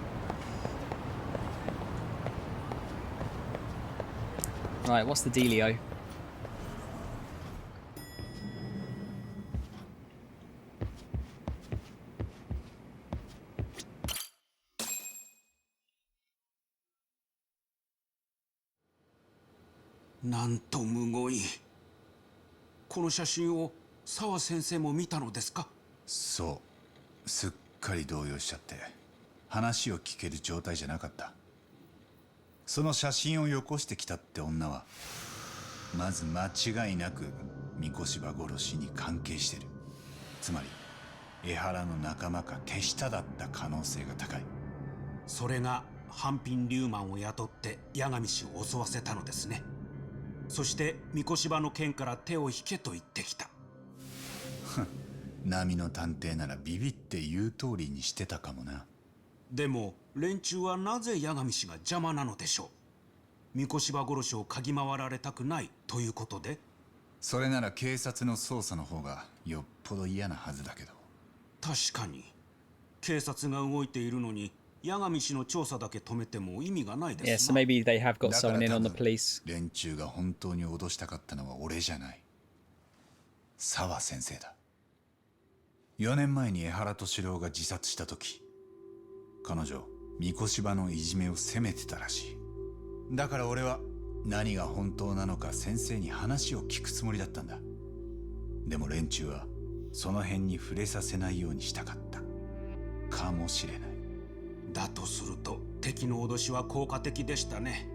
Right, what's the dealio?なんとむごい。この写真を澤先生も見たのですか？そう、すっかり動揺しちゃって話を聞ける状態じゃなかった。その写真をよこしてきたって女はまず間違いなく三越柴殺しに関係してる。つまり江原の仲間か手下だった可能性が高い。それが半品リューマンを雇って八神氏を襲わせたのですね。そして三越柴の剣から手を引けと言ってきた。波の探偵ならビビって言う通りにしてたかもな。でも連中はなぜ八神氏が邪魔なのでしょう。三越柴殺しを嗅ぎ回られたくないということで。それなら警察の捜査の方がよっぽど嫌なはずだけど。確かに警察が動いているのに八神氏の調査だけ止めても意味がないですな。Yeah, so maybe they have got someone in on the police. 連中が本当に脅したかったのは俺じゃない。澤先生だ。4年前に江原敏郎が自殺した時、彼女三越柴のいじめを責めてたらしい。だから俺は何が本当なのか先生に話を聞くつもりだったんだ。でも連中はその辺に触れさせないようにしたかったかもしれない。だとすると敵の脅しは効果的でしたね。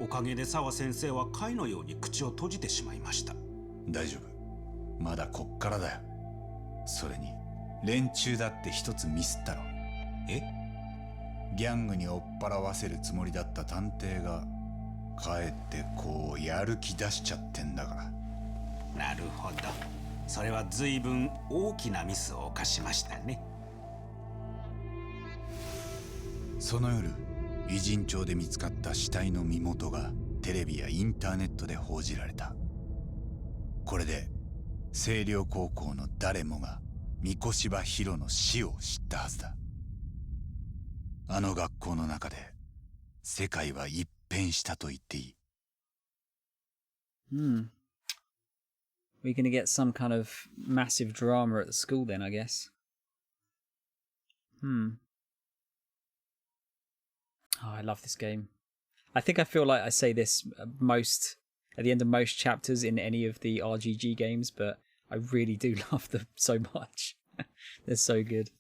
おかげで澤先生は貝のように口を閉じてしまいました。大丈夫、まだこっからだよ。それに連中だって一つミスったろ。え？ギャングに追っ払わせるつもりだった探偵がかえってこうやる気出しちゃってんだから。なるほど、それは随分大きなミスを犯しましたね。その夜、偉人町で見つかった死体の身元がテレビやインターネットで報じられた。これで星稜高校の誰もが三越柴博の死を知ったはずだ。あの学校の中で世界は一変したと言っていい。We're gonna get some kind of massive drama at the school then, I guess. Oh, I love this game. I think I feel like I say this most at the end of most chapters in any of the RGG games, but I really do love them so much. They're so good.